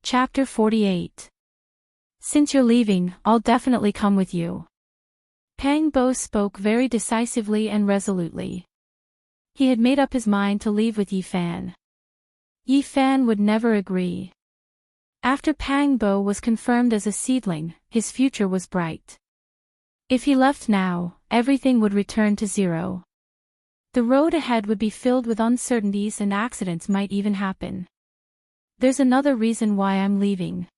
Chapter 48. Since you're leaving, I'll definitely come with you. Pang Bo spoke very decisively and resolutely. He had made up his mind to leave with Yi Fan. Yi Fan would never agree. After Pang Bo was confirmed as a seedling, his future was bright. If he left now, everything would return to zero. The road ahead would be filled with uncertainties and accidents might even happen. There's another reason why I'm leaving.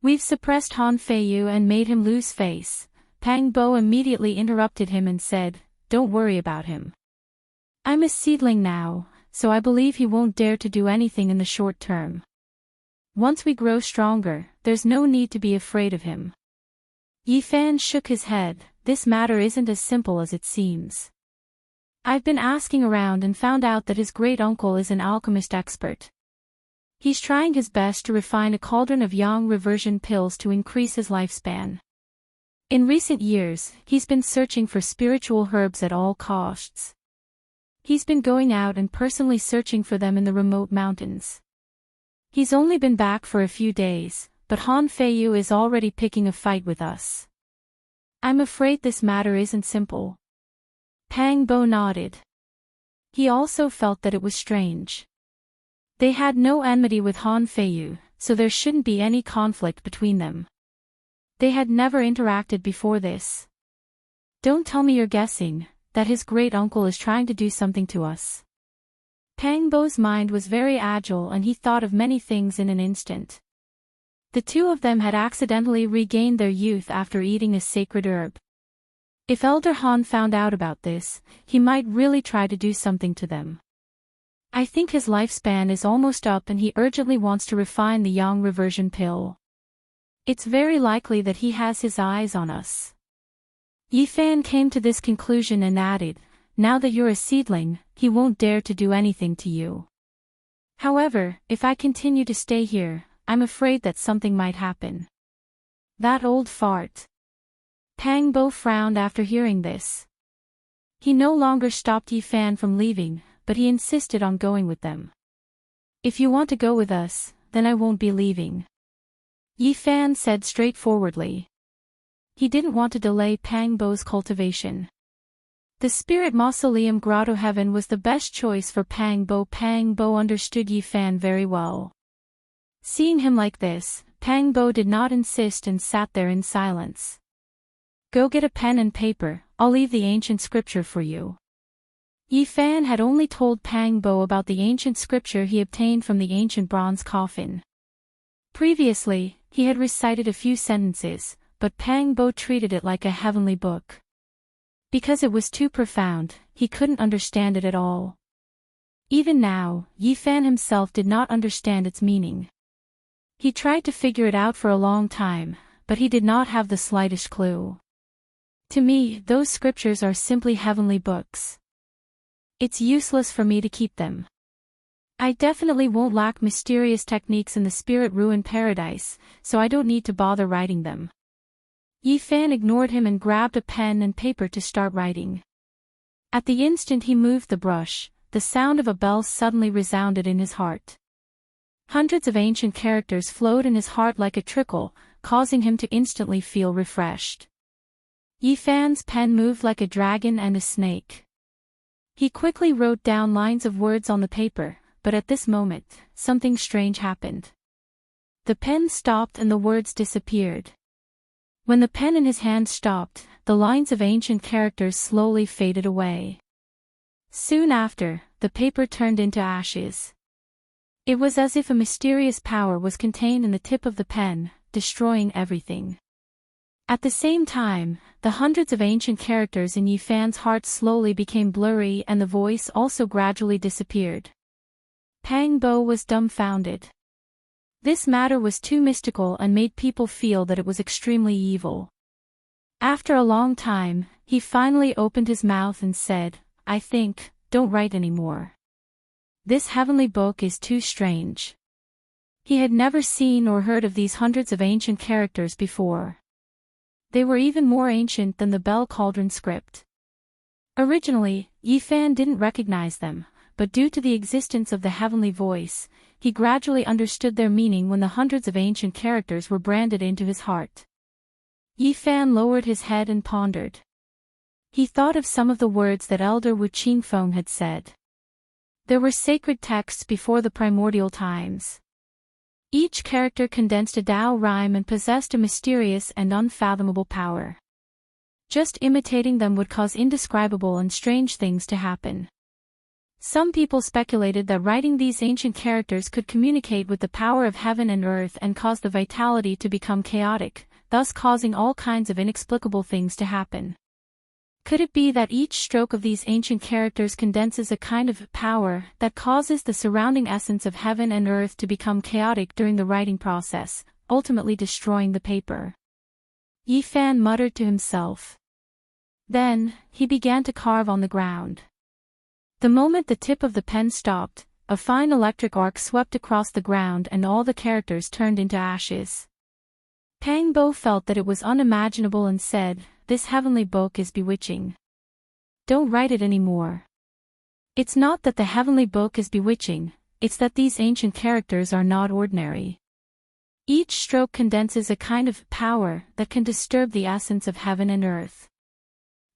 We've suppressed Han Feiyu and made him lose face. Pang Bo immediately interrupted him and said, "Don't worry about him. I'm a seedling now, so I believe he won't dare to do anything in the short term. Once we grow stronger, there's no need to be afraid of him." Yi Fan shook his head. "This matter isn't as simple as it seems. I've been asking around and found out that his great-uncle is an alchemist expert. He's trying his best to refine a cauldron of yang reversion pills to increase his lifespan. In recent years, he's been searching for spiritual herbs at all costs. He's been going out and personally searching for them in the remote mountains. He's only been back for a few days, but Han Feiyu is already picking a fight with us. I'm afraid this matter isn't simple." Pang Bo nodded. He also felt that it was strange. They had no enmity with Han Feiyu, so there shouldn't be any conflict between them. They had never interacted before this. "Don't tell me you're guessing that his great-uncle is trying to do something to us." Pang Bo's mind was very agile and he thought of many things in an instant. The two of them had accidentally regained their youth after eating a sacred herb. If Elder Han found out about this, he might really try to do something to them. "I think his lifespan is almost up and he urgently wants to refine the yang reversion pill. It's very likely that he has his eyes on us." Yi Fan came to this conclusion and added, "Now that you're a seedling, he won't dare to do anything to you. However, if I continue to stay here, I'm afraid that something might happen." "That old fart." Pang Bo frowned after hearing this. He no longer stopped Yi Fan from leaving, but he insisted on going with them. "If you want to go with us, then I won't be leaving," Yi Fan said straightforwardly. He didn't want to delay Pang Bo's cultivation. The Spirit Mausoleum Grotto Heaven was the best choice for Pang Bo. Pang Bo understood Yi Fan very well. Seeing him like this, Pang Bo did not insist and sat there in silence. "Go get a pen and paper, I'll leave the ancient scripture for you." Yi Fan had only told Pang Bo about the ancient scripture he obtained from the ancient bronze coffin. Previously, he had recited a few sentences, but Pang Bo treated it like a heavenly book. Because it was too profound, he couldn't understand it at all. Even now, Yi Fan himself did not understand its meaning. He tried to figure it out for a long time, but he did not have the slightest clue. "To me, those scriptures are simply heavenly books. It's useless for me to keep them. I definitely won't lack mysterious techniques in the spirit ruin paradise, so I don't need to bother writing them." Yi Fan ignored him and grabbed a pen and paper to start writing. At the instant he moved the brush, the sound of a bell suddenly resounded in his heart. Hundreds of ancient characters flowed in his heart like a trickle, causing him to instantly feel refreshed. Yi Fan's pen moved like a dragon and a snake. He quickly wrote down lines of words on the paper, but at this moment, something strange happened. The pen stopped and the words disappeared. When the pen in his hand stopped, the lines of ancient characters slowly faded away. Soon after, the paper turned into ashes. It was as if a mysterious power was contained in the tip of the pen, destroying everything. At the same time, the hundreds of ancient characters in Yi Fan's heart slowly became blurry and the voice also gradually disappeared. Pang Bo was dumbfounded. This matter was too mystical and made people feel that it was extremely evil. After a long time, he finally opened his mouth and said, "I think, don't write anymore. This heavenly book is too strange." He had never seen or heard of these hundreds of ancient characters before. They were even more ancient than the Bell Cauldron script. Originally, Yi Fan didn't recognize them, but due to the existence of the heavenly voice, he gradually understood their meaning when the hundreds of ancient characters were branded into his heart. Yi Fan lowered his head and pondered. He thought of some of the words that Elder Wu Qingfeng had said. There were sacred texts before the primordial times. Each character condensed a Dao rhyme and possessed a mysterious and unfathomable power. Just imitating them would cause indescribable and strange things to happen. Some people speculated that writing these ancient characters could communicate with the power of heaven and earth and cause the vitality to become chaotic, thus causing all kinds of inexplicable things to happen. Could it be that each stroke of these ancient characters condenses a kind of power that causes the surrounding essence of heaven and earth to become chaotic during the writing process, ultimately destroying the paper? Yi Fan muttered to himself. Then, he began to carve on the ground. The moment the tip of the pen stopped, a fine electric arc swept across the ground and all the characters turned into ashes. Pang Bo felt that it was unimaginable and said, "This heavenly book is bewitching. Don't write it anymore." It's not that the heavenly book is bewitching, it's that these ancient characters are not ordinary. Each stroke condenses a kind of power that can disturb the essence of heaven and earth.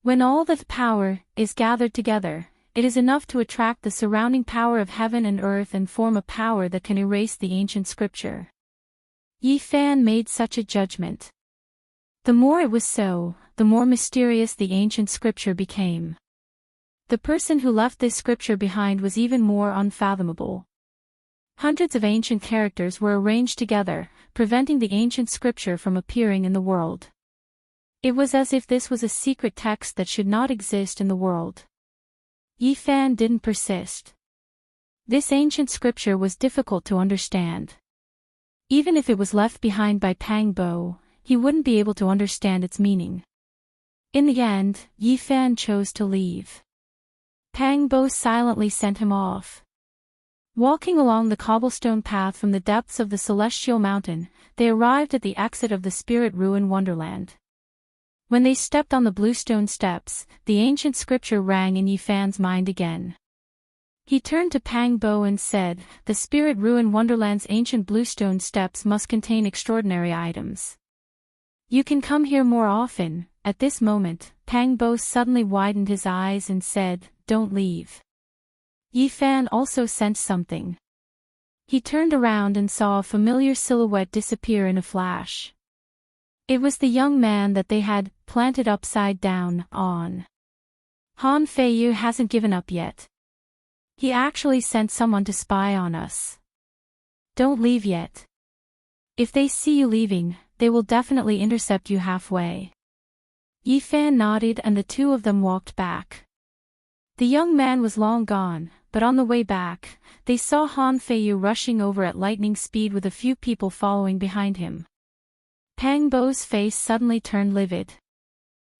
When all that power is gathered together, it is enough to attract the surrounding power of heaven and earth and form a power that can erase the ancient scripture. Yi Fan made such a judgment. The more it was so, the more mysterious the ancient scripture became. The person who left this scripture behind was even more unfathomable. Hundreds of ancient characters were arranged together, preventing the ancient scripture from appearing in the world. It was as if this was a secret text that should not exist in the world. Yi Fan didn't persist. This ancient scripture was difficult to understand. Even if it was left behind by Pang Bo, he wouldn't be able to understand its meaning. In the end, Yi Fan chose to leave. Pang Bo silently sent him off. Walking along the cobblestone path from the depths of the celestial mountain, they arrived at the exit of the Spirit Ruin Wonderland. When they stepped on the bluestone steps, the ancient scripture rang in Yi Fan's mind again. He turned to Pang Bo and said, "The Spirit Ruin Wonderland's ancient bluestone steps must contain extraordinary items. You can come here more often." At this moment, Pang Bo suddenly widened his eyes and said, "Don't leave." Yi Fan also sensed something. He turned around and saw a familiar silhouette disappear in a flash. It was the young man that they had planted upside down on. Han Feiyu hasn't given up yet. He actually sent someone to spy on us. Don't leave yet. If they see you leaving, they will definitely intercept you halfway. Yi Fan nodded and the two of them walked back. The young man was long gone, but on the way back, they saw Han Feiyu rushing over at lightning speed with a few people following behind him. Pang Bo's face suddenly turned livid.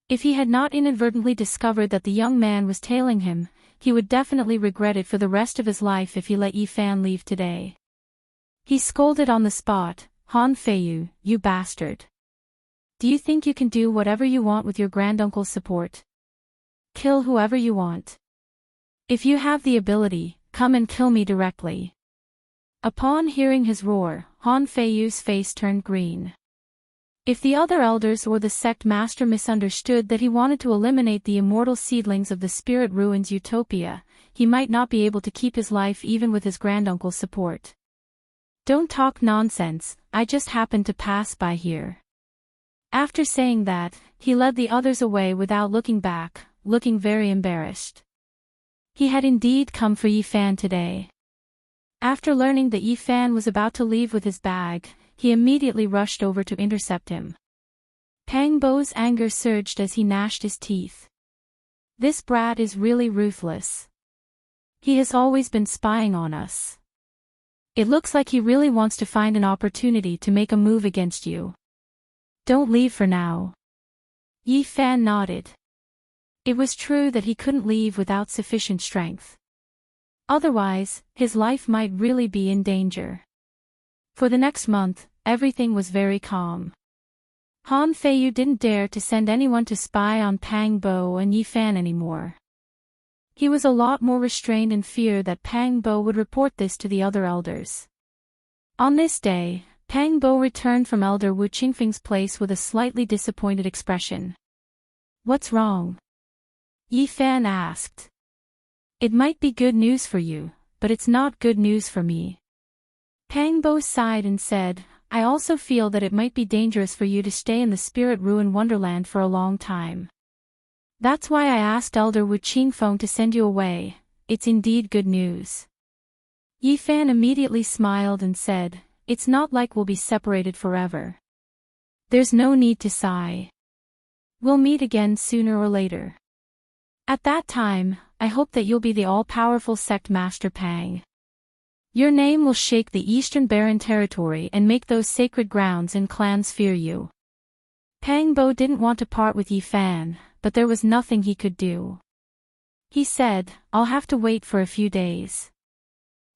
If he had not inadvertently discovered that the young man was tailing him, he would definitely regret it for the rest of his life if he let Yi Fan leave today. He scolded on the spot, "Han Feiyu, you bastard. Do you think you can do whatever you want with your granduncle's support? Kill whoever you want. If you have the ability, come and kill me directly." Upon hearing his roar, Han Feiyu's face turned green. If the other elders or the sect master misunderstood that he wanted to eliminate the immortal seedlings of the Spirit Ruins Utopia, he might not be able to keep his life even with his granduncle's support. "Don't talk nonsense, I just happened to pass by here." After saying that, he led the others away without looking back, looking very embarrassed. He had indeed come for Yi Fan today. After learning that Yi Fan was about to leave with his bag, he immediately rushed over to intercept him. Pang Bo's anger surged as he gnashed his teeth. This brat is really ruthless. He has always been spying on us. It looks like he really wants to find an opportunity to make a move against you. Don't leave for now. Yi Fan nodded. It was true that he couldn't leave without sufficient strength. Otherwise, his life might really be in danger. For the next month, everything was very calm. Han Feiyu didn't dare to send anyone to spy on Pang Bo and Yi Fan anymore. He was a lot more restrained in fear that Pang Bo would report this to the other elders. On this day, Pang Bo returned from Elder Wu Qingfeng's place with a slightly disappointed expression. "What's wrong?" Yi Fan asked. "It might be good news for you, but it's not good news for me." Pang Bo sighed and said, "I also feel that it might be dangerous for you to stay in the Spirit Ruin Wonderland for a long time. That's why I asked Elder Wu Qingfeng to send you away. It's indeed good news." Yi Fan immediately smiled and said, "It's not like we'll be separated forever. There's no need to sigh. We'll meet again sooner or later. At that time, I hope that you'll be the all-powerful sect master Pang. Your name will shake the Eastern Barren territory and make those sacred grounds and clans fear you." Pang Bo didn't want to part with Yi Fan, but there was nothing he could do. He said, "I'll have to wait for a few days.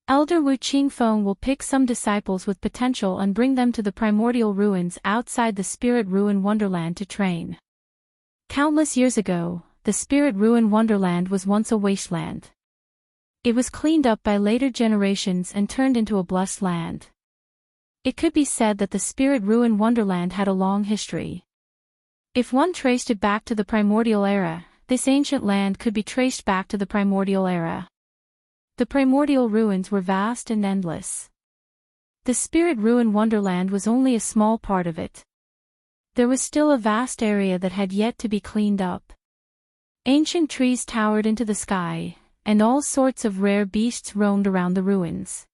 Elder Wu Qingfeng will pick some disciples with potential and bring them to the primordial ruins outside the Spirit Ruin Wonderland to train." Countless years ago, the Spirit Ruin Wonderland was once a wasteland. It was cleaned up by later generations and turned into a blessed land. It could be said that the Spirit Ruin Wonderland had a long history. If one traced it back to the primordial era, this ancient land could be traced back to the primordial era. The primordial ruins were vast and endless. The Spirit Ruin Wonderland was only a small part of it. There was still a vast area that had yet to be cleaned up. Ancient trees towered into the sky, and all sorts of rare beasts roamed around the ruins.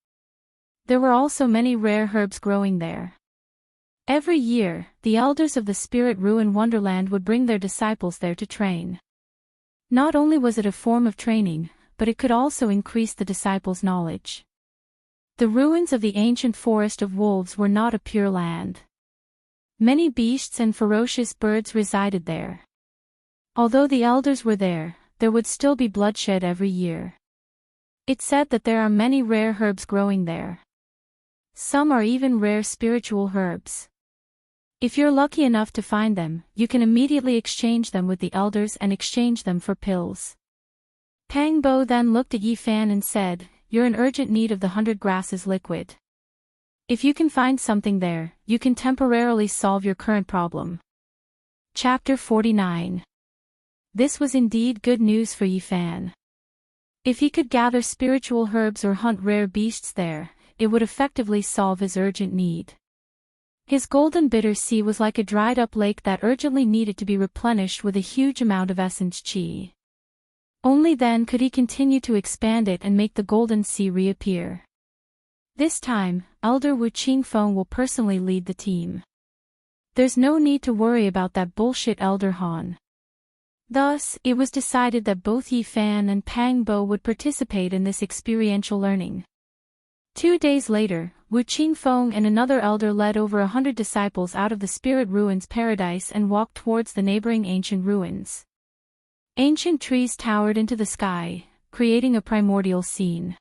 There were also many rare herbs growing there. Every year, the elders of the Spirit Ruin Wonderland would bring their disciples there to train. Not only was it a form of training, but it could also increase the disciples' knowledge. The ruins of the ancient forest of wolves were not a pure land. Many beasts and ferocious birds resided there. Although the elders were there would still be bloodshed every year. It's said that there are many rare herbs growing there. Some are even rare spiritual herbs. If you're lucky enough to find them, you can immediately exchange them with the elders and exchange them for pills. Pang Bo then looked at Yi Fan and said, "You're in urgent need of the 100 grasses liquid. If you can find something there, you can temporarily solve your current problem." Chapter 49. This was indeed good news for Yi Fan. If he could gather spiritual herbs or hunt rare beasts there, it would effectively solve his urgent need. His golden bitter sea was like a dried-up lake that urgently needed to be replenished with a huge amount of essence qi. Only then could he continue to expand it and make the golden sea reappear. This time, Elder Wu Qingfeng will personally lead the team. There's no need to worry about that bullshit Elder Han. Thus, it was decided that both Yi Fan and Pang Bo would participate in this experiential learning. 2 days later, Wu Qingfeng and another elder led over 100 disciples out of the Spirit Ruins Paradise and walked towards the neighboring ancient ruins. Ancient trees towered into the sky, creating a primordial scene.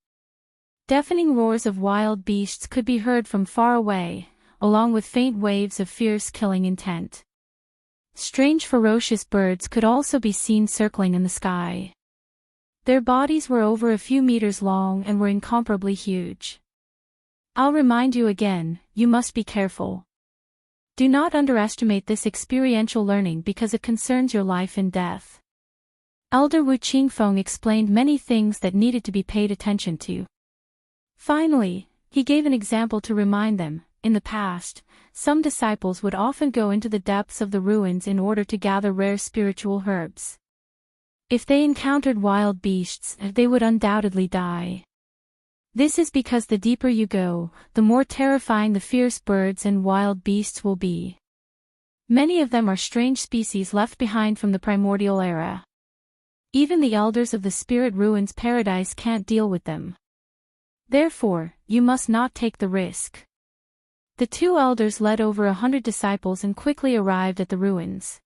Deafening roars of wild beasts could be heard from far away, along with faint waves of fierce killing intent. Strange ferocious birds could also be seen circling in the sky. Their bodies were over a few meters long and were incomparably huge. I'll remind you again, you must be careful. Do not underestimate this experiential learning because it concerns your life and death. Elder Wu Qingfeng explained many things that needed to be paid attention to. Finally, he gave an example to remind them. In the past, some disciples would often go into the depths of the ruins in order to gather rare spiritual herbs. If they encountered wild beasts, they would undoubtedly die. This is because the deeper you go, the more terrifying the fierce birds and wild beasts will be. Many of them are strange species left behind from the primordial era. Even the elders of the Spirit Ruins Paradise can't deal with them. Therefore, you must not take the risk. The two elders led over 100 disciples and quickly arrived at the ruins.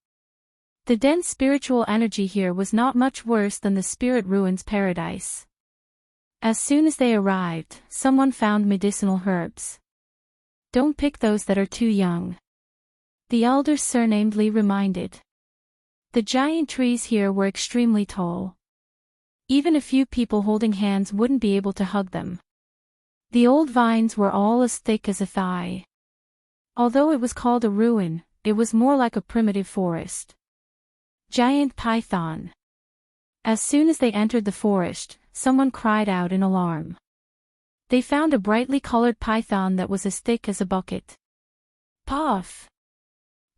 The dense spiritual energy here was not much worse than the Spirit Ruins Paradise. As soon as they arrived, someone found medicinal herbs. Don't pick those that are too young. The elder surnamed Li reminded. The giant trees here were extremely tall. Even a few people holding hands wouldn't be able to hug them. The old vines were all as thick as a thigh. Although it was called a ruin, it was more like a primitive forest. Giant python. As soon as they entered the forest, someone cried out in alarm. They found a brightly colored python that was as thick as a bucket. Puff!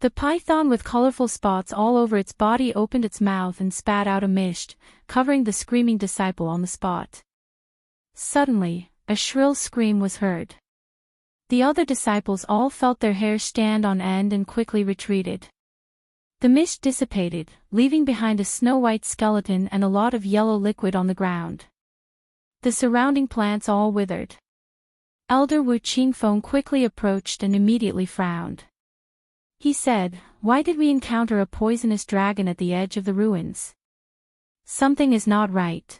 The python with colorful spots all over its body opened its mouth and spat out a mist, covering the screaming disciple on the spot. Suddenly, a shrill scream was heard. The other disciples all felt their hair stand on end and quickly retreated. The mist dissipated, leaving behind a snow-white skeleton and a lot of yellow liquid on the ground. The surrounding plants all withered. Elder Wu Qingfeng quickly approached and immediately frowned. He said, "Why did we encounter a poisonous dragon at the edge of the ruins? Something is not right."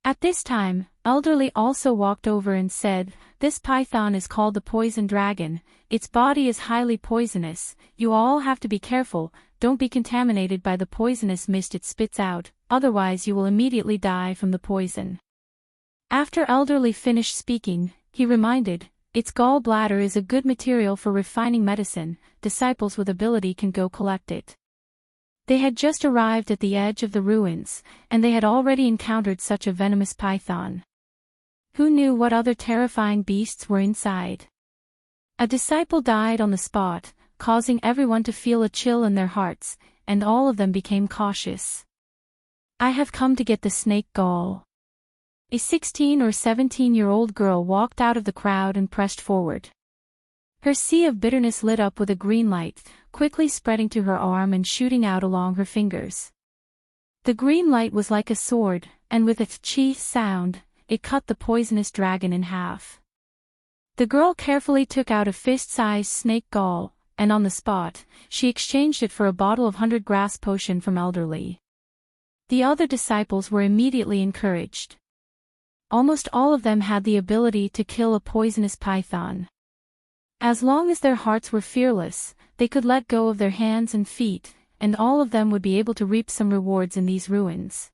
At this time, Elderly also walked over and said, "This python is called the poison dragon. Its body is highly poisonous. You all have to be careful, don't be contaminated by the poisonous mist it spits out, otherwise you will immediately die from the poison." After Elderly finished speaking, he reminded, "Its gallbladder is a good material for refining medicine, disciples with ability can go collect it." They had just arrived at the edge of the ruins, and they had already encountered such a venomous python. Who knew what other terrifying beasts were inside? A disciple died on the spot, causing everyone to feel a chill in their hearts, and all of them became cautious. "I have come to get the snake gall." A 16 or 17-year-old girl walked out of the crowd and pressed forward. Her sea of bitterness lit up with a green light, quickly spreading to her arm and shooting out along her fingers. The green light was like a sword, and with its chi sound, it cut the poisonous dragon in half. The girl carefully took out a fist-sized snake gall, and on the spot, she exchanged it for a bottle of 100 grass potion from Elderly. The other disciples were immediately encouraged. Almost all of them had the ability to kill a poisonous python. As long as their hearts were fearless, they could let go of their hands and feet, and all of them would be able to reap some rewards in these ruins.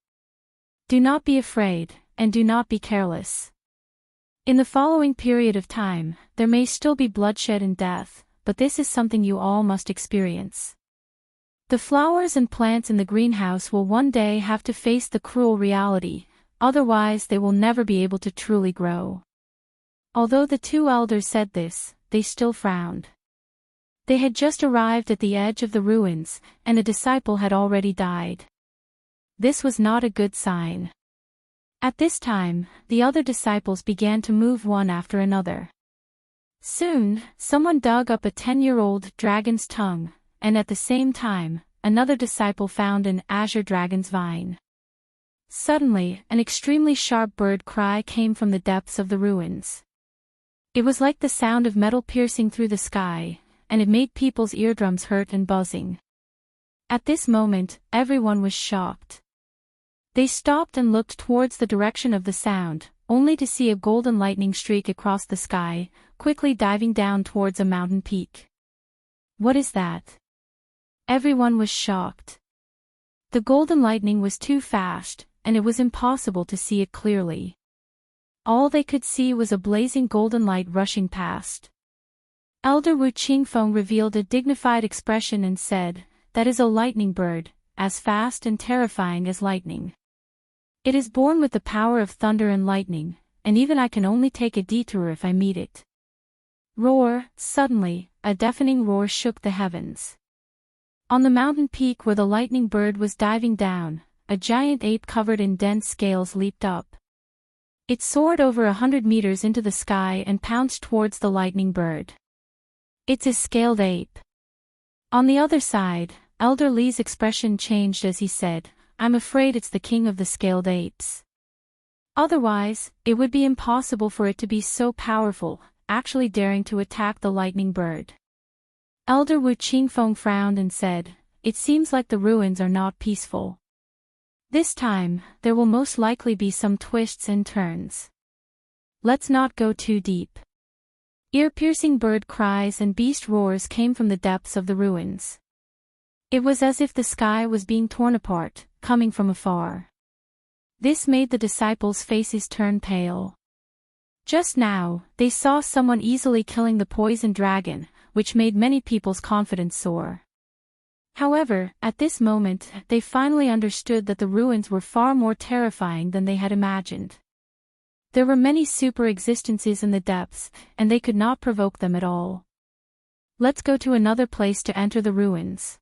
Do not be afraid, and do not be careless. In the following period of time, there may still be bloodshed and death, but this is something you all must experience. The flowers and plants in the greenhouse will one day have to face the cruel reality, otherwise they will never be able to truly grow. Although the two elders said this, they still frowned. They had just arrived at the edge of the ruins, and a disciple had already died. This was not a good sign. At this time, the other disciples began to move one after another. Soon, someone dug up a 10-year-old dragon's tongue, and at the same time, another disciple found an azure dragon's vine. Suddenly, an extremely sharp bird cry came from the depths of the ruins. It was like the sound of metal piercing through the sky, and it made people's eardrums hurt and buzzing. At this moment, everyone was shocked. They stopped and looked towards the direction of the sound, only to see a golden lightning streak across the sky, quickly diving down towards a mountain peak. What is that? Everyone was shocked. The golden lightning was too fast, and it was impossible to see it clearly. All they could see was a blazing golden light rushing past. Elder Wu Qingfeng revealed a dignified expression and said, "That is a lightning bird, as fast and terrifying as lightning. It is born with the power of thunder and lightning, and even I can only take a detour if I meet it." Roar! Suddenly, a deafening roar shook the heavens. On the mountain peak where the lightning bird was diving down, a giant ape covered in dense scales leaped up. It soared over 100 meters into the sky and pounced towards the lightning bird. "It's a scaled ape." On the other side, Elder Li's expression changed as he said, "I'm afraid it's the king of the scaled apes. Otherwise, it would be impossible for it to be so powerful, actually daring to attack the lightning bird." Elder Wu Qingfeng frowned and said, "It seems like the ruins are not peaceful. This time, there will most likely be some twists and turns. Let's not go too deep." Ear-piercing bird cries and beast roars came from the depths of the ruins. It was as if the sky was being torn apart, coming from afar. This made the disciples' faces turn pale. Just now, they saw someone easily killing the poison dragon, which made many people's confidence soar. However, at this moment, they finally understood that the ruins were far more terrifying than they had imagined. There were many super existences in the depths, and they could not provoke them at all. Let's go to another place to enter the ruins.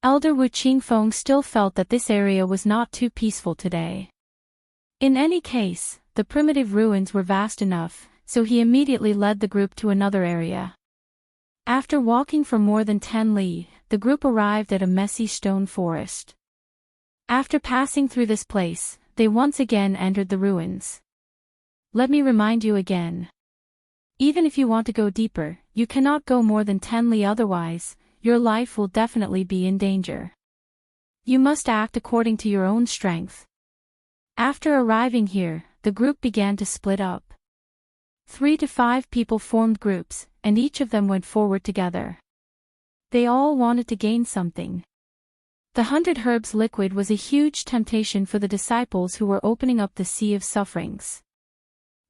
Elder Wu Qingfeng still felt that this area was not too peaceful today. In any case, the primitive ruins were vast enough, so he immediately led the group to another area. After walking for more than 10 li, the group arrived at a messy stone forest. After passing through this place, they once again entered the ruins. Let me remind you again. Even if you want to go deeper, you cannot go more than 10 li, otherwise, your life will definitely be in danger. You must act according to your own strength. After arriving here, the group began to split up. 3 to 5 people formed groups, and each of them went forward together. They all wanted to gain something. The 100 herbs liquid was a huge temptation for the disciples who were opening up the sea of sufferings.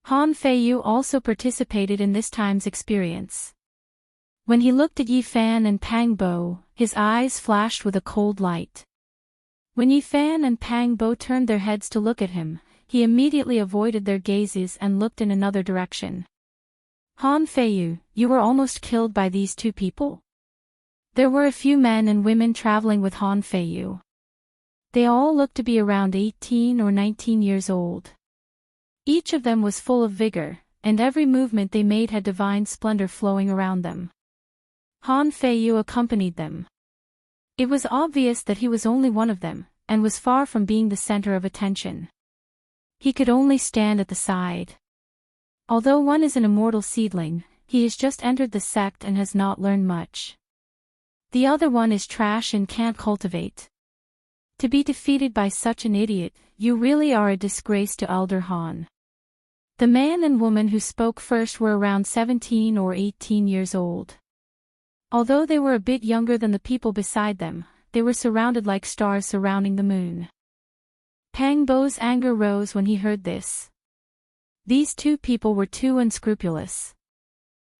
Han Feiyu also participated in this time's experience. When he looked at Yi Fan and Pang Bo, his eyes flashed with a cold light. When Yi Fan and Pang Bo turned their heads to look at him, he immediately avoided their gazes and looked in another direction. Han Feiyu, you were almost killed by these 2 people? There were a few men and women traveling with Han Feiyu. They all looked to be around 18 or 19 years old. Each of them was full of vigor, and every movement they made had divine splendor flowing around them. Han Feiyu accompanied them. It was obvious that he was only one of them, and was far from being the center of attention. He could only stand at the side. Although one is an immortal seedling, he has just entered the sect and has not learned much. The other one is trash and can't cultivate. To be defeated by such an idiot, you really are a disgrace to Elder Han. The man and woman who spoke first were around 17 or 18 years old. Although they were a bit younger than the people beside them, they were surrounded like stars surrounding the moon. Pang Bo's anger rose when he heard this. These 2 people were too unscrupulous.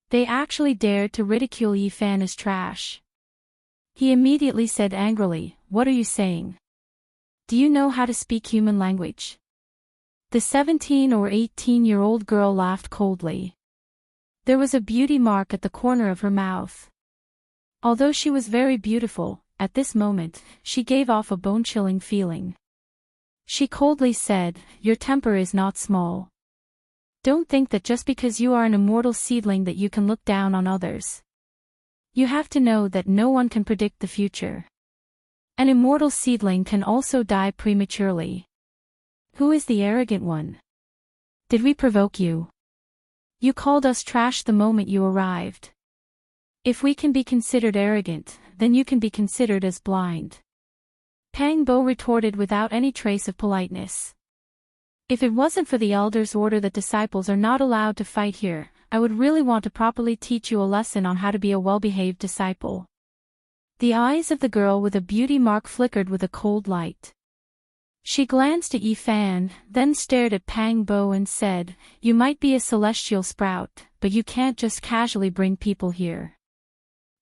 They actually dared to ridicule Yi Fan as trash. He immediately said angrily, "What are you saying? Do you know how to speak human language?" The 17 or 18-year-old girl laughed coldly. There was a beauty mark at the corner of her mouth. Although she was very beautiful, at this moment, she gave off a bone-chilling feeling. She coldly said, "Your temper is not small. Don't think that just because you are an immortal seedling that you can look down on others. You have to know that no one can predict the future. An immortal seedling can also die prematurely. Who is the arrogant one? Did we provoke you? You called us trash the moment you arrived. If we can be considered arrogant, then you can be considered as blind." Pang Bo retorted without any trace of politeness. "If it wasn't for the elder's order that disciples are not allowed to fight here, I would really want to properly teach you a lesson on how to be a well-behaved disciple." The eyes of the girl with a beauty mark flickered with a cold light. She glanced at Yi Fan, then stared at Pang Bo and said, "You might be a celestial sprout, but you can't just casually bring people here.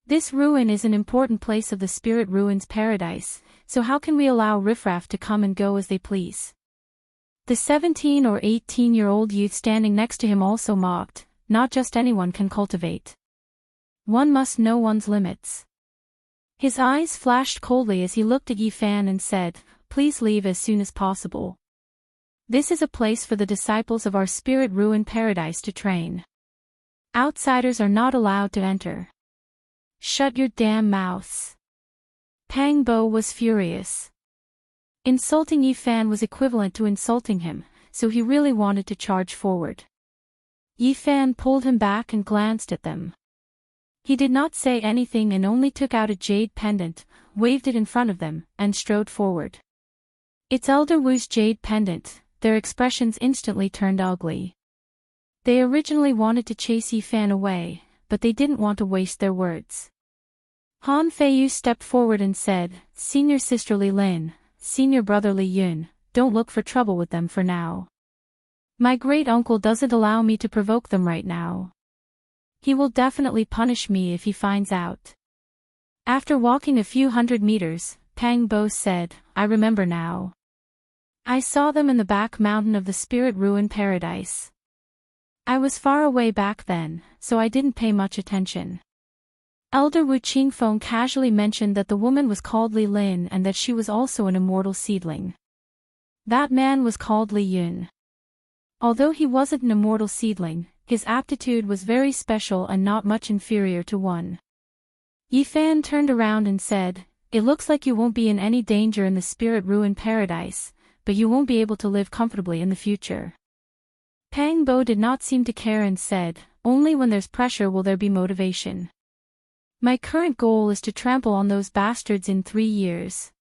This ruin is an important place of the spirit ruins paradise, so how can we allow riffraff to come and go as they please?" The 17 or 18-year-old youth standing next to him also mocked, "Not just anyone can cultivate. One must know one's limits." His eyes flashed coldly as he looked at Yi Fan and said, "Please leave as soon as possible. This is a place for the disciples of our spirit ruin paradise to train. Outsiders are not allowed to enter. Shut your damn mouths." Pang Bo was furious. Insulting Yi Fan was equivalent to insulting him, so he really wanted to charge forward. Yi Fan pulled him back and glanced at them. He did not say anything and only took out a jade pendant, waved it in front of them, and strode forward. "It's Elder Wu's jade pendant." Their expressions instantly turned ugly. They originally wanted to chase Yi Fan away, but they didn't want to waste their words. Han Feiyu stepped forward and said, "Senior sister Li Lin, senior brother Li Yun, don't look for trouble with them for now. My great-uncle doesn't allow me to provoke them right now. He will definitely punish me if he finds out. After walking a few hundred meters, Pang Bo said, I remember now. I saw them in the back mountain of the Spirit Ruin Paradise. I was far away back then, so I didn't pay much attention. Elder Wu Qingfeng casually mentioned that the woman was called Li Lin and that she was also an immortal seedling. That man was called Li Yun. Although he wasn't an immortal seedling, his aptitude was very special and not much inferior to one. Yi Fan turned around and said, It looks like you won't be in any danger in the Spirit Ruin Paradise, but you won't be able to live comfortably in the future. Pang Bo did not seem to care and said, Only when there's pressure will there be motivation. My current goal is to trample on those bastards in 3 years.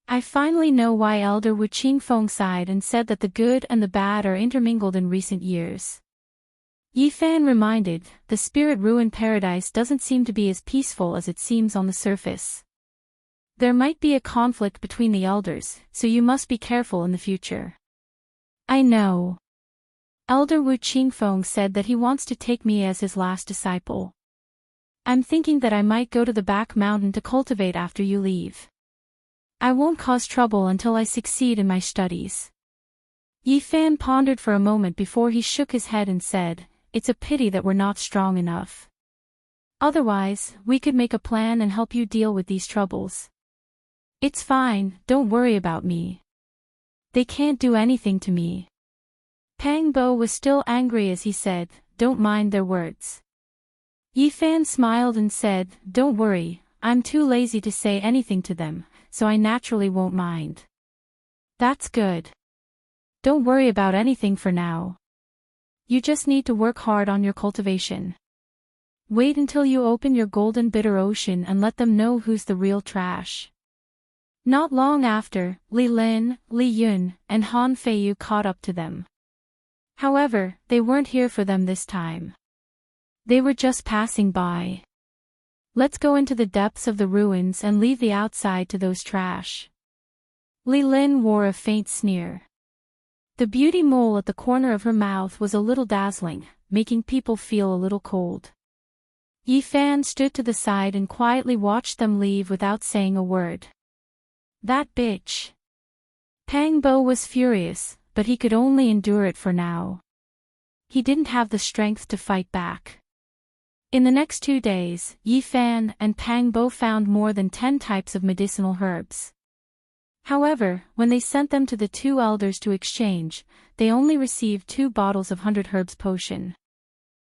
I finally know why Elder Wu Qingfeng sighed and said that the good and the bad are intermingled in recent years. Yi Fan reminded, the Spirit Ruin Paradise doesn't seem to be as peaceful as it seems on the surface. There might be a conflict between the elders, so you must be careful in the future. I know. Elder Wu Qingfeng said that he wants to take me as his last disciple. I'm thinking that I might go to the back mountain to cultivate after you leave. I won't cause trouble until I succeed in my studies. Yi Fan pondered for a moment before he shook his head and said, It's a pity that we're not strong enough. Otherwise, we could make a plan and help you deal with these troubles. It's fine, don't worry about me. They can't do anything to me. Pang Bo was still angry as he said, Don't mind their words. Yi Fan smiled and said, Don't worry, I'm too lazy to say anything to them, so I naturally won't mind. That's good. Don't worry about anything for now. You just need to work hard on your cultivation. Wait until you open your golden bitter ocean and let them know who's the real trash. Not long after, Li Lin, Li Yun, and Han Feiyu caught up to them. However, they weren't here for them this time. They were just passing by. Let's go into the depths of the ruins and leave the outside to those trash. Li Lin wore a faint sneer. The beauty mole at the corner of her mouth was a little dazzling, making people feel a little cold. Yi Fan stood to the side and quietly watched them leave without saying a word. That bitch. Pang Bo was furious, but he could only endure it for now. He didn't have the strength to fight back. In the next 2 days, Yi Fan and Pang Bo found more than 10 types of medicinal herbs. However, when they sent them to the 2 elders to exchange, they only received 2 bottles of 100 herbs potion.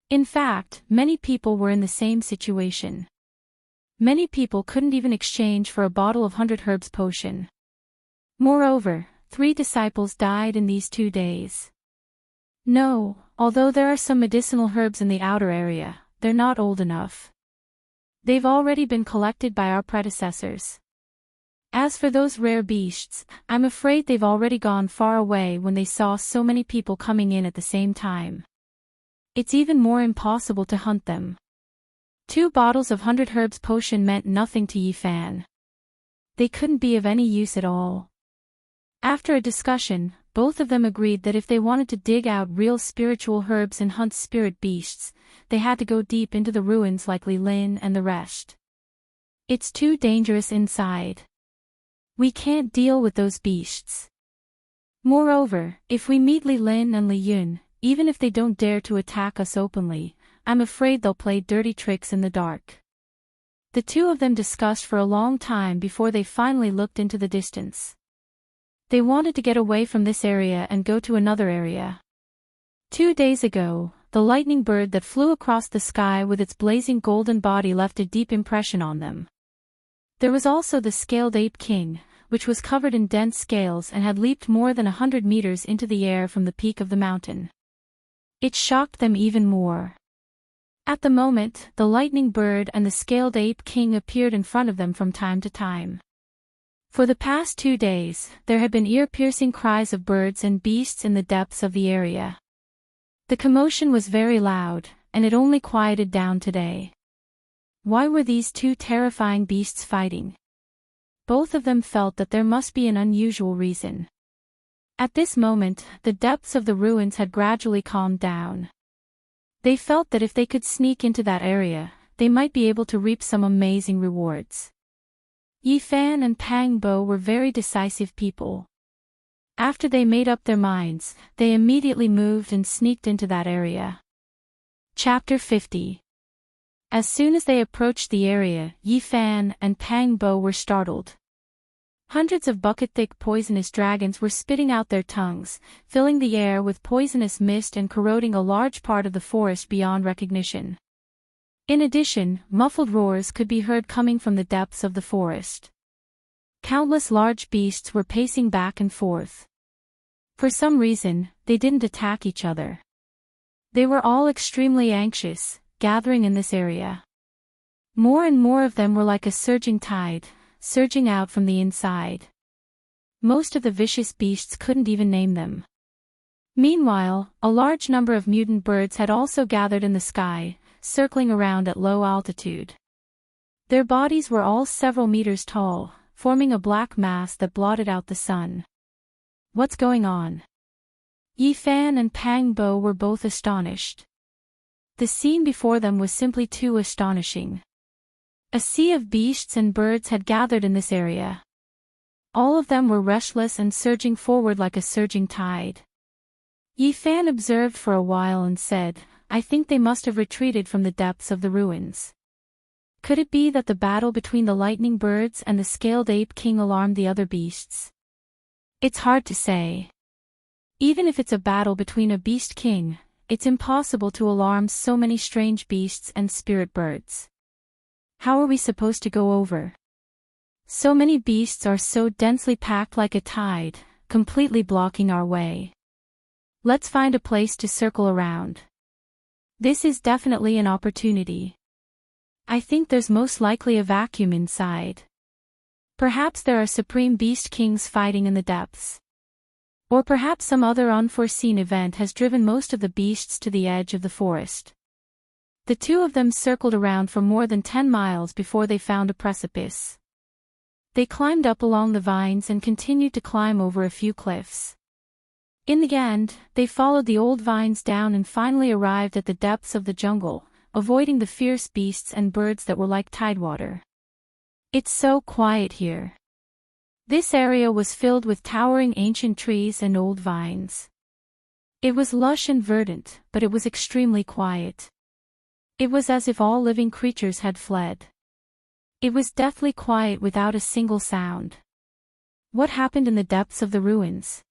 In fact, many people were in the same situation. Many people couldn't even exchange for a bottle of 100 herbs potion. Moreover, 3 disciples died in these 2 days. No, although there are some medicinal herbs in the outer area, they're not old enough. They've already been collected by our predecessors. As for those rare beasts, I'm afraid they've already gone far away when they saw so many people coming in at the same time. It's even more impossible to hunt them. 2 bottles of 100 herbs potion meant nothing to Yi Fan. They couldn't be of any use at all. After a discussion, both of them agreed that if they wanted to dig out real spiritual herbs and hunt spirit beasts, they had to go deep into the ruins like Li Lin and the rest. It's too dangerous inside. We can't deal with those beasts. Moreover, if we meet Li Lin and Li Yun, even if they don't dare to attack us openly, I'm afraid they'll play dirty tricks in the dark. The 2 of them discussed for a long time before they finally looked into the distance. They wanted to get away from this area and go to another area. 2 days ago, the lightning bird that flew across the sky with its blazing golden body left a deep impression on them. There was also the scaled ape king, which was covered in dense scales and had leaped more than 100 meters into the air from the peak of the mountain. It shocked them even more. At the moment, the lightning bird and the scaled ape king appeared in front of them from time to time. For the past 2 days, there had been ear-piercing cries of birds and beasts in the depths of the area. The commotion was very loud, and it only quieted down today. Why were these 2 terrifying beasts fighting? Both of them felt that there must be an unusual reason. At this moment, the depths of the ruins had gradually calmed down. They felt that if they could sneak into that area, they might be able to reap some amazing rewards. Yi Fan and Pang Bo were very decisive people. After they made up their minds, they immediately moved and sneaked into that area. Chapter 50. As soon as they approached the area, Yi Fan and Pang Bo were startled. Hundreds of bucket-thick poisonous dragons were spitting out their tongues, filling the air with poisonous mist and corroding a large part of the forest beyond recognition. In addition, muffled roars could be heard coming from the depths of the forest. Countless large beasts were pacing back and forth. For some reason, they didn't attack each other. They were all extremely anxious, gathering in this area. More and more of them were like a surging tide, surging out from the inside. Most of the vicious beasts couldn't even name them. Meanwhile, a large number of mutant birds had also gathered in the sky, circling around at low altitude. Their bodies were all several meters tall, forming a black mass that blotted out the sun. What's going on? Yi Fan and Pang Bo were both astonished. The scene before them was simply too astonishing. A sea of beasts and birds had gathered in this area. All of them were restless and surging forward like a surging tide. Yi Fan observed for a while and said, "I think they must have retreated from the depths of the ruins. Could it be that the battle between the lightning birds and the scaled ape king alarmed the other beasts? It's hard to say. Even if it's a battle between a beast king, it's impossible to alarm so many strange beasts and spirit birds. How are we supposed to go over? So many beasts are so densely packed like a tide, completely blocking our way. Let's find a place to circle around. This is definitely an opportunity. I think there's most likely a vacuum inside. Perhaps there are supreme beast kings fighting in the depths. Or perhaps some other unforeseen event has driven most of the beasts to the edge of the forest." The two of them circled around for more than 10 miles before they found a precipice. They climbed up along the vines and continued to climb over a few cliffs. In the end, they followed the old vines down and finally arrived at the depths of the jungle, avoiding the fierce beasts and birds that were like tidewater. It's so quiet here. This area was filled with towering ancient trees and old vines. It was lush and verdant, but it was extremely quiet. It was as if all living creatures had fled. It was deathly quiet without a single sound. What happened in the depths of the ruins?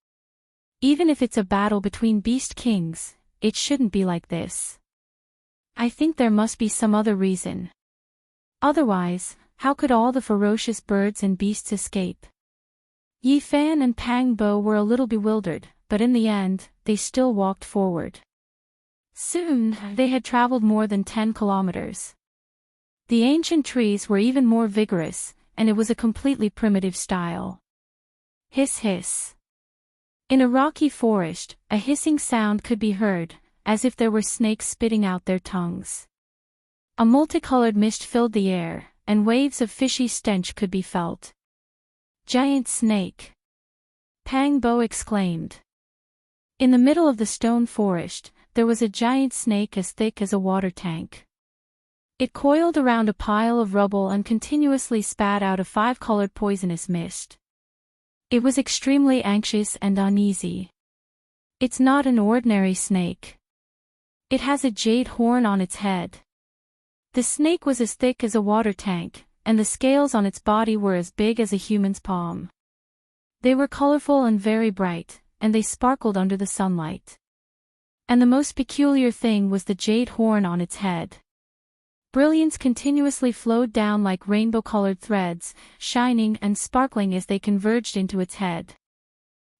Even if it's a battle between beast kings, it shouldn't be like this. I think there must be some other reason. Otherwise, how could all the ferocious birds and beasts escape? Yi Fan and Pang Bo were a little bewildered, but in the end, they still walked forward. Soon, they had traveled more than 10 kilometers. The ancient trees were even more vigorous, and it was a completely primitive style. Hiss hiss. In a rocky forest, a hissing sound could be heard, as if there were snakes spitting out their tongues. A multicolored mist filled the air, and waves of fishy stench could be felt. "Giant snake!" Pang Bo exclaimed. In the middle of the stone forest, there was a giant snake as thick as a water tank. It coiled around a pile of rubble and continuously spat out a 5-colored poisonous mist. It was extremely anxious and uneasy. It's not an ordinary snake. It has a jade horn on its head. The snake was as thick as a water tank, and the scales on its body were as big as a human's palm. They were colorful and very bright, and they sparkled under the sunlight. And the most peculiar thing was the jade horn on its head. Brilliance continuously flowed down like rainbow-colored threads, shining and sparkling as they converged into its head.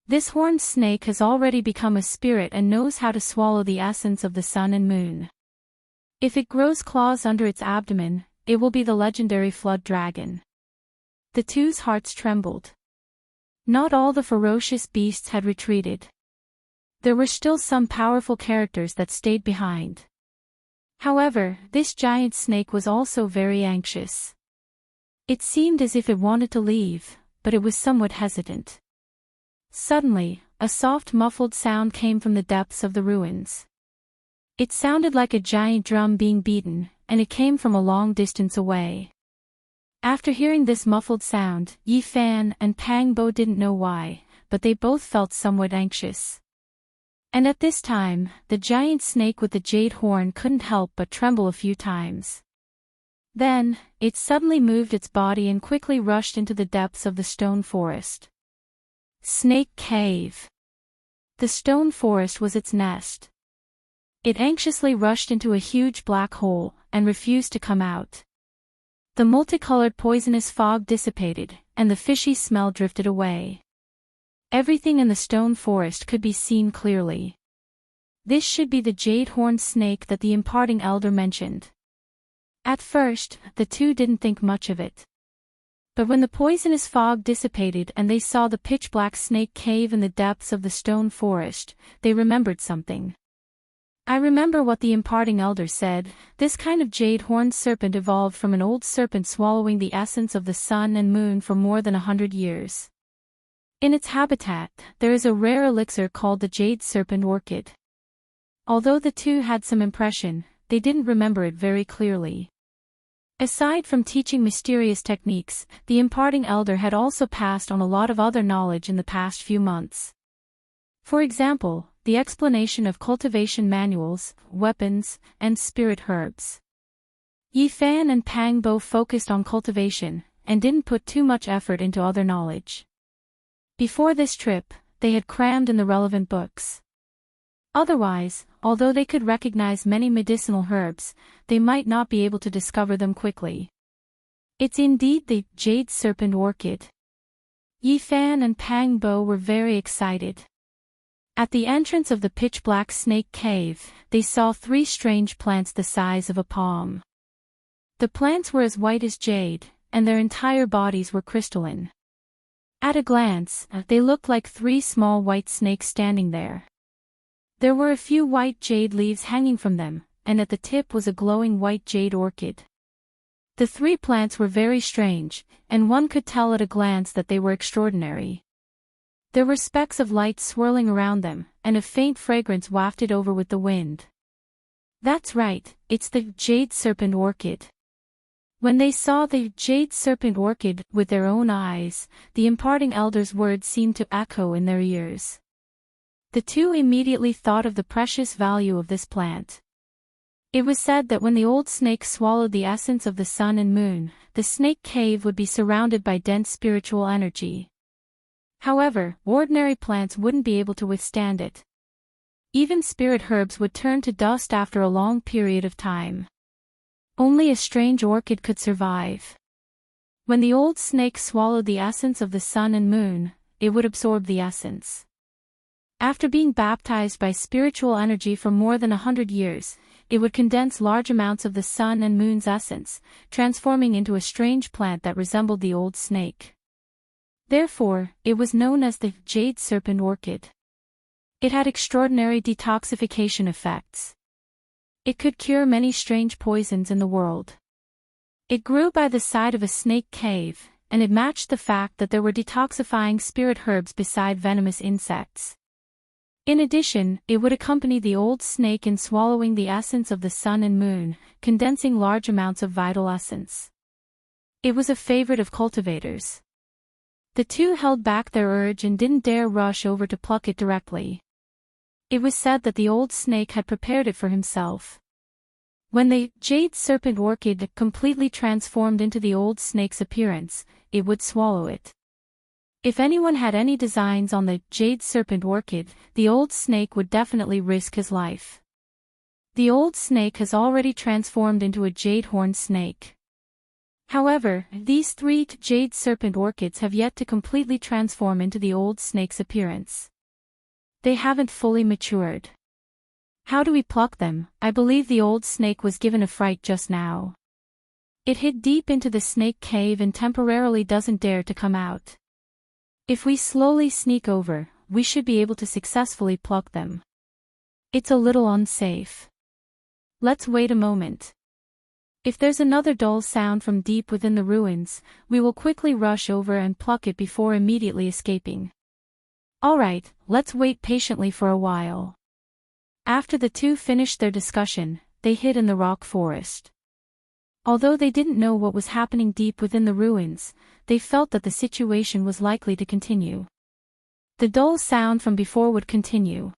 This horned snake has already become a spirit and knows how to swallow the essence of the sun and moon. If it grows claws under its abdomen, it will be the legendary flood dragon. The two's hearts trembled. Not all the ferocious beasts had retreated. There were still some powerful characters that stayed behind. However, this giant snake was also very anxious. It seemed as if it wanted to leave, but it was somewhat hesitant. Suddenly, a soft muffled sound came from the depths of the ruins. It sounded like a giant drum being beaten, and it came from a long distance away. After hearing this muffled sound, Yi Fan and Pang Bo didn't know why, but they both felt somewhat anxious. And at this time, the giant snake with the jade horn couldn't help but tremble a few times. Then, it suddenly moved its body and quickly rushed into the depths of the stone forest. Snake Cave. The stone forest was its nest. It anxiously rushed into a huge black hole, and refused to come out. The multicolored poisonous fog dissipated, and the fishy smell drifted away. Everything in the stone forest could be seen clearly. This should be the jade-horned snake that the imparting elder mentioned. At first, the two didn't think much of it. But when the poisonous fog dissipated and they saw the pitch-black snake cave in the depths of the stone forest, they remembered something. I remember what the imparting elder said. This kind of jade-horned serpent evolved from an old serpent swallowing the essence of the sun and moon for more than 100 years. In its habitat, there is a rare elixir called the jade serpent orchid. Although the two had some impression, they didn't remember it very clearly. Aside from teaching mysterious techniques, the imparting elder had also passed on a lot of other knowledge in the past few months. For example, the explanation of cultivation manuals, weapons, and spirit herbs. Yi Fan and Pang Bo focused on cultivation, and didn't put too much effort into other knowledge. Before this trip, they had crammed in the relevant books. Otherwise, although they could recognize many medicinal herbs, they might not be able to discover them quickly. It's indeed the jade serpent orchid. Yi Fan and Pang Bo were very excited. At the entrance of the pitch-black snake cave, they saw 3 strange plants the size of a palm. The plants were as white as jade, and their entire bodies were crystalline. At a glance, they looked like 3 small white snakes standing there. There were a few white jade leaves hanging from them, and at the tip was a glowing white jade orchid. The 3 plants were very strange, and one could tell at a glance that they were extraordinary. There were specks of light swirling around them, and a faint fragrance wafted over with the wind. That's right, it's the jade serpent orchid. When they saw the jade serpent orchid with their own eyes, the imparting elder's words seemed to echo in their ears. The two immediately thought of the precious value of this plant. It was said that when the old snake swallowed the essence of the sun and moon, the snake cave would be surrounded by dense spiritual energy. However, ordinary plants wouldn't be able to withstand it. Even spirit herbs would turn to dust after a long period of time. Only a strange orchid could survive. When the old snake swallowed the essence of the sun and moon, it would absorb the essence. After being baptized by spiritual energy for more than 100 years, it would condense large amounts of the sun and moon's essence, transforming into a strange plant that resembled the old snake. Therefore, it was known as the jade serpent orchid. It had extraordinary detoxification effects. It could cure many strange poisons in the world. It grew by the side of a snake cave, and it matched the fact that there were detoxifying spirit herbs beside venomous insects. In addition, it would accompany the old snake in swallowing the essence of the sun and moon, condensing large amounts of vital essence. It was a favorite of cultivators. The two held back their urge and didn't dare rush over to pluck it directly. It was said that the old snake had prepared it for himself. When the jade serpent orchid completely transformed into the old snake's appearance, it would swallow it. If anyone had any designs on the jade serpent orchid, the old snake would definitely risk his life. The old snake has already transformed into a jade-horned snake. However, these 3 jade serpent orchids have yet to completely transform into the old snake's appearance. They haven't fully matured. How do we pluck them? I believe the old snake was given a fright just now. It hid deep into the snake cave and temporarily doesn't dare to come out. If we slowly sneak over, we should be able to successfully pluck them. It's a little unsafe. Let's wait a moment. If there's another dull sound from deep within the ruins, we will quickly rush over and pluck it before immediately escaping. Alright, let's wait patiently for a while. After the two finished their discussion, they hid in the rock forest. Although they didn't know what was happening deep within the ruins, they felt that the situation was likely to continue. The dull sound from before would continue.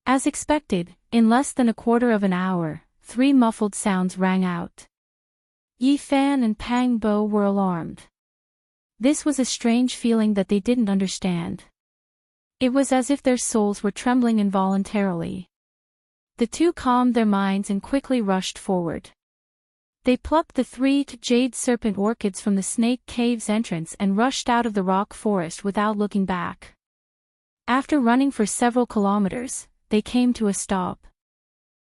As expected, in less than a quarter of an hour, 3 muffled sounds rang out. Yi Fan and Pang Bo were alarmed. This was a strange feeling that they didn't understand. It was as if their souls were trembling involuntarily. The two calmed their minds and quickly rushed forward. They plucked the 3 jade serpent orchids from the snake cave's entrance and rushed out of the rock forest without looking back. After running for several kilometers, they came to a stop.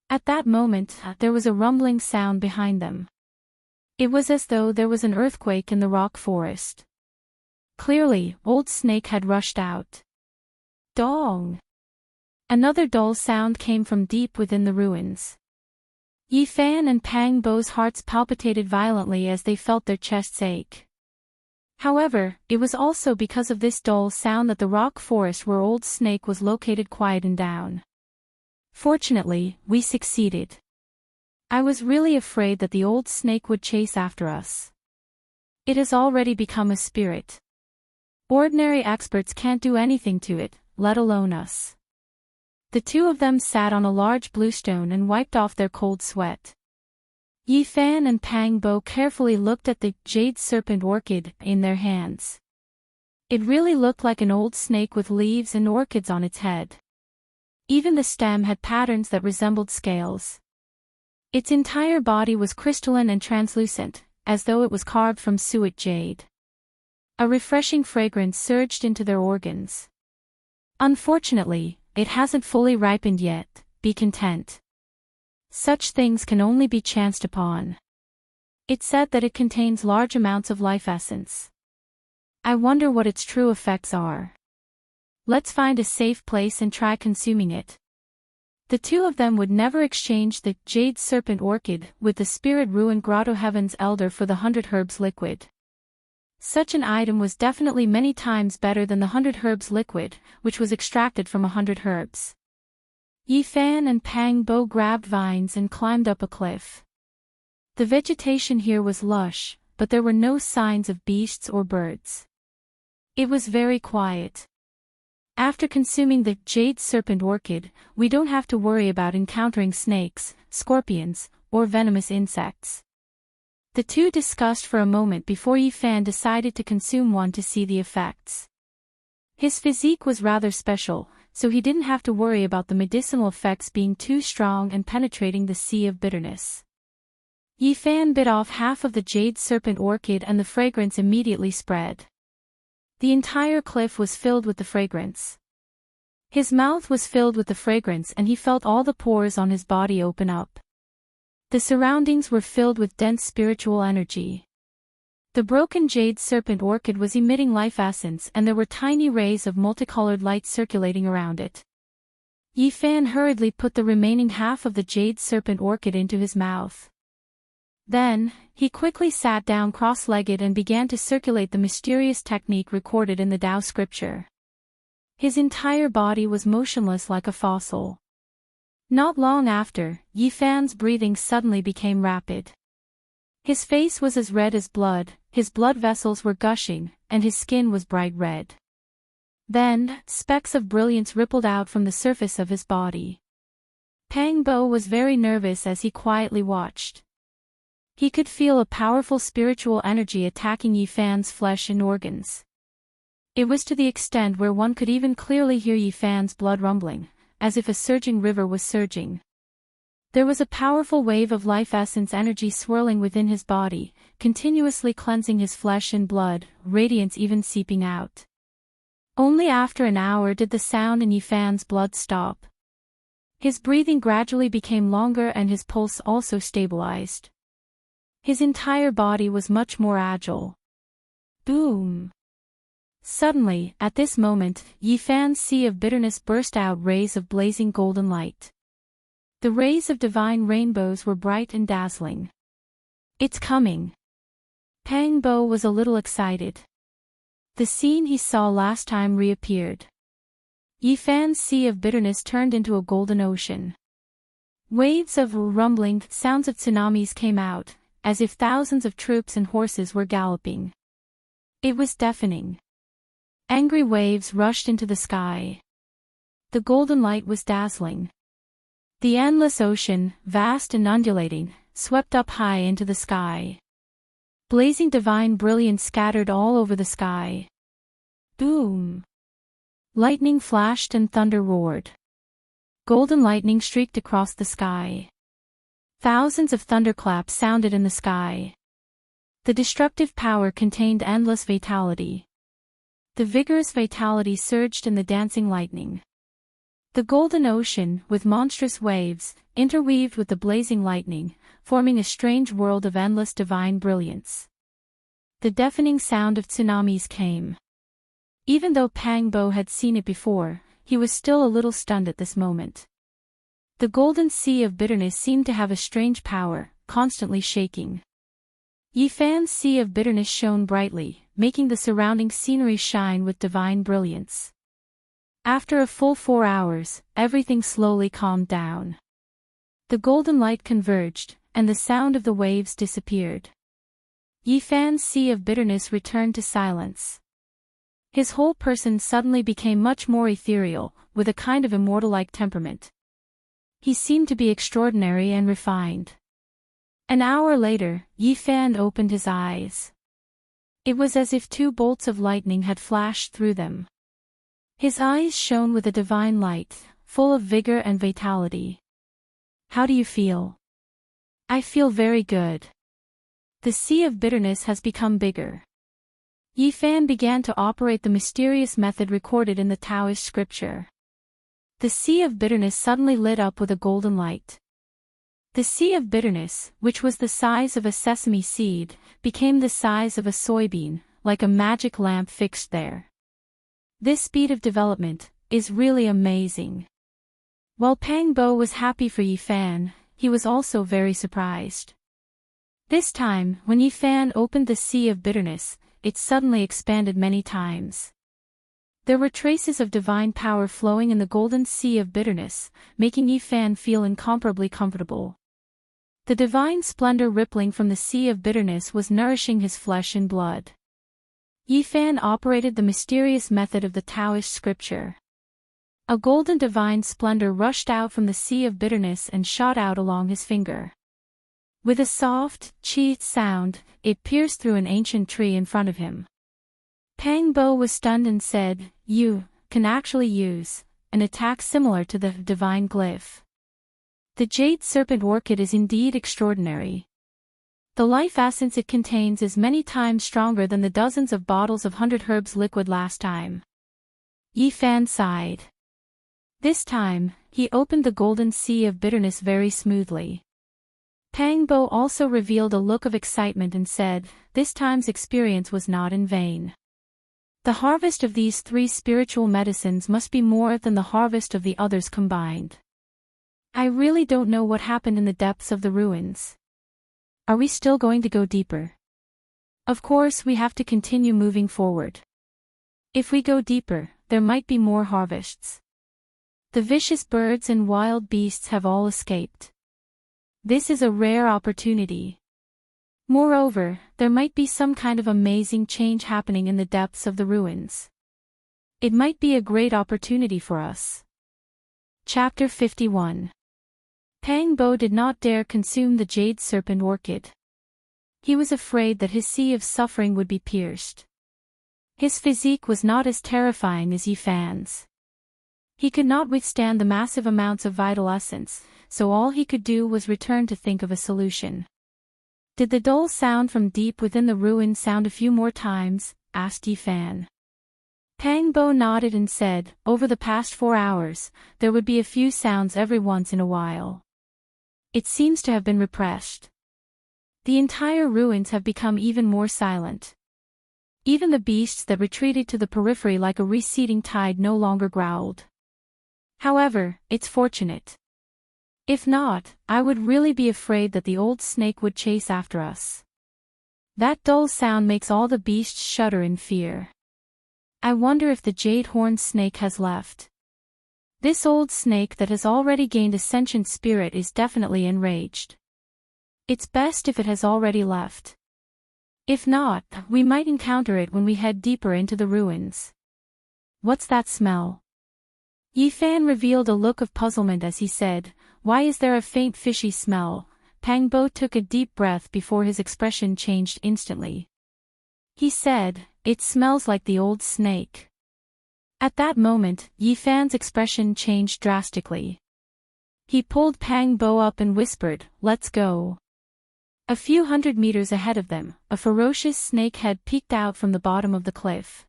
At that moment, there was a rumbling sound behind them. It was as though there was an earthquake in the rock forest. Clearly, Old Snake had rushed out. Dong! Another dull sound came from deep within the ruins. Yi Fan and Pang Bo's hearts palpitated violently as they felt their chests ache. However, it was also because of this dull sound that the rock forest where Old Snake was located quieted down. Fortunately, we succeeded. I was really afraid that the Old Snake would chase after us. It has already become a spirit. Ordinary experts can't do anything to it, let alone us. The two of them sat on a large bluestone and wiped off their cold sweat. Yi Fan and Pang Bo carefully looked at the jade serpent orchid in their hands. It really looked like an old snake with leaves and orchids on its head. Even the stem had patterns that resembled scales. Its entire body was crystalline and translucent, as though it was carved from suet jade. A refreshing fragrance surged into their organs. Unfortunately, it hasn't fully ripened yet, be content. Such things can only be chanced upon. It said that it contains large amounts of life essence. I wonder what its true effects are. Let's find a safe place and try consuming it. The two of them would never exchange the jade serpent orchid with the spirit ruined Grotto Heaven's elder for the 100 herbs liquid. Such an item was definitely many times better than the 100 herbs liquid, which was extracted from 100 herbs. Yi Fan and Pang Bo grabbed vines and climbed up a cliff. The vegetation here was lush, but there were no signs of beasts or birds. It was very quiet. After consuming the jade serpent orchid, we don't have to worry about encountering snakes, scorpions, or venomous insects. The two discussed for a moment before Yi Fan decided to consume one to see the effects. His physique was rather special, so he didn't have to worry about the medicinal effects being too strong and penetrating the sea of bitterness. Yi Fan bit off half of the jade serpent orchid and the fragrance immediately spread. The entire cliff was filled with the fragrance. His mouth was filled with the fragrance and he felt all the pores on his body open up. The surroundings were filled with dense spiritual energy. The broken jade serpent orchid was emitting life essence and there were tiny rays of multicolored light circulating around it. Yi Fan hurriedly put the remaining half of the jade serpent orchid into his mouth. Then, he quickly sat down cross-legged and began to circulate the mysterious technique recorded in the Tao scripture. His entire body was motionless like a fossil. Not long after, Yi Fan's breathing suddenly became rapid. His face was as red as blood, his blood vessels were gushing, and his skin was bright red. Then, specks of brilliance rippled out from the surface of his body. Pang Bo was very nervous as he quietly watched. He could feel a powerful spiritual energy attacking Yi Fan's flesh and organs. It was to the extent where one could even clearly hear Yi Fan's blood rumbling, as if a surging river was surging. There was a powerful wave of life essence energy swirling within his body, continuously cleansing his flesh and blood, radiance even seeping out. Only after an hour did the sound in Yi Fan's blood stop. His breathing gradually became longer and his pulse also stabilized. His entire body was much more agile. Boom! Suddenly, at this moment, Yi Fan's sea of bitterness burst out rays of blazing golden light. The rays of divine rainbows were bright and dazzling. It's coming! Pang Bo was a little excited. The scene he saw last time reappeared. Yifan's sea of bitterness turned into a golden ocean. Waves of rumbling sounds of tsunamis came out, as if thousands of troops and horses were galloping. It was deafening. Angry waves rushed into the sky. The golden light was dazzling. The endless ocean, vast and undulating, swept up high into the sky. Blazing divine brilliance scattered all over the sky. Boom! Lightning flashed and thunder roared. Golden lightning streaked across the sky. Thousands of thunderclaps sounded in the sky. The destructive power contained endless vitality. The vigorous vitality surged in the dancing lightning. The golden ocean, with monstrous waves, interweaved with the blazing lightning, forming a strange world of endless divine brilliance. The deafening sound of tsunamis came. Even though Pang Bo had seen it before, he was still a little stunned at this moment. The golden sea of bitterness seemed to have a strange power, constantly shaking. Yifan's sea of bitterness shone brightly, making the surrounding scenery shine with divine brilliance. After a full 4 hours, everything slowly calmed down. The golden light converged, and the sound of the waves disappeared. Yifan's sea of bitterness returned to silence. His whole person suddenly became much more ethereal, with a kind of immortal-like temperament. He seemed to be extraordinary and refined. An hour later, Yifan opened his eyes. It was as if 2 bolts of lightning had flashed through them. His eyes shone with a divine light, full of vigor and vitality. How do you feel? I feel very good. The sea of bitterness has become bigger. Yifan began to operate the mysterious method recorded in the Taoist scripture. The sea of bitterness suddenly lit up with a golden light. The sea of bitterness, which was the size of a sesame seed, became the size of a soybean, like a magic lamp fixed there. This speed of development is really amazing. While Pang Bo was happy for Yifan, he was also very surprised. This time, when Yifan opened the sea of bitterness, it suddenly expanded many times. There were traces of divine power flowing in the golden sea of bitterness, making Yifan feel incomparably comfortable. The divine splendor rippling from the sea of bitterness was nourishing his flesh and blood. Yifan operated the mysterious method of the Taoist scripture. A golden divine splendor rushed out from the sea of bitterness and shot out along his finger. With a soft, cheat sound, it pierced through an ancient tree in front of him. Pang Bo was stunned and said, "You can actually use an attack similar to the divine glyph. The jade serpent orchid is indeed extraordinary. The life essence it contains is many times stronger than the dozens of bottles of 100 herbs liquid last time." Yifan sighed. This time, he opened the golden sea of bitterness very smoothly. Pang Bo also revealed a look of excitement and said, "This time's experience was not in vain. The harvest of these 3 spiritual medicines must be more than the harvest of the others combined. I really don't know what happened in the depths of the ruins. Are we still going to go deeper? Of course we have to continue moving forward. If we go deeper, there might be more harvests. The vicious birds and wild beasts have all escaped. This is a rare opportunity. Moreover, there might be some kind of amazing change happening in the depths of the ruins. It might be a great opportunity for us." Chapter 51. Pang Bo did not dare consume the jade serpent orchid. He was afraid that his sea of suffering would be pierced. His physique was not as terrifying as Yifan's. He could not withstand the massive amounts of vital essence, so all he could do was return to think of a solution. "Did the dull sound from deep within the ruin sound a few more times?" asked Yifan. Pang Bo nodded and said, "Over the past 4 hours, there would be a few sounds every once in a while. It seems to have been repressed. The entire ruins have become even more silent. Even the beasts that retreated to the periphery like a receding tide no longer growled. However, it's fortunate. If not, I would really be afraid that the old snake would chase after us. That dull sound makes all the beasts shudder in fear. I wonder if the jade-horned snake has left." This old snake that has already gained a sentient spirit is definitely enraged. It's best if it has already left. If not, we might encounter it when we head deeper into the ruins. What's that smell? Yifan revealed a look of puzzlement as he said, "Why is there a faint fishy smell?" Pang Bo took a deep breath before his expression changed instantly. He said, "It smells like the old snake." At that moment, Yifan's expression changed drastically. He pulled Pang Bo up and whispered, "Let's go." A few hundred meters ahead of them, a ferocious snake head peeked out from the bottom of the cliff.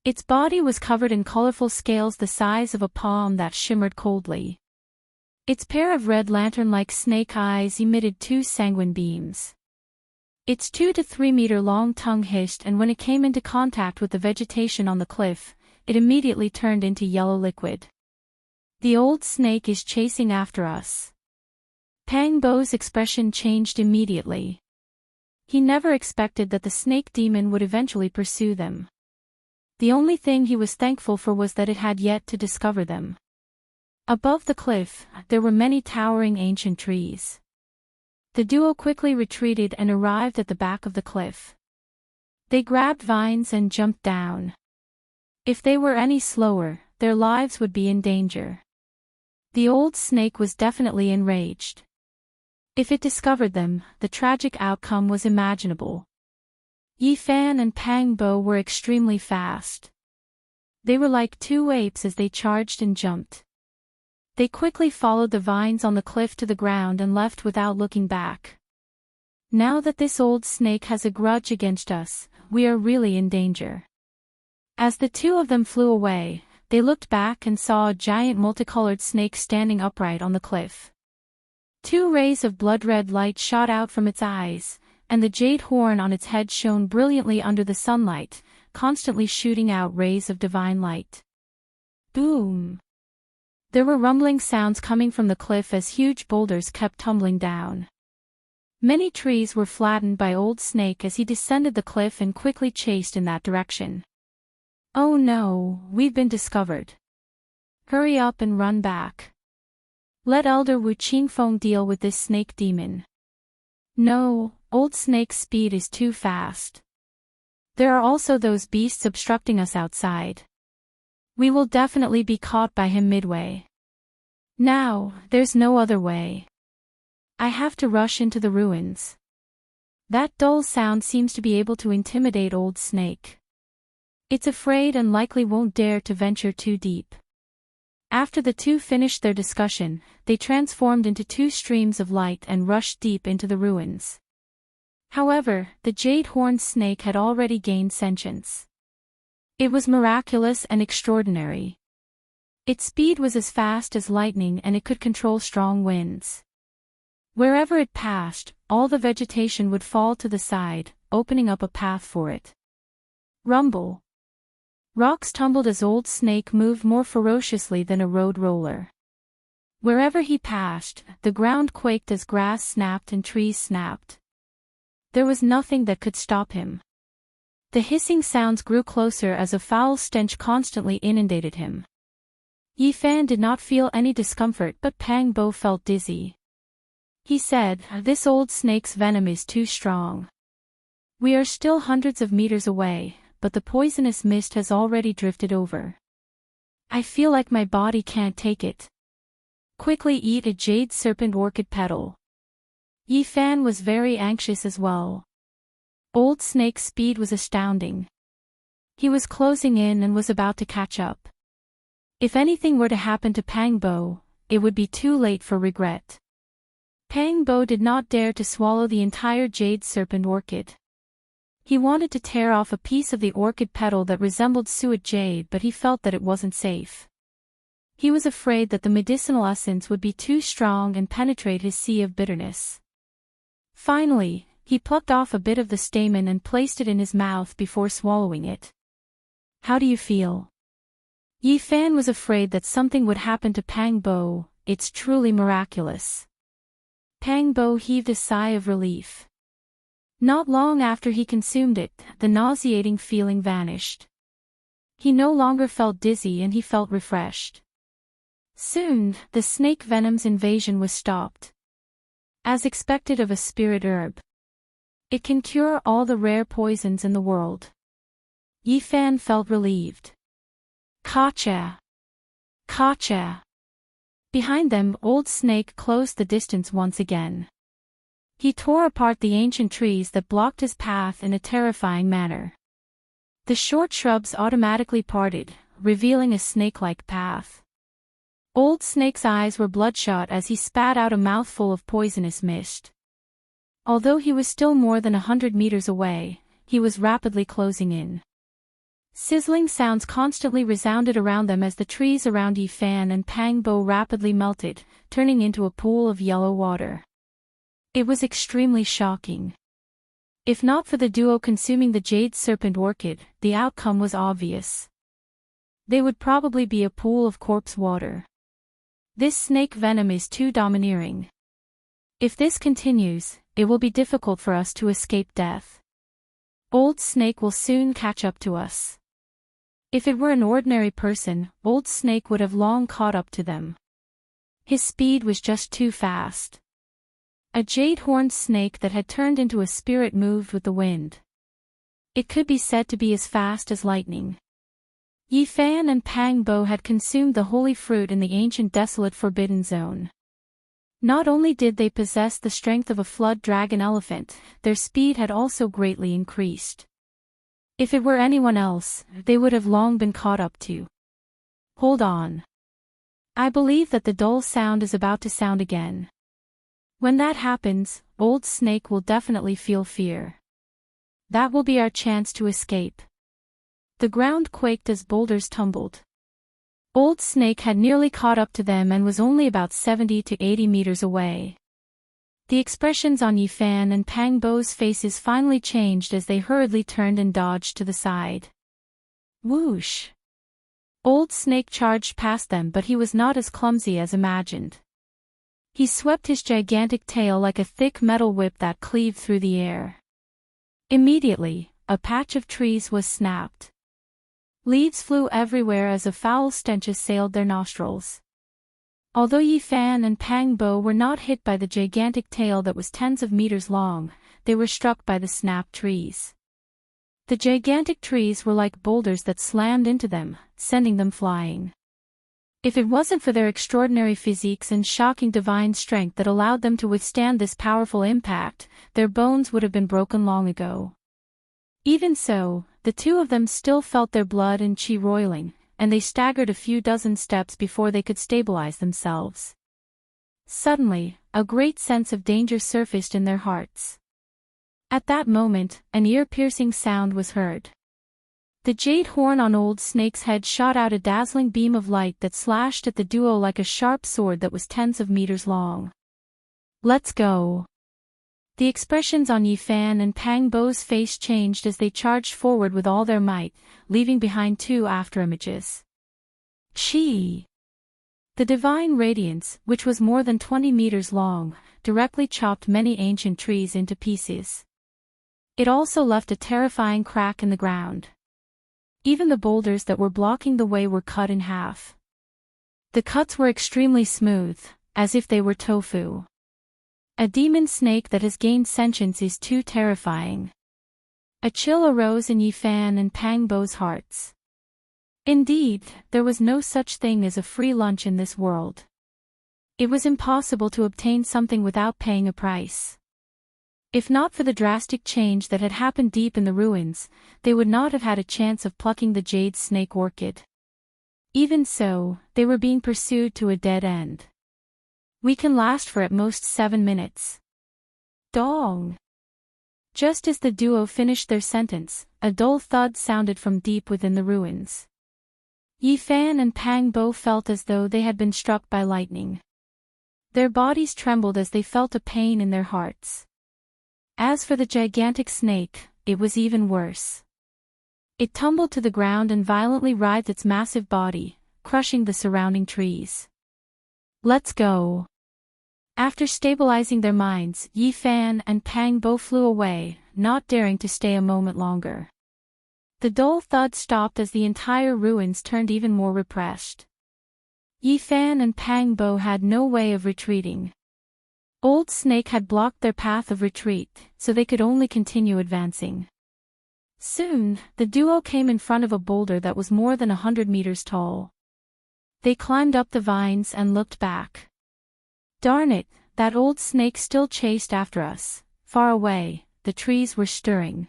Its body was covered in colorful scales the size of a palm that shimmered coldly. Its pair of red lantern-like snake eyes emitted two sanguine beams. Its 2 to 3 meter long tongue hissed, and when it came into contact with the vegetation on the cliff, it immediately turned into yellow liquid. "The old snake is chasing after us." Pang Bo's expression changed immediately. He never expected that the snake demon would eventually pursue them. The only thing he was thankful for was that it had yet to discover them. Above the cliff, there were many towering ancient trees. The duo quickly retreated and arrived at the back of the cliff. They grabbed vines and jumped down. If they were any slower, their lives would be in danger. The old snake was definitely enraged. If it discovered them, the tragic outcome was imaginable. Yifan and Pang Bo were extremely fast. They were like two apes as they charged and jumped. They quickly followed the vines on the cliff to the ground and left without looking back. "Now that this old snake has a grudge against us, we are really in danger." As the two of them flew away, they looked back and saw a giant multicolored snake standing upright on the cliff. 2 rays of blood-red light shot out from its eyes, and the jade horn on its head shone brilliantly under the sunlight, constantly shooting out rays of divine light. Boom! There were rumbling sounds coming from the cliff as huge boulders kept tumbling down. Many trees were flattened by Old Snake as he descended the cliff and quickly chased in that direction. "Oh no, we've been discovered. Hurry up and run back. Let Elder Wu Qingfeng deal with this snake demon." "No, Old Snake's speed is too fast. There are also those beasts obstructing us outside. We will definitely be caught by him midway. Now, there's no other way. I have to rush into the ruins." That dull sound seems to be able to intimidate Old Snake. It's afraid and likely won't dare to venture too deep. After the two finished their discussion, they transformed into 2 streams of light and rushed deep into the ruins. However, the jade-horned snake had already gained sentience. It was miraculous and extraordinary. Its speed was as fast as lightning and it could control strong winds. Wherever it passed, all the vegetation would fall to the side, opening up a path for it. Rumble. Rocks tumbled as Old Snake moved more ferociously than a road roller. Wherever he passed, the ground quaked as grass snapped and trees snapped. There was nothing that could stop him. The hissing sounds grew closer as a foul stench constantly inundated him. Yifan did not feel any discomfort, but Pang Bo felt dizzy. He said, "This old snake's venom is too strong. We are still hundreds of meters away, but the poisonous mist has already drifted over. I feel like my body can't take it. Quickly eat a jade serpent orchid petal." Yifan was very anxious as well. Old Snake's speed was astounding. He was closing in and was about to catch up. If anything were to happen to Pang Bo, it would be too late for regret. Pang Bo did not dare to swallow the entire jade serpent orchid. He wanted to tear off a piece of the orchid petal that resembled suet jade, but he felt that it wasn't safe. He was afraid that the medicinal essence would be too strong and penetrate his sea of bitterness. Finally, he plucked off a bit of the stamen and placed it in his mouth before swallowing it. "How do you feel?" Yifan was afraid that something would happen to Pang Bo. "It's truly miraculous." Pang Bo heaved a sigh of relief. Not long after he consumed it, the nauseating feeling vanished. He no longer felt dizzy and he felt refreshed. Soon, the snake venom's invasion was stopped. As expected of a spirit herb, it can cure all the rare poisons in the world. Yifan felt relieved. Gotcha! Gotcha! Behind them, Old Snake closed the distance once again. He tore apart the ancient trees that blocked his path in a terrifying manner. The short shrubs automatically parted, revealing a snake-like path. Old Snake's eyes were bloodshot as he spat out a mouthful of poisonous mist. Although he was still more than 100 meters away, he was rapidly closing in. Sizzling sounds constantly resounded around them as the trees around Yifan and Pang Bo rapidly melted, turning into a pool of yellow water. It was extremely shocking. If not for the duo consuming the Jade Serpent Orchid, the outcome was obvious. They would probably be a pool of corpse water. This snake venom is too domineering. If this continues, it will be difficult for us to escape death. Old Snake will soon catch up to us. If it were an ordinary person, Old Snake would have long caught up to them. His speed was just too fast. A jade-horned snake that had turned into a spirit moved with the wind. It could be said to be as fast as lightning. Yifan and Pang Bo had consumed the holy fruit in the ancient desolate forbidden zone. Not only did they possess the strength of a flood dragon elephant, their speed had also greatly increased. If it were anyone else, they would have long been caught up to. Hold on. I believe that the dull sound is about to sound again. When that happens, Old Snake will definitely feel fear. That will be our chance to escape. The ground quaked as boulders tumbled. Old Snake had nearly caught up to them and was only about 70 to 80 meters away. The expressions on Yifan and Pang Bo's faces finally changed as they hurriedly turned and dodged to the side. Whoosh! Old Snake charged past them, but he was not as clumsy as imagined. He swept his gigantic tail like a thick metal whip that cleaved through the air. Immediately, a patch of trees was snapped. Leaves flew everywhere as a foul stench assailed their nostrils. Although Yifan and Pang Bo were not hit by the gigantic tail that was tens of meters long, they were struck by the snapped trees. The gigantic trees were like boulders that slammed into them, sending them flying. If it wasn't for their extraordinary physiques and shocking divine strength that allowed them to withstand this powerful impact, their bones would have been broken long ago. Even so, the two of them still felt their blood and chi roiling, and they staggered a few dozen steps before they could stabilize themselves. Suddenly, a great sense of danger surfaced in their hearts. At that moment, an ear-piercing sound was heard. The jade horn on Old Snake's head shot out a dazzling beam of light that slashed at the duo like a sharp sword that was tens of meters long. Let's go! The expressions on Yifan and Pang Bo's face changed as they charged forward with all their might, leaving behind two afterimages. Chi! The divine radiance, which was more than 20 meters long, directly chopped many ancient trees into pieces. It also left a terrifying crack in the ground. Even the boulders that were blocking the way were cut in half. The cuts were extremely smooth, as if they were tofu. A demon snake that has gained sentience is too terrifying. A chill arose in Yifan and Pang Bo's hearts. Indeed, there was no such thing as a free lunch in this world. It was impossible to obtain something without paying a price. If not for the drastic change that had happened deep in the ruins, they would not have had a chance of plucking the jade snake orchid. Even so, they were being pursued to a dead end. We can last for at most 7 minutes. Dong! Just as the duo finished their sentence, a dull thud sounded from deep within the ruins. Yifan and Pang Bo felt as though they had been struck by lightning. Their bodies trembled as they felt a pain in their hearts. As for the gigantic snake, it was even worse. It tumbled to the ground and violently writhed its massive body, crushing the surrounding trees. Let's go! After stabilizing their minds, Yifan and Pang Bo flew away, not daring to stay a moment longer. The dull thud stopped as the entire ruins turned even more repressed. Yifan and Pang Bo had no way of retreating. Old Snake had blocked their path of retreat, so they could only continue advancing. Soon, the duo came in front of a boulder that was more than 100 meters tall. They climbed up the vines and looked back. Darn it, that old snake still chased after us. Far away, the trees were stirring.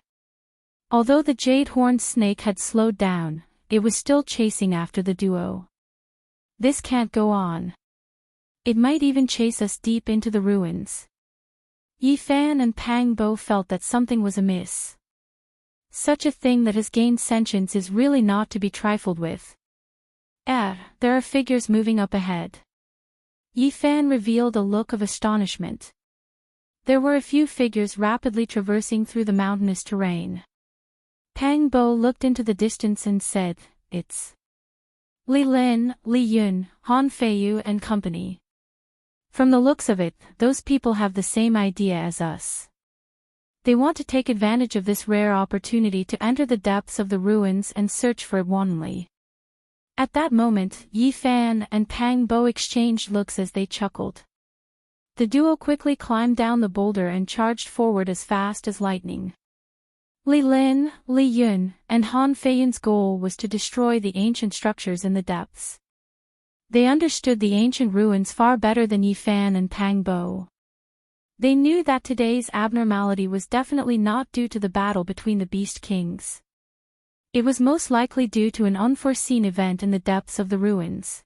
Although the jade-horned snake had slowed down, it was still chasing after the duo. This can't go on. It might even chase us deep into the ruins. Yifan and Pang Bo felt that something was amiss. Such a thing that has gained sentience is really not to be trifled with. There are figures moving up ahead. Yifan revealed a look of astonishment. There were a few figures rapidly traversing through the mountainous terrain. Pang Bo looked into the distance and said, "It's Li Lin, Li Yun, Han Feiyu and company. From the looks of it, those people have the same idea as us. They want to take advantage of this rare opportunity to enter the depths of the ruins and search for it wantonly." At that moment, Yifan and Pang Bo exchanged looks as they chuckled. The duo quickly climbed down the boulder and charged forward as fast as lightning. Li Lin, Li Yun, and Han Feiyun's goal was to destroy the ancient structures in the depths. They understood the ancient ruins far better than Yifan and Pang Bo. They knew that today's abnormality was definitely not due to the battle between the Beast Kings. It was most likely due to an unforeseen event in the depths of the ruins.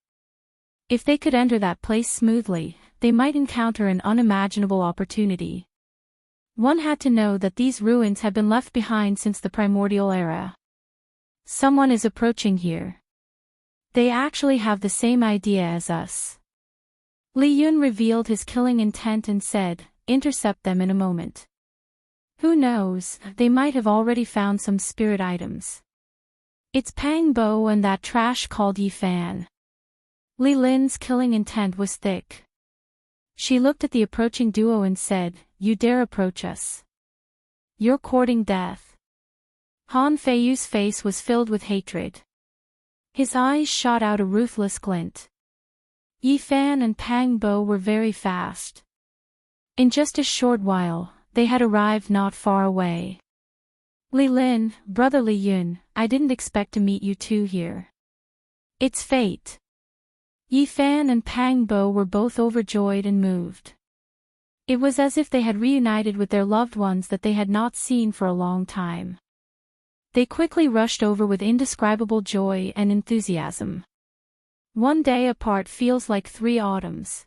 If they could enter that place smoothly, they might encounter an unimaginable opportunity. One had to know that these ruins had been left behind since the primordial era. Someone is approaching here. They actually have the same idea as us. Li Yun revealed his killing intent and said, "Intercept them in a moment." Who knows, they might have already found some spirit items. It's Pang Bo and that trash called Yifan. Li Lin's killing intent was thick. She looked at the approaching duo and said, "You dare approach us? You're courting death." Han Feiyu's face was filled with hatred. His eyes shot out a ruthless glint. Yifan and Pang Bo were very fast. In just a short while, they had arrived not far away. "Li Lin, brother Li Yun, I didn't expect to meet you two here. It's fate." Yifan and Pang Bo were both overjoyed and moved. It was as if they had reunited with their loved ones that they had not seen for a long time. They quickly rushed over with indescribable joy and enthusiasm. 1 day apart feels like 3 autumns.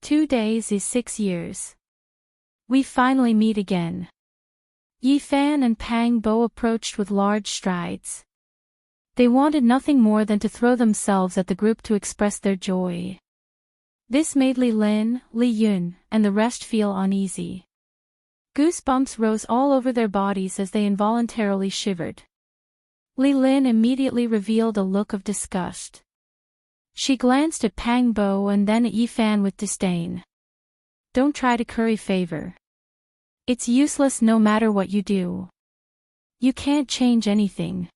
2 days is 6 years. We finally meet again. Yifan and Pang Bo approached with large strides. They wanted nothing more than to throw themselves at the group to express their joy. This made Li Lin, Li Yun, and the rest feel uneasy. Goosebumps rose all over their bodies as they involuntarily shivered. Li Lin immediately revealed a look of disgust. She glanced at Pang Bo and then at Yifan with disdain. "Don't try to curry favor. It's useless no matter what you do. You can't change anything."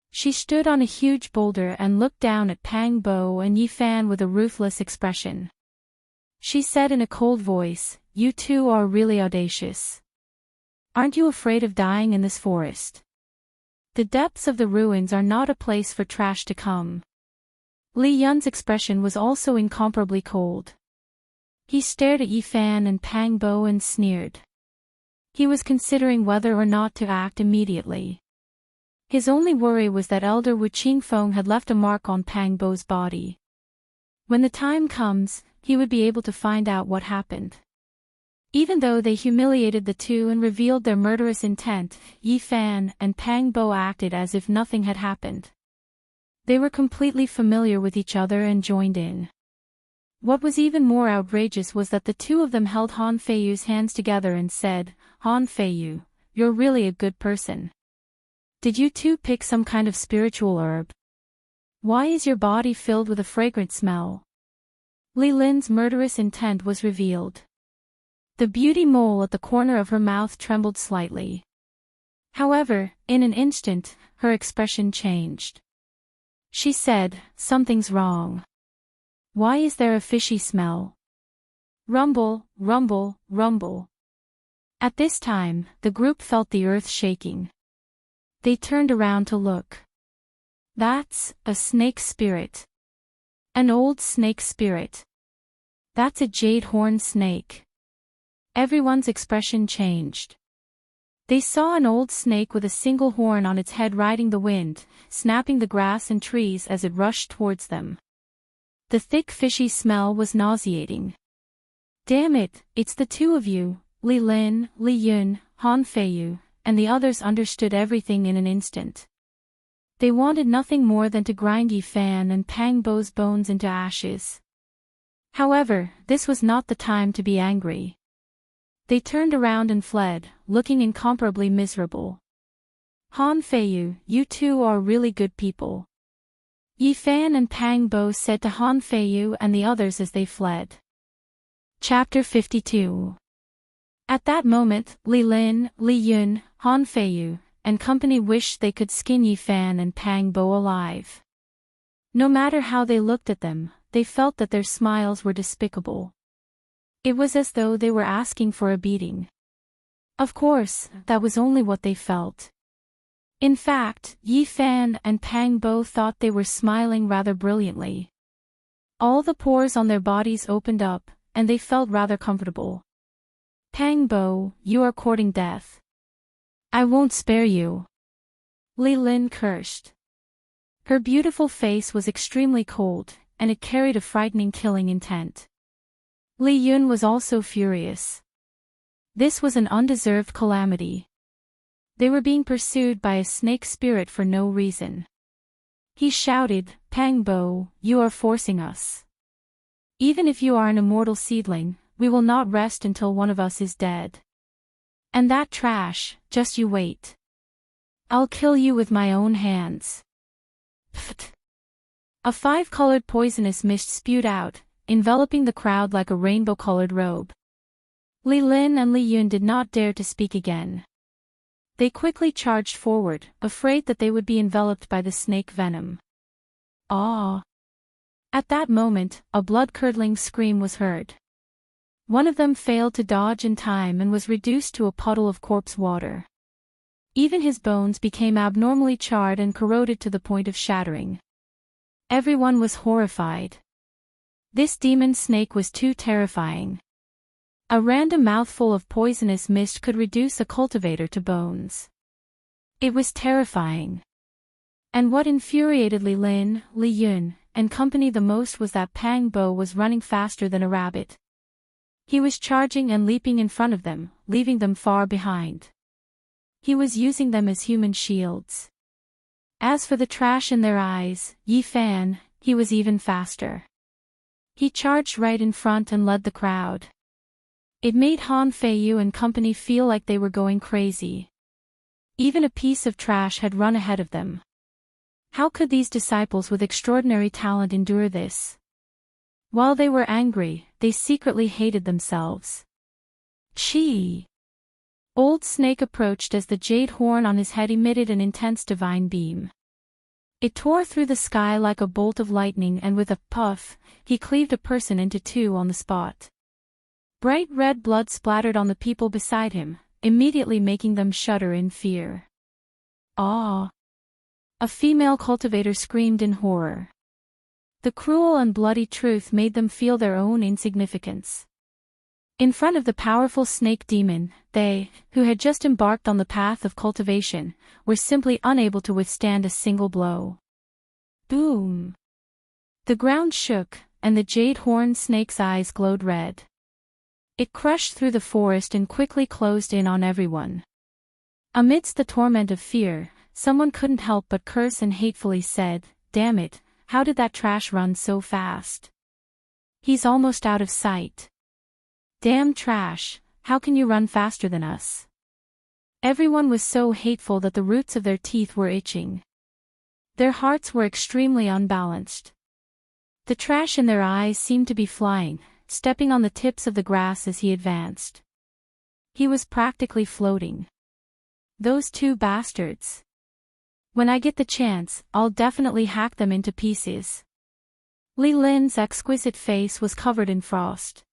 She stood on a huge boulder and looked down at Pang Bo and Yifan with a ruthless expression. She said in a cold voice, "You two are really audacious. Aren't you afraid of dying in this forest? The depths of the ruins are not a place for trash to come." Li Yun's expression was also incomparably cold. He stared at Yifan and Pang Bo and sneered. He was considering whether or not to act immediately. His only worry was that Elder Wu Qingfeng had left a mark on Pang Bo's body. When the time comes, he would be able to find out what happened. Even though they humiliated the two and revealed their murderous intent, Yifan and Pang Bo acted as if nothing had happened. They were completely familiar with each other and joined in. What was even more outrageous was that the two of them held Han Feiyu's hands together and said, "Han Feiyu, you're really a good person. Did you two pick some kind of spiritual herb? Why is your body filled with a fragrant smell?" Li Lin's murderous intent was revealed. The beauty mole at the corner of her mouth trembled slightly. However, in an instant, her expression changed. She said, "Something's wrong. Why is there a fishy smell? Rumble, rumble, rumble. At this time, the group felt the earth shaking. They turned around to look. That's a snake spirit. An old snake spirit. That's a jade-horned snake. Everyone's expression changed. They saw an old snake with a single horn on its head riding the wind, snapping the grass and trees as it rushed towards them. The thick fishy smell was nauseating. Damn it, it's the two of you, Li Lin, Li Yun, Han Feiyu, and the others understood everything in an instant. They wanted nothing more than to grind Yi Fan and Pang Bo's bones into ashes. However, this was not the time to be angry. They turned around and fled, looking incomparably miserable. Han Feiyu, you two are really good people. Yi Fan and Pang Bo said to Han Feiyu and the others as they fled. Chapter 52. At that moment, Li Lin, Li Yun, Han Feiyu, and company wished they could skin Yi Fan and Pang Bo alive. No matter how they looked at them, they felt that their smiles were despicable. It was as though they were asking for a beating. Of course, that was only what they felt. In fact, Yi Fan and Pang Bo thought they were smiling rather brilliantly. All the pores on their bodies opened up, and they felt rather comfortable. Pang Bo, you are courting death. I won't spare you. Li Lin cursed. Her beautiful face was extremely cold, and it carried a frightening killing intent. Li Yun was also furious. This was an undeserved calamity. They were being pursued by a snake spirit for no reason. He shouted, Pang Bo, you are forcing us. Even if you are an immortal seedling, we will not rest until one of us is dead. And that trash, just you wait. I'll kill you with my own hands. Pfft. A five-colored poisonous mist spewed out, enveloping the crowd like a rainbow-colored robe. Li Lin and Li Yun did not dare to speak again. They quickly charged forward, afraid that they would be enveloped by the snake venom. Ah! At that moment, a blood-curdling scream was heard. One of them failed to dodge in time and was reduced to a puddle of corpse water. Even his bones became abnormally charred and corroded to the point of shattering. Everyone was horrified. This demon snake was too terrifying. A random mouthful of poisonous mist could reduce a cultivator to bones. It was terrifying. And what infuriated Li Lin, Li Yun, and company the most was that Pang Bo was running faster than a rabbit. He was charging and leaping in front of them, leaving them far behind. He was using them as human shields. As for the trash in their eyes, Yi Fan, he was even faster. He charged right in front and led the crowd. It made Han Feiyu and company feel like they were going crazy. Even a piece of trash had run ahead of them. How could these disciples with extraordinary talent endure this? While they were angry, they secretly hated themselves. Chi! Old Snake approached as the jade horn on his head emitted an intense divine beam. It tore through the sky like a bolt of lightning and with a puff, he cleaved a person into two on the spot. Bright red blood splattered on the people beside him, immediately making them shudder in fear. Ah! A female cultivator screamed in horror. The cruel and bloody truth made them feel their own insignificance. In front of the powerful snake demon, they, who had just embarked on the path of cultivation, were simply unable to withstand a single blow. Boom! The ground shook, and the jade-horned snake's eyes glowed red. It crushed through the forest and quickly closed in on everyone. Amidst the torment of fear, someone couldn't help but curse and hatefully said, "Damn it, how did that trash run so fast? He's almost out of sight. Damn trash, how can you run faster than us?" Everyone was so hateful that the roots of their teeth were itching. Their hearts were extremely unbalanced. The trash in their eyes seemed to be flying, stepping on the tips of the grass as he advanced. He was practically floating. Those two bastards. When I get the chance, I'll definitely hack them into pieces. Li Lin's exquisite face was covered in frost.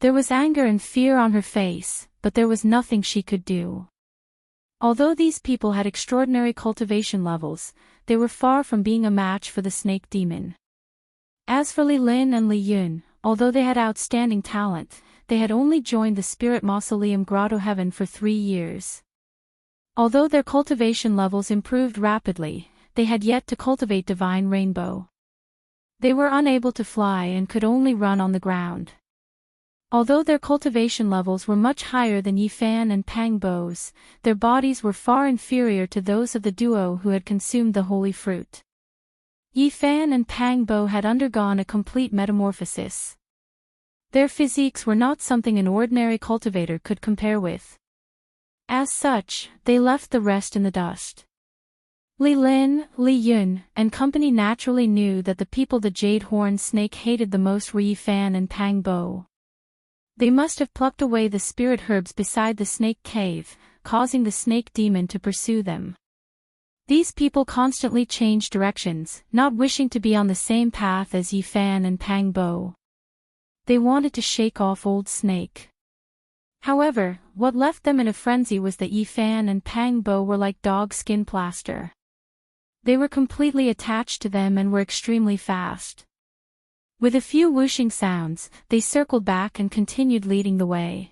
There was anger and fear on her face, but there was nothing she could do. Although these people had extraordinary cultivation levels, they were far from being a match for the snake demon. As for Li Lin and Li Yun, although they had outstanding talent, they had only joined the Spirit Mausoleum Grotto Heaven for 3 years. Although their cultivation levels improved rapidly, they had yet to cultivate Divine Rainbow. They were unable to fly and could only run on the ground. Although their cultivation levels were much higher than Yi Fan and Pang Bo's, their bodies were far inferior to those of the duo who had consumed the holy fruit. Yi Fan and Pang Bo had undergone a complete metamorphosis. Their physiques were not something an ordinary cultivator could compare with. As such, they left the rest in the dust. Li Lin, Li Yun, and company naturally knew that the people the Jade Horn Snake hated the most were Yi Fan and Pang Bo. They must have plucked away the spirit herbs beside the snake cave, causing the snake demon to pursue them. These people constantly changed directions, not wishing to be on the same path as Yi Fan and Pang Bo. They wanted to shake off Old Snake. However, what left them in a frenzy was that Yi Fan and Pang Bo were like dog skin plaster. They were completely attached to them and were extremely fast. With a few whooshing sounds, they circled back and continued leading the way.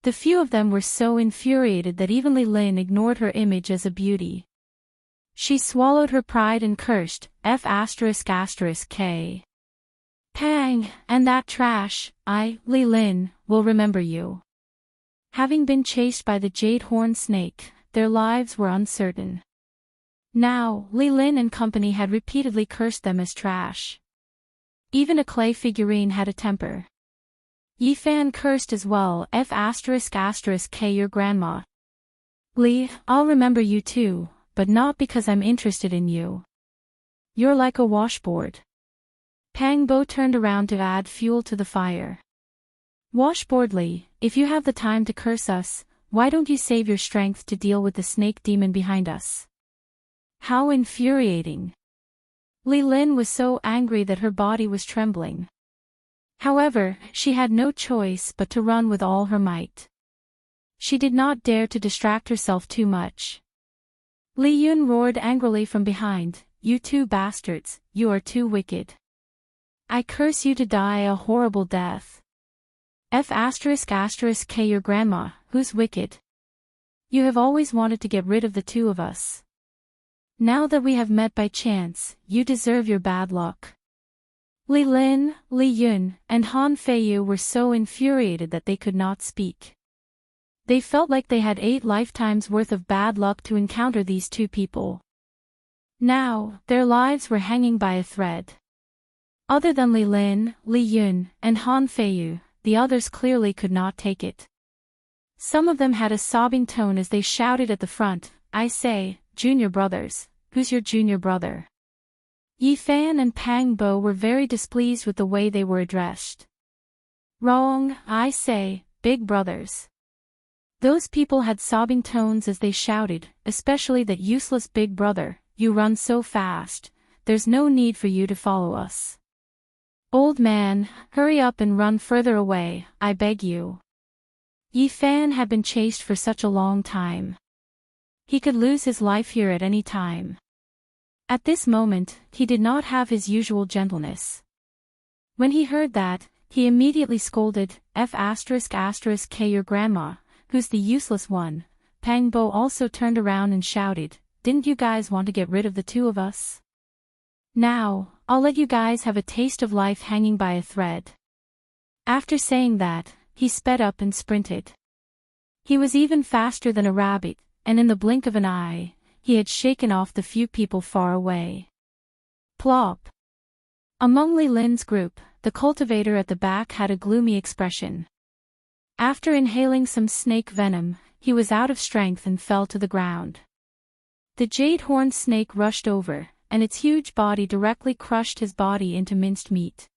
The few of them were so infuriated that even Li Lin ignored her image as a beauty. She swallowed her pride and cursed, F***K. Pang, and that trash, Li Lin, will remember you. Having been chased by the Jade Horn Snake, their lives were uncertain. Now, Li Lin and company had repeatedly cursed them as trash. Even a clay figurine had a temper. Yi Fan cursed as well, F***K your grandma. Li, I'll remember you too, but not because I'm interested in you. You're like a washboard. Pang Bo turned around to add fuel to the fire. Washboard Li, if you have the time to curse us, why don't you save your strength to deal with the snake demon behind us? How infuriating. Li Lin was so angry that her body was trembling. However, she had no choice but to run with all her might. She did not dare to distract herself too much. Li Yun roared angrily from behind, "You two bastards, you are too wicked. I curse you to die a horrible death. F***K your grandma, who's wicked? You have always wanted to get rid of the two of us. Now that we have met by chance, you deserve your bad luck." Li Lin, Li Yun, and Han Feiyu were so infuriated that they could not speak. They felt like they had 8 lifetimes worth of bad luck to encounter these two people. Now, their lives were hanging by a thread. Other than Li Lin, Li Yun, and Han Feiyu, the others clearly could not take it. Some of them had a sobbing tone as they shouted at the front, "I say, junior brothers, who's your junior brother?" Yi Fan and Pang Bo were very displeased with the way they were addressed. "Wrong, I say, big brothers." Those people had sobbing tones as they shouted, especially that useless big brother, "You run so fast, there's no need for you to follow us. Old man, hurry up and run further away, I beg you." Yi Fan had been chased for such a long time. He could lose his life here at any time. At this moment, he did not have his usual gentleness. When he heard that, he immediately scolded, F***K your grandma, who's the useless one. Pang Bo also turned around and shouted, "Didn't you guys want to get rid of the two of us? Now, I'll let you guys have a taste of life hanging by a thread." After saying that, he sped up and sprinted. He was even faster than a rabbit, and in the blink of an eye, he had shaken off the few people far away. Plop. Among Li Lin's group, the cultivator at the back had a gloomy expression. After inhaling some snake venom, he was out of strength and fell to the ground. The jade horned snake rushed over, and its huge body directly crushed his body into minced meat.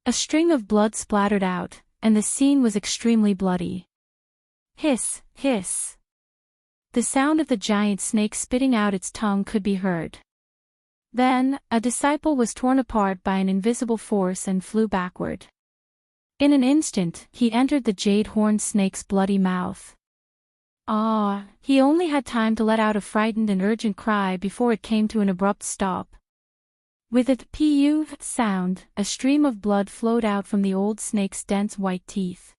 A string of blood splattered out, and the scene was extremely bloody. Hiss, hiss. The sound of the giant snake spitting out its tongue could be heard. Then, a disciple was torn apart by an invisible force and flew backward. In an instant, he entered the jade-horned snake's bloody mouth. He only had time to let out a frightened and urgent cry before it came to an abrupt stop. With a "pu" sound, a stream of blood flowed out from the old snake's dense white teeth.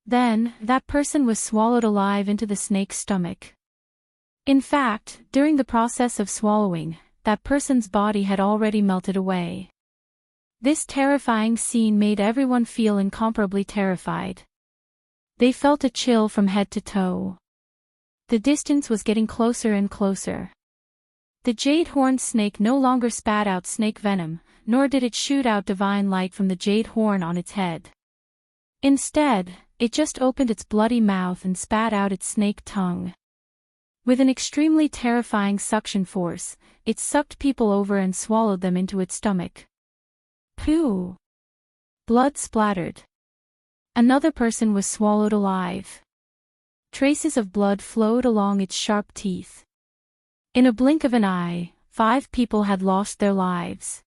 Then, that person was swallowed alive into the snake's stomach. In fact, during the process of swallowing, that person's body had already melted away. This terrifying scene made everyone feel incomparably terrified. They felt a chill from head to toe. The distance was getting closer and closer. The jade-horned snake no longer spat out snake venom, nor did it shoot out divine light from the jade horn on its head. Instead, it just opened its bloody mouth and spat out its snake tongue. With an extremely terrifying suction force, it sucked people over and swallowed them into its stomach. Pooh! Blood splattered. Another person was swallowed alive. Traces of blood flowed along its sharp teeth. In a blink of an eye, 5 people had lost their lives.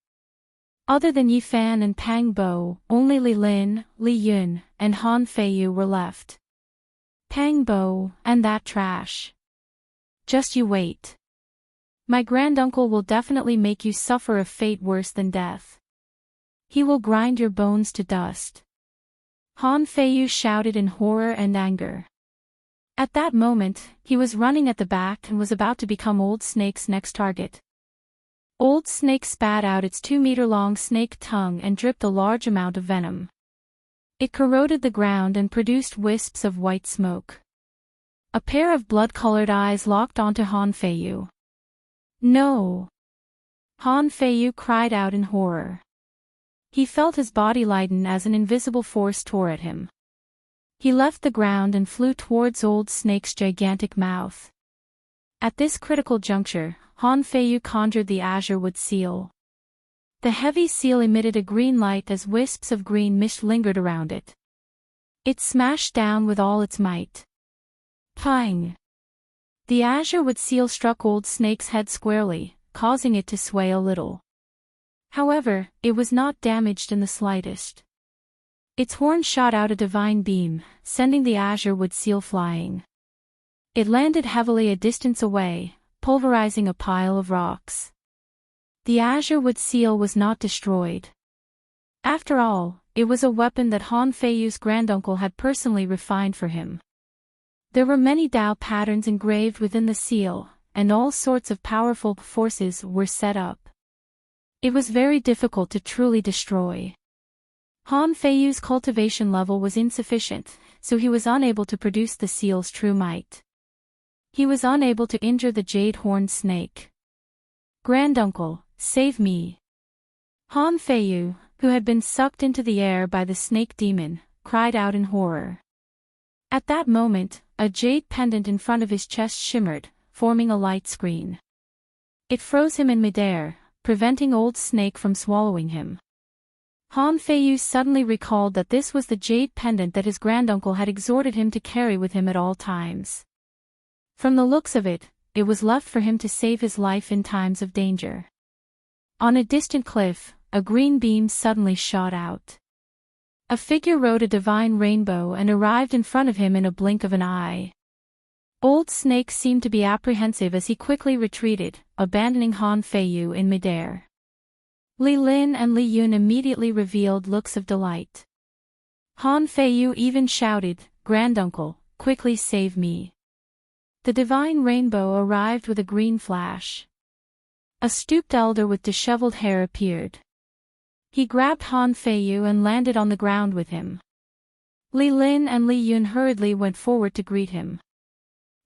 Other than Yi Fan and Pang Bo, only Li Lin, Li Yun, and Han Feiyu were left. Pang Bo, and that trash. Just you wait. My granduncle will definitely make you suffer a fate worse than death. He will grind your bones to dust. Han Feiyu shouted in horror and anger. At that moment, he was running at the back and was about to become Old Snake's next target. Old Snake spat out its 2-meter-long snake tongue and dripped a large amount of venom. It corroded the ground and produced wisps of white smoke. A pair of blood-colored eyes locked onto Han Feiyu. No! Han Feiyu cried out in horror. He felt his body lighten as an invisible force tore at him. He left the ground and flew towards Old Snake's gigantic mouth. At this critical juncture, Han Feiyu conjured the azure wood seal. The heavy seal emitted a green light as wisps of green mist lingered around it. It smashed down with all its might. Pang! The azure wood seal struck Old Snake's head squarely, causing it to sway a little. However, it was not damaged in the slightest. Its horn shot out a divine beam, sending the azure wood seal flying. It landed heavily a distance away, pulverizing a pile of rocks. The azure wood seal was not destroyed. After all, it was a weapon that Han Feiyu's granduncle had personally refined for him. There were many Tao patterns engraved within the seal, and all sorts of powerful forces were set up. It was very difficult to truly destroy. Han Feiyu's cultivation level was insufficient, so he was unable to produce the seal's true might. He was unable to injure the jade-horned snake. Granduncle, save me! Han Feiyu, who had been sucked into the air by the snake demon, cried out in horror. At that moment, a jade pendant in front of his chest shimmered, forming a light screen. It froze him in midair, preventing Old Snake from swallowing him. Han Feiyu suddenly recalled that this was the jade pendant that his granduncle had exhorted him to carry with him at all times. From the looks of it, it was left for him to save his life in times of danger. On a distant cliff, a green beam suddenly shot out. A figure rode a divine rainbow and arrived in front of him in a blink of an eye. Old Snake seemed to be apprehensive as he quickly retreated, abandoning Han Feiyu in midair. Li Lin and Li Yun immediately revealed looks of delight. Han Feiyu even shouted, "Granduncle, quickly save me." The divine rainbow arrived with a green flash. A stooped elder with disheveled hair appeared. He grabbed Han Feiyu and landed on the ground with him. Li Lin and Li Yun hurriedly went forward to greet him.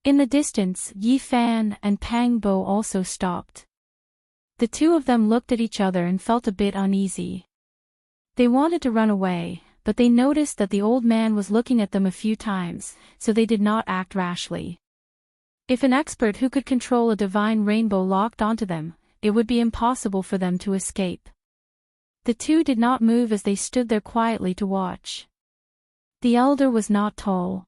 In the distance, Yi Fan and Pang Bo also stopped. The two of them looked at each other and felt a bit uneasy. They wanted to run away, but they noticed that the old man was looking at them a few times, so they did not act rashly. If an expert who could control a divine rainbow locked onto them, it would be impossible for them to escape. The two did not move as they stood there quietly to watch. The elder was not tall.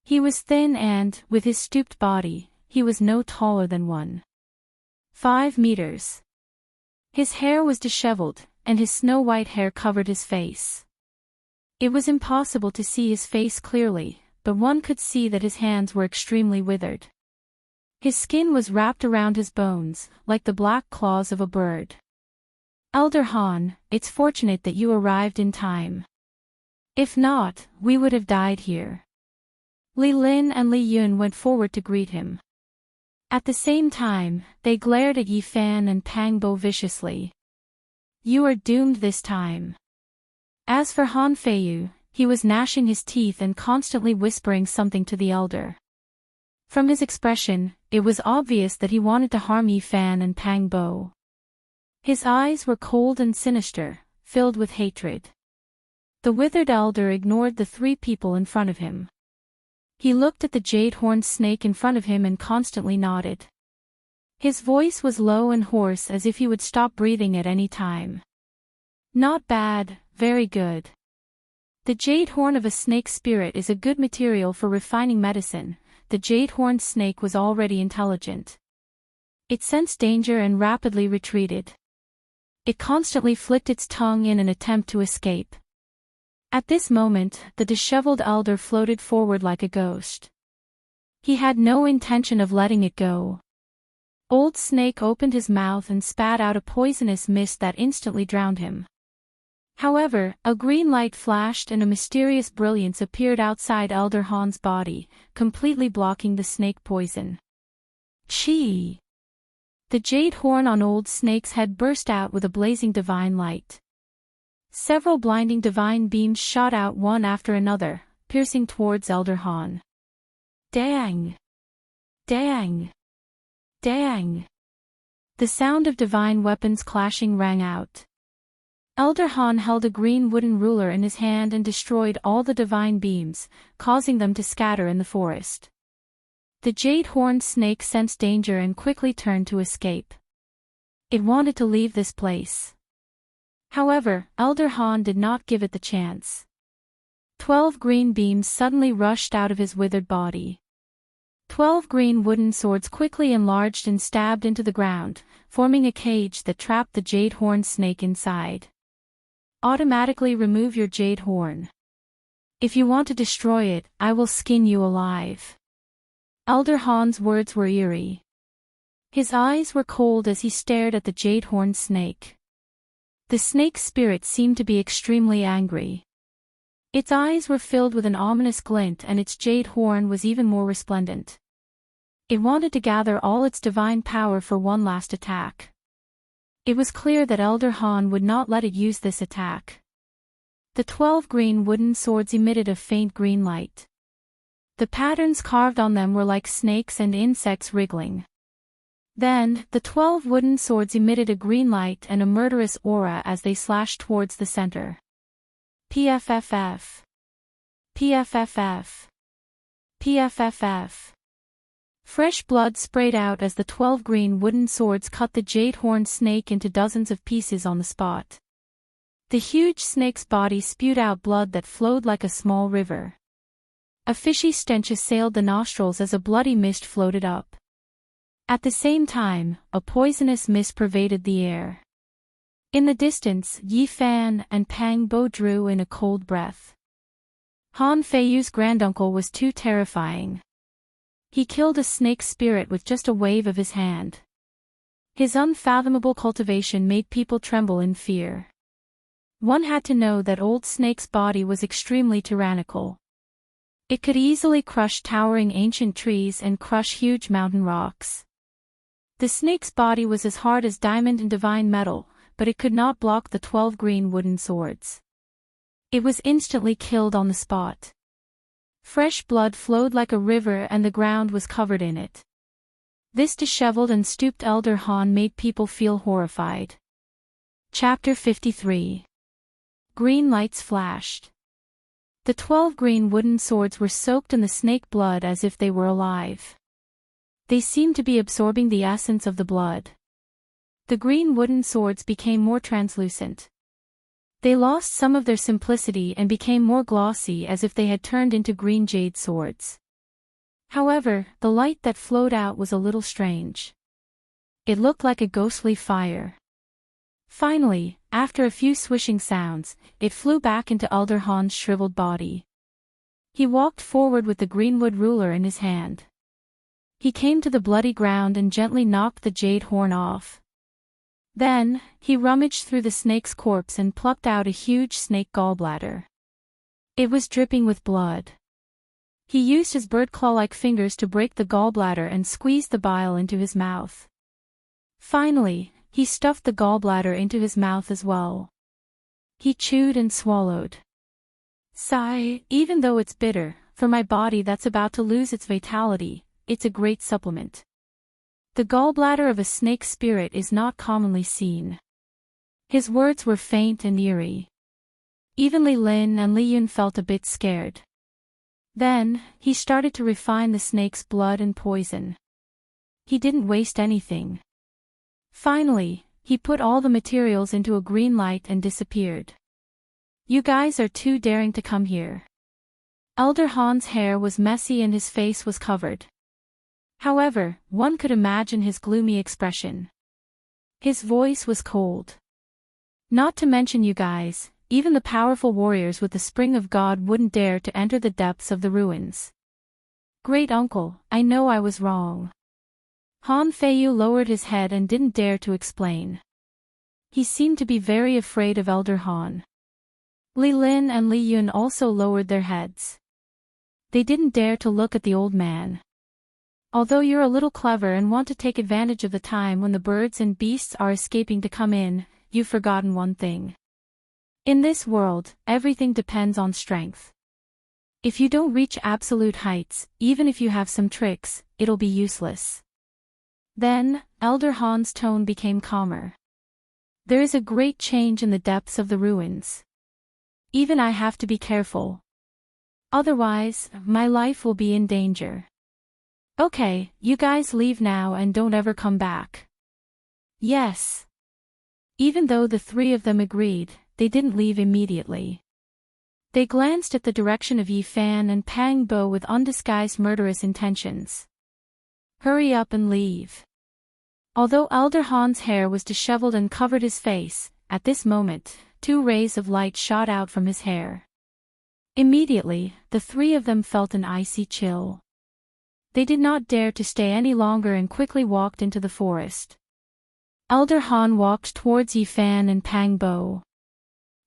He was thin and, with his stooped body, he was no taller than 1.5 meters. His hair was disheveled, and his snow-white hair covered his face. It was impossible to see his face clearly, but one could see that his hands were extremely withered. His skin was wrapped around his bones, like the black claws of a bird. Elder Han, it's fortunate that you arrived in time. If not, we would have died here. Li Lin and Li Yun went forward to greet him. At the same time, they glared at Yi Fan and Pang Bo viciously. You are doomed this time. As for Han Feiyu, he was gnashing his teeth and constantly whispering something to the elder. From his expression, it was obvious that he wanted to harm Yi Fan and Pang Bo. His eyes were cold and sinister, filled with hatred. The withered elder ignored the three people in front of him. He looked at the jade-horned snake in front of him and constantly nodded. His voice was low and hoarse as if he would stop breathing at any time. Not bad, very good. The jade horn of a snake spirit is a good material for refining medicine. The jade-horned snake was already intelligent. It sensed danger and rapidly retreated. It constantly flicked its tongue in an attempt to escape. At this moment, the disheveled elder floated forward like a ghost. He had no intention of letting it go. Old Snake opened his mouth and spat out a poisonous mist that instantly drowned him. However, a green light flashed and a mysterious brilliance appeared outside Elder Han's body, completely blocking the snake poison. Chi! The jade horn on Old Snake's head burst out with a blazing divine light. Several blinding divine beams shot out one after another, piercing towards Elder Han. Dang! Dang! Dang! The sound of divine weapons clashing rang out. Elder Han held a green wooden ruler in his hand and destroyed all the divine beams, causing them to scatter in the forest. The jade-horned snake sensed danger and quickly turned to escape. It wanted to leave this place. However, Elder Han did not give it the chance. 12 green beams suddenly rushed out of his withered body. 12 green wooden swords quickly enlarged and stabbed into the ground, forming a cage that trapped the jade-horned snake inside. Automatically remove your jade horn. If you want to destroy it, I will skin you alive. Elder Han's words were eerie. His eyes were cold as he stared at the jade-horned snake. The snake's spirit seemed to be extremely angry. Its eyes were filled with an ominous glint and its jade horn was even more resplendent. It wanted to gather all its divine power for one last attack. It was clear that Elder Han would not let it use this attack. The 12 green wooden swords emitted a faint green light. The patterns carved on them were like snakes and insects wriggling. Then, the 12 wooden swords emitted a green light and a murderous aura as they slashed towards the center. PFFF. PFFF. PFFF. Fresh blood sprayed out as the 12 green wooden swords cut the jade-horned snake into dozens of pieces on the spot. The huge snake's body spewed out blood that flowed like a small river. A fishy stench assailed the nostrils as a bloody mist floated up. At the same time, a poisonous mist pervaded the air. In the distance, Yi Fan and Pang Bo drew in a cold breath. Han Feiyu's granduncle was too terrifying. He killed a snake spirit with just a wave of his hand. His unfathomable cultivation made people tremble in fear. One had to know that Old Snake's body was extremely tyrannical. It could easily crush towering ancient trees and crush huge mountain rocks. The snake's body was as hard as diamond and divine metal, but it could not block the 12 green wooden swords. It was instantly killed on the spot. Fresh blood flowed like a river and the ground was covered in it. This disheveled and stooped Elder Han made people feel horrified. Chapter 53. Green lights flashed. The 12 green wooden swords were soaked in the snake blood as if they were alive. They seemed to be absorbing the essence of the blood. The green wooden swords became more translucent. They lost some of their simplicity and became more glossy as if they had turned into green jade swords. However, the light that flowed out was a little strange. It looked like a ghostly fire. Finally, after a few swishing sounds, it flew back into Elder Han's shriveled body. He walked forward with the greenwood ruler in his hand. He came to the bloody ground and gently knocked the jade horn off. Then, he rummaged through the snake's corpse and plucked out a huge snake gallbladder. It was dripping with blood. He used his bird-claw-like fingers to break the gallbladder and squeeze the bile into his mouth. Finally, he stuffed the gallbladder into his mouth as well. He chewed and swallowed. Sigh, even though it's bitter, for my body that's about to lose its vitality, it's a great supplement. The gallbladder of a snake spirit is not commonly seen. His words were faint and eerie. Even Li Lin and Li Yun felt a bit scared. Then, he started to refine the snake's blood and poison. He didn't waste anything. Finally, he put all the materials into a green light and disappeared. You guys are too daring to come here. Elder Han's hair was messy and his face was covered. However, one could imagine his gloomy expression. His voice was cold. Not to mention you guys, even the powerful warriors with the Spring of God wouldn't dare to enter the depths of the ruins. Great uncle, I know I was wrong. Han Feiyu lowered his head and didn't dare to explain. He seemed to be very afraid of Elder Han. Li Lin and Li Yun also lowered their heads. They didn't dare to look at the old man. Although you're a little clever and want to take advantage of the time when the birds and beasts are escaping to come in, you've forgotten one thing. In this world, everything depends on strength. If you don't reach absolute heights, even if you have some tricks, it'll be useless. Then, Elder Han's tone became calmer. There is a great change in the depths of the ruins. Even I have to be careful. Otherwise, my life will be in danger. Okay, you guys leave now and don't ever come back. Yes. Even though the three of them agreed, they didn't leave immediately. They glanced at the direction of Yi Fan and Pang Bo with undisguised murderous intentions. Hurry up and leave. Although Elder Han's hair was disheveled and covered his face, at this moment, 2 rays of light shot out from his hair. Immediately, the three of them felt an icy chill. They did not dare to stay any longer and quickly walked into the forest. Elder Han walked towards Yi Fan and Pang Bo.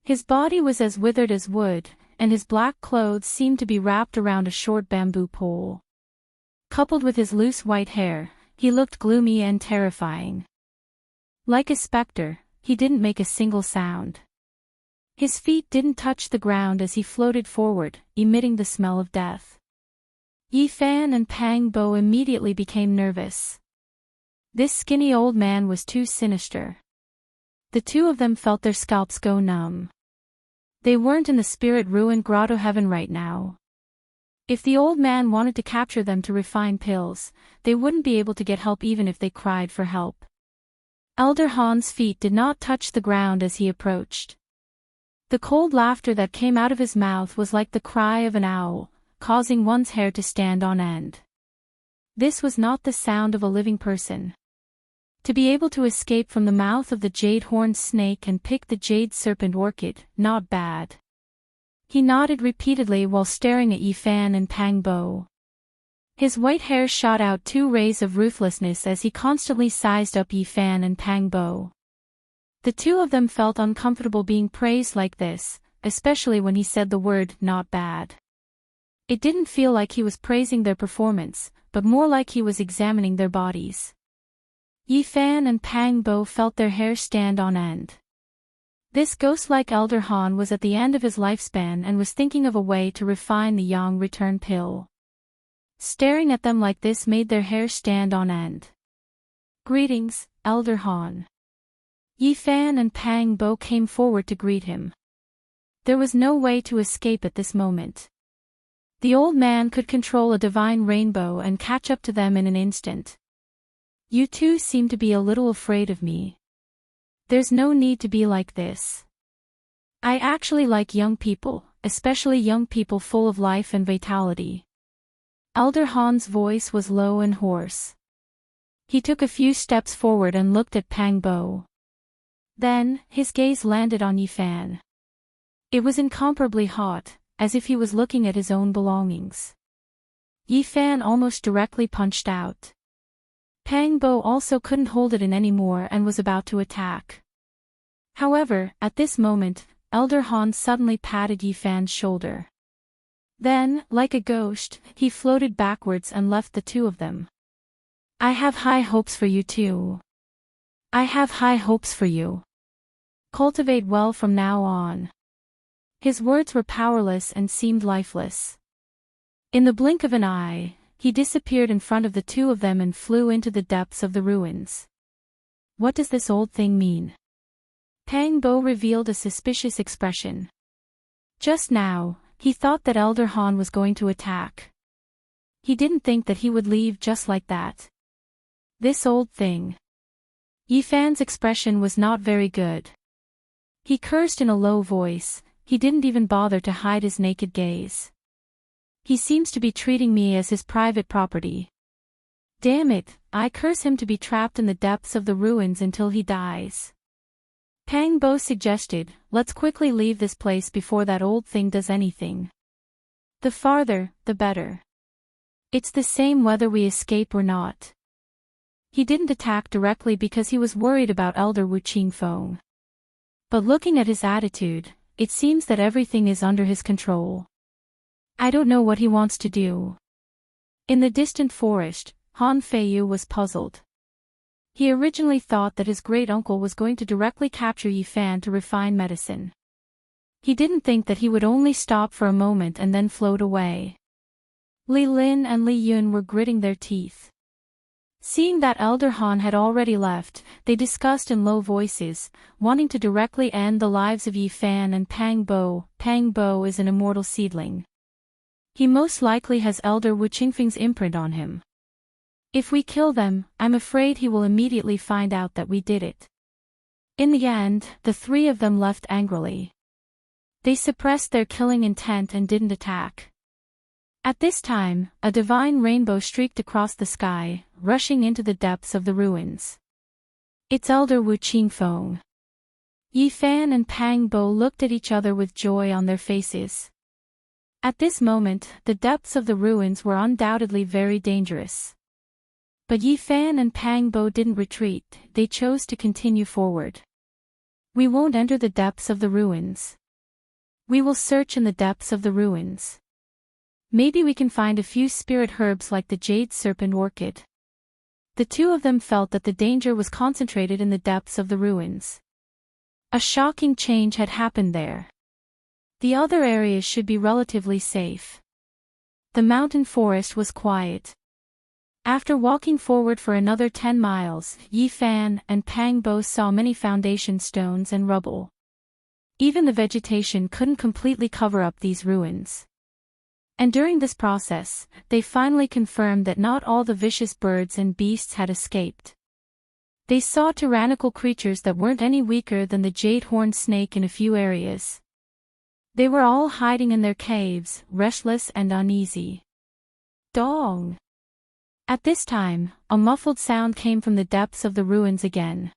His body was as withered as wood, and his black clothes seemed to be wrapped around a short bamboo pole. Coupled with his loose white hair, he looked gloomy and terrifying. Like a specter, he didn't make a single sound. His feet didn't touch the ground as he floated forward, emitting the smell of death. Yi Fan and Pang Bo immediately became nervous. This skinny old man was too sinister. The two of them felt their scalps go numb. They weren't in the spirit ruined grotto heaven right now. If the old man wanted to capture them to refine pills, they wouldn't be able to get help even if they cried for help. Elder Han's feet did not touch the ground as he approached. The cold laughter that came out of his mouth was like the cry of an owl, causing one's hair to stand on end. This was not the sound of a living person. To be able to escape from the mouth of the jade-horned snake and pick the jade serpent orchid, not bad. He nodded repeatedly while staring at Yi Fan and Pang Bo. His white hair shot out 2 rays of ruthlessness as he constantly sized up Yi Fan and Pang Bo. The two of them felt uncomfortable being praised like this, especially when he said the word, not bad. It didn't feel like he was praising their performance, but more like he was examining their bodies. Yi Fan and Pang Bo felt their hair stand on end. This ghost-like Elder Han was at the end of his lifespan and was thinking of a way to refine the Yang return pill. Staring at them like this made their hair stand on end. Greetings, Elder Han. Yi Fan and Pang Bo came forward to greet him. There was no way to escape at this moment. The old man could control a divine rainbow and catch up to them in an instant. You two seem to be a little afraid of me. There's no need to be like this. I actually like young people, especially young people full of life and vitality. Elder Han's voice was low and hoarse. He took a few steps forward and looked at Pang Bo. Then, his gaze landed on Yifan. It was incomparably hot, as if he was looking at his own belongings. Yifan almost directly punched out. Pang Bo also couldn't hold it in anymore and was about to attack. However, at this moment, Elder Han suddenly patted Yifan's shoulder. Then, like a ghost, he floated backwards and left the two of them. I have high hopes for you too. I have high hopes for you. Cultivate well from now on. His words were powerless and seemed lifeless. In the blink of an eye, he disappeared in front of the two of them and flew into the depths of the ruins. What does this old thing mean? Pang Bo revealed a suspicious expression. Just now, he thought that Elder Han was going to attack. He didn't think that he would leave just like that. This old thing. Yifan's expression was not very good. He cursed in a low voice, he didn't even bother to hide his naked gaze. He seems to be treating me as his private property. Damn it, I curse him to be trapped in the depths of the ruins until he dies. Pang Bo suggested, let's quickly leave this place before that old thing does anything. The farther, the better. It's the same whether we escape or not. He didn't attack directly because he was worried about Elder Wu Qingfeng. But looking at his attitude, it seems that everything is under his control. I don't know what he wants to do. In the distant forest, Han Feiyu was puzzled. He originally thought that his great-uncle was going to directly capture Yifan to refine medicine. He didn't think that he would only stop for a moment and then float away. Li Lin and Li Yun were gritting their teeth. Seeing that Elder Han had already left, they discussed in low voices, wanting to directly end the lives of Yifan and Pang Bo. Pang Bo is an immortal seedling. He most likely has Elder Wu Qingfeng's imprint on him. If we kill them, I'm afraid he will immediately find out that we did it. In the end, the three of them left angrily. They suppressed their killing intent and didn't attack. At this time, a divine rainbow streaked across the sky, rushing into the depths of the ruins. It's Elder Wu Qingfeng. Yifan and Pang Bo looked at each other with joy on their faces. At this moment, the depths of the ruins were undoubtedly very dangerous. But Yifan and Pang Bo didn't retreat, they chose to continue forward. We won't enter the depths of the ruins. We will search in the depths of the ruins. Maybe we can find a few spirit herbs like the jade serpent orchid. The two of them felt that the danger was concentrated in the depths of the ruins. A shocking change had happened there. The other areas should be relatively safe. The mountain forest was quiet. After walking forward for another 10 miles, Yifan and Pang Bo saw many foundation stones and rubble. Even the vegetation couldn't completely cover up these ruins. And during this process, they finally confirmed that not all the vicious birds and beasts had escaped. They saw tyrannical creatures that weren't any weaker than the jade-horned snake in a few areas. They were all hiding in their caves, restless and uneasy. Dong! At this time, a muffled sound came from the depths of the ruins again.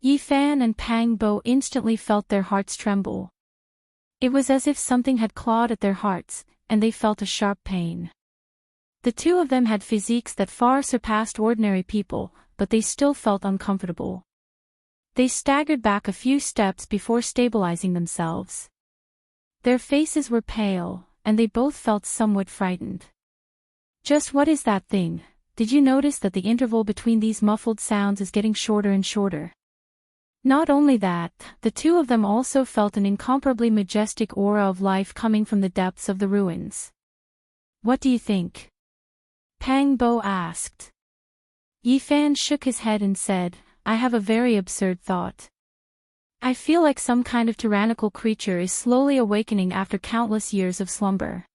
Yifan and Pang Bo instantly felt their hearts tremble. It was as if something had clawed at their hearts, and they felt a sharp pain. The two of them had physiques that far surpassed ordinary people, but they still felt uncomfortable. They staggered back a few steps before stabilizing themselves. Their faces were pale, and they both felt somewhat frightened. Just what is that thing? Did you notice that the interval between these muffled sounds is getting shorter and shorter? Not only that, the two of them also felt an incomparably majestic aura of life coming from the depths of the ruins. What do you think? Pang Bo asked. Yifan shook his head and said, I have a very absurd thought. I feel like some kind of tyrannical creature is slowly awakening after countless years of slumber.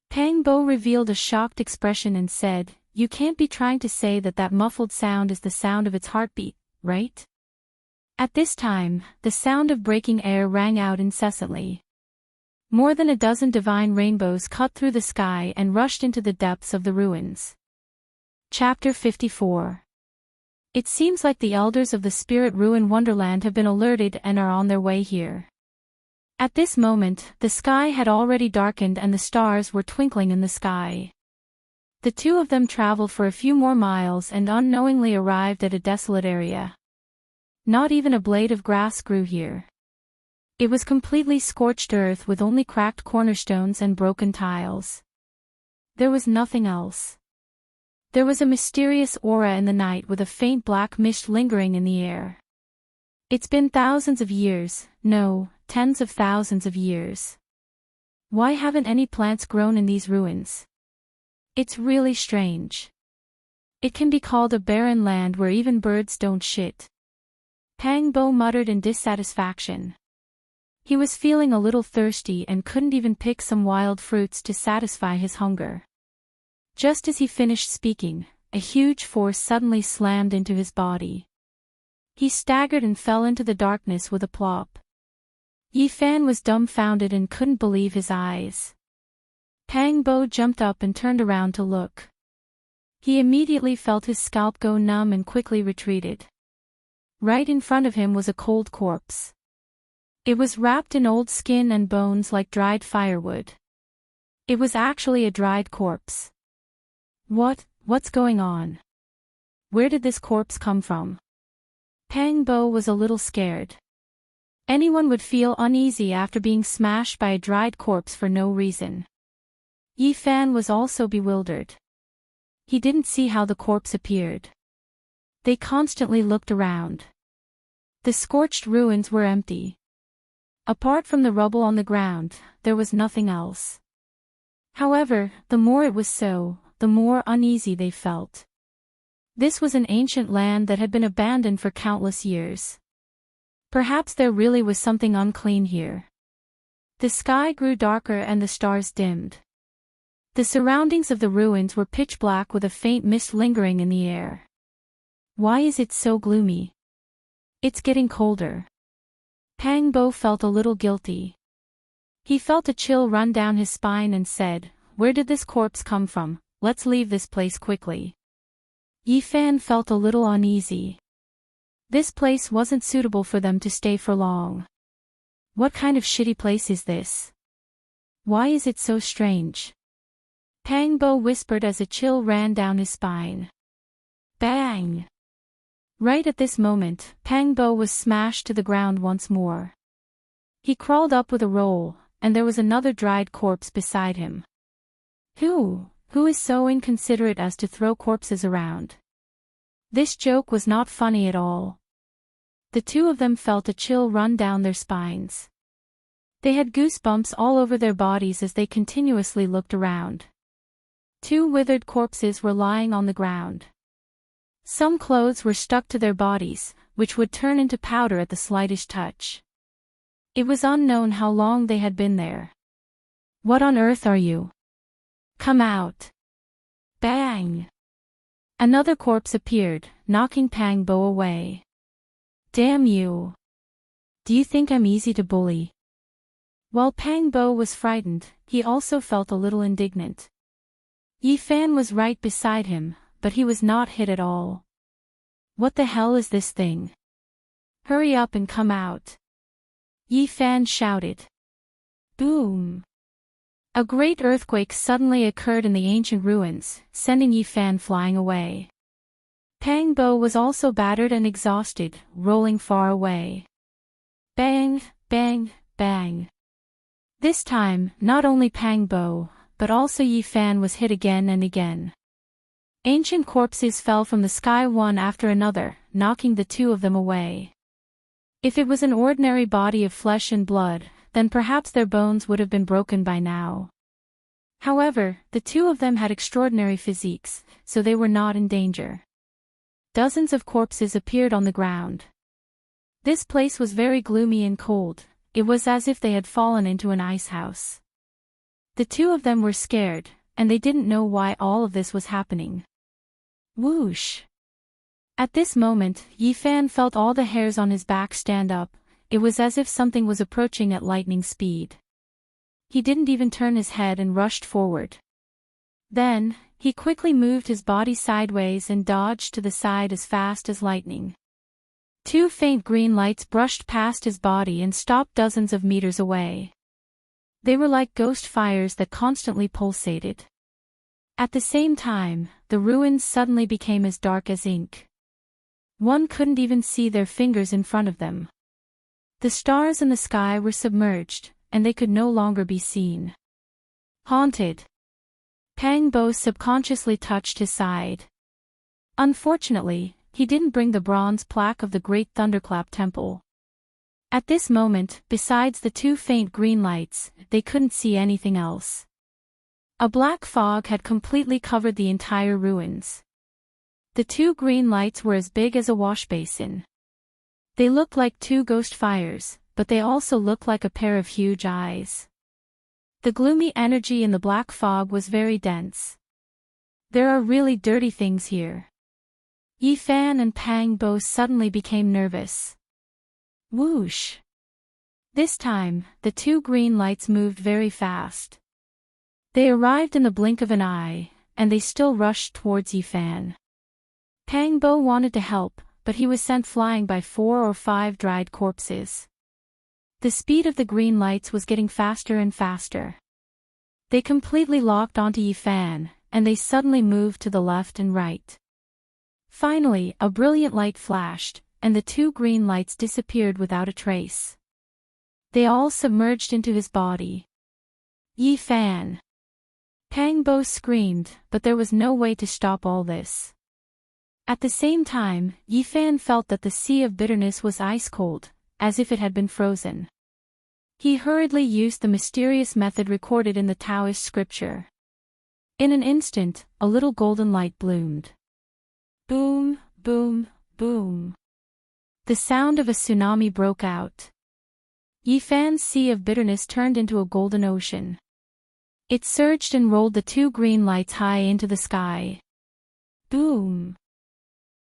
Pang Bo revealed a shocked expression and said, You can't be trying to say that that muffled sound is the sound of its heartbeat, right? At this time, the sound of breaking air rang out incessantly. More than a dozen divine rainbows cut through the sky and rushed into the depths of the ruins. Chapter 54. It seems like the elders of the Spirit Ruin Wonderland have been alerted and are on their way here. At this moment, the sky had already darkened and the stars were twinkling in the sky. The two of them traveled for a few more miles and unknowingly arrived at a desolate area. Not even a blade of grass grew here. It was completely scorched earth with only cracked cornerstones and broken tiles. There was nothing else. There was a mysterious aura in the night with a faint black mist lingering in the air. It's been thousands of years, no, tens of thousands of years. Why haven't any plants grown in these ruins? It's really strange. It can be called a barren land where even birds don't shit. Pang Bo muttered in dissatisfaction. He was feeling a little thirsty and couldn't even pick some wild fruits to satisfy his hunger. Just as he finished speaking, a huge force suddenly slammed into his body. He staggered and fell into the darkness with a plop. Yi Fan was dumbfounded and couldn't believe his eyes. Pang Bo jumped up and turned around to look. He immediately felt his scalp go numb and quickly retreated. Right in front of him was a cold corpse. It was wrapped in old skin and bones like dried firewood. It was actually a dried corpse. What's going on? Where did this corpse come from? Pang Bo was a little scared. Anyone would feel uneasy after being smashed by a dried corpse for no reason. Yi Fan was also bewildered. He didn't see how the corpse appeared. They constantly looked around. The scorched ruins were empty. Apart from the rubble on the ground, there was nothing else. However, the more it was so, the more uneasy they felt. This was an ancient land that had been abandoned for countless years. Perhaps there really was something unclean here. The sky grew darker and the stars dimmed. The surroundings of the ruins were pitch black with a faint mist lingering in the air. Why is it so gloomy? It's getting colder. Pang Bo felt a little guilty. He felt a chill run down his spine and said, "Where did this corpse come from? Let's leave this place quickly." Yi Fan felt a little uneasy. This place wasn't suitable for them to stay for long. What kind of shitty place is this? Why is it so strange? Pang Bo whispered as a chill ran down his spine. Bang! Right at this moment, Pang Bo was smashed to the ground once more. He crawled up with a roll, and there was another dried corpse beside him. Who is so inconsiderate as to throw corpses around? This joke was not funny at all. The two of them felt a chill run down their spines. They had goosebumps all over their bodies as they continuously looked around. Two withered corpses were lying on the ground. Some clothes were stuck to their bodies, which would turn into powder at the slightest touch. It was unknown how long they had been there. What on earth are you? Come out! Bang! Another corpse appeared, knocking Pang Bo away. Damn you! Do you think I'm easy to bully? While Pang Bo was frightened, he also felt a little indignant. Yi Fan was right beside him, but he was not hit at all. What the hell is this thing? Hurry up and come out! Yi Fan shouted. Boom! A great earthquake suddenly occurred in the ancient ruins, sending Yi Fan flying away. Pang Bo was also battered and exhausted, rolling far away. Bang, bang, bang. This time, not only Pang Bo, but also Yi Fan was hit again and again. Ancient corpses fell from the sky one after another, knocking the two of them away. If it was an ordinary body of flesh and blood, then perhaps their bones would have been broken by now. However, the two of them had extraordinary physiques, so they were not in danger. Dozens of corpses appeared on the ground. This place was very gloomy and cold. It was as if they had fallen into an ice house. The two of them were scared, and they didn't know why all of this was happening. Whoosh! At this moment, Yi Fan felt all the hairs on his back stand up. It was as if something was approaching at lightning speed. He didn't even turn his head and rushed forward. Then, he quickly moved his body sideways and dodged to the side as fast as lightning. Two faint green lights brushed past his body and stopped dozens of meters away. They were like ghost fires that constantly pulsated. At the same time, the ruins suddenly became as dark as ink. One couldn't even see their fingers in front of them. The stars in the sky were submerged, and they could no longer be seen. Haunted. Pang Bo subconsciously touched his side. Unfortunately, he didn't bring the bronze plaque of the Great Thunderclap Temple. At this moment, besides the two faint green lights, they couldn't see anything else. A black fog had completely covered the entire ruins. The two green lights were as big as a washbasin. They looked like two ghost fires, but they also looked like a pair of huge eyes. The gloomy energy in the black fog was very dense. There are really dirty things here. Yi Fan and Pang Bo suddenly became nervous. Whoosh! This time, the two green lights moved very fast. They arrived in the blink of an eye, and they still rushed towards Yi Fan. Pang Bo wanted to help, but he was sent flying by 4 or 5 dried corpses. The speed of the green lights was getting faster and faster. They completely locked onto Yi Fan, and they suddenly moved to the left and right. Finally, a brilliant light flashed, and the two green lights disappeared without a trace. They all submerged into his body. Yi Fan! Pang Bo screamed, but there was no way to stop all this. At the same time, Yi Fan felt that the sea of bitterness was ice-cold, as if it had been frozen. He hurriedly used the mysterious method recorded in the Taoist scripture. In an instant, a little golden light bloomed. Boom, boom, boom. The sound of a tsunami broke out. Yi Fan's sea of bitterness turned into a golden ocean. It surged and rolled the two green lights high into the sky. Boom!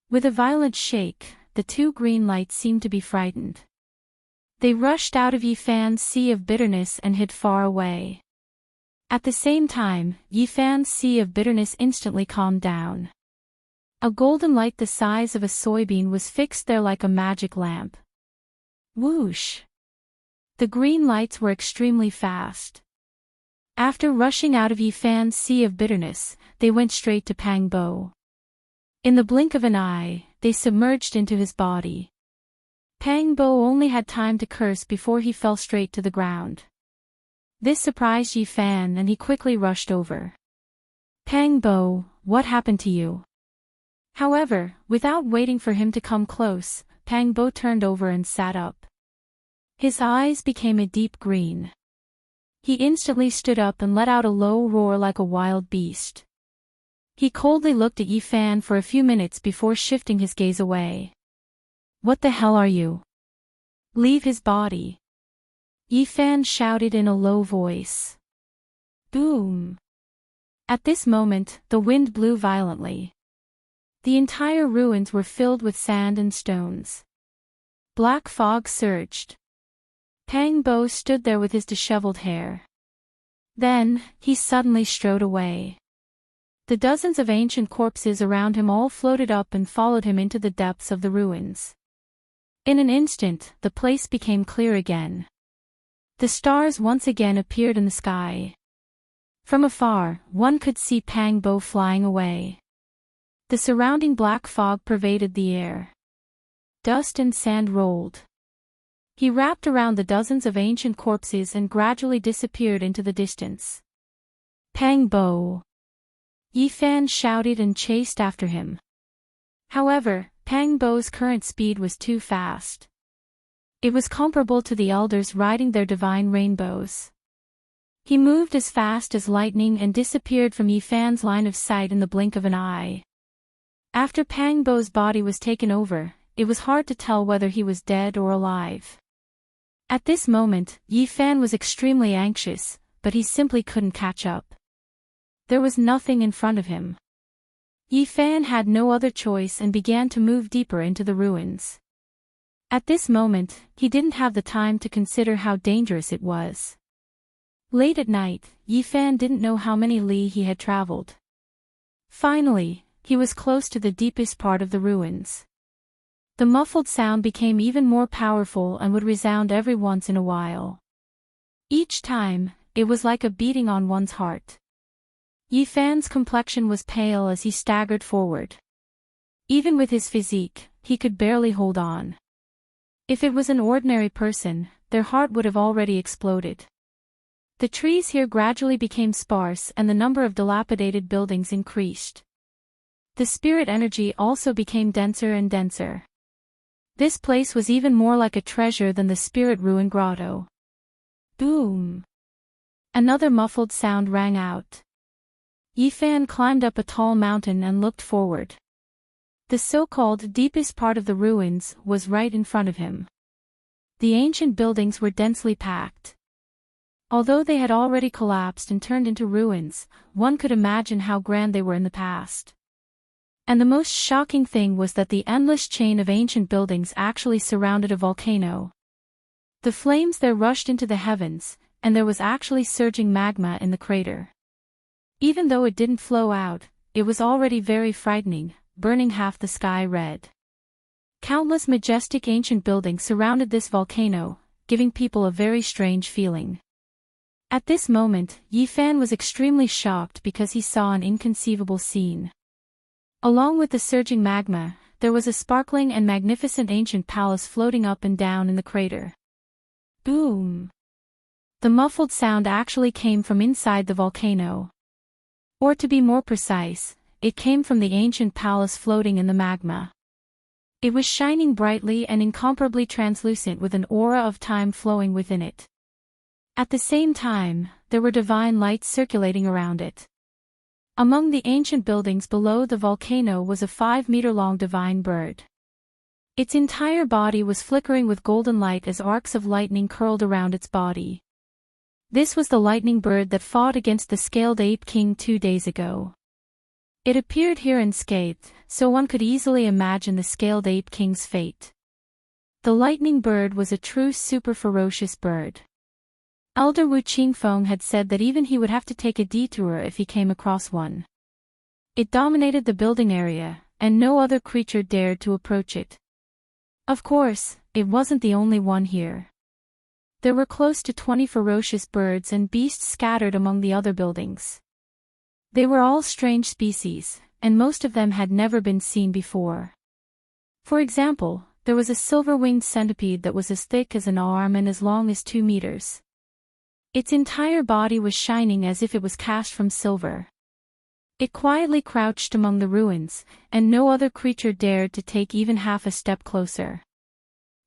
With a violent shake, the two green lights seemed to be frightened. They rushed out of Yi Fan's sea of bitterness and hid far away. At the same time, Yi Fan's sea of bitterness instantly calmed down. A golden light the size of a soybean was fixed there like a magic lamp. Whoosh! The green lights were extremely fast. After rushing out of Yi Fan's sea of bitterness, they went straight to Pang Bo. In the blink of an eye, they submerged into his body. Pang Bo only had time to curse before he fell straight to the ground. This surprised Yi Fan and he quickly rushed over. Pang Bo, what happened to you? However, without waiting for him to come close, Pang Bo turned over and sat up. His eyes became a deep green. He instantly stood up and let out a low roar like a wild beast. He coldly looked at Yi Fan for a few minutes before shifting his gaze away. What the hell are you? Leave his body. Yi Fan shouted in a low voice. Boom! At this moment, the wind blew violently. The entire ruins were filled with sand and stones. Black fog surged. Pang Bo stood there with his disheveled hair. Then, he suddenly strode away. The dozens of ancient corpses around him all floated up and followed him into the depths of the ruins. In an instant, the place became clear again. The stars once again appeared in the sky. From afar, one could see Pang Bo flying away. The surrounding black fog pervaded the air. Dust and sand rolled. He wrapped around the dozens of ancient corpses and gradually disappeared into the distance. Pang Bo! Yi Fan shouted and chased after him. However, Pang Bo's current speed was too fast. It was comparable to the elders riding their divine rainbows. He moved as fast as lightning and disappeared from Yi Fan's line of sight in the blink of an eye. After Pang Bo's body was taken over, it was hard to tell whether he was dead or alive. At this moment, Yi Fan was extremely anxious, but he simply couldn't catch up. There was nothing in front of him. Yi Fan had no other choice and began to move deeper into the ruins. At this moment, he didn't have the time to consider how dangerous it was. Late at night, Yi Fan didn't know how many li he had traveled. Finally, he was close to the deepest part of the ruins. The muffled sound became even more powerful and would resound every once in a while. Each time, it was like a beating on one's heart. Yifan's complexion was pale as he staggered forward. Even with his physique, he could barely hold on. If it was an ordinary person, their heart would have already exploded. The trees here gradually became sparse and the number of dilapidated buildings increased. The spirit energy also became denser and denser. This place was even more like a treasure than the spirit ruin grotto. Boom! Another muffled sound rang out. Yifan climbed up a tall mountain and looked forward. The so-called deepest part of the ruins was right in front of him. The ancient buildings were densely packed. Although they had already collapsed and turned into ruins, one could imagine how grand they were in the past. And the most shocking thing was that the endless chain of ancient buildings actually surrounded a volcano. The flames there rushed into the heavens, and there was actually surging magma in the crater. Even though it didn't flow out, it was already very frightening, burning half the sky red. Countless majestic ancient buildings surrounded this volcano, giving people a very strange feeling. At this moment, Yifan was extremely shocked because he saw an inconceivable scene. Along with the surging magma, there was a sparkling and magnificent ancient palace floating up and down in the crater. Boom! The muffled sound actually came from inside the volcano. Or to be more precise, it came from the ancient palace floating in the magma. It was shining brightly and incomparably translucent with an aura of time flowing within it. At the same time, there were divine lights circulating around it. Among the ancient buildings below the volcano was a 5-meter-long divine bird. Its entire body was flickering with golden light as arcs of lightning curled around its body. This was the lightning bird that fought against the scaled ape king 2 days ago. It appeared here unscathed, so one could easily imagine the scaled ape king's fate. The lightning bird was a true super ferocious bird. Elder Wu Qingfeng had said that even he would have to take a detour if he came across one. It dominated the building area, and no other creature dared to approach it. Of course, it wasn't the only one here. There were close to 20 ferocious birds and beasts scattered among the other buildings. They were all strange species, and most of them had never been seen before. For example, there was a silver-winged centipede that was as thick as an arm and as long as 2 meters. Its entire body was shining as if it was cast from silver. It quietly crouched among the ruins, and no other creature dared to take even half a step closer.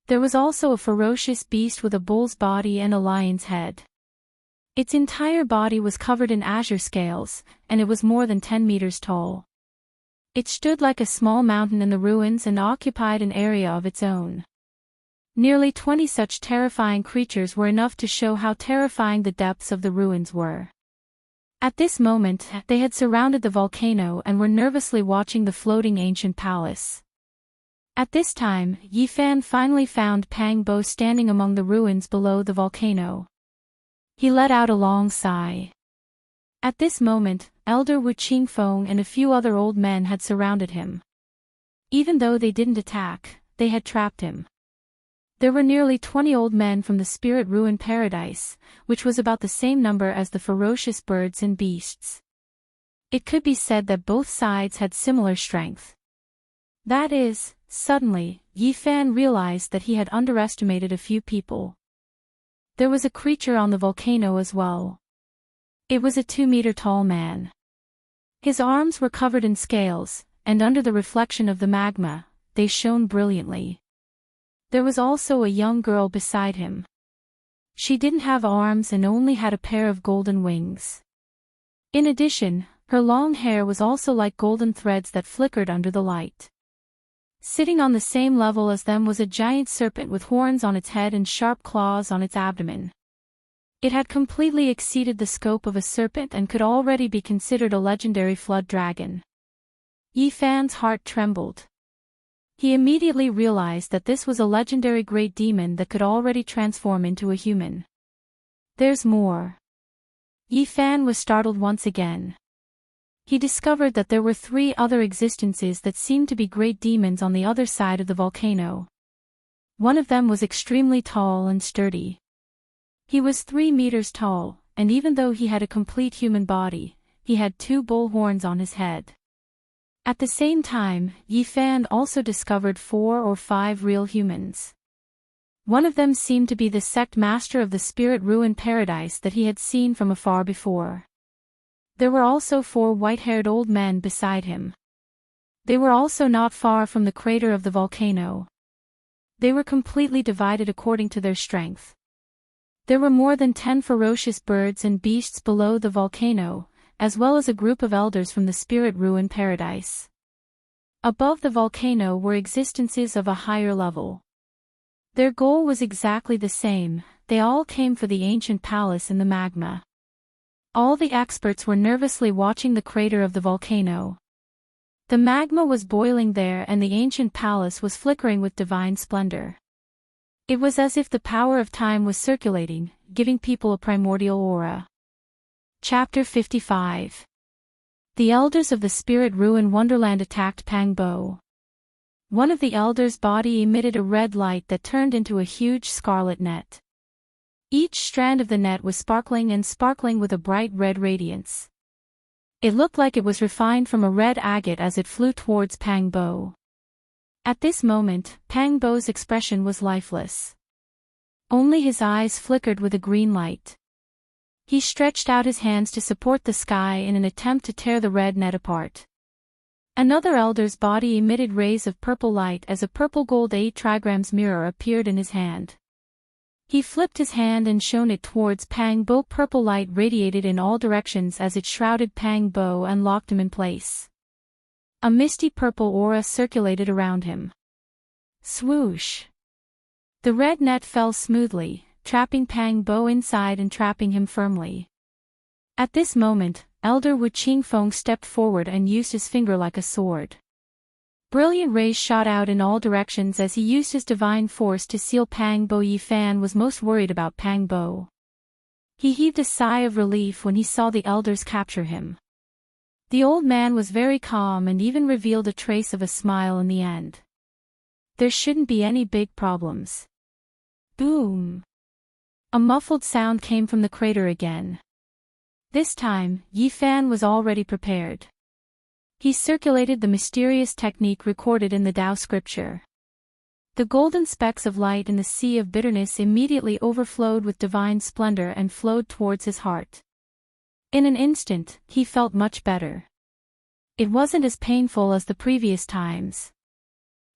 There was also a ferocious beast with a bull's body and a lion's head. Its entire body was covered in azure scales, and it was more than 10 meters tall. It stood like a small mountain in the ruins and occupied an area of its own. Nearly 20 such terrifying creatures were enough to show how terrifying the depths of the ruins were. At this moment, they had surrounded the volcano and were nervously watching the floating ancient palace. At this time, Yifan finally found Pang Bo standing among the ruins below the volcano. He let out a long sigh. At this moment, Elder Wu Qingfeng and a few other old men had surrounded him. Even though they didn't attack, they had trapped him. There were nearly 20 old men from the spirit ruin paradise, which was about the same number as the ferocious birds and beasts. It could be said that both sides had similar strength. That is, suddenly, Yifan realized that he had underestimated a few people. There was a creature on the volcano as well. It was a 2-meter-tall man. His arms were covered in scales, and under the reflection of the magma, they shone brilliantly. There was also a young girl beside him. She didn't have arms and only had a pair of golden wings. In addition, her long hair was also like golden threads that flickered under the light. Sitting on the same level as them was a giant serpent with horns on its head and sharp claws on its abdomen. It had completely exceeded the scope of a serpent and could already be considered a legendary flood dragon. Yifan's heart trembled. He immediately realized that this was a legendary great demon that could already transform into a human. There's more. Yifan was startled once again. He discovered that there were 3 other existences that seemed to be great demons on the other side of the volcano. One of them was extremely tall and sturdy. He was 3 meters tall, and even though he had a complete human body, he had 2 bull horns on his head. At the same time, Yi Fan also discovered 4 or 5 real humans. One of them seemed to be the sect master of the spirit ruin paradise that he had seen from afar before. There were also 4 white-haired old men beside him. They were also not far from the crater of the volcano. They were completely divided according to their strength. There were more than 10 ferocious birds and beasts below the volcano, as well as a group of elders from the spirit ruin paradise. Above the volcano were existences of a higher level. Their goal was exactly the same, they all came for the ancient palace in the magma. All the experts were nervously watching the crater of the volcano. The magma was boiling there and the ancient palace was flickering with divine splendor. It was as if the power of time was circulating, giving people a primordial aura. Chapter 55. The elders of the spirit ruin wonderland attacked Pangbo. One of the elders' body emitted a red light that turned into a huge scarlet net. Each strand of the net was sparkling with a bright red radiance. It looked like it was refined from a red agate as it flew towards Pangbo. At this moment, Pangbo's expression was lifeless. Only his eyes flickered with a green light. He stretched out his hands to support the sky in an attempt to tear the red net apart. Another elder's body emitted rays of purple light as a purple gold 8 trigrams mirror appeared in his hand. He flipped his hand and shone it towards Pangbo. Purple light radiated in all directions as it shrouded Pangbo and locked him in place. A misty purple aura circulated around him. Swoosh! The red net fell smoothly, trapping Pangbo inside and trapping him firmly. At this moment, Elder Wu Qingfeng stepped forward and used his finger like a sword. Brilliant rays shot out in all directions as he used his divine force to seal Pangbo. Yi Fan was most worried about Pangbo. He heaved a sigh of relief when he saw the elders capture him. The old man was very calm and even revealed a trace of a smile in the end. There shouldn't be any big problems. Boom! A muffled sound came from the crater again. This time, Yi Fan was already prepared. He circulated the mysterious technique recorded in the Tao scripture. The golden specks of light in the sea of bitterness immediately overflowed with divine splendor and flowed towards his heart. In an instant, he felt much better. It wasn't as painful as the previous times.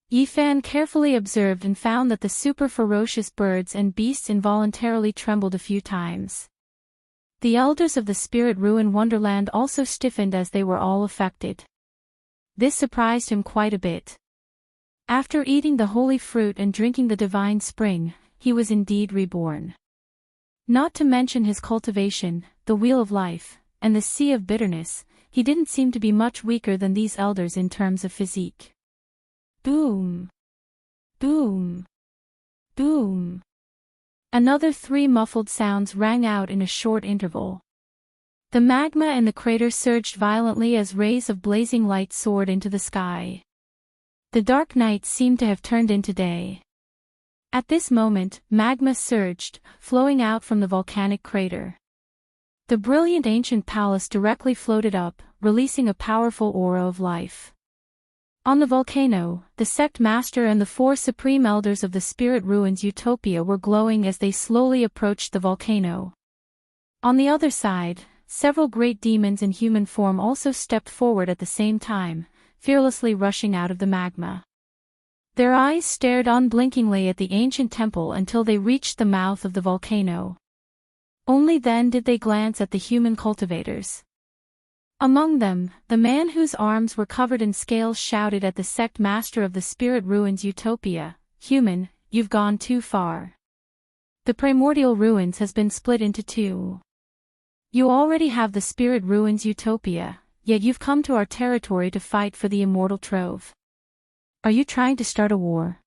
Yi Fan carefully observed and found that the super ferocious birds and beasts involuntarily trembled a few times. The elders of the spirit ruin wonderland also stiffened as they were all affected. This surprised him quite a bit. After eating the holy fruit and drinking the divine spring, he was indeed reborn. Not to mention his cultivation, the wheel of life, and the sea of bitterness, he didn't seem to be much weaker than these elders in terms of physique. Boom! Boom! Boom! Another 3 muffled sounds rang out in a short interval. The magma in the crater surged violently as rays of blazing light soared into the sky. The dark night seemed to have turned into day. At this moment, magma surged, flowing out from the volcanic crater. The brilliant ancient palace directly floated up, releasing a powerful aura of life. On the volcano, the sect master and the 4 supreme elders of the spirit ruins utopia were glowing as they slowly approached the volcano. On the other side, several great demons in human form also stepped forward at the same time, fearlessly rushing out of the magma. Their eyes stared unblinkingly at the ancient temple until they reached the mouth of the volcano. Only then did they glance at the human cultivators. Among them, the man whose arms were covered in scales shouted at the sect master of the spirit ruins utopia, "Human, you've gone too far. The primordial ruins has been split into 2. You already have the spirit ruins utopia, yet you've come to our territory to fight for the immortal trove. Are you trying to start a war?"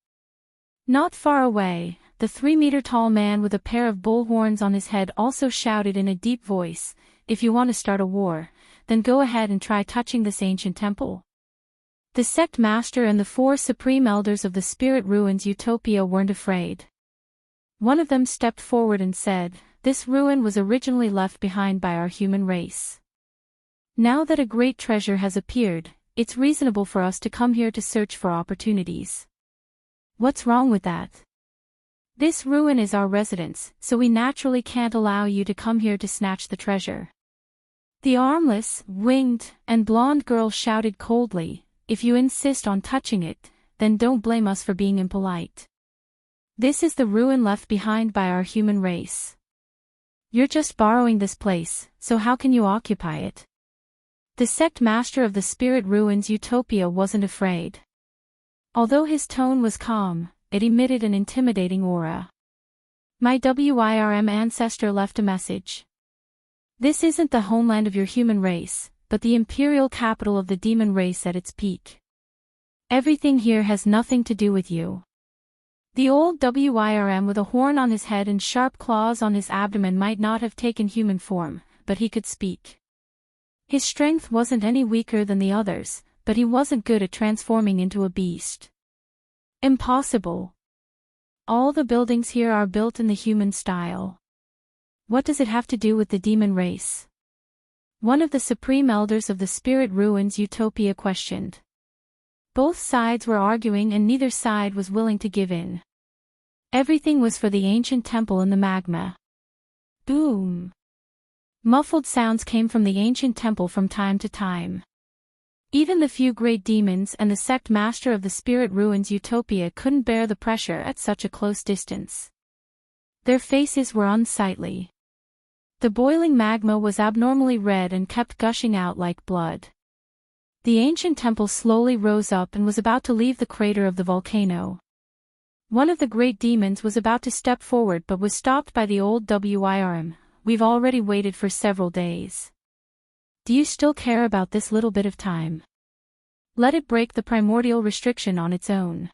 Not far away, the 3-meter-tall man with a pair of bull horns on his head also shouted in a deep voice, "If you want to start a war, then go ahead and try touching this ancient temple. The sect master and the 4 supreme elders of the spirit ruins utopia weren't afraid. One of them stepped forward and said, "This ruin was originally left behind by our human race. Now that a great treasure has appeared, it's reasonable for us to come here to search for opportunities. What's wrong with that? This ruin is our residence, so we naturally can't allow you to come here to snatch the treasure." The armless, winged, and blonde girl shouted coldly, "If you insist on touching it, then don't blame us for being impolite. This is the ruin left behind by our human race. You're just borrowing this place, so how can you occupy it?" The sect master of the spirit ruins utopia wasn't afraid. Although his tone was calm, it emitted an intimidating aura. "My WIRM ancestor left a message. This isn't the homeland of your human race, but the imperial capital of the demon race at its peak. Everything here has nothing to do with you." The old WIRM with a horn on his head and sharp claws on his abdomen might not have taken human form, but he could speak. His strength wasn't any weaker than the others, but he wasn't good at transforming into a beast. "Impossible. All the buildings here are built in the human style. What does it have to do with the demon race?" One of the supreme elders of the spirit ruins utopia questioned. Both sides were arguing and neither side was willing to give in. Everything was for the ancient temple in the magma. Boom! Muffled sounds came from the ancient temple from time to time. Even the few great demons and the sect master of the spirit ruins utopia couldn't bear the pressure at such a close distance. Their faces were unsightly. The boiling magma was abnormally red and kept gushing out like blood. The ancient temple slowly rose up and was about to leave the crater of the volcano. One of the great demons was about to step forward but was stopped by the old WIRM. "We've already waited for several days. Do you still care about this little bit of time? Let it break the primordial restriction on its own.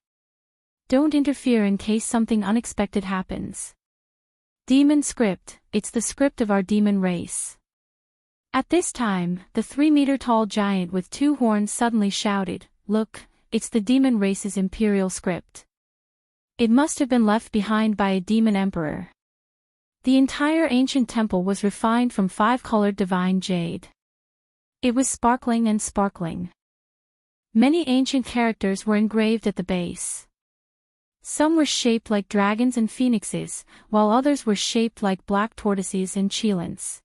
Don't interfere in case something unexpected happens. Demon script, it's the script of our demon race." At this time, the 3-meter-tall giant with 2 horns suddenly shouted, "Look, it's the demon race's imperial script. It must have been left behind by a demon emperor." The entire ancient temple was refined from 5-colored divine jade. It was sparkling and sparkling. Many ancient characters were engraved at the base. Some were shaped like dragons and phoenixes, while others were shaped like black tortoises and cheilants.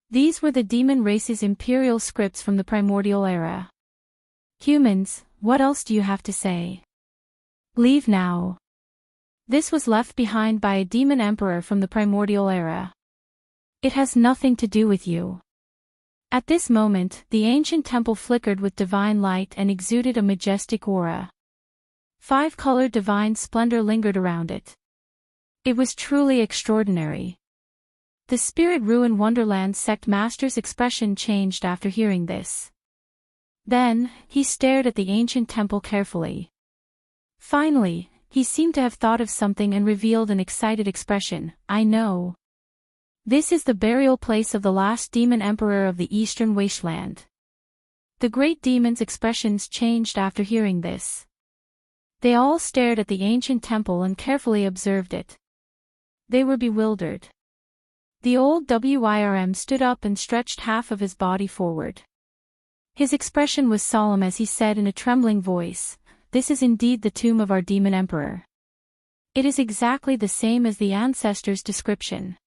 These were the demon race's imperial scripts from the primordial era. "Humans, what else do you have to say? Leave now. This was left behind by a demon emperor from the primordial era. It has nothing to do with you." At this moment, the ancient temple flickered with divine light and exuded a majestic aura. 5-colored divine splendor lingered around it. It was truly extraordinary. The Spirit Ruin Wonderland sect master's expression changed after hearing this. Then, he stared at the ancient temple carefully. Finally, he seemed to have thought of something and revealed an excited expression. "I know. This is the burial place of the last demon emperor of the Eastern Wasteland." The great demon's expressions changed after hearing this. They all stared at the ancient temple and carefully observed it. They were bewildered. The old WIRM stood up and stretched half of his body forward. His expression was solemn as he said in a trembling voice, "This is indeed the tomb of our demon emperor. It is exactly the same as the ancestor's description."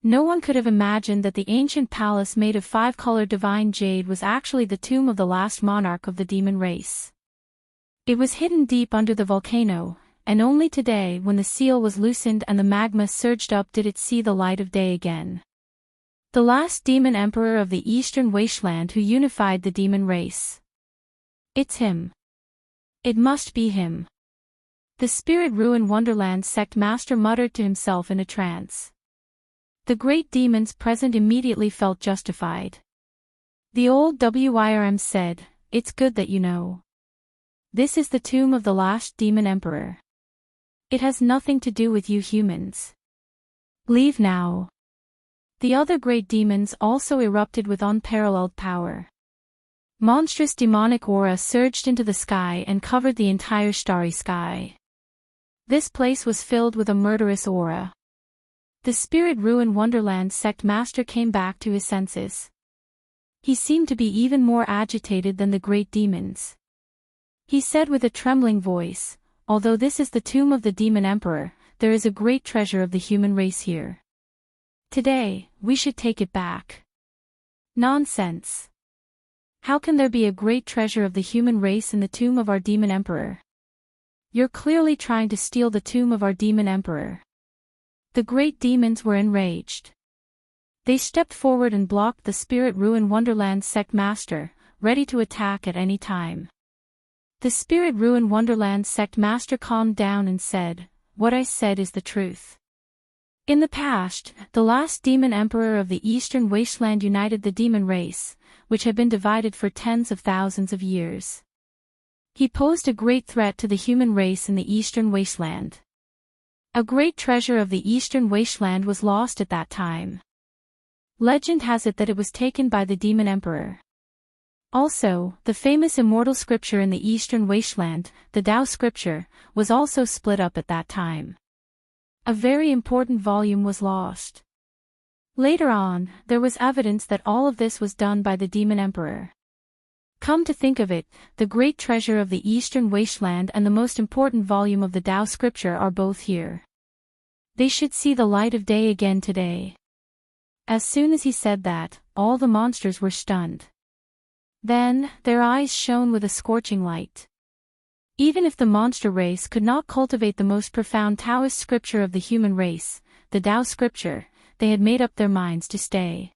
No one could have imagined that the ancient palace made of 5-colored divine jade was actually the tomb of the last monarch of the demon race. It was hidden deep under the volcano, and only today when the seal was loosened and the magma surged up did it see the light of day again. The last demon emperor of the Eastern Wasteland who unified the demon race. It's him. It must be him. The Spirit Ruin Wonderland sect master muttered to himself in a trance. The great demons present immediately felt justified. The old WIRM said, "It's good that you know. This is the tomb of the last demon emperor. It has nothing to do with you humans. Leave now." The other great demons also erupted with unparalleled power. Monstrous demonic aura surged into the sky and covered the entire starry sky. This place was filled with a murderous aura. The Spirit Ruin Wonderland sect master came back to his senses. He seemed to be even more agitated than the great demons. He said with a trembling voice, "Although this is the tomb of the demon emperor, there is a great treasure of the human race here. Today, we should take it back." Nonsense. How can there be a great treasure of the human race in the tomb of our demon emperor? You're clearly trying to steal the tomb of our demon emperor. The great demons were enraged. They stepped forward and blocked the Spirit Ruin Wonderland sect master, ready to attack at any time. The Spirit Ruin Wonderland sect master calmed down and said, "What I said is the truth. In the past, the last demon emperor of the Eastern Wasteland united the demon race, which had been divided for tens of thousands of years. He posed a great threat to the human race in the Eastern Wasteland. A great treasure of the Eastern Wasteland was lost at that time. Legend has it that it was taken by the demon emperor. Also, the famous immortal scripture in the Eastern Wasteland, the Tao scripture, was also split up at that time. A very important volume was lost. Later on, there was evidence that all of this was done by the demon emperor. Come to think of it, the great treasure of the Eastern Wasteland and the most important volume of the Tao scripture are both here. They should see the light of day again today." As soon as he said that, all the monsters were stunned. Then, their eyes shone with a scorching light. Even if the monster race could not cultivate the most profound Taoist scripture of the human race, the Tao scripture, they had made up their minds to stay.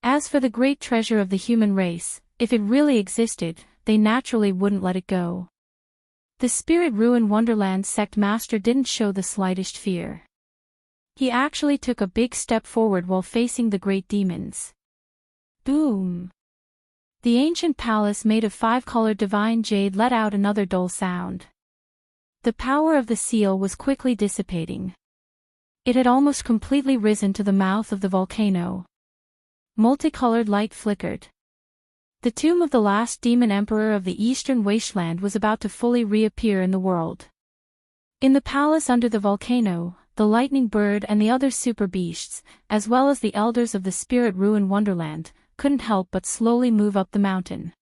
As for the great treasure of the human race, if it really existed, they naturally wouldn't let it go. The Spirit Ruin Wonderland sect master didn't show the slightest fear. He actually took a big step forward while facing the great demons. Boom! The ancient palace made of 5-colored divine jade let out another dull sound. The power of the seal was quickly dissipating. It had almost completely risen to the mouth of the volcano. Multicolored light flickered. The tomb of the last demon emperor of the Eastern Wasteland was about to fully reappear in the world. In the palace under the volcano, the lightning bird and the other super beasts, as well as the elders of the Spirit Ruin Wonderland, couldn't help but slowly move up the mountain.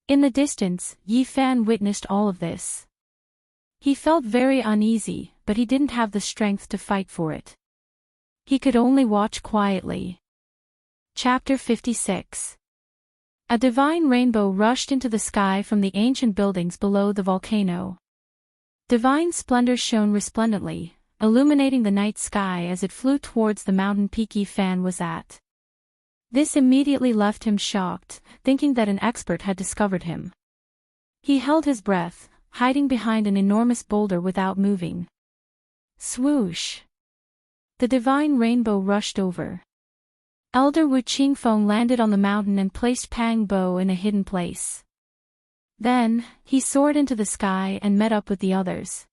In the distance, Yi Fan witnessed all of this. He felt very uneasy, but he didn't have the strength to fight for it. He could only watch quietly. Chapter 56. A divine rainbow rushed into the sky from the ancient buildings below the volcano. Divine splendor shone resplendently, illuminating the night sky as it flew towards the mountain peak Yi Fan was at. This immediately left him shocked, thinking that an expert had discovered him. He held his breath, hiding behind an enormous boulder without moving. Swoosh! The divine rainbow rushed over. Elder Wu Qingfeng landed on the mountain and placed Pang Bo in a hidden place. Then, he soared into the sky and met up with the others.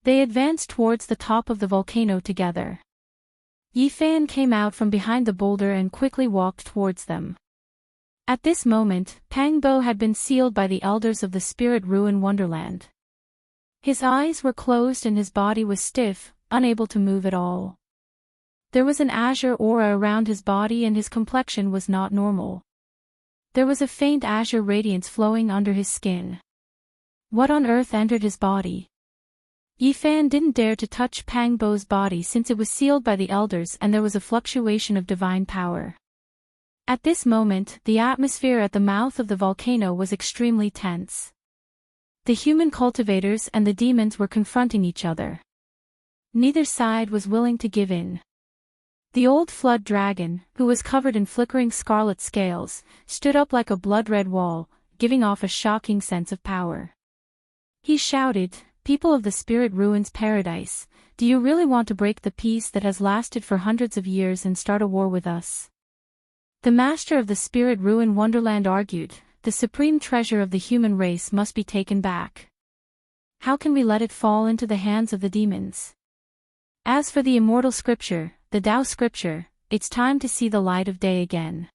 They advanced towards the top of the volcano together. Yi Fan came out from behind the boulder and quickly walked towards them. At this moment, Pang Bo had been sealed by the elders of the Spirit Ruin Wonderland. His eyes were closed and his body was stiff, unable to move at all. There was an azure aura around his body and his complexion was not normal. There was a faint azure radiance flowing under his skin. What on earth entered his body? Yi Fan didn't dare to touch Pang Bo's body since it was sealed by the elders and there was a fluctuation of divine power. At this moment, the atmosphere at the mouth of the volcano was extremely tense. The human cultivators and the demons were confronting each other. Neither side was willing to give in. The old flood dragon, who was covered in flickering scarlet scales, stood up like a blood-red wall, giving off a shocking sense of power. He shouted, "People of the Spirit Ruins Paradise, do you really want to break the peace that has lasted for hundreds of years and start a war with us?" The master of the Spirit Ruin Wonderland argued, "The supreme treasure of the human race must be taken back. How can we let it fall into the hands of the demons? As for the immortal scripture, the Tao scripture, it's time to see the light of day again.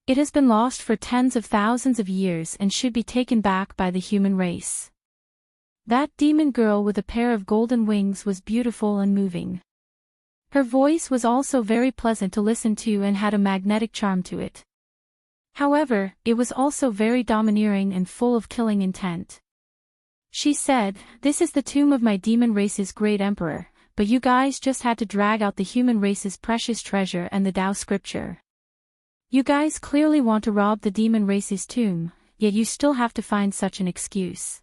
It has been lost for tens of thousands of years and should be taken back by the human race. That demon girl with a pair of golden wings was beautiful and moving. Her voice was also very pleasant to listen to and had a magnetic charm to it. However, it was also very domineering and full of killing intent. She said, "This is the tomb of my demon race's great emperor, but you guys just had to drag out the human race's precious treasure and the Tao scripture. You guys clearly want to rob the demon race's tomb, yet you still have to find such an excuse.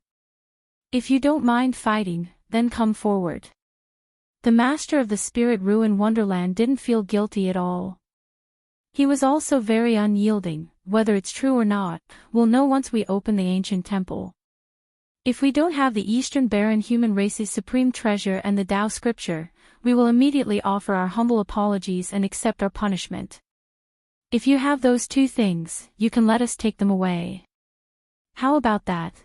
If you don't mind fighting, then come forward." The master of the spirit ruin wonderland didn't feel guilty at all. He was also very unyielding. Whether it's true or not, we'll know once we open the ancient temple. If we don't have the Eastern barren human race's supreme treasure and the Tao scripture, we will immediately offer our humble apologies and accept our punishment. If you have those two things, you can let us take them away. How about that?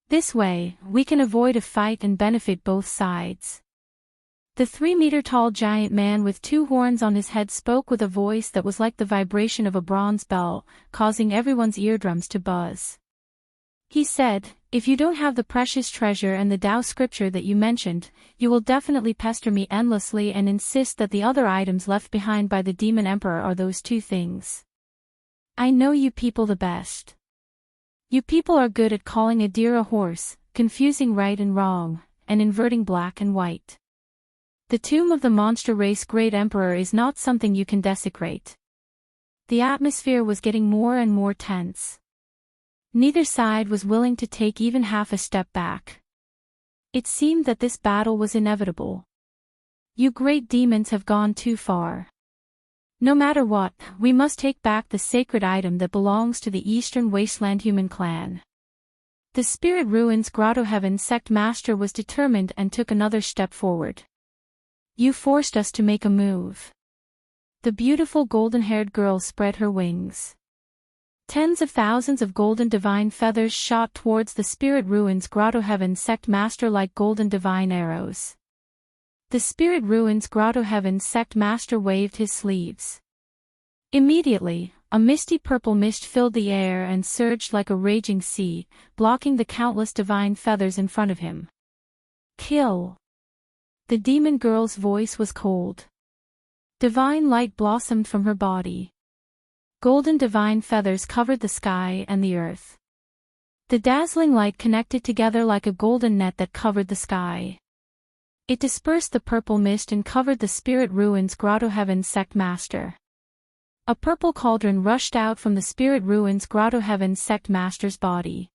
This way, we can avoid a fight and benefit both sides. The 3-meter-tall giant man with 2 horns on his head spoke with a voice that was like the vibration of a bronze bell, causing everyone's eardrums to buzz. He said, "If you don't have the precious treasure and the Tao scripture that you mentioned, you will definitely pester me endlessly and insist that the other items left behind by the demon emperor are those 2 things. I know you people the best. You people are good at calling a deer a horse, confusing right and wrong, and inverting black and white. The tomb of the monster race great emperor is not something you can desecrate." The atmosphere was getting more and more tense. Neither side was willing to take even half a step back. It seemed that this battle was inevitable. You great demons have gone too far. No matter what, we must take back the sacred item that belongs to the Eastern Wasteland human clan. The Spirit Ruins Grotto Heaven sect master was determined and took another step forward. "You forced us to make a move." The beautiful golden-haired girl spread her wings. Tens of thousands of golden divine feathers shot towards the Spirit Ruins Grotto Heaven sect master like golden divine arrows. The Spirit Ruins Grotto Heaven sect master waved his sleeves. Immediately, a misty purple mist filled the air and surged like a raging sea, blocking the countless divine feathers in front of him. "Kill!" The demon girl's voice was cold. Divine light blossomed from her body. Golden divine feathers covered the sky and the earth. The dazzling light connected together like a golden net that covered the sky. It dispersed the purple mist and covered the Spirit Ruins Grotto Heaven sect master. A purple cauldron rushed out from the Spirit Ruins Grotto Heaven sect master's body.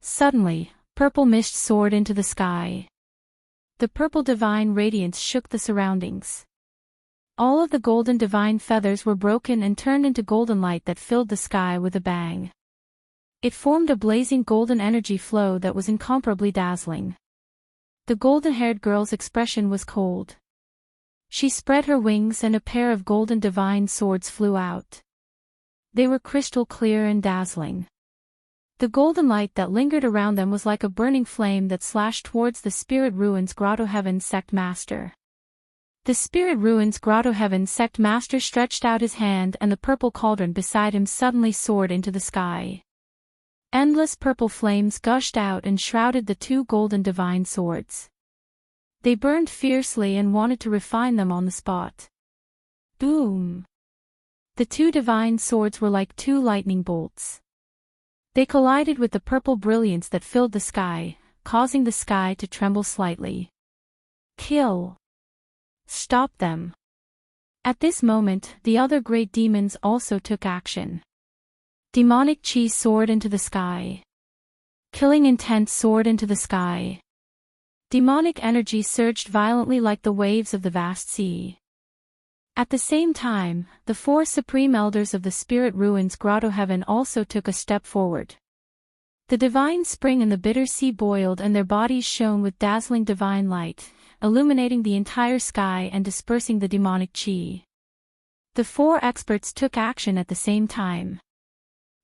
Suddenly, purple mist soared into the sky. The purple divine radiance shook the surroundings. All of the golden divine feathers were broken and turned into golden light that filled the sky with a bang. It formed a blazing golden energy flow that was incomparably dazzling. The golden-haired girl's expression was cold. She spread her wings and a pair of golden divine swords flew out. They were crystal clear and dazzling. The golden light that lingered around them was like a burning flame that slashed towards the Spirit Ruins Grotto Heaven sect master. The Spirit Ruins Grotto Heaven sect master stretched out his hand and the purple cauldron beside him suddenly soared into the sky. Endless purple flames gushed out and shrouded the 2 golden divine swords. They burned fiercely and wanted to refine them on the spot. Boom! The 2 divine swords were like 2 lightning bolts. They collided with the purple brilliance that filled the sky, causing the sky to tremble slightly. "Kill! Stop them!" At this moment, the other great demons also took action. Demonic chi soared into the sky. Killing intent soared into the sky. Demonic energy surged violently like the waves of the vast sea. At the same time, the 4 supreme elders of the Spirit Ruins Grotto Heaven also took a step forward. The divine spring and the bitter sea boiled and their bodies shone with dazzling divine light, illuminating the entire sky and dispersing the demonic chi. The 4 experts took action at the same time.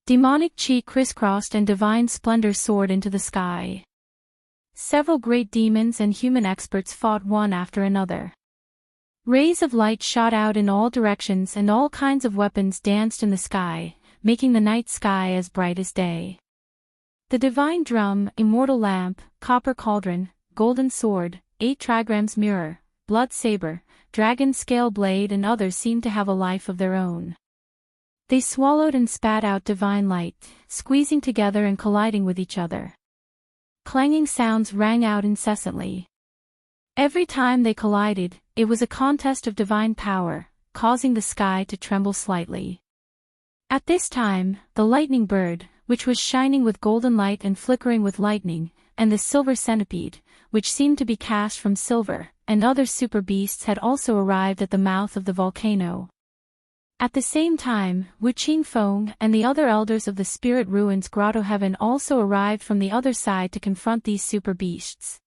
Demonic chi crisscrossed and divine splendor soared into the sky. Several great demons and human experts fought one after another. Rays of light shot out in all directions and all kinds of weapons danced in the sky, making the night sky as bright as day. The divine drum, immortal lamp, copper cauldron, golden sword, 8 trigrams mirror, blood saber, dragon scale blade and others seemed to have a life of their own. They swallowed and spat out divine light, squeezing together and colliding with each other. Clanging sounds rang out incessantly. Every time they collided, it was a contest of divine power, causing the sky to tremble slightly. At this time, the lightning bird, which was shining with golden light and flickering with lightning, and the silver centipede, which seemed to be cast from silver, and other super beasts had also arrived at the mouth of the volcano. At the same time, Wu Qingfeng and the other elders of the Spirit Ruins Grotto Heaven also arrived from the other side to confront these super beasts.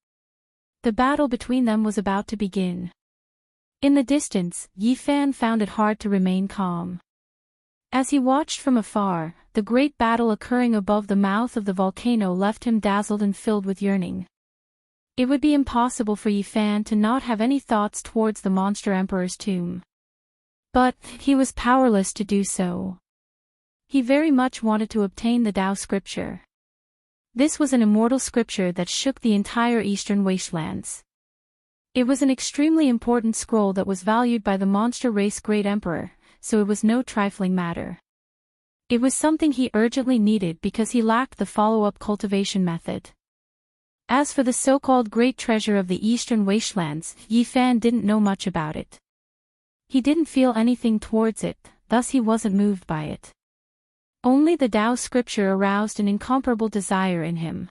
The battle between them was about to begin. In the distance, Yi Fan found it hard to remain calm. As he watched from afar, the great battle occurring above the mouth of the volcano left him dazzled and filled with yearning. It would be impossible for Yi Fan to not have any thoughts towards the monster emperor's tomb. But he was powerless to do so. He very much wanted to obtain the Tao scripture. This was an immortal scripture that shook the entire eastern wastelands. It was an extremely important scroll that was valued by the monster race great emperor, so it was no trifling matter. It was something he urgently needed because he lacked the follow-up cultivation method. As for the so-called great treasure of the eastern wastelands, Yi Fan didn't know much about it. He didn't feel anything towards it, thus he wasn't moved by it. Only the Tao scripture aroused an incomparable desire in him.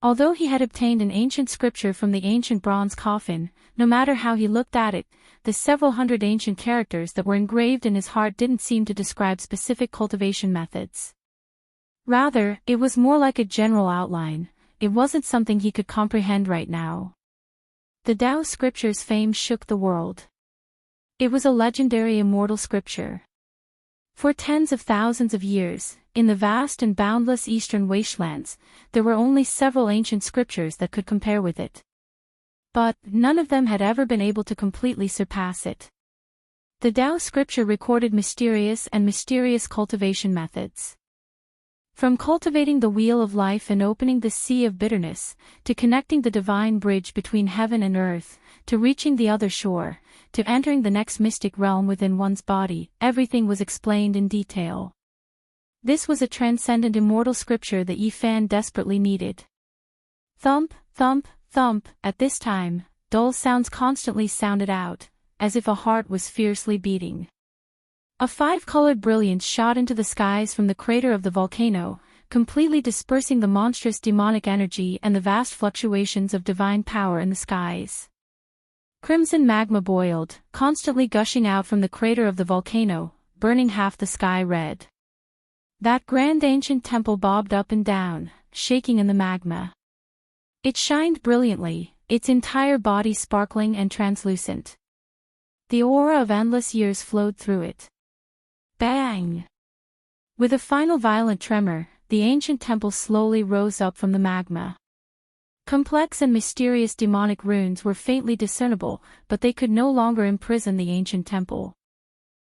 Although he had obtained an ancient scripture from the ancient bronze coffin, no matter how he looked at it, the several hundred ancient characters that were engraved in his heart didn't seem to describe specific cultivation methods. Rather, it was more like a general outline. It wasn't something he could comprehend right now. The Tao scripture's fame shook the world. It was a legendary immortal scripture. For tens of thousands of years, in the vast and boundless eastern wastelands, there were only several ancient scriptures that could compare with it. But none of them had ever been able to completely surpass it. The Tao scripture recorded mysterious cultivation methods. From cultivating the wheel of life and opening the sea of bitterness, to connecting the divine bridge between heaven and earth, to reaching the other shore, to entering the next mystic realm within one's body, everything was explained in detail. This was a transcendent immortal scripture that Yi Fan desperately needed. Thump, thump, thump, at this time, dull sounds constantly sounded out, as if a heart was fiercely beating. A 5-colored brilliance shot into the skies from the crater of the volcano, completely dispersing the monstrous demonic energy and the vast fluctuations of divine power in the skies. Crimson magma boiled, constantly gushing out from the crater of the volcano, burning half the sky red. That grand ancient temple bobbed up and down, shaking in the magma. It shined brilliantly, its entire body sparkling and translucent. The aura of endless years flowed through it. Bang! With a final violent tremor, the ancient temple slowly rose up from the magma. Complex and mysterious demonic runes were faintly discernible, but they could no longer imprison the ancient temple.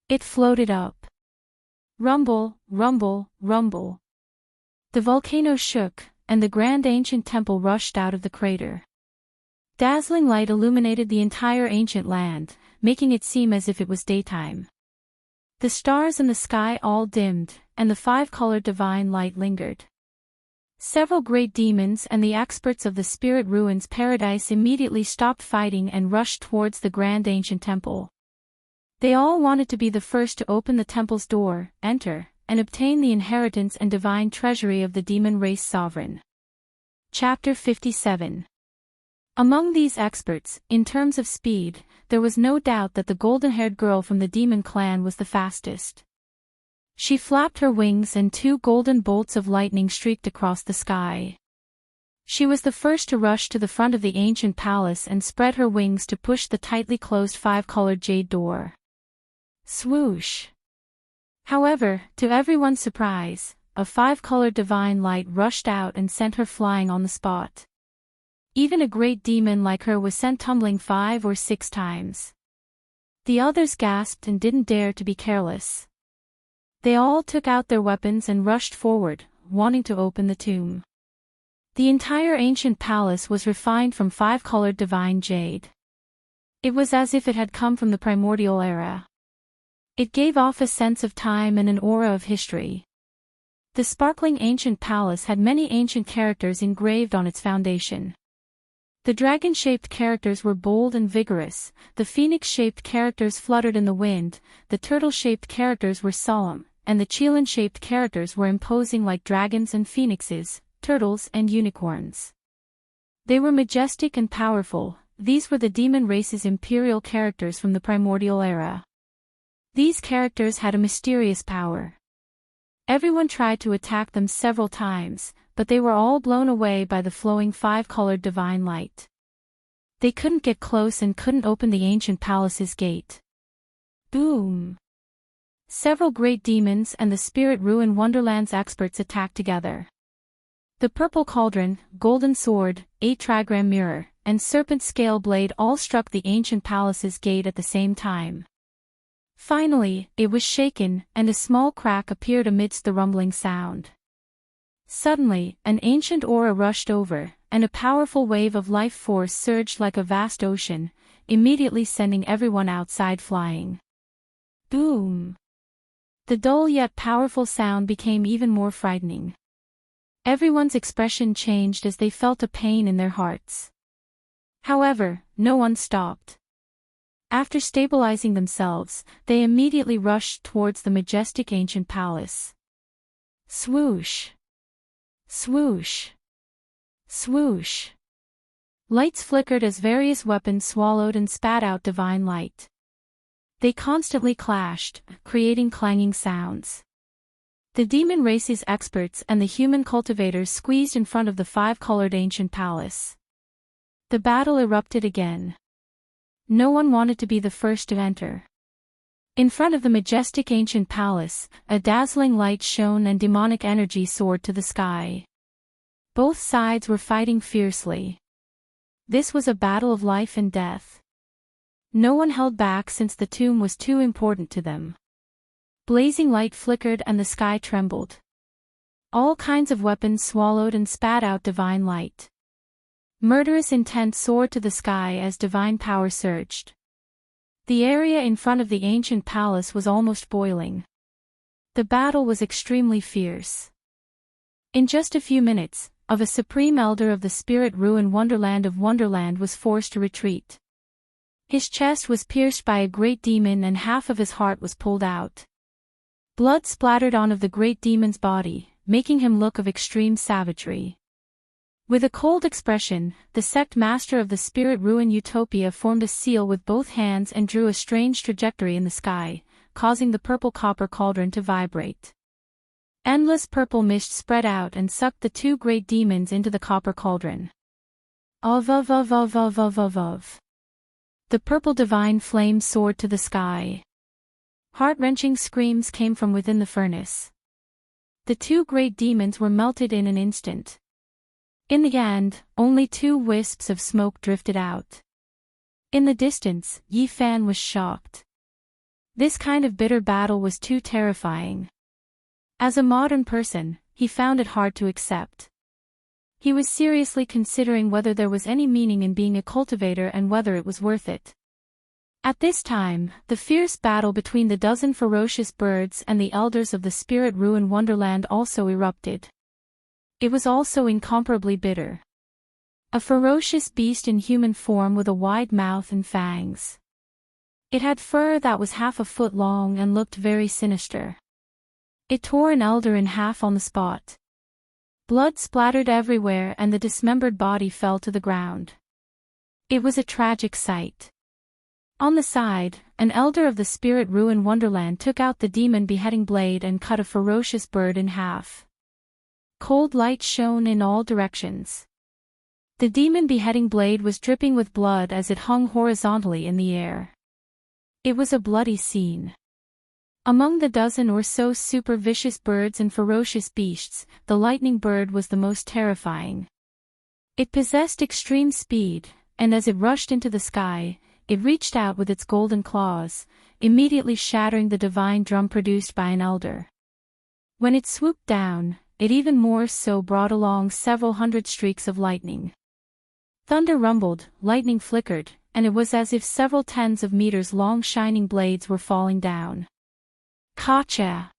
It floated up. Rumble, rumble, rumble. The volcano shook, and the grand ancient temple rushed out of the crater. Dazzling light illuminated the entire ancient land, making it seem as if it was daytime. The stars in the sky all dimmed, and the 5-colored divine light lingered. Several great demons and the experts of the Spirit Ruins Paradise immediately stopped fighting and rushed towards the grand ancient temple. They all wanted to be the first to open the temple's door, enter, and obtain the inheritance and divine treasury of the demon race sovereign. Chapter 57. Among these experts, in terms of speed, there was no doubt that the golden-haired girl from the demon clan was the fastest. She flapped her wings and 2 golden bolts of lightning streaked across the sky. She was the first to rush to the front of the ancient palace and spread her wings to push the tightly closed 5-colored jade door. Swoosh! However, to everyone's surprise, a 5-colored divine light rushed out and sent her flying on the spot. Even a great demon like her was sent tumbling 5 or 6 times. The others gasped and didn't dare to be careless. They all took out their weapons and rushed forward, wanting to open the tomb. The entire ancient palace was refined from 5-colored divine jade. It was as if it had come from the primordial era. It gave off a sense of time and an aura of history. The sparkling ancient palace had many ancient characters engraved on its foundation. The dragon-shaped characters were bold and vigorous, the phoenix-shaped characters fluttered in the wind, the turtle-shaped characters were solemn, and the chelan-shaped characters were imposing like dragons and phoenixes, turtles and unicorns. They were majestic and powerful. These were the demon race's imperial characters from the primordial era. These characters had a mysterious power. Everyone tried to attack them several times, but they were all blown away by the flowing 5-colored divine light. They couldn't get close and couldn't open the ancient palace's gate. Boom! Several great demons and the Spirit Ruin Wonderland's experts attacked together. The purple cauldron, golden sword, 8-trigram mirror, and serpent scale blade all struck the ancient palace's gate at the same time. Finally, it was shaken, and a small crack appeared amidst the rumbling sound. Suddenly, an ancient aura rushed over, and a powerful wave of life force surged like a vast ocean, immediately sending everyone outside flying. Boom! The dull yet powerful sound became even more frightening. Everyone's expression changed as they felt a pain in their hearts. However, no one stopped. After stabilizing themselves, they immediately rushed towards the majestic ancient palace. Swoosh! Swoosh! Swoosh! Lights flickered as various weapons swallowed and spat out divine light. They constantly clashed, creating clanging sounds. The demon race's experts and the human cultivators squeezed in front of the 5-colored ancient palace. The battle erupted again. No one wanted to be the first to enter. In front of the majestic ancient palace, a dazzling light shone and demonic energy soared to the sky. Both sides were fighting fiercely. This was a battle of life and death. No one held back since the tomb was too important to them. Blazing light flickered and the sky trembled. All kinds of weapons swallowed and spat out divine light. Murderous intent soared to the sky as divine power surged. The area in front of the ancient palace was almost boiling. The battle was extremely fierce. In just a few minutes, a supreme elder of the Spirit Ruin Wonderland of Wonderland was forced to retreat. His chest was pierced by a great demon and half of his heart was pulled out. Blood splattered on the great demon's body, making him look of extreme savagery. With a cold expression, the sect master of the Spirit Ruin Utopia formed a seal with both hands and drew a strange trajectory in the sky, causing the purple copper cauldron to vibrate. Endless purple mist spread out and sucked the 2 great demons into the copper cauldron. Of. The purple divine flame soared to the sky. Heart-wrenching screams came from within the furnace. The 2 great demons were melted in an instant. In the end, only 2 wisps of smoke drifted out. In the distance, Yi Fan was shocked. This kind of bitter battle was too terrifying. As a modern person, he found it hard to accept. He was seriously considering whether there was any meaning in being a cultivator and whether it was worth it. At this time, the fierce battle between the dozen ferocious birds and the elders of the Spirit Ruin Wonderland also erupted. It was also incomparably bitter. A ferocious beast in human form with a wide mouth and fangs. It had fur that was half a foot long and looked very sinister. It tore an elder in half on the spot. Blood splattered everywhere and the dismembered body fell to the ground. It was a tragic sight. On the side, an elder of the Spirit Ruin Wonderland took out the demon beheading blade and cut a ferocious bird in half. Cold light shone in all directions. The demon beheading blade was dripping with blood as it hung horizontally in the air. It was a bloody scene. Among the dozen or so super vicious birds and ferocious beasts, the lightning bird was the most terrifying. It possessed extreme speed, and as it rushed into the sky, it reached out with its golden claws, immediately shattering the divine drum produced by an elder. When it swooped down, it even more so brought along several hundred streaks of lightning. Thunder rumbled, lightning flickered, and it was as if several tens of meters long shining blades were falling down. Kacha!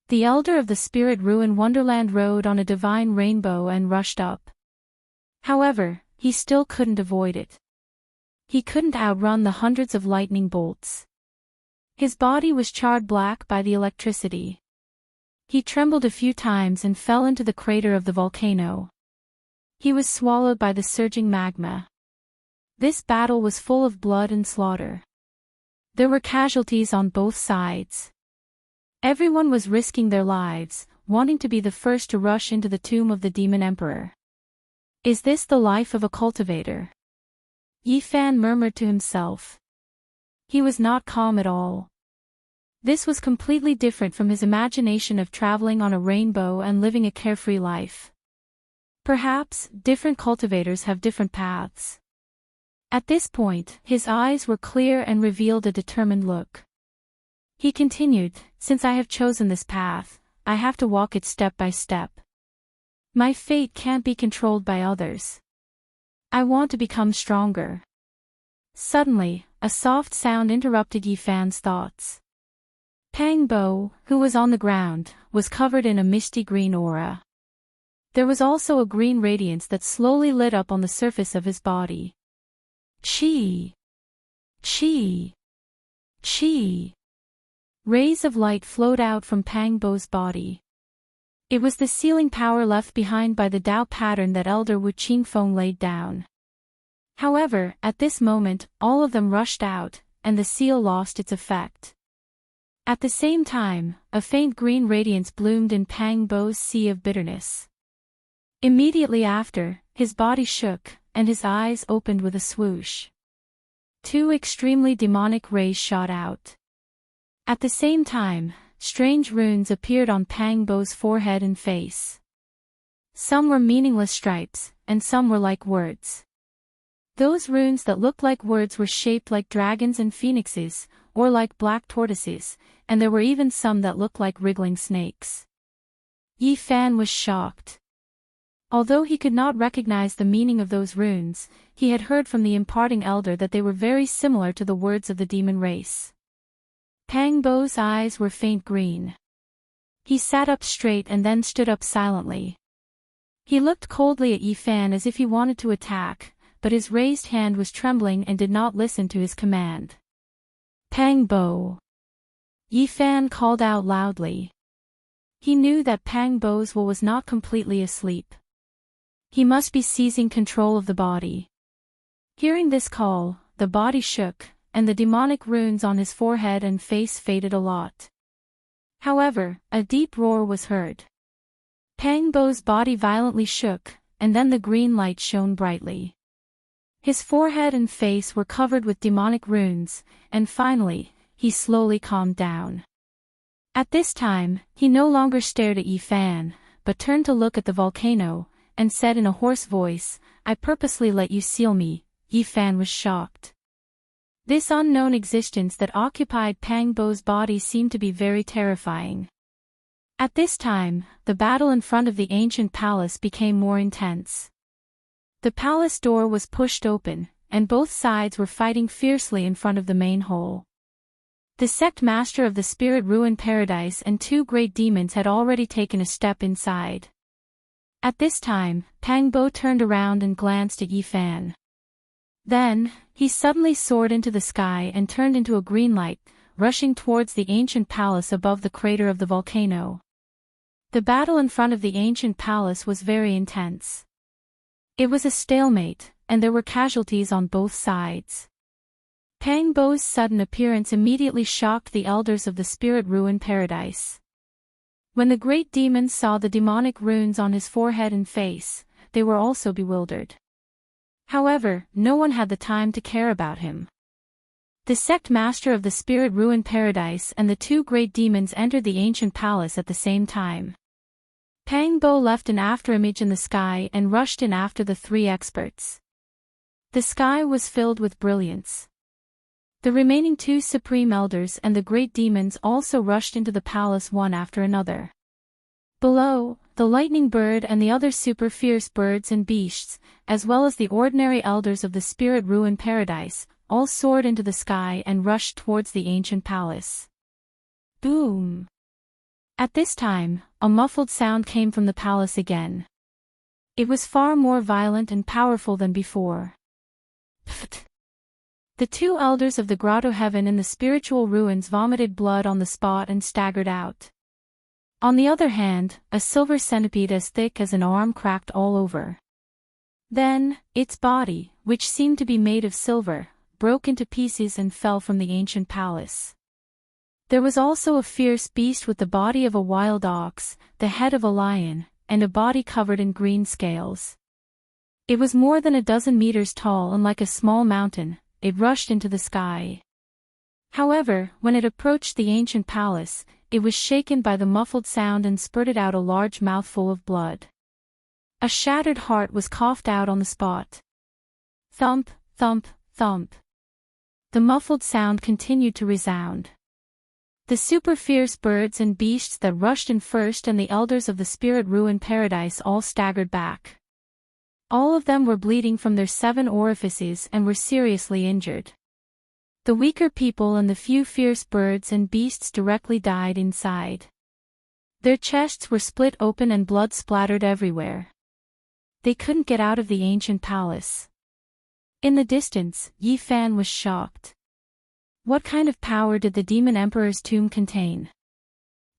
The elder of the spirit ruin wonderland rode on a divine rainbow and rushed up. However, he still couldn't avoid it. He couldn't outrun the hundreds of lightning bolts. His body was charred black by the electricity. He trembled a few times and fell into the crater of the volcano. He was swallowed by the surging magma. This battle was full of blood and slaughter. There were casualties on both sides. Everyone was risking their lives, wanting to be the first to rush into the tomb of the demon emperor. Is this the life of a cultivator? Yi Fan murmured to himself. He was not calm at all. This was completely different from his imagination of traveling on a rainbow and living a carefree life. Perhaps, different cultivators have different paths. At this point, his eyes were clear and revealed a determined look. He continued, "Since I have chosen this path, I have to walk it step by step. My fate can't be controlled by others. I want to become stronger." Suddenly, a soft sound interrupted Yi Fan's thoughts. Pang Bo, who was on the ground, was covered in a misty green aura. There was also a green radiance that slowly lit up on the surface of his body. Chi! Chi! Chi! Rays of light flowed out from Pang Bo's body. It was the sealing power left behind by the Tao pattern that Elder Wu Qingfeng laid down. However, at this moment, all of them rushed out, and the seal lost its effect. At the same time, a faint green radiance bloomed in Pang Bo's sea of bitterness. Immediately after, his body shook, and his eyes opened with a swoosh. Two extremely demonic rays shot out. At the same time, strange runes appeared on Pang Bo's forehead and face. Some were meaningless stripes, and some were like words. Those runes that looked like words were shaped like dragons and phoenixes, or like black tortoises, and there were even some that looked like wriggling snakes. Yi Fan was shocked. Although he could not recognize the meaning of those runes, he had heard from the imparting elder that they were very similar to the words of the demon race. Pang Bo's eyes were faint green. He sat up straight and then stood up silently. He looked coldly at Yi Fan as if he wanted to attack, but his raised hand was trembling and did not listen to his command. Pang Bo! Yi Fan called out loudly. He knew that Pang Bo's will was not completely asleep. He must be seizing control of the body. Hearing this call, the body shook, and the demonic runes on his forehead and face faded a lot. However, a deep roar was heard. Pang Bo's body violently shook, and then the green light shone brightly. His forehead and face were covered with demonic runes, and finally, he slowly calmed down. At this time, he no longer stared at Yi Fan, but turned to look at the volcano, and said in a hoarse voice, "I purposely let you seal me." Yi Fan was shocked. This unknown existence that occupied Pang Bo's body seemed to be very terrifying. At this time, the battle in front of the ancient palace became more intense. The palace door was pushed open, and both sides were fighting fiercely in front of the main hall. The sect master of the spirit ruin paradise and two great demons had already taken a step inside. At this time, Pang Bo turned around and glanced at Yi Fan. Then, he suddenly soared into the sky and turned into a green light, rushing towards the ancient palace above the crater of the volcano. The battle in front of the ancient palace was very intense. It was a stalemate, and there were casualties on both sides. Pang Bo's sudden appearance immediately shocked the elders of the spirit ruin paradise. When the great demons saw the demonic runes on his forehead and face, they were also bewildered. However, no one had the time to care about him. The sect master of the spirit ruin paradise and the two great demons entered the ancient palace at the same time. Pang Bo left an afterimage in the sky and rushed in after the three experts. The sky was filled with brilliance. The remaining two supreme elders and the great demons also rushed into the palace one after another. Below, the lightning bird and the other super fierce birds and beasts, as well as the ordinary elders of the spirit ruin paradise, all soared into the sky and rushed towards the ancient palace. Boom! At this time, a muffled sound came from the palace again. It was far more violent and powerful than before. Pfft! The two elders of the grotto heaven and the spiritual ruins vomited blood on the spot and staggered out. On the other hand, a silver centipede as thick as an arm cracked all over. Then, its body, which seemed to be made of silver, broke into pieces and fell from the ancient palace. There was also a fierce beast with the body of a wild ox, the head of a lion, and a body covered in green scales. It was more than a dozen meters tall and like a small mountain. It rushed into the sky. However, when it approached the ancient palace, it was shaken by the muffled sound and spurted out a large mouthful of blood. A shattered heart was coughed out on the spot. Thump, thump, thump. The muffled sound continued to resound. The super fierce birds and beasts that rushed in first and the elders of the spirit ruin paradise all staggered back. All of them were bleeding from their 7 orifices and were seriously injured. The weaker people and the few fierce birds and beasts directly died inside. Their chests were split open and blood splattered everywhere. They couldn't get out of the ancient palace. In the distance, Yi Fan was shocked. What kind of power did the demon emperor's tomb contain?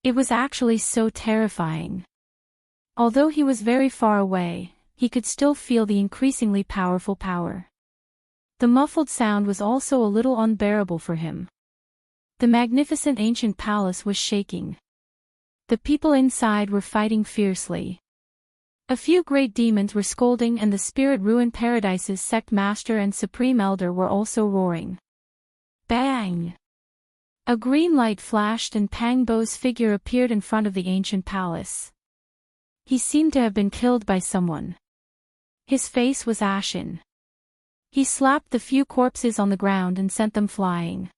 It was actually so terrifying. Although he was very far away, he could still feel the increasingly powerful power. The muffled sound was also a little unbearable for him. The magnificent ancient palace was shaking. The people inside were fighting fiercely. A few great demons were scolding and the spirit ruin paradise's sect master and supreme elder were also roaring. Bang! A green light flashed and Pang Bo's figure appeared in front of the ancient palace. He seemed to have been killed by someone. His face was ashen. He slapped the few corpses on the ground and sent them flying.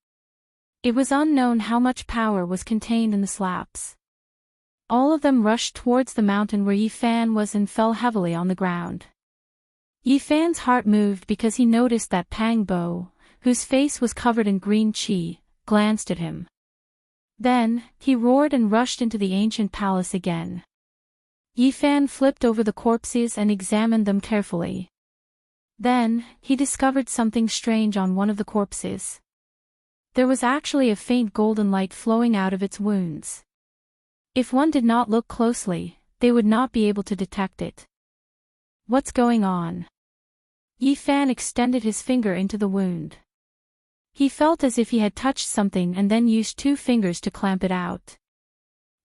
It was unknown how much power was contained in the slaps. All of them rushed towards the mountain where Yi Fan was and fell heavily on the ground. Yi Fan's heart moved because he noticed that Pang Bo, whose face was covered in green qi, glanced at him. Then, he roared and rushed into the ancient palace again. Yi Fan flipped over the corpses and examined them carefully. Then, he discovered something strange on one of the corpses. There was actually a faint golden light flowing out of its wounds. If one did not look closely, they would not be able to detect it. What's going on? Yi Fan extended his finger into the wound. He felt as if he had touched something and then used 2 fingers to clamp it out.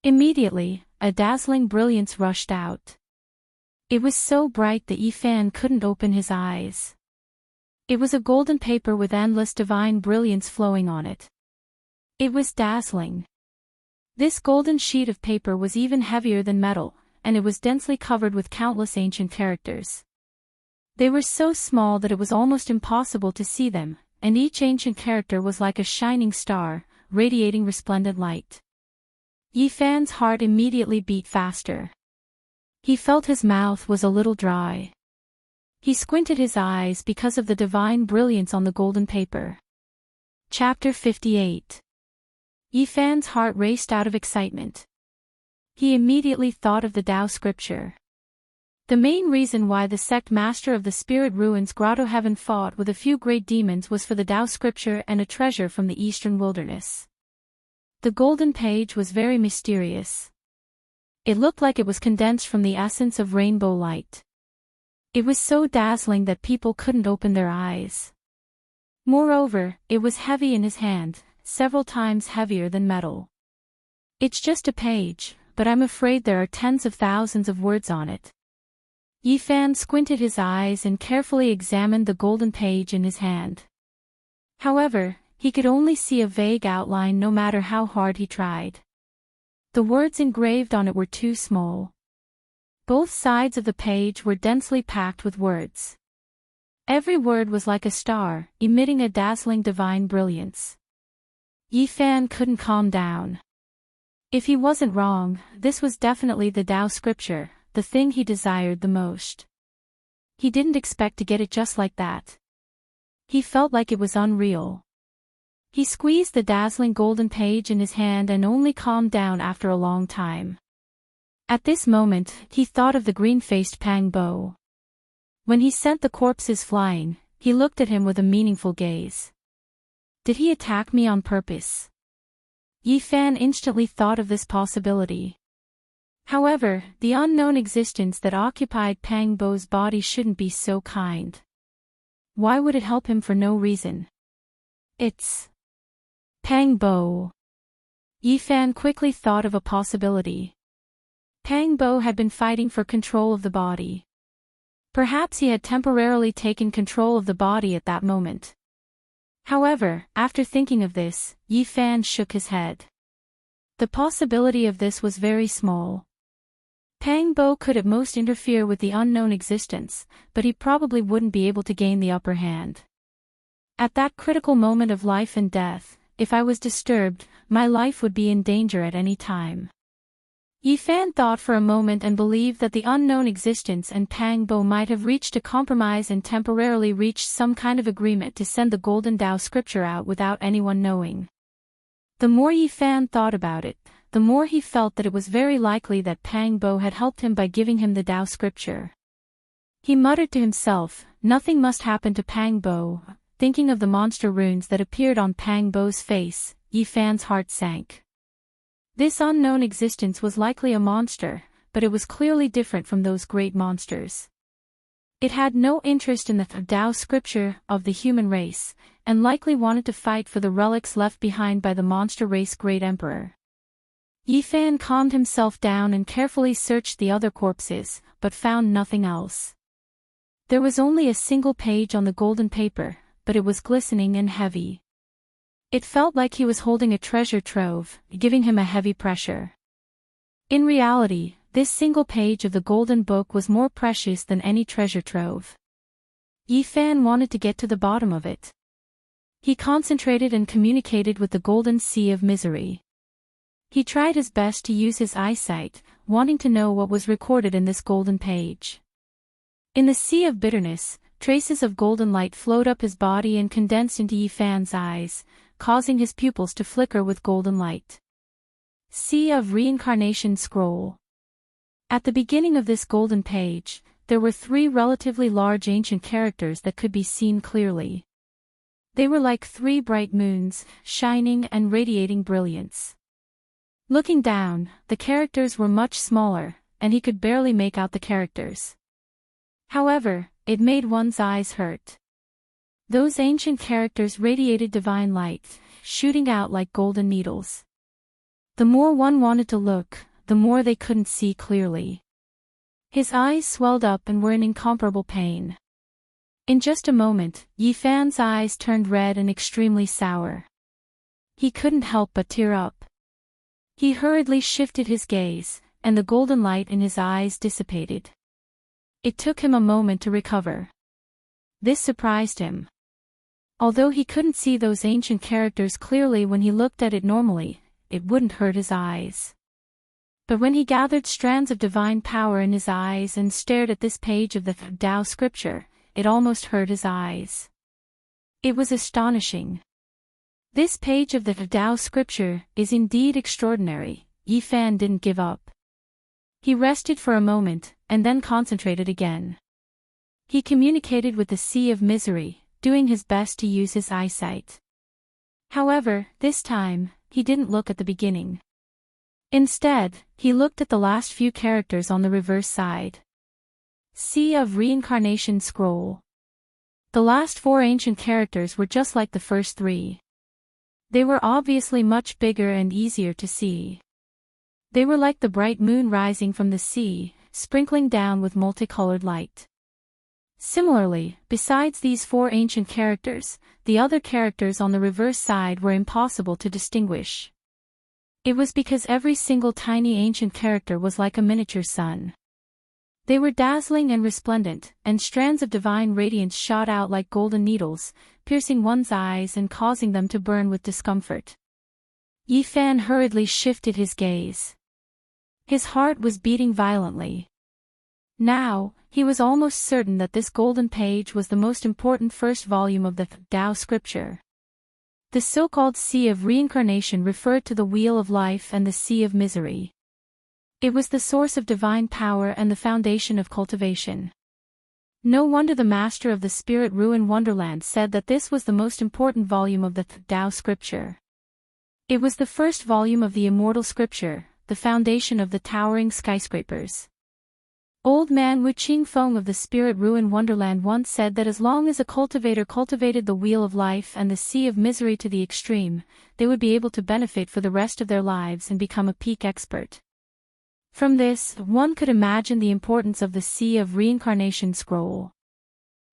Immediately, a dazzling brilliance rushed out. It was so bright that Yi Fan couldn't open his eyes. It was a golden paper with endless divine brilliance flowing on it. It was dazzling. This golden sheet of paper was even heavier than metal, and it was densely covered with countless ancient characters. They were so small that it was almost impossible to see them, and each ancient character was like a shining star, radiating resplendent light. Yi Fan's heart immediately beat faster. He felt his mouth was a little dry. He squinted his eyes because of the divine brilliance on the golden paper. Chapter 58. Yi Fan's heart raced out of excitement. He immediately thought of the Tao scripture. The main reason why the sect master of the spirit ruins grotto heaven fought with a few great demons was for the Tao scripture and a treasure from the eastern wilderness. The golden page was very mysterious. It looked like it was condensed from the essence of rainbow light. It was so dazzling that people couldn't open their eyes. Moreover, it was heavy in his hand, several times heavier than metal. It's just a page, but I'm afraid there are tens of thousands of words on it. Yi Fan squinted his eyes and carefully examined the golden page in his hand. However, he could only see a vague outline no matter how hard he tried. The words engraved on it were too small. Both sides of the page were densely packed with words. Every word was like a star, emitting a dazzling divine brilliance. Yi Fan couldn't calm down. If he wasn't wrong, this was definitely the Tao scripture, the thing he desired the most. He didn't expect to get it just like that. He felt like it was unreal. He squeezed the dazzling golden page in his hand and only calmed down after a long time. At this moment, he thought of the green-faced Pang Bo. When he sent the corpses flying, he looked at him with a meaningful gaze. Did he attack me on purpose? Yi Fan instantly thought of this possibility. However, the unknown existence that occupied Pang Bo's body shouldn't be so kind. Why would it help him for no reason? It's Pang Bo. Yi Fan quickly thought of a possibility. Pang Bo had been fighting for control of the body. Perhaps he had temporarily taken control of the body at that moment. However, after thinking of this, Yi Fan shook his head. The possibility of this was very small. Pang Bo could at most interfere with the unknown existence, but he probably wouldn't be able to gain the upper hand. At that critical moment of life and death, if I was disturbed, my life would be in danger at any time. Yi Fan thought for a moment and believed that the unknown existence and Pang Bo might have reached a compromise and temporarily reached some kind of agreement to send the Golden Tao scripture out without anyone knowing. The more Yi Fan thought about it, the more he felt that it was very likely that Pang Bo had helped him by giving him the Tao scripture. He muttered to himself, nothing must happen to Pang Bo. Thinking of the monster runes that appeared on Pang Bo's face, Yi Fan's heart sank. This unknown existence was likely a monster, but it was clearly different from those great monsters. It had no interest in the Tao scripture of the human race, and likely wanted to fight for the relics left behind by the monster race great emperor. Yi Fan calmed himself down and carefully searched the other corpses, but found nothing else. There was only a single page on the golden paper, but it was glistening and heavy. It felt like he was holding a treasure trove, giving him a heavy pressure. In reality, this single page of the golden book was more precious than any treasure trove. Yi Fan wanted to get to the bottom of it. He concentrated and communicated with the golden sea of misery. He tried his best to use his eyesight, wanting to know what was recorded in this golden page. In the sea of bitterness, traces of golden light flowed up his body and condensed into Yi Fan's eyes, causing his pupils to flicker with golden light. Sea of Reincarnation Scroll. At the beginning of this golden page, there were 3 relatively large ancient characters that could be seen clearly. They were like 3 bright moons, shining and radiating brilliance. Looking down, the characters were much smaller, and he could barely make out the characters. However, it made one's eyes hurt. Those ancient characters radiated divine light, shooting out like golden needles. The more one wanted to look, the more they couldn't see clearly. His eyes swelled up and were in incomparable pain. In just a moment, Yi Fan's eyes turned red and extremely sour. He couldn't help but tear up. He hurriedly shifted his gaze, and the golden light in his eyes dissipated. It took him a moment to recover. This surprised him. Although he couldn't see those ancient characters clearly when he looked at it normally, it wouldn't hurt his eyes. But when he gathered strands of divine power in his eyes and stared at this page of the Tao scripture, it almost hurt his eyes. It was astonishing. This page of the Tao scripture is indeed extraordinary. Yi Fan didn't give up. He rested for a moment, and then concentrated again. He communicated with the sea of misery, doing his best to use his eyesight. However, this time, he didn't look at the beginning. Instead, he looked at the last few characters on the reverse side. Sea of Reincarnation Scroll. The last 4 ancient characters were just like the first 3. They were obviously much bigger and easier to see. They were like the bright moon rising from the sea, sprinkling down with multicolored light. Similarly, besides these 4 ancient characters, the other characters on the reverse side were impossible to distinguish. It was because every single tiny ancient character was like a miniature sun. They were dazzling and resplendent, and strands of divine radiance shot out like golden needles, piercing one's eyes and causing them to burn with discomfort. Yi Fan hurriedly shifted his gaze. His heart was beating violently. Now, he was almost certain that this golden page was the most important first volume of the Tao scripture. The so-called Sea of Reincarnation referred to the Wheel of Life and the Sea of Misery. It was the source of divine power and the foundation of cultivation. No wonder the master of the Spirit Ruin Wonderland said that this was the most important volume of the Tao scripture. It was the first volume of the immortal scripture, the foundation of the towering skyscrapers. Old man Wu Qingfeng of the Spirit Ruin Wonderland once said that as long as a cultivator cultivated the Wheel of Life and the Sea of Misery to the extreme, they would be able to benefit for the rest of their lives and become a peak expert. From this, one could imagine the importance of the Sea of Reincarnation scroll.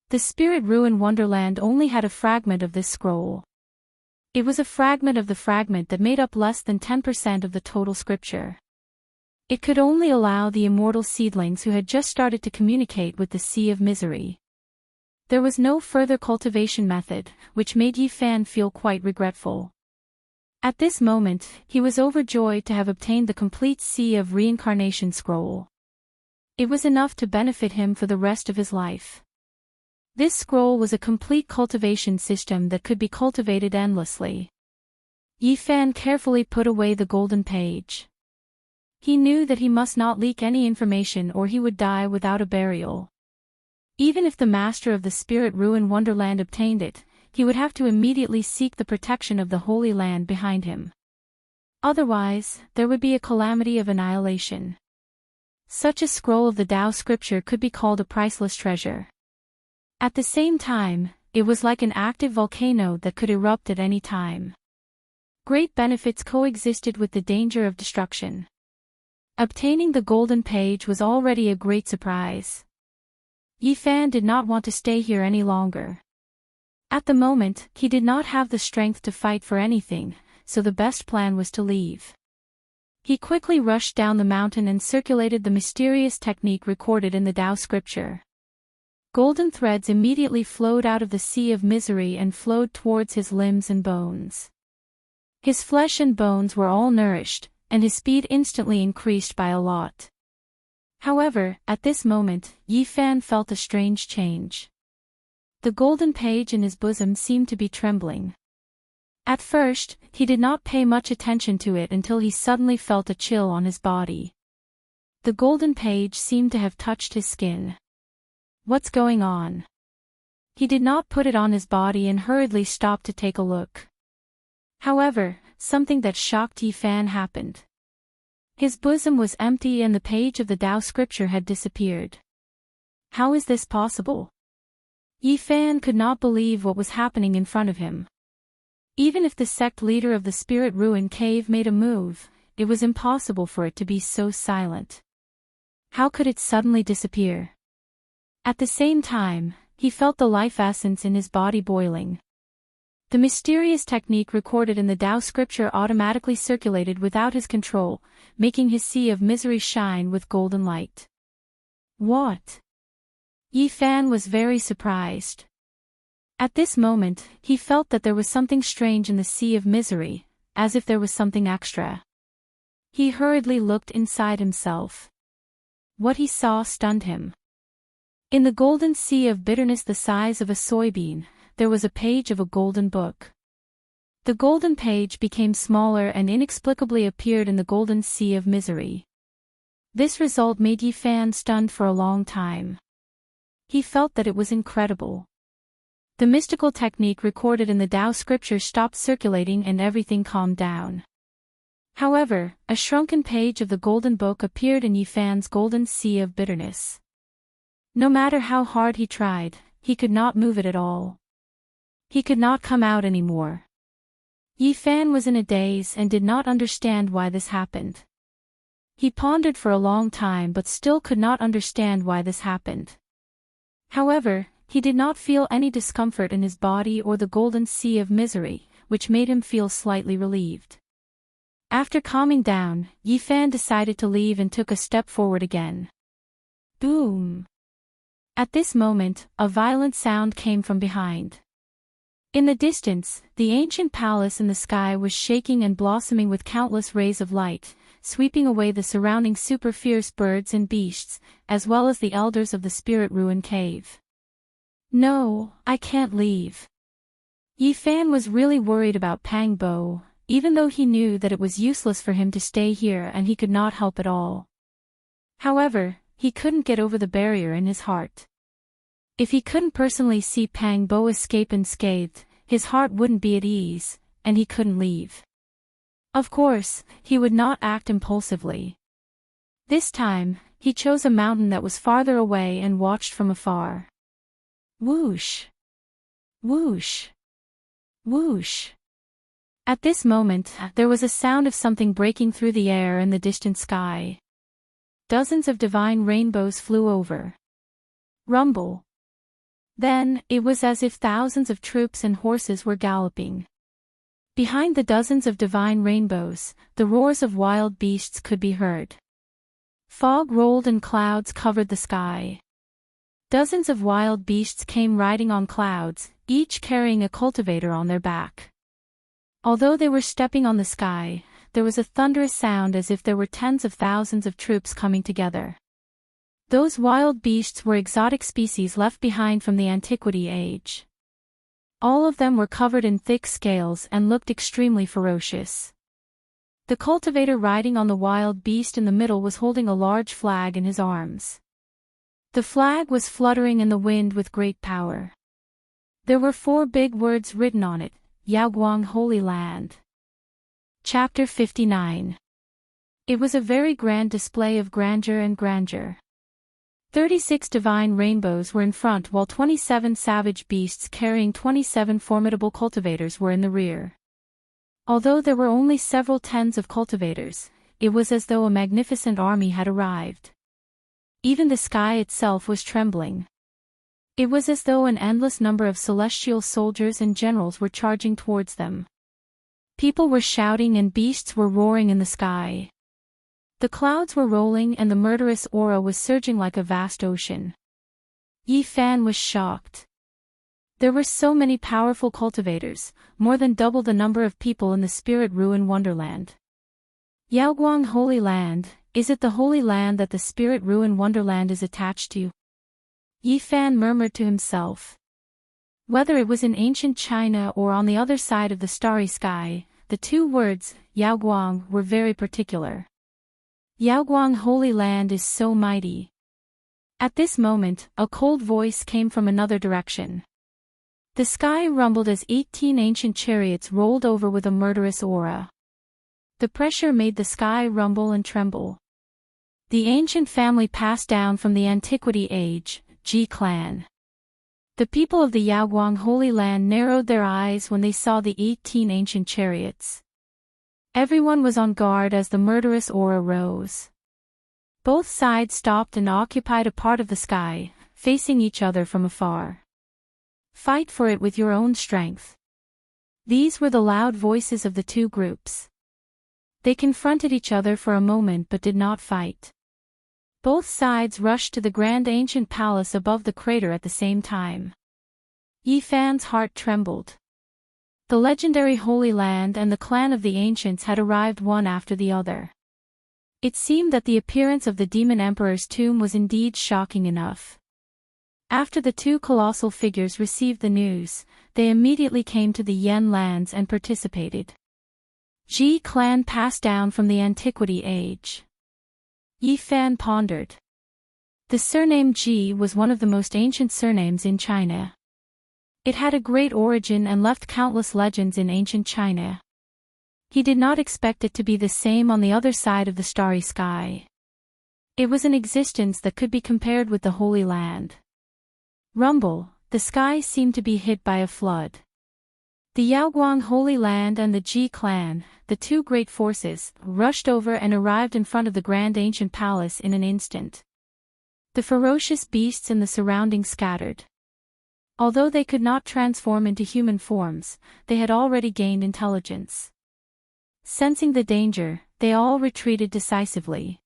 The Spirit Ruin Wonderland only had a fragment of this scroll. It was a fragment of the fragment that made up less than 10% of the total scripture. It could only allow the immortal seedlings who had just started to communicate with the Sea of Misery. There was no further cultivation method, which made Yi Fan feel quite regretful. At this moment, he was overjoyed to have obtained the complete Sea of Reincarnation scroll. It was enough to benefit him for the rest of his life. This scroll was a complete cultivation system that could be cultivated endlessly. Yi Fan carefully put away the golden page. He knew that he must not leak any information or he would die without a burial. Even if the master of the Spirit Ruin Wonderland obtained it, he would have to immediately seek the protection of the Holy Land behind him. Otherwise, there would be a calamity of annihilation. Such a scroll of the Tao scripture could be called a priceless treasure. At the same time, it was like an active volcano that could erupt at any time. Great benefits coexisted with the danger of destruction. Obtaining the golden page was already a great surprise. Yi Fan did not want to stay here any longer. At the moment, he did not have the strength to fight for anything, so the best plan was to leave. He quickly rushed down the mountain and circulated the mysterious technique recorded in the Tao scripture. Golden threads immediately flowed out of the Sea of Misery and flowed towards his limbs and bones. His flesh and bones were all nourished, and his speed instantly increased by a lot. However, at this moment, Yi Fan felt a strange change. The golden page in his bosom seemed to be trembling. At first, he did not pay much attention to it until he suddenly felt a chill on his body. The golden page seemed to have touched his skin. What's going on? He did not put it on his body and hurriedly stopped to take a look. However, something that shocked Yi Fan happened. His bosom was empty and the page of the Tao scripture had disappeared. How is this possible? Yi Fan could not believe what was happening in front of him. Even if the sect leader of the Spirit Ruin Cave made a move, it was impossible for it to be so silent. How could it suddenly disappear? At the same time, he felt the life essence in his body boiling. The mysterious technique recorded in the Tao scripture automatically circulated without his control, making his Sea of Misery shine with golden light. What? Yi Fan was very surprised. At this moment, he felt that there was something strange in the Sea of Misery, as if there was something extra. He hurriedly looked inside himself. What he saw stunned him. In the golden sea of bitterness the size of a soybean, there was a page of a golden book. The golden page became smaller and inexplicably appeared in the golden Sea of Misery. This result made Yi Fan stunned for a long time. He felt that it was incredible. The mystical technique recorded in the Tao scripture stopped circulating and everything calmed down. However, a shrunken page of the golden book appeared in Yi Fan's golden sea of bitterness. No matter how hard he tried, he could not move it at all. He could not come out anymore. Yi Fan was in a daze and did not understand why this happened. He pondered for a long time but still could not understand why this happened. However, he did not feel any discomfort in his body or the golden sea of misery, which made him feel slightly relieved. After calming down, Yi Fan decided to leave and took a step forward again. Boom! At this moment, a violent sound came from behind. In the distance, the ancient palace in the sky was shaking and blossoming with countless rays of light, sweeping away the surrounding super fierce birds and beasts, as well as the elders of the spirit ruin cave. No, I can't leave. Yi Fan was really worried about Pang Bo, even though he knew that it was useless for him to stay here and he could not help at all. However, he couldn't get over the barrier in his heart. If he couldn't personally see Pang Bo escape unscathed, his heart wouldn't be at ease, and he couldn't leave. Of course, he would not act impulsively. This time, he chose a mountain that was farther away and watched from afar. Whoosh! Whoosh! Whoosh! At this moment, there was a sound of something breaking through the air in the distant sky. Dozens of divine rainbows flew over. Rumble. Then, it was as if thousands of troops and horses were galloping. Behind the dozens of divine rainbows, the roars of wild beasts could be heard. Fog rolled and clouds covered the sky. Dozens of wild beasts came riding on clouds, each carrying a cultivator on their back. Although they were stepping on the sky, there was a thunderous sound as if there were tens of thousands of troops coming together. Those wild beasts were exotic species left behind from the Antiquity Age. All of them were covered in thick scales and looked extremely ferocious. The cultivator riding on the wild beast in the middle was holding a large flag in his arms. The flag was fluttering in the wind with great power. There were 4 big words written on it, Yaoguang Holy Land. Chapter 59. It was a very grand display of grandeur and grandeur. 36 divine rainbows were in front while 27 savage beasts carrying 27 formidable cultivators were in the rear. Although there were only several tens of cultivators, it was as though a magnificent army had arrived. Even the sky itself was trembling. It was as though an endless number of celestial soldiers and generals were charging towards them. People were shouting and beasts were roaring in the sky. The clouds were rolling and the murderous aura was surging like a vast ocean. Yi Fan was shocked. There were so many powerful cultivators, more than double the number of people in the Spirit Ruin Wonderland. Yaoguang Holy Land, is it the Holy Land that the Spirit Ruin Wonderland is attached to? Yi Fan murmured to himself. Whether it was in ancient China or on the other side of the starry sky, the 2 words, Yaoguang, were very particular. Yaoguang Holy Land is so mighty. At this moment, a cold voice came from another direction. The sky rumbled as 18 ancient chariots rolled over with a murderous aura. The pressure made the sky rumble and tremble. The ancient family passed down from the Antiquity Age, Ji clan. The people of the Yaoguang Holy Land narrowed their eyes when they saw the 18 ancient chariots. Everyone was on guard as the murderous aura rose. Both sides stopped and occupied a part of the sky, facing each other from afar. Fight for it with your own strength. These were the loud voices of the 2 groups. They confronted each other for a moment but did not fight. Both sides rushed to the grand ancient palace above the crater at the same time. Yi Fan's heart trembled. The legendary Holy Land and the clan of the ancients had arrived one after the other. It seemed that the appearance of the Demon Emperor's tomb was indeed shocking enough. After the 2 colossal figures received the news, they immediately came to the Yen lands and participated. Ji clan passed down from the Antiquity Age. Yi Fan pondered. The surname Ji was one of the most ancient surnames in China. It had a great origin and left countless legends in ancient China. He did not expect it to be the same on the other side of the starry sky. It was an existence that could be compared with the Holy Land. Rumble, the sky seemed to be hit by a flood. The Yaoguang Holy Land and the Ji clan, the 2 great forces, rushed over and arrived in front of the grand ancient palace in an instant. The ferocious beasts in the surroundings scattered. Although they could not transform into human forms, they had already gained intelligence. Sensing the danger, they all retreated decisively.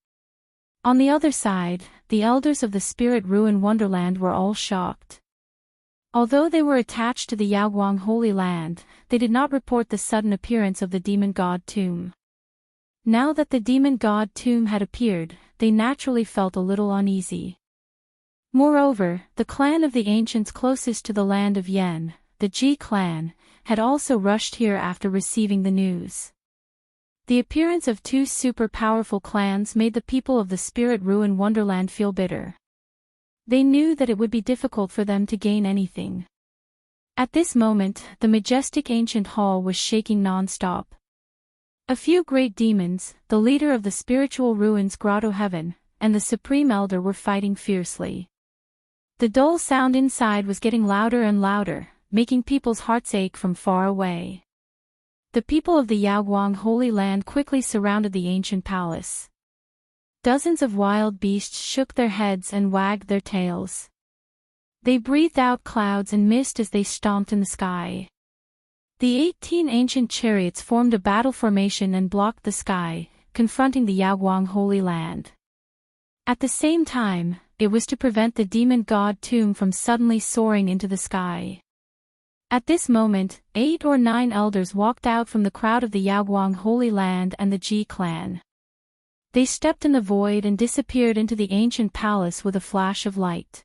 On the other side, the elders of the Spirit Ruin Wonderland were all shocked. Although they were attached to the Yaoguang Holy Land, they did not report the sudden appearance of the demon god tomb. Now that the demon god tomb had appeared, they naturally felt a little uneasy. Moreover, the clan of the ancients closest to the land of Yen, the Ji clan, had also rushed here after receiving the news. The appearance of two super-powerful clans made the people of the Spirit Ruin Wonderland feel bitter. They knew that it would be difficult for them to gain anything. At this moment, the majestic ancient hall was shaking non-stop. A few great demons, the leader of the spiritual ruins Grotto Heaven, and the Supreme Elder were fighting fiercely. The dull sound inside was getting louder and louder, making people's hearts ache from far away. The people of the Yaoguang Holy Land quickly surrounded the ancient palace. Dozens of wild beasts shook their heads and wagged their tails. They breathed out clouds and mist as they stomped in the sky. The 18 ancient chariots formed a battle formation and blocked the sky, confronting the Yaoguang Holy Land. At the same time, it was to prevent the demon god tomb from suddenly soaring into the sky. At this moment, 8 or 9 elders walked out from the crowd of the Yaoguang Holy Land and the Ji clan. They stepped in the void and disappeared into the ancient palace with a flash of light.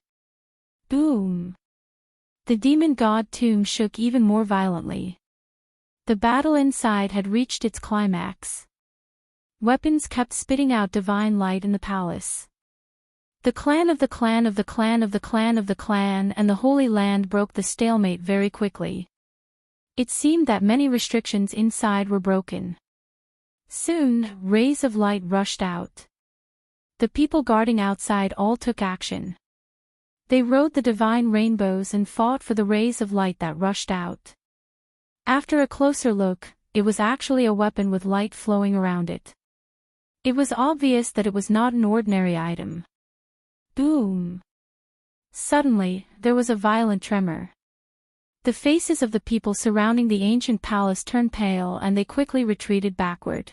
Boom! The demon god tomb shook even more violently. The battle inside had reached its climax. Weapons kept spitting out divine light in the palace. The clan of the clan of the clan of the clan of the clan and the Holy Land broke the stalemate very quickly. It seemed that many restrictions inside were broken. Soon, rays of light rushed out. The people guarding outside all took action. They rode the divine rainbows and fought for the rays of light that rushed out. After a closer look, it was actually a weapon with light flowing around it. It was obvious that it was not an ordinary item. Boom! Suddenly, there was a violent tremor. The faces of the people surrounding the ancient palace turned pale and they quickly retreated backward.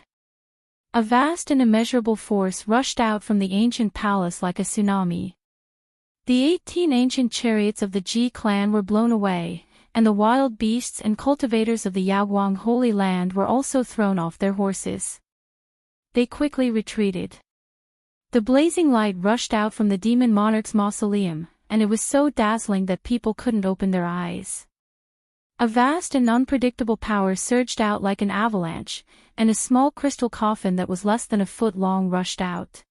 A vast and immeasurable force rushed out from the ancient palace like a tsunami. The 18 ancient chariots of the Ji clan were blown away, and the wild beasts and cultivators of the Yaoguang Holy Land were also thrown off their horses. They quickly retreated. The blazing light rushed out from the demon monarch's mausoleum, and it was so dazzling that people couldn't open their eyes. A vast and unpredictable power surged out like an avalanche, and a small crystal coffin that was less than a foot long rushed out.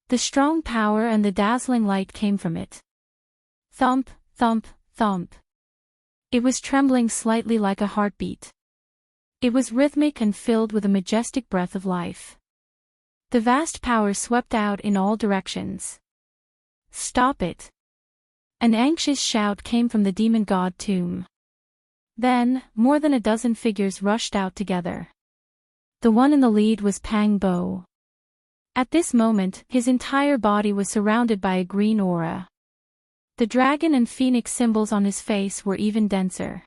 The strong power and the dazzling light came from it. Thump, thump, thump. It was trembling slightly like a heartbeat. It was rhythmic and filled with a majestic breath of life. The vast power swept out in all directions. Stop it! An anxious shout came from the demon god tomb. Then, more than a dozen figures rushed out together. The one in the lead was Pang Bo. At this moment, his entire body was surrounded by a green aura. The dragon and phoenix symbols on his face were even denser.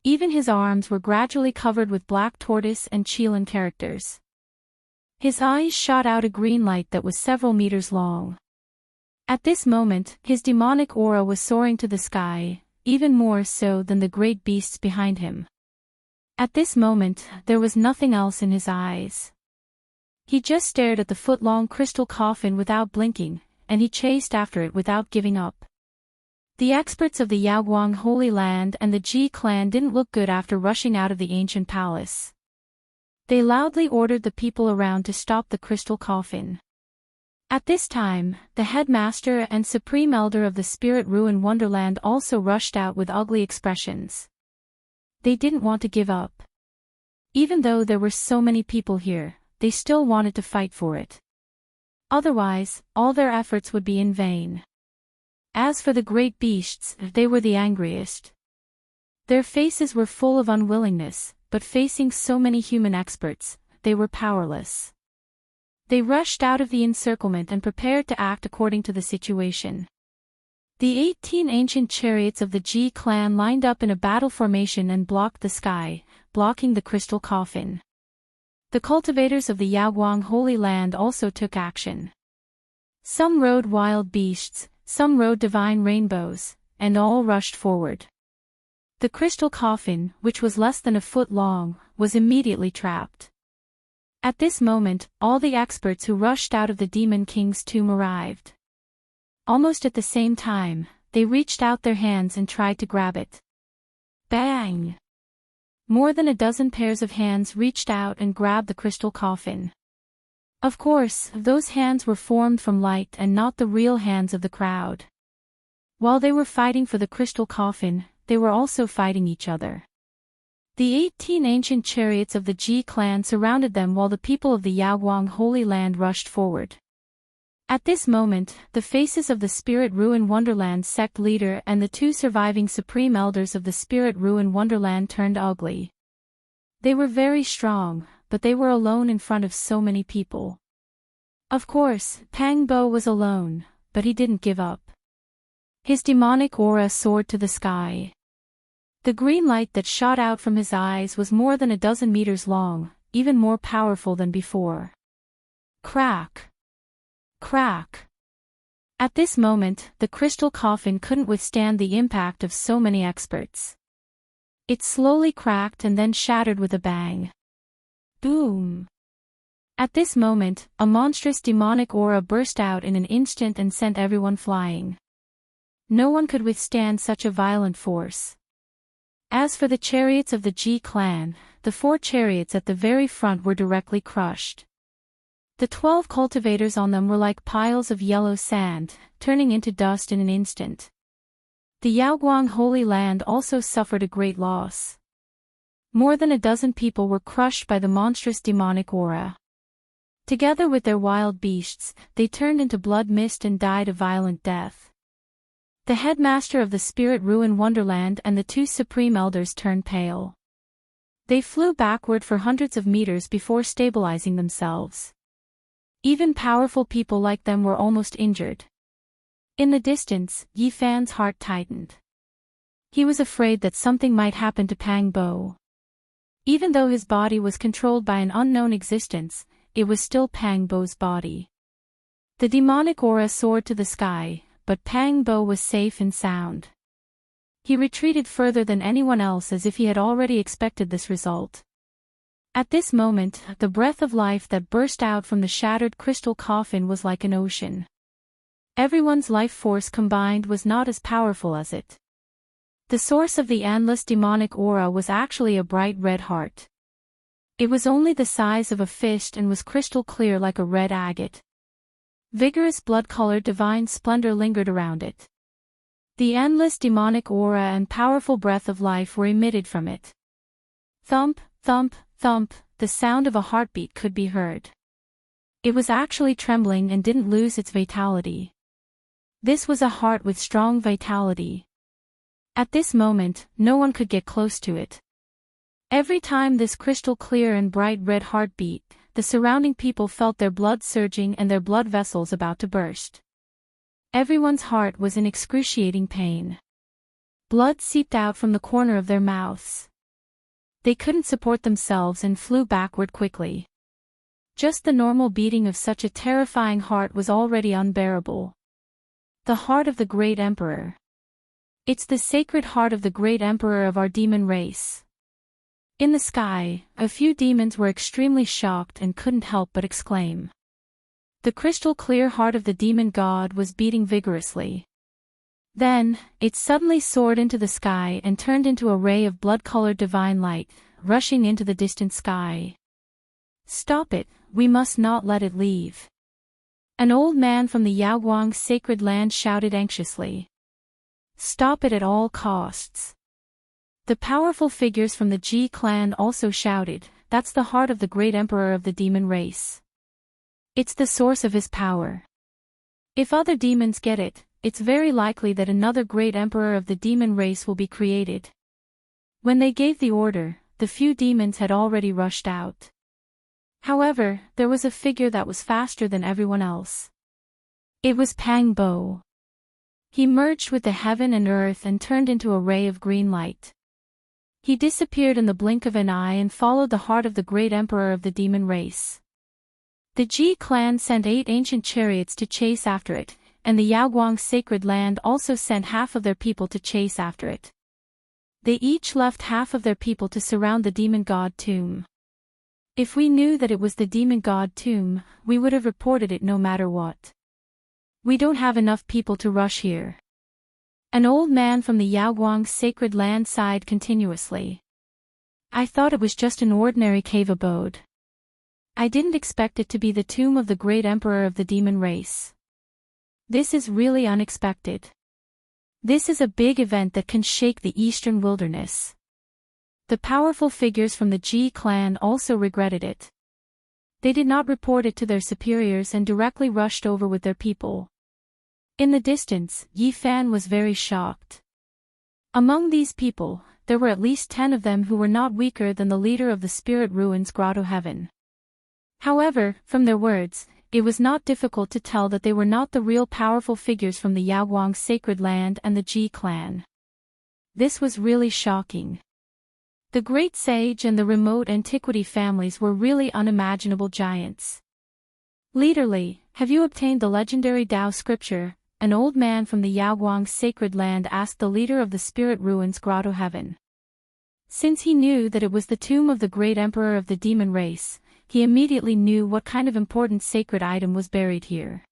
Even his arms were gradually covered with black tortoise and Chilan characters. His eyes shot out a green light that was several meters long. At this moment, his demonic aura was soaring to the sky, even more so than the great beasts behind him. At this moment, there was nothing else in his eyes. He just stared at the foot-long crystal coffin without blinking, and he chased after it without giving up. The experts of the Yaoguang Holy Land and the Ji clan didn't look good after rushing out of the ancient palace. They loudly ordered the people around to stop the crystal coffin. At this time, the headmaster and supreme elder of the Spirit Ruin Wonderland also rushed out with ugly expressions. They didn't want to give up. Even though there were so many people here, they still wanted to fight for it. Otherwise, all their efforts would be in vain. As for the great beasts, they were the angriest. Their faces were full of unwillingness, but facing so many human experts, they were powerless. They rushed out of the encirclement and prepared to act according to the situation. The 18 ancient chariots of the Ji clan lined up in a battle formation and blocked the sky, blocking the crystal coffin. The cultivators of the Yaoguang Holy Land also took action. Some rode wild beasts, some rode divine rainbows, and all rushed forward. The crystal coffin, which was less than a foot long, was immediately trapped. At this moment, all the experts who rushed out of the Demon King's tomb arrived. Almost at the same time, they reached out their hands and tried to grab it. Bang! More than a dozen pairs of hands reached out and grabbed the crystal coffin. Of course, those hands were formed from light and not the real hands of the crowd. While they were fighting for the crystal coffin, they were also fighting each other. The 18 ancient chariots of the Ji clan surrounded them while the people of the Yaoguang Holy Land rushed forward. At this moment, the faces of the Spirit Ruin Wonderland sect leader and the 2 surviving supreme elders of the Spirit Ruin Wonderland turned ugly. They were very strong, but they were alone in front of so many people. Of course, Pang Bo was alone, but he didn't give up. His demonic aura soared to the sky. The green light that shot out from his eyes was more than a dozen meters long, even more powerful than before. Crack! Crack! At this moment, the crystal coffin couldn't withstand the impact of so many experts. It slowly cracked and then shattered with a bang. Boom! At this moment, a monstrous demonic aura burst out in an instant and sent everyone flying. No one could withstand such a violent force. As for the chariots of the Ji clan, the 4 chariots at the very front were directly crushed. The 12 cultivators on them were like piles of yellow sand, turning into dust in an instant. The Yaoguang Holy Land also suffered a great loss. More than a dozen people were crushed by the monstrous demonic aura. Together with their wild beasts, they turned into blood mist and died a violent death. The headmaster of the Spirit Ruin Wonderland and the 2 supreme elders turned pale. They flew backward for hundreds of meters before stabilizing themselves. Even powerful people like them were almost injured. In the distance, Yi Fan's heart tightened. He was afraid that something might happen to Pang Bo. Even though his body was controlled by an unknown existence, it was still Pang Bo's body. The demonic aura soared to the sky, but Pang Bo was safe and sound. He retreated further than anyone else as if he had already expected this result. At this moment, the breath of life that burst out from the shattered crystal coffin was like an ocean. Everyone's life force combined was not as powerful as it. The source of the endless demonic aura was actually a bright red heart. It was only the size of a fist and was crystal clear like a red agate. Vigorous blood-colored divine splendor lingered around it. The endless demonic aura and powerful breath of life were emitted from it. Thump, thump, thump, the sound of a heartbeat could be heard. It was actually trembling and didn't lose its vitality. This was a heart with strong vitality. At this moment, no one could get close to it. Every time this crystal clear and bright red heart beat, the surrounding people felt their blood surging and their blood vessels about to burst. Everyone's heart was in excruciating pain. Blood seeped out from the corner of their mouths. They couldn't support themselves and flew backward quickly. Just the normal beating of such a terrifying heart was already unbearable. The heart of the great emperor. It's the sacred heart of the great emperor of our demon race. In the sky, a few demons were extremely shocked and couldn't help but exclaim. The crystal clear heart of the demon god was beating vigorously. Then, it suddenly soared into the sky and turned into a ray of blood-colored divine light, rushing into the distant sky. Stop it, we must not let it leave. An old man from the Yaoguang sacred land shouted anxiously. Stop it at all costs. The powerful figures from the Ji clan also shouted, that's the heart of the great emperor of the demon race. It's the source of his power. If other demons get it, it's very likely that another great emperor of the demon race will be created. When they gave the order, the few demons had already rushed out. However, there was a figure that was faster than everyone else. It was Pang Bo. He merged with the heaven and earth and turned into a ray of green light. He disappeared in the blink of an eye and followed the heart of the great emperor of the demon race. The Ji clan sent 8 ancient chariots to chase after it, and the Yaoguang sacred land also sent half of their people to chase after it. They each left half of their people to surround the demon god tomb. If we knew that it was the demon god tomb, we would have reported it no matter what. We don't have enough people to rush here. An old man from the Yaoguang sacred land sighed continuously. I thought it was just an ordinary cave abode. I didn't expect it to be the tomb of the great emperor of the demon race. This is really unexpected. This is a big event that can shake the eastern wilderness. The powerful figures from the Ji clan also regretted it. They did not report it to their superiors and directly rushed over with their people. In the distance, Yi Fan was very shocked. Among these people, there were at least 10 of them who were not weaker than the leader of the Spirit Ruins Grotto Heaven. However, from their words, it was not difficult to tell that they were not the real powerful figures from the Yaoguang sacred land and the Ji clan. This was really shocking. The Great Sage and the remote antiquity families were really unimaginable giants. Leaderly, have you obtained the legendary Tao scripture? An old man from the Yaoguang sacred land asked the leader of the Spirit Ruins Grotto Heaven. Since he knew that it was the tomb of the great emperor of the demon race, he immediately knew what kind of important sacred item was buried here.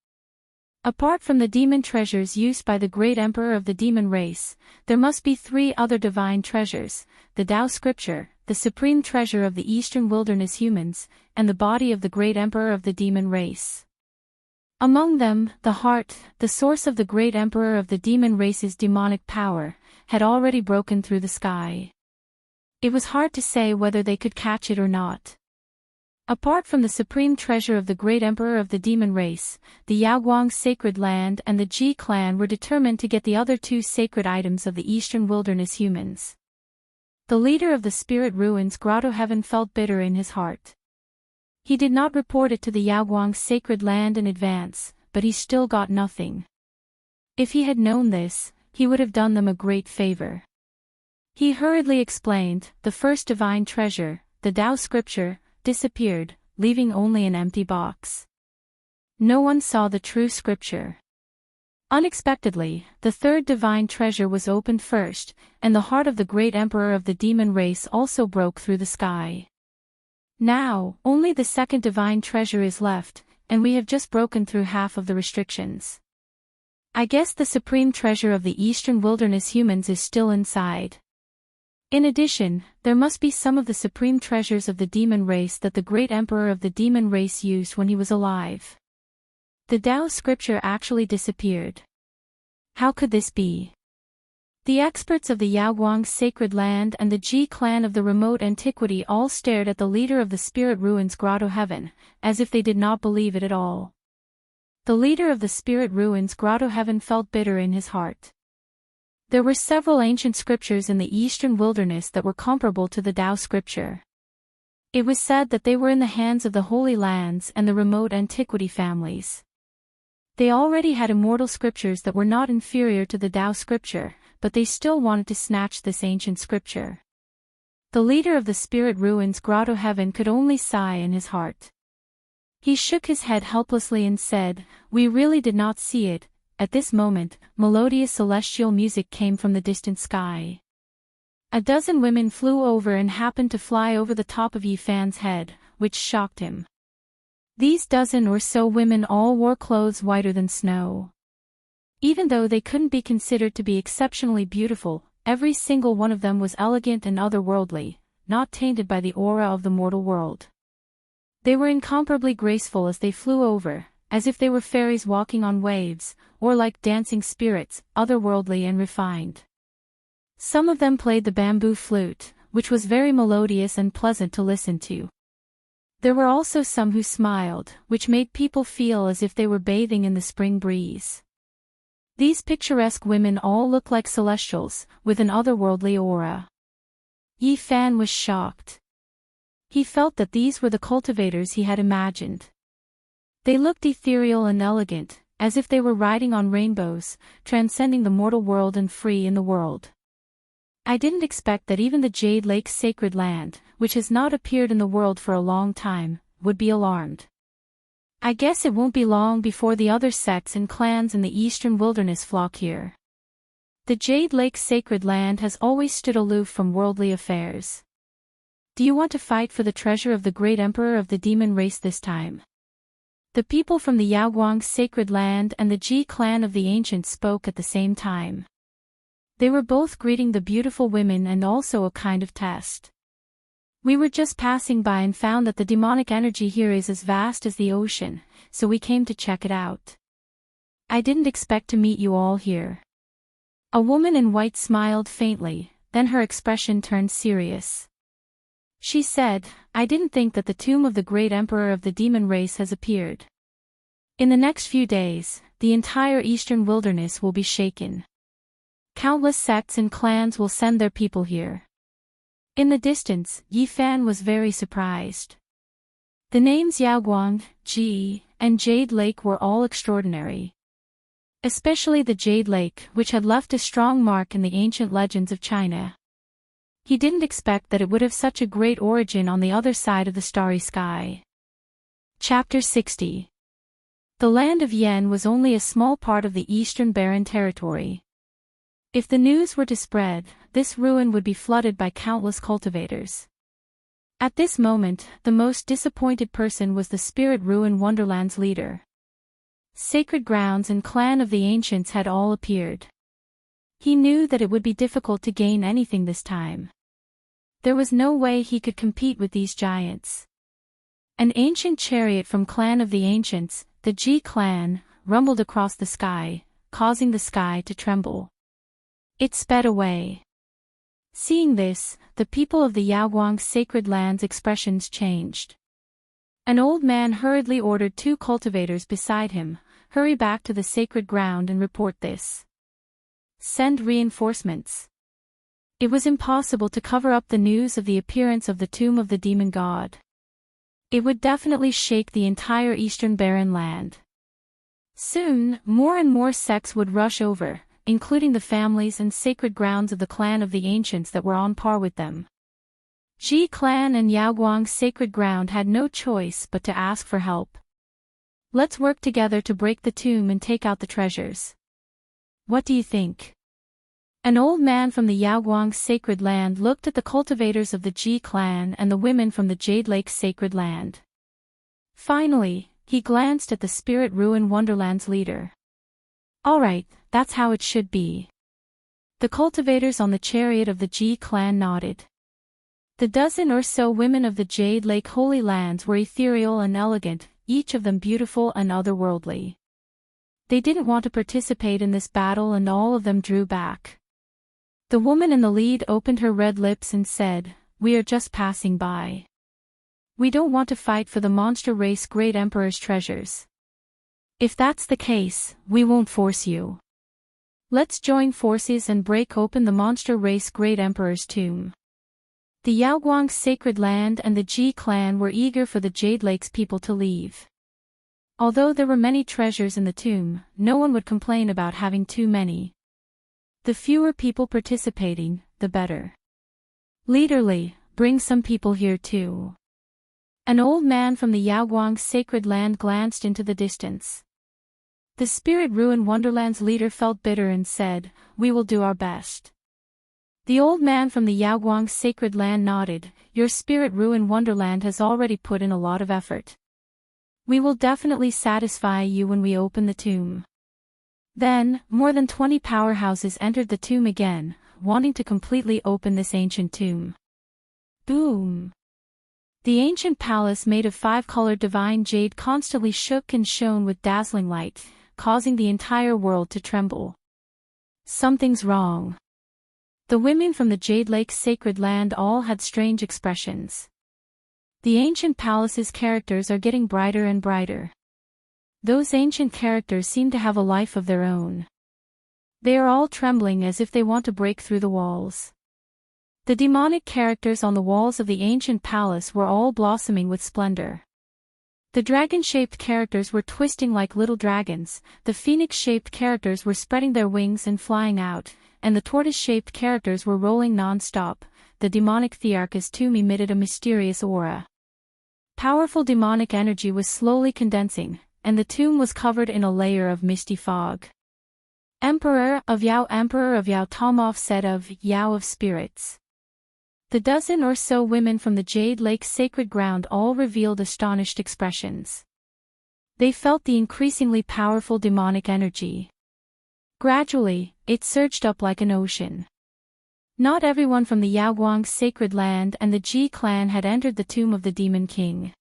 Apart from the demon treasures used by the great emperor of the demon race, there must be 3 other divine treasures: the Tao scripture, the supreme treasure of the eastern wilderness humans, and the body of the great emperor of the demon race. Among them, the heart, the source of the great emperor of the demon race's demonic power, had already broken through the sky. It was hard to say whether they could catch it or not. Apart from the supreme treasure of the great emperor of the demon race, the Yaoguang sacred land and the Ji clan were determined to get the other 2 sacred items of the eastern wilderness humans. The leader of the Spirit Ruins Grotto Heaven felt bitter in his heart. He did not report it to the Yaoguang sacred land in advance, but he still got nothing. If he had known this, he would have done them a great favor. He hurriedly explained, the first divine treasure, the Tao scripture, disappeared, leaving only an empty box. No one saw the true scripture. Unexpectedly, the third divine treasure was opened first, and the heart of the great emperor of the demon race also broke through the sky. Now, only the second divine treasure is left, and we have just broken through half of the restrictions. I guess the supreme treasure of the eastern wilderness humans is still inside. In addition, there must be some of the supreme treasures of the demon race that the great emperor of the demon race used when he was alive. The Tao scripture actually disappeared. How could this be? The experts of the Yaoguang sacred land and the Ji clan of the remote antiquity all stared at the leader of the Spirit Ruins Grotto Heaven, as if they did not believe it at all. The leader of the Spirit Ruins Grotto Heaven felt bitter in his heart. There were several ancient scriptures in the eastern wilderness that were comparable to the Tao scripture. It was said that they were in the hands of the Holy Lands and the remote antiquity families. They already had immortal scriptures that were not inferior to the Tao scripture, but they still wanted to snatch this ancient scripture. The leader of the Spirit Ruins Grotto Heaven could only sigh in his heart. He shook his head helplessly and said, "We really did not see it." At this moment, melodious celestial music came from the distant sky. A dozen women flew over and happened to fly over the top of Yi Fan's head, which shocked him. These dozen or so women all wore clothes whiter than snow. Even though they couldn't be considered to be exceptionally beautiful, every single one of them was elegant and otherworldly, not tainted by the aura of the mortal world. They were incomparably graceful as they flew over, as if they were fairies walking on waves, or like dancing spirits, otherworldly and refined. Some of them played the bamboo flute, which was very melodious and pleasant to listen to. There were also some who smiled, which made people feel as if they were bathing in the spring breeze. These picturesque women all looked like celestials, with an otherworldly aura. Yi Fan was shocked. He felt that these were the cultivators he had imagined. They looked ethereal and elegant, as if they were riding on rainbows, transcending the mortal world and free in the world. I didn't expect that even the Jade Lake's sacred land, which has not appeared in the world for a long time, would be alarmed. I guess it won't be long before the other sects and clans in the eastern wilderness flock here. The Jade Lake's sacred land has always stood aloof from worldly affairs. Do you want to fight for the treasure of the great emperor of the demon race this time? The people from the Yaoguang's sacred land and the Ji clan of the ancients spoke at the same time. They were both greeting the beautiful women and also a kind of test. We were just passing by and found that the demonic energy here is as vast as the ocean, so we came to check it out. I didn't expect to meet you all here. A woman in white smiled faintly, then her expression turned serious. She said, I didn't think that the tomb of the great emperor of the demon race has appeared. In the next few days, the entire eastern wilderness will be shaken. Countless sects and clans will send their people here. In the distance, Yi Fan was very surprised. The names Yaoguang, Ji, and Jade Lake were all extraordinary. Especially the Jade Lake, which had left a strong mark in the ancient legends of China. He didn't expect that it would have such a great origin on the other side of the starry sky. Chapter 60. The land of Yen was only a small part of the eastern barren territory. If the news were to spread, this ruin would be flooded by countless cultivators. At this moment, the most disappointed person was the Spirit Ruin Wonderland's leader. Sacred grounds and clan of the ancients had all appeared. He knew that it would be difficult to gain anything this time. There was no way he could compete with these giants. An ancient chariot from clan of the ancients, the Ji clan, rumbled across the sky, causing the sky to tremble. It sped away. Seeing this, the people of the Yaoguang's sacred land's expressions changed. An old man hurriedly ordered 2 cultivators beside him, hurry back to the sacred ground and report this. Send reinforcements. It was impossible to cover up the news of the appearance of the tomb of the demon god. It would definitely shake the entire eastern barren land. Soon, more and more sects would rush over, including the families and sacred grounds of the clan of the ancients that were on par with them. Ji clan and Yaoguang's sacred ground had no choice but to ask for help. Let's work together to break the tomb and take out the treasures. What do you think? An old man from the Yaoguang's sacred land looked at the cultivators of the Ji clan and the women from the Jade Lake's sacred land. Finally, he glanced at the Spirit Ruin Wonderland's leader. All right, that's how it should be. The cultivators on the chariot of the Ji clan nodded. The dozen or so women of the Jade Lake Holy Lands were ethereal and elegant, each of them beautiful and otherworldly. They didn't want to participate in this battle and all of them drew back. The woman in the lead opened her red lips and said, "We are just passing by. We don't want to fight for the monster race great emperor's treasures. If that's the case, we won't force you. Let's join forces and break open the monster race great emperor's tomb." The Yaoguang's sacred land and the Ji clan were eager for the Jade Lake's people to leave. Although there were many treasures in the tomb, no one would complain about having too many. The fewer people participating, the better. Leaderly, bring some people here too. An old man from the Yaoguang's sacred land glanced into the distance. The Spirit Ruin Wonderland's leader felt bitter and said, "We will do our best." The old man from the Yaoguang's sacred land nodded, "Your Spirit Ruin Wonderland has already put in a lot of effort. We will definitely satisfy you when we open the tomb." Then, more than 20 powerhouses entered the tomb again, wanting to completely open this ancient tomb. Boom! The ancient palace made of 5-colored divine jade constantly shook and shone with dazzling light, causing the entire world to tremble. Something's wrong. The women from the Jade Lake's sacred land all had strange expressions. The ancient palace's characters are getting brighter and brighter. Those ancient characters seem to have a life of their own. They are all trembling as if they want to break through the walls. The demonic characters on the walls of the ancient palace were all blossoming with splendor. The dragon-shaped characters were twisting like little dragons, the phoenix-shaped characters were spreading their wings and flying out, and the tortoise-shaped characters were rolling non-stop. The demonic Thearchus tomb emitted a mysterious aura. Powerful demonic energy was slowly condensing, and the tomb was covered in a layer of misty fog. Emperor of Yao Tomov said of Yao of Spirits. The dozen or so women from the Jade Lake's sacred ground all revealed astonished expressions. They felt the increasingly powerful demonic energy. Gradually, it surged up like an ocean. Not everyone from the Yaoguang's sacred land and the Ji clan had entered the tomb of the Demon King.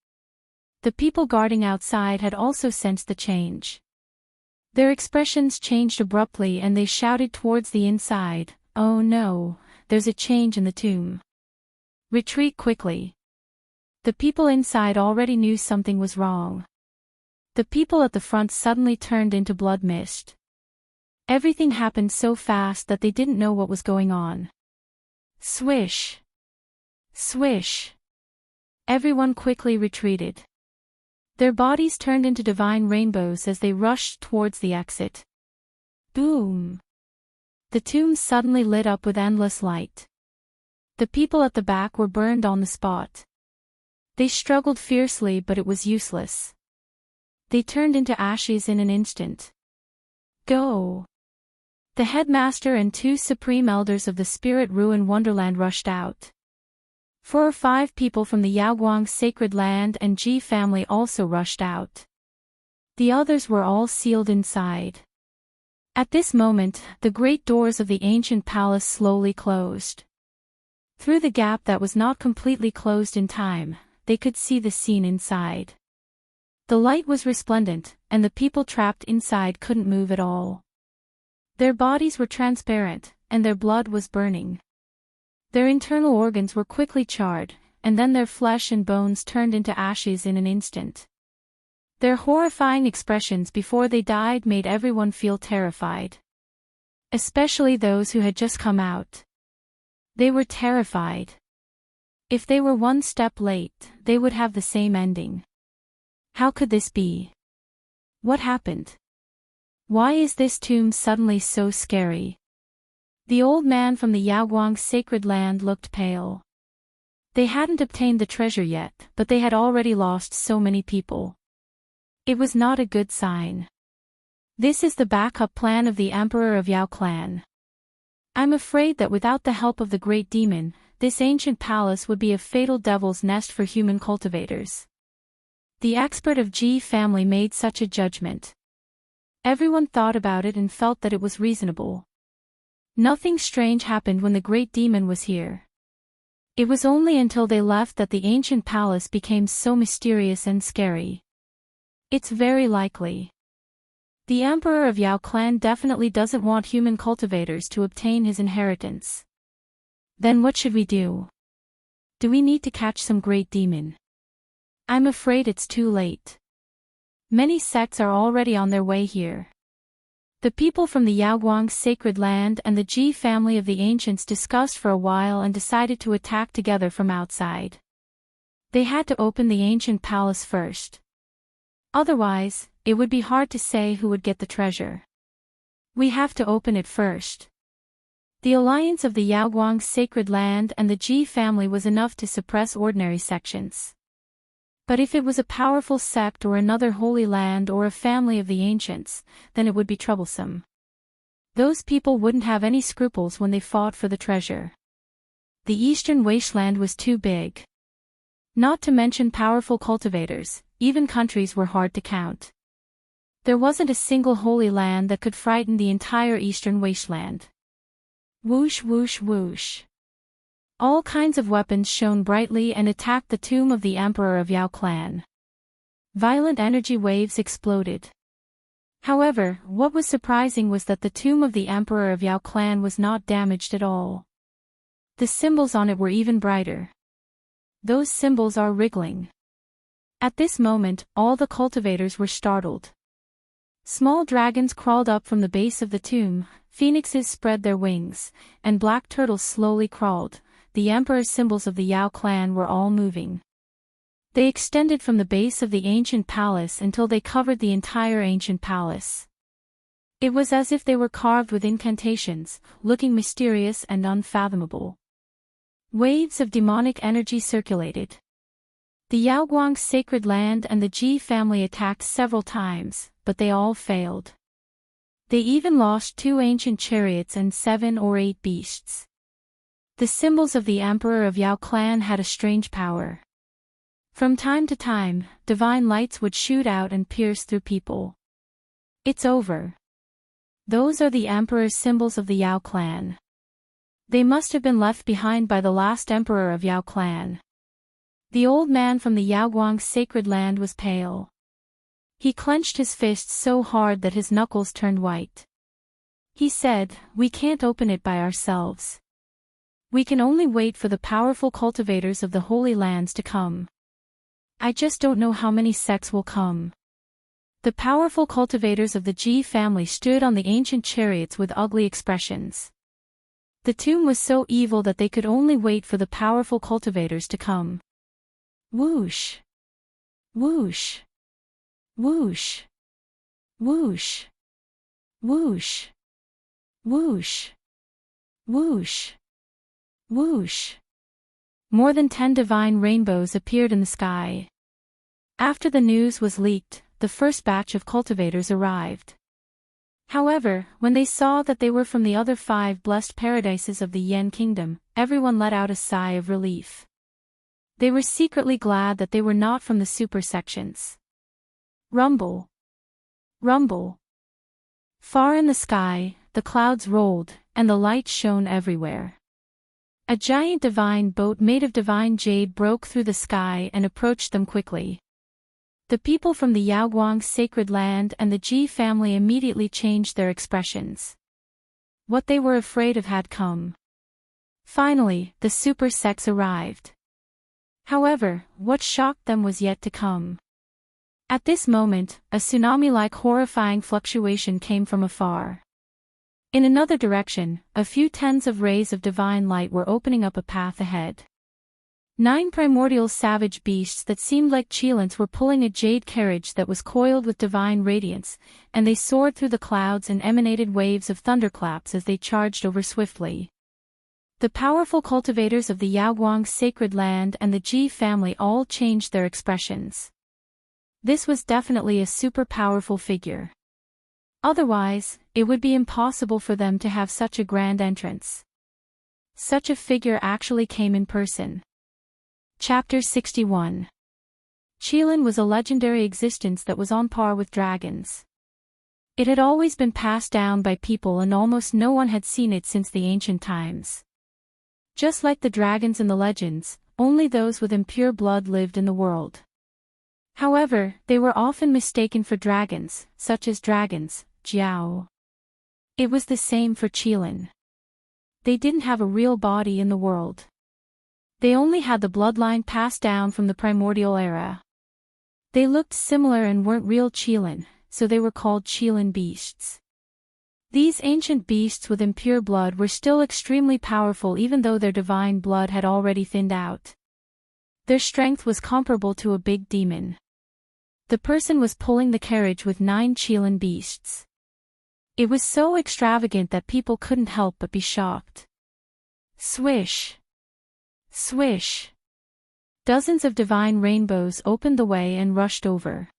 The people guarding outside had also sensed the change. Their expressions changed abruptly and they shouted towards the inside, "Oh no, there's a change in the tomb. Retreat quickly." The people inside already knew something was wrong. The people at the front suddenly turned into blood mist. Everything happened so fast that they didn't know what was going on. Swish! Swish! Everyone quickly retreated. Their bodies turned into divine rainbows as they rushed towards the exit. Boom! The tomb suddenly lit up with endless light. The people at the back were burned on the spot. They struggled fiercely but it was useless. They turned into ashes in an instant. Go! The headmaster and 2 supreme elders of the Spirit Ruin Wonderland rushed out. 4 or 5 people from the Yaoguang's sacred land and Ji family also rushed out. The others were all sealed inside. At this moment, the great doors of the ancient palace slowly closed. Through the gap that was not completely closed in time, they could see the scene inside. The light was resplendent, and the people trapped inside couldn't move at all. Their bodies were transparent, and their blood was burning. Their internal organs were quickly charred, and then their flesh and bones turned into ashes in an instant. Their horrifying expressions before they died made everyone feel terrified. Especially those who had just come out. They were terrified. If they were one step late, they would have the same ending. How could this be? What happened? Why is this tomb suddenly so scary? The old man from the Yaoguang's sacred land looked pale. They hadn't obtained the treasure yet, but they had already lost so many people. It was not a good sign. This is the backup plan of the Emperor of Yao clan. I'm afraid that without the help of the great demon, this ancient palace would be a fatal devil's nest for human cultivators. The expert of Ji family made such a judgment. Everyone thought about it and felt that it was reasonable. Nothing strange happened when the great demon was here. It was only until they left that the ancient palace became so mysterious and scary. It's very likely. The Emperor of Yao clan definitely doesn't want human cultivators to obtain his inheritance. Then what should we do? Do we need to catch some great demon? I'm afraid it's too late. Many sects are already on their way here. The people from the Yaoguang's sacred land and the Ji family of the ancients discussed for a while and decided to attack together from outside. They had to open the ancient palace first. Otherwise, it would be hard to say who would get the treasure. We have to open it first. The alliance of the Yaoguang's sacred land and the Ji family was enough to suppress ordinary sections. But if it was a powerful sect or another holy land or a family of the ancients, then it would be troublesome. Those people wouldn't have any scruples when they fought for the treasure. The eastern wasteland was too big. Not to mention powerful cultivators, even countries were hard to count. There wasn't a single holy land that could frighten the entire eastern wasteland. Whoosh whoosh whoosh. All kinds of weapons shone brightly and attacked the tomb of the Emperor of Yao clan. Violent energy waves exploded. However, what was surprising was that the tomb of the Emperor of Yao clan was not damaged at all. The symbols on it were even brighter. Those symbols are wriggling. At this moment, all the cultivators were startled. Small dragons crawled up from the base of the tomb, phoenixes spread their wings, and black turtles slowly crawled. The Emperor's symbols of the Yao clan were all moving. They extended from the base of the ancient palace until they covered the entire ancient palace. It was as if they were carved with incantations, looking mysterious and unfathomable. Waves of demonic energy circulated. The Yaoguang's sacred land and the Ji family attacked several times, but they all failed. They even lost 2 ancient chariots and 7 or 8 beasts. The symbols of the Emperor of Yao clan had a strange power. From time to time, divine lights would shoot out and pierce through people. It's over. Those are the Emperor's symbols of the Yao clan. They must have been left behind by the last Emperor of Yao clan. The old man from the Yaoguang's sacred land was pale. He clenched his fists so hard that his knuckles turned white. He said, "We can't open it by ourselves. We can only wait for the powerful cultivators of the Holy Lands to come. I just don't know how many sects will come." The powerful cultivators of the Ji family stood on the ancient chariots with ugly expressions. The tomb was so evil that they could only wait for the powerful cultivators to come. Whoosh! Whoosh! Whoosh! Whoosh! Whoosh! Whoosh! Whoosh! Whoosh! More than 10 divine rainbows appeared in the sky. After the news was leaked, the first batch of cultivators arrived. However, when they saw that they were from the other 5 blessed paradises of the Yen kingdom, everyone let out a sigh of relief. They were secretly glad that they were not from the super sections. Rumble. Rumble. Far in the sky, the clouds rolled, and the light shone everywhere. A giant divine boat made of divine jade broke through the sky and approached them quickly. The people from the Yaoguang's sacred land and the Ji family immediately changed their expressions. What they were afraid of had come. Finally, the super sects arrived. However, what shocked them was yet to come. At this moment, a tsunami-like horrifying fluctuation came from afar. In another direction, a few tens of rays of divine light were opening up a path ahead. 9 primordial savage beasts that seemed like Cheelants were pulling a jade carriage that was coiled with divine radiance, and they soared through the clouds and emanated waves of thunderclaps as they charged over swiftly. The powerful cultivators of the Yaoguang's sacred land and the Ji family all changed their expressions. This was definitely a super powerful figure. Otherwise, it would be impossible for them to have such a grand entrance. Such a figure actually came in person. Chapter 61. Cheelan was a legendary existence that was on par with dragons. It had always been passed down by people and almost no one had seen it since the ancient times. Just like the dragons in the legends, only those with impure blood lived in the world. However, they were often mistaken for dragons, such as dragons, Jiao. It was the same for Cheelan. They didn't have a real body in the world. They only had the bloodline passed down from the primordial era. They looked similar and weren't real Cheelan, so they were called Cheelan beasts. These ancient beasts with impure blood were still extremely powerful even though their divine blood had already thinned out. Their strength was comparable to a big demon. The person was pulling the carriage with 9 Cheelan beasts. It was so extravagant that people couldn't help but be shocked. Swish! Swish! Dozens of divine rainbows opened the way and rushed over.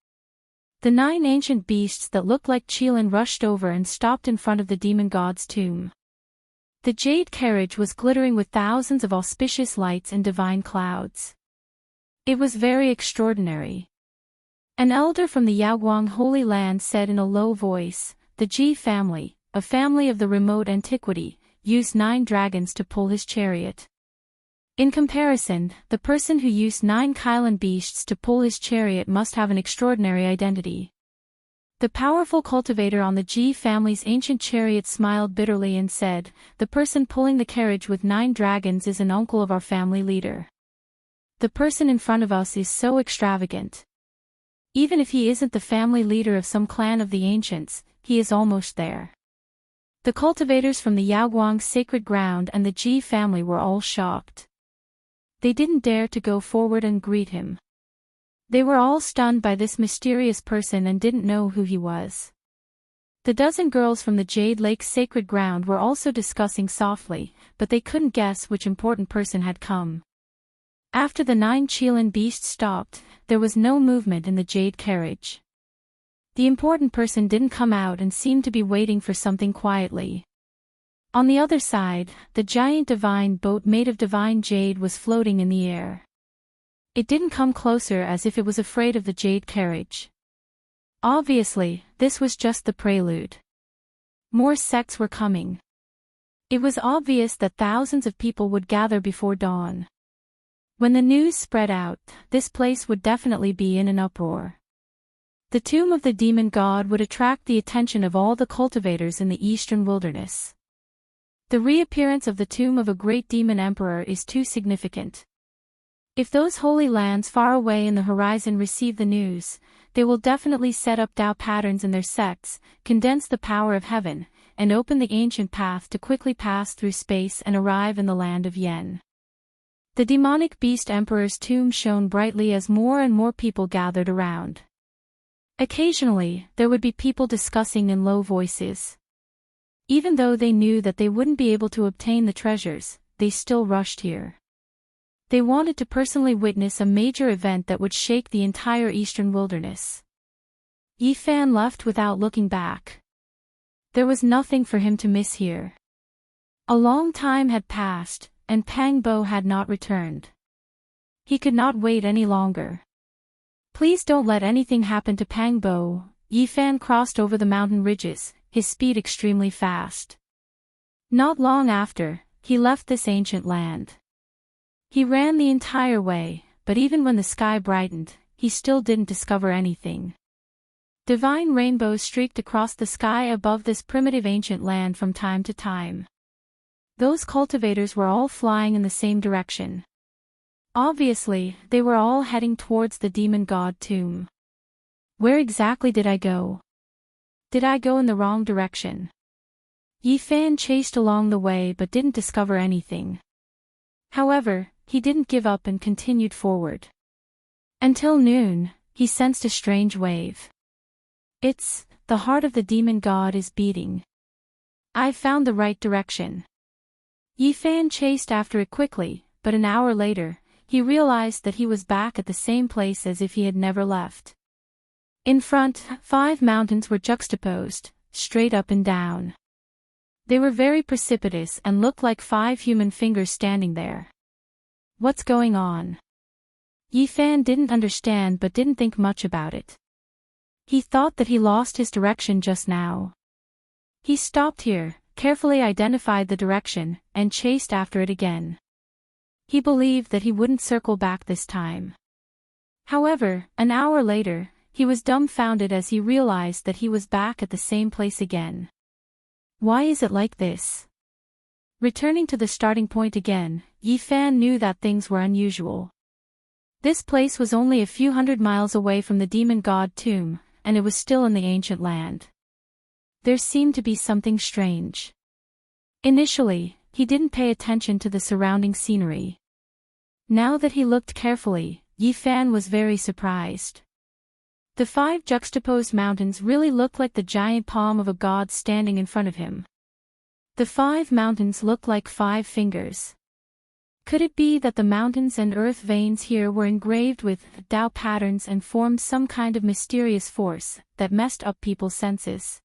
The 9 ancient beasts that looked like Cheelan rushed over and stopped in front of the demon god's tomb. The jade carriage was glittering with thousands of auspicious lights and divine clouds. It was very extraordinary. An elder from the Yaoguang Holy Land said in a low voice, "The Ji family, a family of the remote antiquity, used 9 dragons to pull his chariot." In comparison, the person who used 9 Kylan beasts to pull his chariot must have an extraordinary identity. The powerful cultivator on the Ji family's ancient chariot smiled bitterly and said, "The person pulling the carriage with 9 dragons is an uncle of our family leader. The person in front of us is so extravagant. Even if he isn't the family leader of some clan of the ancients, he is almost there." The cultivators from the Yaoguang's sacred ground and the Ji family were all shocked. They didn't dare to go forward and greet him. They were all stunned by this mysterious person and didn't know who he was. The dozen girls from the Jade Lake's sacred ground were also discussing softly, but they couldn't guess which important person had come. After the 9 Qilin beasts stopped, there was no movement in the jade carriage. The important person didn't come out and seemed to be waiting for something quietly. On the other side, the giant divine boat made of divine jade was floating in the air. It didn't come closer as if it was afraid of the jade carriage. Obviously, this was just the prelude. More sects were coming. It was obvious that thousands of people would gather before dawn. When the news spread out, this place would definitely be in an uproar. The tomb of the demon god would attract the attention of all the cultivators in the eastern wilderness. The reappearance of the tomb of a great demon emperor is too significant. If those holy lands far away in the horizon receive the news, they will definitely set up Tao patterns in their sects, condense the power of heaven, and open the ancient path to quickly pass through space and arrive in the land of Yen. The demonic beast emperor's tomb shone brightly as more and more people gathered around. Occasionally, there would be people discussing in low voices. Even though they knew that they wouldn't be able to obtain the treasures, they still rushed here. They wanted to personally witness a major event that would shake the entire eastern wilderness. Yi Fan left without looking back. There was nothing for him to miss here. A long time had passed, and Pang Bo had not returned. He could not wait any longer. Please don't let anything happen to Pang Bo. Yi Fan crossed over the mountain ridges, his speed extremely fast. Not long after, he left this ancient land. He ran the entire way, but even when the sky brightened, he still didn't discover anything. Divine rainbows streaked across the sky above this primitive ancient land from time to time. Those cultivators were all flying in the same direction. Obviously, they were all heading towards the demon god tomb. Where exactly did I go? Did I go in the wrong direction? Yi Fan chased along the way but didn't discover anything. However, he didn't give up and continued forward. Until noon, he sensed a strange wave. It's, the heart of the demon god is beating. I found the right direction. Yi Fan chased after it quickly, but an hour later, he realized that he was back at the same place as if he had never left. In front, 5 mountains were juxtaposed, straight up and down. They were very precipitous and looked like 5 human fingers standing there. What's going on? Yi Fan didn't understand but didn't think much about it. He thought that he lost his direction just now. He stopped here, carefully identified the direction, and chased after it again. He believed that he wouldn't circle back this time. However, an hour later, he was dumbfounded as he realized that he was back at the same place again. Why is it like this? Returning to the starting point again, Yi Fan knew that things were unusual. This place was only a few hundred miles away from the demon god tomb, and it was still in the ancient land. There seemed to be something strange. Initially, he didn't pay attention to the surrounding scenery. Now that he looked carefully, Yi Fan was very surprised. The 5 juxtaposed mountains really looked like the giant palm of a god standing in front of him. The 5 mountains looked like 5 fingers. Could it be that the mountains and earth veins here were engraved with Tao patterns and formed some kind of mysterious force that messed up people's senses?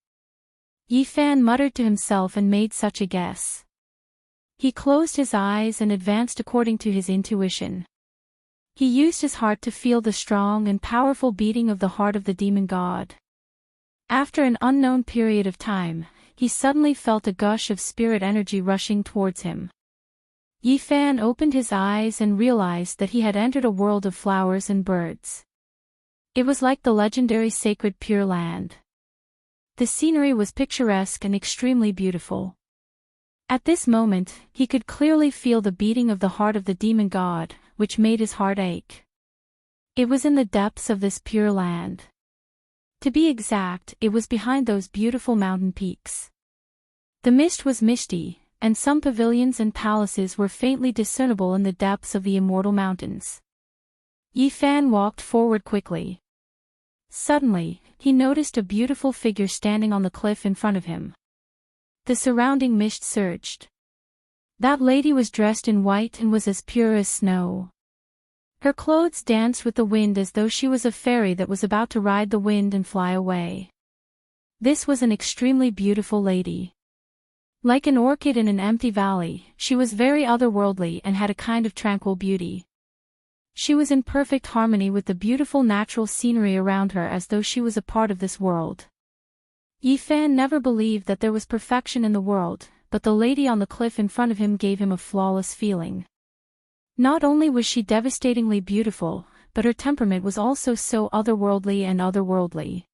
Yi Fan muttered to himself and made such a guess. He closed his eyes and advanced according to his intuition. He used his heart to feel the strong and powerful beating of the heart of the demon god. After an unknown period of time, he suddenly felt a gush of spirit energy rushing towards him. Yi Fan opened his eyes and realized that he had entered a world of flowers and birds. It was like the legendary sacred Pure Land. The scenery was picturesque and extremely beautiful. At this moment, he could clearly feel the beating of the heart of the demon god, which made his heart ache. It was in the depths of this Pure Land. To be exact, it was behind those beautiful mountain peaks. The mist was misty, and some pavilions and palaces were faintly discernible in the depths of the immortal mountains. Yi Fan walked forward quickly. Suddenly, he noticed a beautiful figure standing on the cliff in front of him. The surrounding mist surged. That lady was dressed in white and was as pure as snow. Her clothes danced with the wind as though she was a fairy that was about to ride the wind and fly away. This was an extremely beautiful lady. Like an orchid in an empty valley, she was very otherworldly and had a kind of tranquil beauty. She was in perfect harmony with the beautiful natural scenery around her as though she was a part of this world. Yi Fan never believed that there was perfection in the world, but the lady on the cliff in front of him gave him a flawless feeling. Not only was she devastatingly beautiful, but her temperament was also so otherworldly and otherworldly.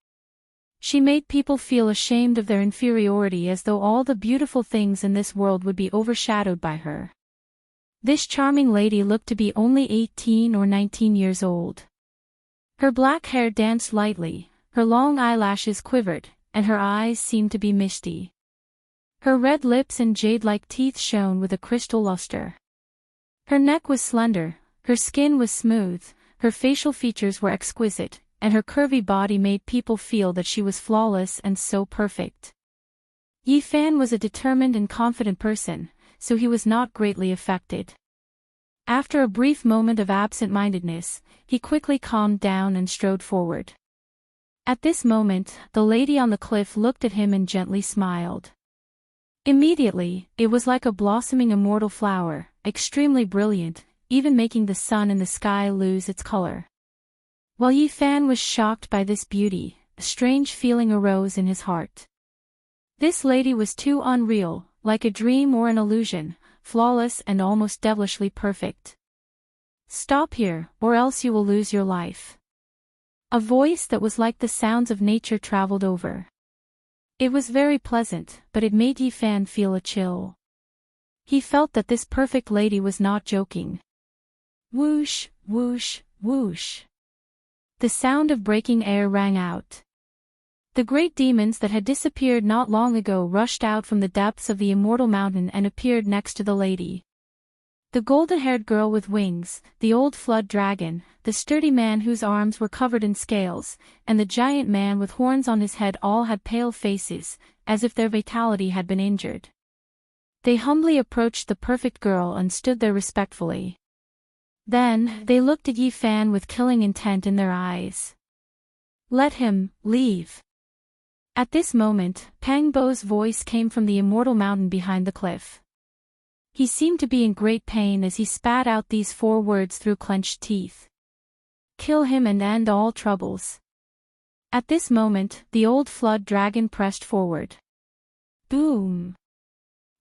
She made people feel ashamed of their inferiority as though all the beautiful things in this world would be overshadowed by her. This charming lady looked to be only 18 or 19 years old. Her black hair danced lightly, her long eyelashes quivered, and her eyes seemed to be misty. Her red lips and jade-like teeth shone with a crystal luster. Her neck was slender, her skin was smooth, her facial features were exquisite, and her curvy body made people feel that she was flawless and so perfect. Yi Fan was a determined and confident person, so he was not greatly affected. After a brief moment of absent-mindedness, he quickly calmed down and strode forward. At this moment, the lady on the cliff looked at him and gently smiled. Immediately, it was like a blossoming immortal flower, extremely brilliant, even making the sun in the sky lose its color. While Yi Fan was shocked by this beauty, a strange feeling arose in his heart. This lady was too unreal, like a dream or an illusion, flawless and almost devilishly perfect. "Stop here, or else you will lose your life." A voice that was like the sounds of nature traveled over. It was very pleasant, but it made Yi Fan feel a chill. He felt that this perfect lady was not joking. Whoosh, whoosh, whoosh. The sound of breaking air rang out. The great demons that had disappeared not long ago rushed out from the depths of the immortal mountain and appeared next to the lady. The golden-haired girl with wings, the old flood dragon, the sturdy man whose arms were covered in scales, and the giant man with horns on his head all had pale faces, as if their vitality had been injured. They humbly approached the perfect girl and stood there respectfully. Then, they looked at Yi Fan with killing intent in their eyes. "Let him leave." At this moment, Pang Bo's voice came from the immortal mountain behind the cliff. He seemed to be in great pain as he spat out these 4 words through clenched teeth. "Kill him and end all troubles." At this moment, the old flood dragon pressed forward. Boom!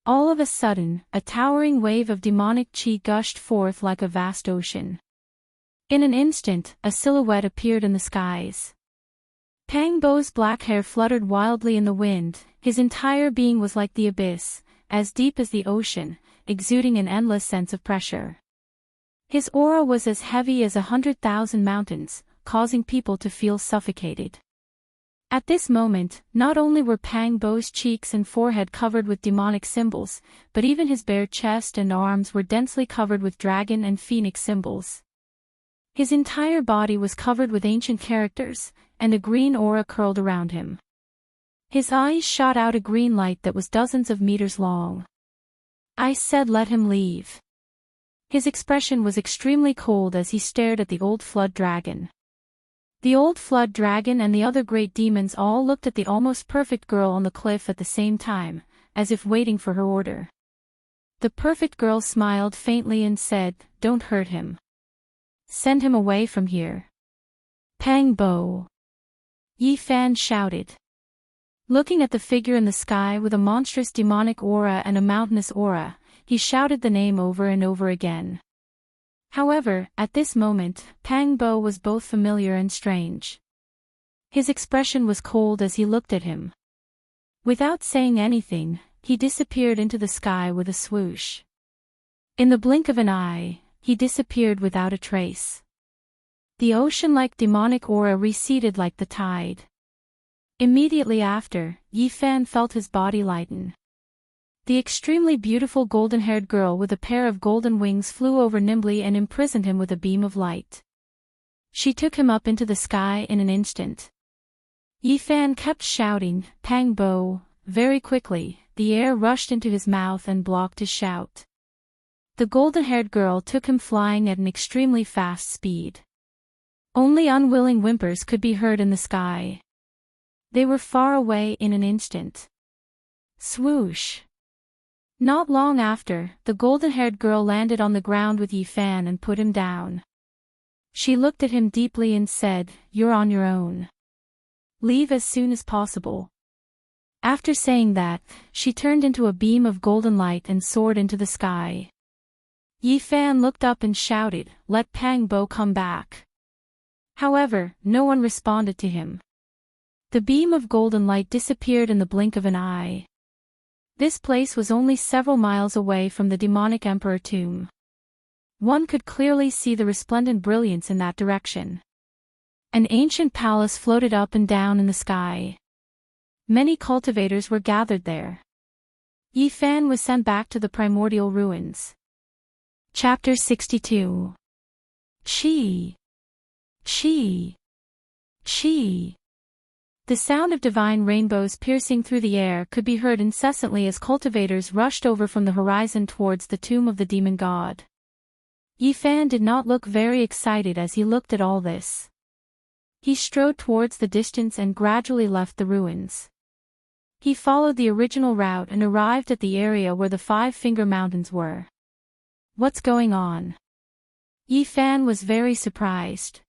All of a sudden, a towering wave of demonic chi gushed forth like a vast ocean. In an instant, a silhouette appeared in the skies. Pang Bo's black hair fluttered wildly in the wind, his entire being was like the abyss, as deep as the ocean, exuding an endless sense of pressure. His aura was as heavy as 100,000 mountains, causing people to feel suffocated. At this moment, not only were Pang Bo's cheeks and forehead covered with demonic symbols, but even his bare chest and arms were densely covered with dragon and phoenix symbols. His entire body was covered with ancient characters, and a green aura curled around him. His eyes shot out a green light that was dozens of meters long. "I said let him leave." His expression was extremely cold as he stared at the old flood dragon. The old flood dragon and the other great demons all looked at the almost perfect girl on the cliff at the same time, as if waiting for her order. The perfect girl smiled faintly and said, "Don't hurt him. Send him away from here." "Pang Bo!" Yi Fan shouted. Looking at the figure in the sky with a monstrous demonic aura and a mountainous aura, he shouted the name over and over again. However, at this moment, Pang Bo was both familiar and strange. His expression was cold as he looked at him. Without saying anything, he disappeared into the sky with a swoosh. In the blink of an eye, he disappeared without a trace. The ocean-like demonic aura receded like the tide. Immediately after, Yi Fan felt his body lighten. The extremely beautiful golden-haired girl with a pair of golden wings flew over nimbly and imprisoned him with a beam of light. She took him up into the sky in an instant. Yi Fan kept shouting, "Pang Bo!" Very quickly, the air rushed into his mouth and blocked his shout. The golden-haired girl took him flying at an extremely fast speed. Only unwilling whimpers could be heard in the sky. They were far away in an instant. Swoosh! Not long after, the golden-haired girl landed on the ground with Yi Fan and put him down. She looked at him deeply and said, "You're on your own. Leave as soon as possible." After saying that, she turned into a beam of golden light and soared into the sky. Yi Fan looked up and shouted, "Let Pang Bo come back." However, no one responded to him. The beam of golden light disappeared in the blink of an eye. This place was only several miles away from the demonic emperor tomb. One could clearly see the resplendent brilliance in that direction. An ancient palace floated up and down in the sky. Many cultivators were gathered there. Yi Fan was sent back to the primordial ruins. Chapter 62. Chi! Chi! Chi! The sound of divine rainbows piercing through the air could be heard incessantly as cultivators rushed over from the horizon towards the tomb of the demon god. Yi Fan did not look very excited as he looked at all this. He strode towards the distance and gradually left the ruins. He followed the original route and arrived at the area where the Five-Finger Mountains were. What's going on? Yi Fan was very surprised.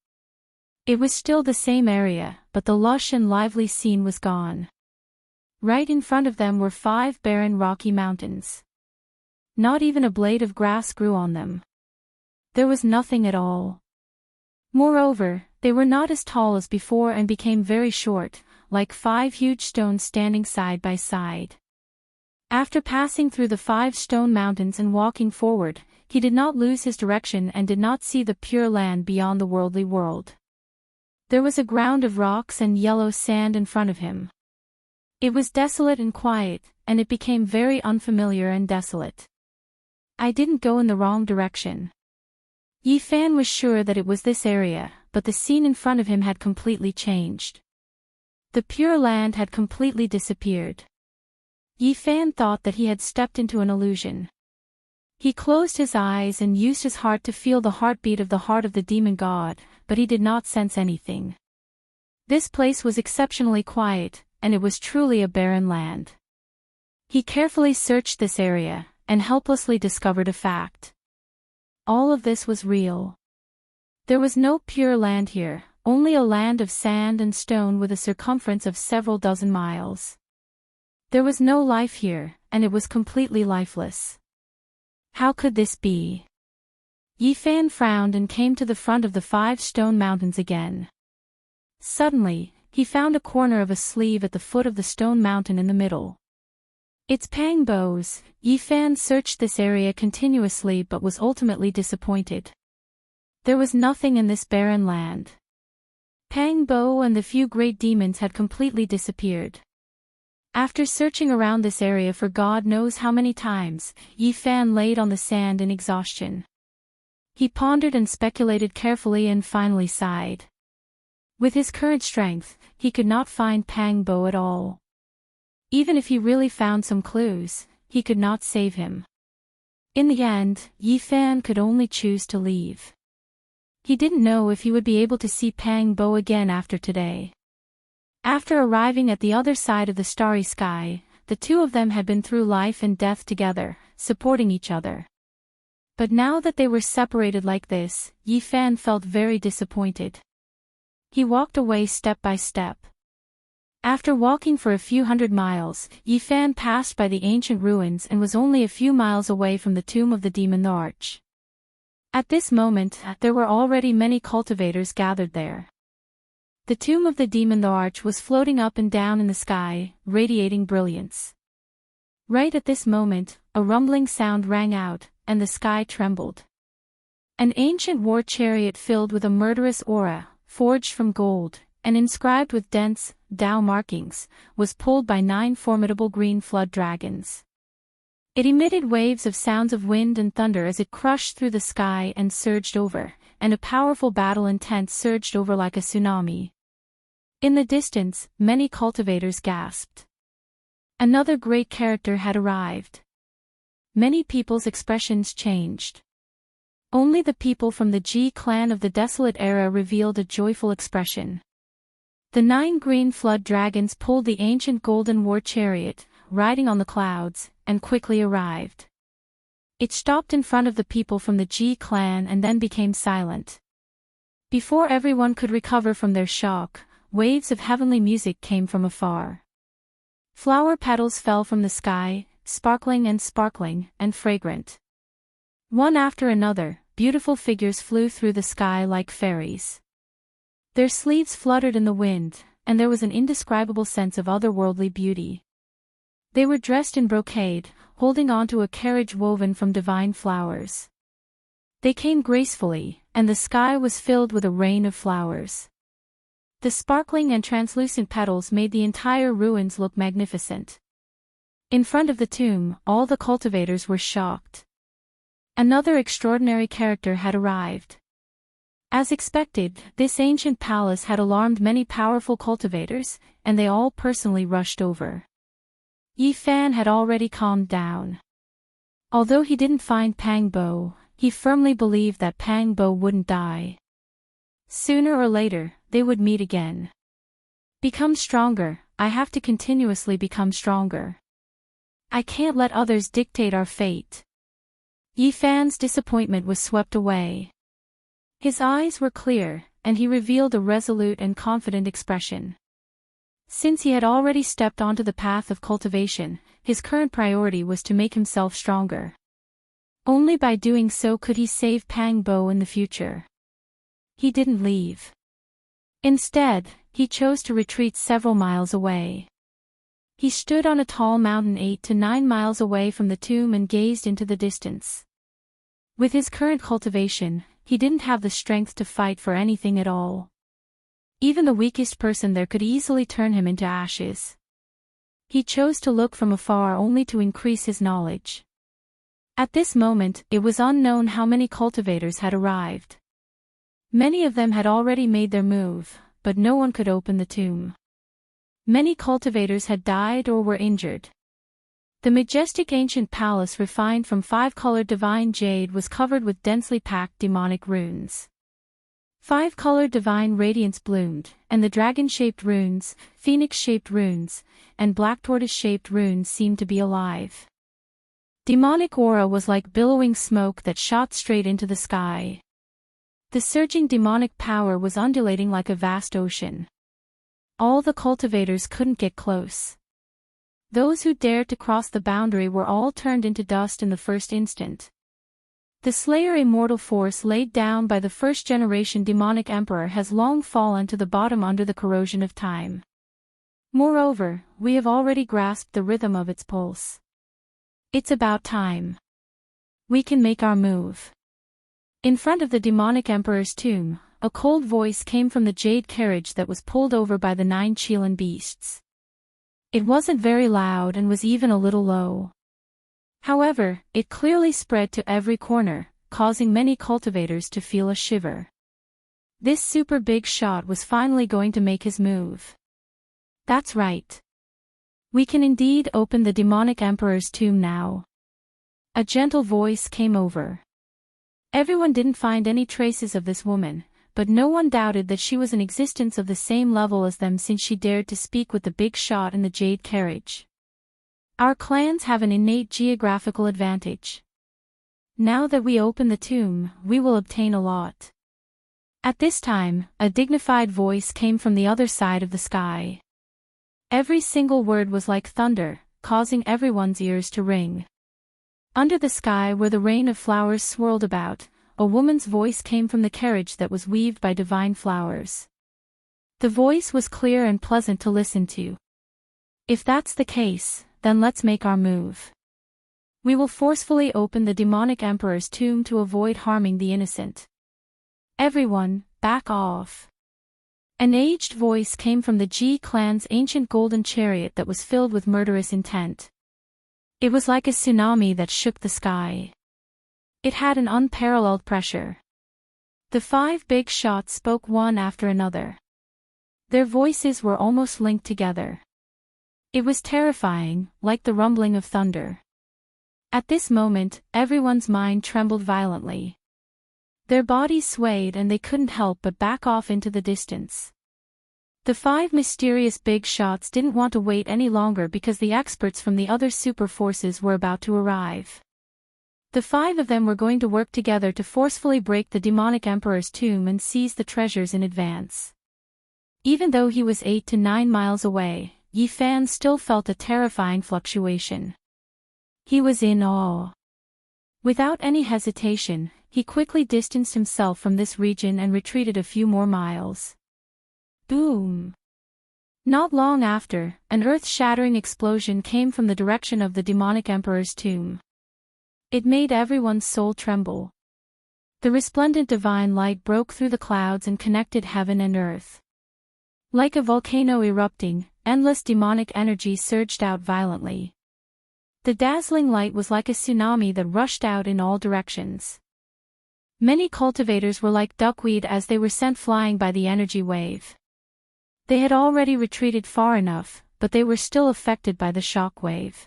It was still the same area, but the lush and lively scene was gone. Right in front of them were 5 barren rocky mountains. Not even a blade of grass grew on them. There was nothing at all. Moreover, they were not as tall as before and became very short, like 5 huge stones standing side by side. After passing through the 5 stone mountains and walking forward, he did not lose his direction and did not see the pure land beyond the worldly world. There was a ground of rocks and yellow sand in front of him. It was desolate and quiet, and it became very unfamiliar and desolate. I didn't go in the wrong direction. Yi Fan was sure that it was this area, but the scene in front of him had completely changed. The pure land had completely disappeared. Yi Fan thought that he had stepped into an illusion. He closed his eyes and used his heart to feel the heartbeat of the heart of the demon god, but he did not sense anything. This place was exceptionally quiet, and it was truly a barren land. He carefully searched this area, and helplessly discovered a fact. All of this was real. There was no pure land here, only a land of sand and stone with a circumference of several dozen miles. There was no life here, and it was completely lifeless. How could this be? Yi Fan frowned and came to the front of the 5 stone mountains again. Suddenly, he found a corner of a sleeve at the foot of the stone mountain in the middle. It's Pang Bo's. Yi Fan searched this area continuously but was ultimately disappointed. There was nothing in this barren land. Pang Bo and the few great demons had completely disappeared. After searching around this area for God knows how many times, Yi Fan laid on the sand in exhaustion. He pondered and speculated carefully and finally sighed. With his current strength, he could not find Pang Bo at all. Even if he really found some clues, he could not save him. In the end, Yi Fan could only choose to leave. He didn't know if he would be able to see Pang Bo again after today. After arriving at the other side of the starry sky, the two of them had been through life and death together, supporting each other. But now that they were separated like this, Yi Fan felt very disappointed. He walked away step by step. After walking for a few hundred miles, Yi Fan passed by the ancient ruins and was only a few miles away from the tomb of the demon Arch. At this moment, there were already many cultivators gathered there. The tomb of the demon Arch was floating up and down in the sky, radiating brilliance. Right at this moment, a rumbling sound rang out, and the sky trembled. An ancient war chariot filled with a murderous aura, forged from gold, and inscribed with dense, Tao markings, was pulled by 9 formidable green flood dragons. It emitted waves of sounds of wind and thunder as it crushed through the sky and surged over, and a powerful battle intent surged over like a tsunami. In the distance, many cultivators gasped. Another great character had arrived. many people's expressions changed. Only the people from the G clan of the Desolate era revealed a joyful expression. The 9 green flood dragons pulled the ancient golden war chariot, riding on the clouds, and quickly arrived. It stopped in front of the people from the G clan and then became silent. Before everyone could recover from their shock, waves of heavenly music came from afar. Flower petals fell from the sky, sparkling and fragrant. One after another, beautiful figures flew through the sky like fairies. Their sleeves fluttered in the wind, and there was an indescribable sense of otherworldly beauty. They were dressed in brocade, holding onto a carriage woven from divine flowers. They came gracefully, and the sky was filled with a rain of flowers. The sparkling and translucent petals made the entire ruins look magnificent. In front of the tomb, all the cultivators were shocked. Another extraordinary character had arrived. As expected, this ancient palace had alarmed many powerful cultivators, and they all personally rushed over. Yi Fan had already calmed down. Although he didn't find Pang Bo, he firmly believed that Pang Bo wouldn't die. Sooner or later, they would meet again. Become stronger, I have to continuously become stronger. I can't let others dictate our fate. Yi Fan's disappointment was swept away. His eyes were clear, and he revealed a resolute and confident expression. Since he had already stepped onto the path of cultivation, his current priority was to make himself stronger. Only by doing so could he save Pang Bo in the future. He didn't leave. Instead, he chose to retreat several miles away. He stood on a tall mountain 8 to 9 miles away from the tomb and gazed into the distance. With his current cultivation, he didn't have the strength to fight for anything at all. Even the weakest person there could easily turn him into ashes. He chose to look from afar only to increase his knowledge. At this moment, it was unknown how many cultivators had arrived. Many of them had already made their move, but no one could open the tomb. Many cultivators had died or were injured. The majestic ancient palace refined from 5-colored divine jade was covered with densely packed demonic runes. 5-colored divine radiance bloomed, and the dragon-shaped runes, phoenix-shaped runes, and black tortoise-shaped runes seemed to be alive. Demonic aura was like billowing smoke that shot straight into the sky. The surging demonic power was undulating like a vast ocean. All the cultivators couldn't get close. Those who dared to cross the boundary were all turned into dust in the first instant. The Slayer immortal force laid down by the first-generation demonic emperor has long fallen to the bottom under the corrosion of time. Moreover, we have already grasped the rhythm of its pulse. It's about time. We can make our move. In front of the demonic emperor's tomb, a cold voice came from the jade carriage that was pulled over by the 9 Chilan beasts. It wasn't very loud and was even a little low. However, it clearly spread to every corner, causing many cultivators to feel a shiver. This super big shot was finally going to make his move. That's right. We can indeed open the demonic emperor's tomb now. A gentle voice came over. Everyone didn't find any traces of this woman, but no one doubted that she was in existence of the same level as them since she dared to speak with the big shot in the jade carriage. Our clans have an innate geographical advantage. Now that we open the tomb, we will obtain a lot. At this time, a dignified voice came from the other side of the sky. Every single word was like thunder, causing everyone's ears to ring. Under the sky where the rain of flowers swirled about, a woman's voice came from the carriage that was weaved by divine flowers. The voice was clear and pleasant to listen to. If that's the case, then let's make our move. We will forcefully open the demonic emperor's tomb to avoid harming the innocent. Everyone, back off. An aged voice came from the G clan's ancient golden chariot that was filled with murderous intent. It was like a tsunami that shook the sky. It had an unparalleled pressure. The 5 big shots spoke one after another. Their voices were almost linked together. It was terrifying, like the rumbling of thunder. At this moment, everyone's mind trembled violently. Their bodies swayed and they couldn't help but back off into the distance. The 5 mysterious big shots didn't want to wait any longer because the experts from the other super forces were about to arrive. The 5 of them were going to work together to forcefully break the demonic emperor's tomb and seize the treasures in advance. Even though he was 8 to 9 miles away, Yi Fan still felt a terrifying fluctuation. He was in awe. Without any hesitation, he quickly distanced himself from this region and retreated a few more miles. Boom! Not long after, an earth-shattering explosion came from the direction of the demonic emperor's tomb. It made everyone's soul tremble. The resplendent divine light broke through the clouds and connected heaven and earth. Like a volcano erupting, endless demonic energy surged out violently. The dazzling light was like a tsunami that rushed out in all directions. Many cultivators were like duckweed as they were sent flying by the energy wave. They had already retreated far enough, but they were still affected by the shock wave.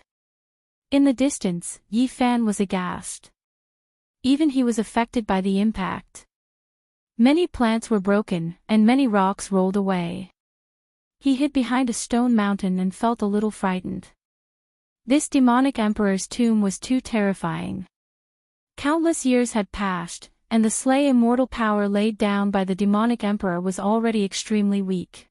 In the distance, Yi Fan was aghast. Even he was affected by the impact. Many plants were broken, and many rocks rolled away. He hid behind a stone mountain and felt a little frightened. This demonic emperor's tomb was too terrifying. Countless years had passed, and the slay immortal power laid down by the demonic emperor was already extremely weak.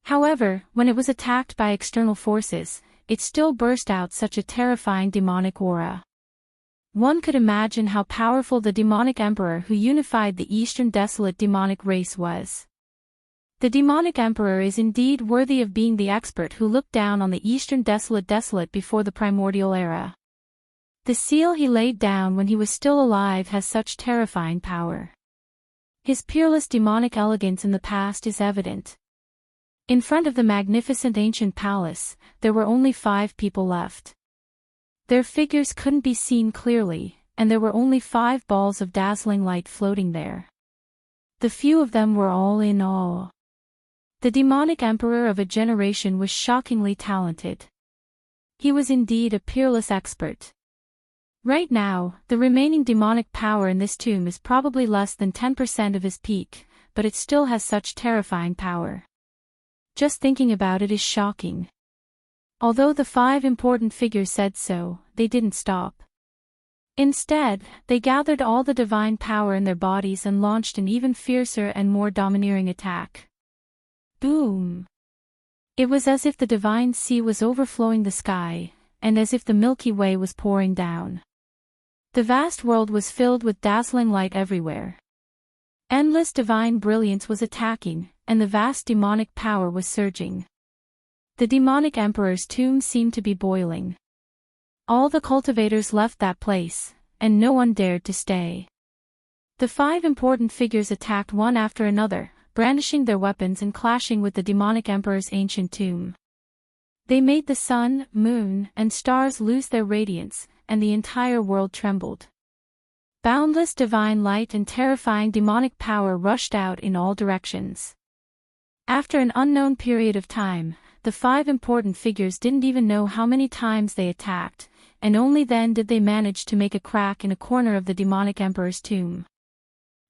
However, when it was attacked by external forces, it still burst out such a terrifying demonic aura. One could imagine how powerful the demonic emperor who unified the Eastern Desolate demonic race was. The demonic emperor is indeed worthy of being the expert who looked down on the Eastern Desolate before the primordial era. The seal he laid down when he was still alive has such terrifying power. His peerless demonic elegance in the past is evident. In front of the magnificent ancient palace, there were only 5 people left. Their figures couldn't be seen clearly, and there were only 5 balls of dazzling light floating there. The few of them were all in awe. The demonic emperor of a generation was shockingly talented. He was indeed a peerless expert. Right now, the remaining demonic power in this tomb is probably less than 10% of his peak, but it still has such terrifying power. Just thinking about it is shocking. Although the 5 important figures said so, they didn't stop. Instead, they gathered all the divine power in their bodies and launched an even fiercer and more domineering attack. Boom! It was as if the divine sea was overflowing the sky, and as if the Milky Way was pouring down. The vast world was filled with dazzling light everywhere. Endless divine brilliance was attacking, and the vast demonic power was surging. The demonic emperor's tomb seemed to be boiling. All the cultivators left that place, and no one dared to stay. The 5 important figures attacked one after another, brandishing their weapons and clashing with the demonic emperor's ancient tomb. They made the sun, moon, and stars lose their radiance, and the entire world trembled. Boundless divine light and terrifying demonic power rushed out in all directions. After an unknown period of time, the 5 important figures didn't even know how many times they attacked, and only then did they manage to make a crack in a corner of the demonic emperor's tomb.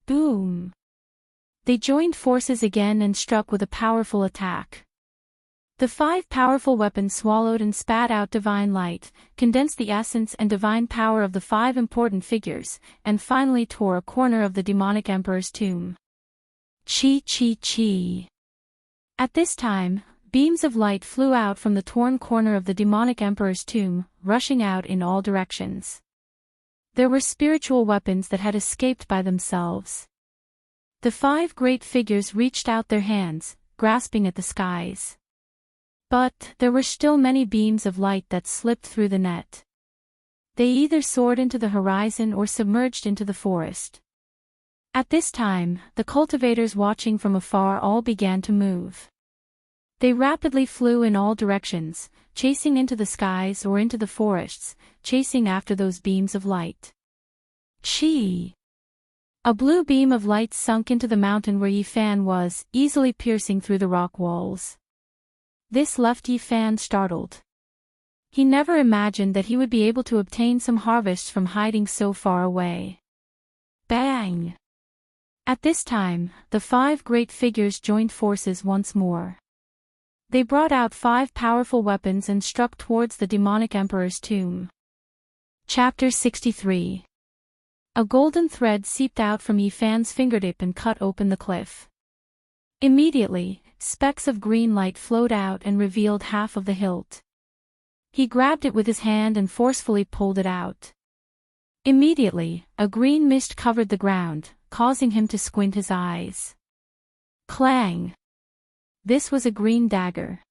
Boom! They joined forces again and struck with a powerful attack. The 5 powerful weapons swallowed and spat out divine light, condensed the essence and divine power of the 5 important figures, and finally tore a corner of the demonic emperor's tomb. Chi chi chi. At this time, beams of light flew out from the torn corner of the demonic emperor's tomb, rushing out in all directions. There were spiritual weapons that had escaped by themselves. The 5 great figures reached out their hands, grasping at the skies. But there were still many beams of light that slipped through the net. They either soared into the horizon or submerged into the forest. At this time, the cultivators watching from afar all began to move. They rapidly flew in all directions, chasing into the skies or into the forests, chasing after those beams of light. Chi! A blue beam of light sunk into the mountain where Yi Fan was, easily piercing through the rock walls. This left Yi Fan startled. He never imagined that he would be able to obtain some harvests from hiding so far away. Bang! At this time, the 5 great figures joined forces once more. They brought out 5 powerful weapons and struck towards the demonic emperor's tomb. Chapter 63. A golden thread seeped out from Yifan's fingertip and cut open the cliff. Immediately, specks of green light flowed out and revealed half of the hilt. He grabbed it with his hand and forcefully pulled it out. Immediately, a green mist covered the ground, causing him to squint his eyes. Clang! This was a green dagger.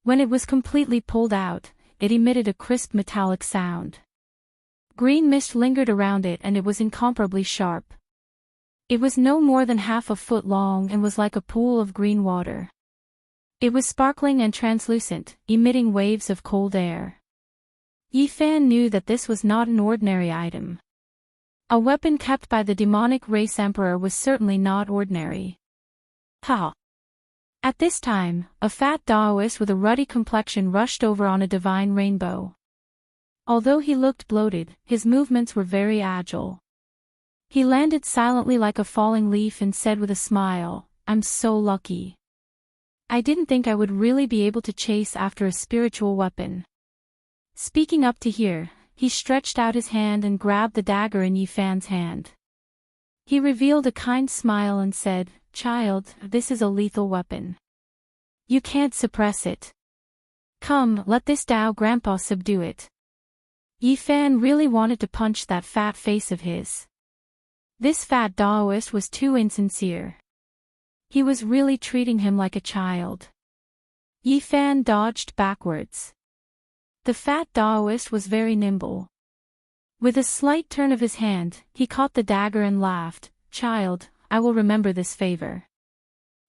When it was completely pulled out, it emitted a crisp metallic sound. Green mist lingered around it and it was incomparably sharp. It was no more than half a foot long and was like a pool of green water. It was sparkling and translucent, emitting waves of cold air. Yifan knew that this was not an ordinary item. A weapon kept by the demonic race emperor was certainly not ordinary. Ha! At this time, a fat Daoist with a ruddy complexion rushed over on a divine rainbow. Although he looked bloated, his movements were very agile. He landed silently like a falling leaf and said with a smile, "I'm so lucky. I didn't think I would really be able to chase after a spiritual weapon." Speaking up to hear, he stretched out his hand and grabbed the dagger in Yifan's hand. He revealed a kind smile and said, "Child, this is a lethal weapon. You can't suppress it. Come, let this Dao Grandpa subdue it." Yifan really wanted to punch that fat face of his. This fat Daoist was too insincere. He was really treating him like a child. Yifan dodged backwards. The fat Daoist was very nimble. With a slight turn of his hand, he caught the dagger and laughed, "Child, I will remember this favor.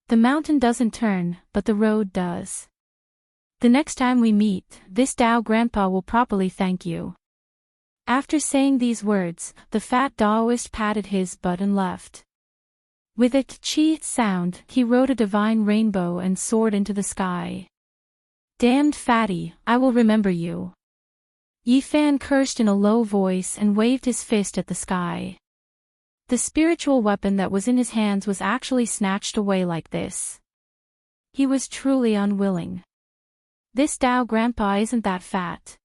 The mountain doesn't turn, but the road does. The next time we meet, this Dao Grandpa will properly thank you." After saying these words, the fat Daoist patted his butt and left. With a chi sound, he rode a divine rainbow and soared into the sky. "Damned fatty, I will remember you." Yifan cursed in a low voice and waved his fist at the sky. The spiritual weapon that was in his hands was actually snatched away like this. He was truly unwilling. "This Dao Grandpa isn't that fat.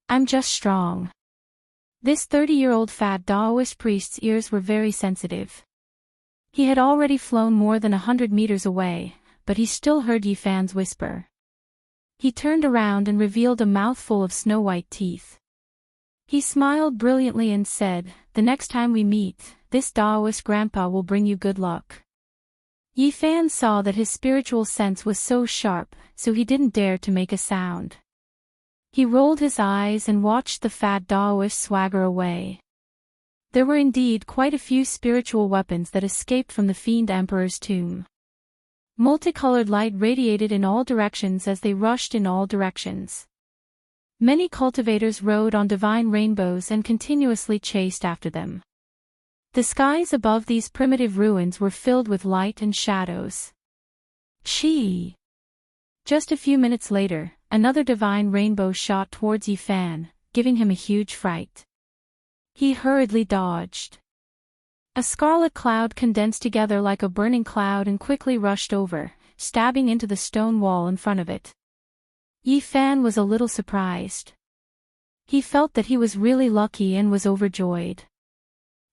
I'm just strong." This 30-year-old fat Daoist priest's ears were very sensitive. He had already flown more than 100 meters away, but he still heard Yifan's whisper. He turned around and revealed a mouthful of snow-white teeth. He smiled brilliantly and said, "The next time we meet, this Daoist Grandpa will bring you good luck." Yifan saw that his spiritual sense was so sharp, so he didn't dare to make a sound. He rolled his eyes and watched the fat Daoist swagger away. There were indeed quite a few spiritual weapons that escaped from the Fiend Emperor's tomb. Multicolored light radiated in all directions as they rushed in all directions. Many cultivators rode on divine rainbows and continuously chased after them. The skies above these primitive ruins were filled with light and shadows. Chi! Just a few minutes later, another divine rainbow shot towards Yifan, giving him a huge fright. He hurriedly dodged. A scarlet cloud condensed together like a burning cloud and quickly rushed over, stabbing into the stone wall in front of it. Yifan was a little surprised. He felt that he was really lucky and was overjoyed.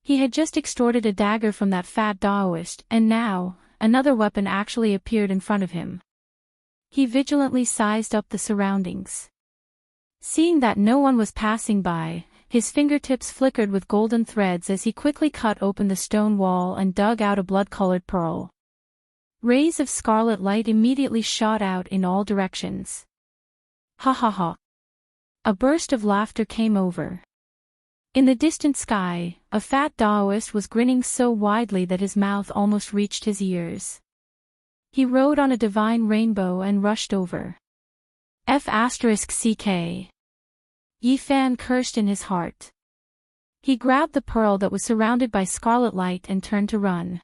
He had just extorted a dagger from that fat Daoist, and now, another weapon actually appeared in front of him. He vigilantly sized up the surroundings. Seeing that no one was passing by, his fingertips flickered with golden threads as he quickly cut open the stone wall and dug out a blood-colored pearl. Rays of scarlet light immediately shot out in all directions. Ha ha ha! A burst of laughter came over. In the distant sky, a fat Daoist was grinning so widely that his mouth almost reached his ears. He rode on a divine rainbow and rushed over. F***ck. Yifan cursed in his heart. He grabbed the pearl that was surrounded by scarlet light and turned to run.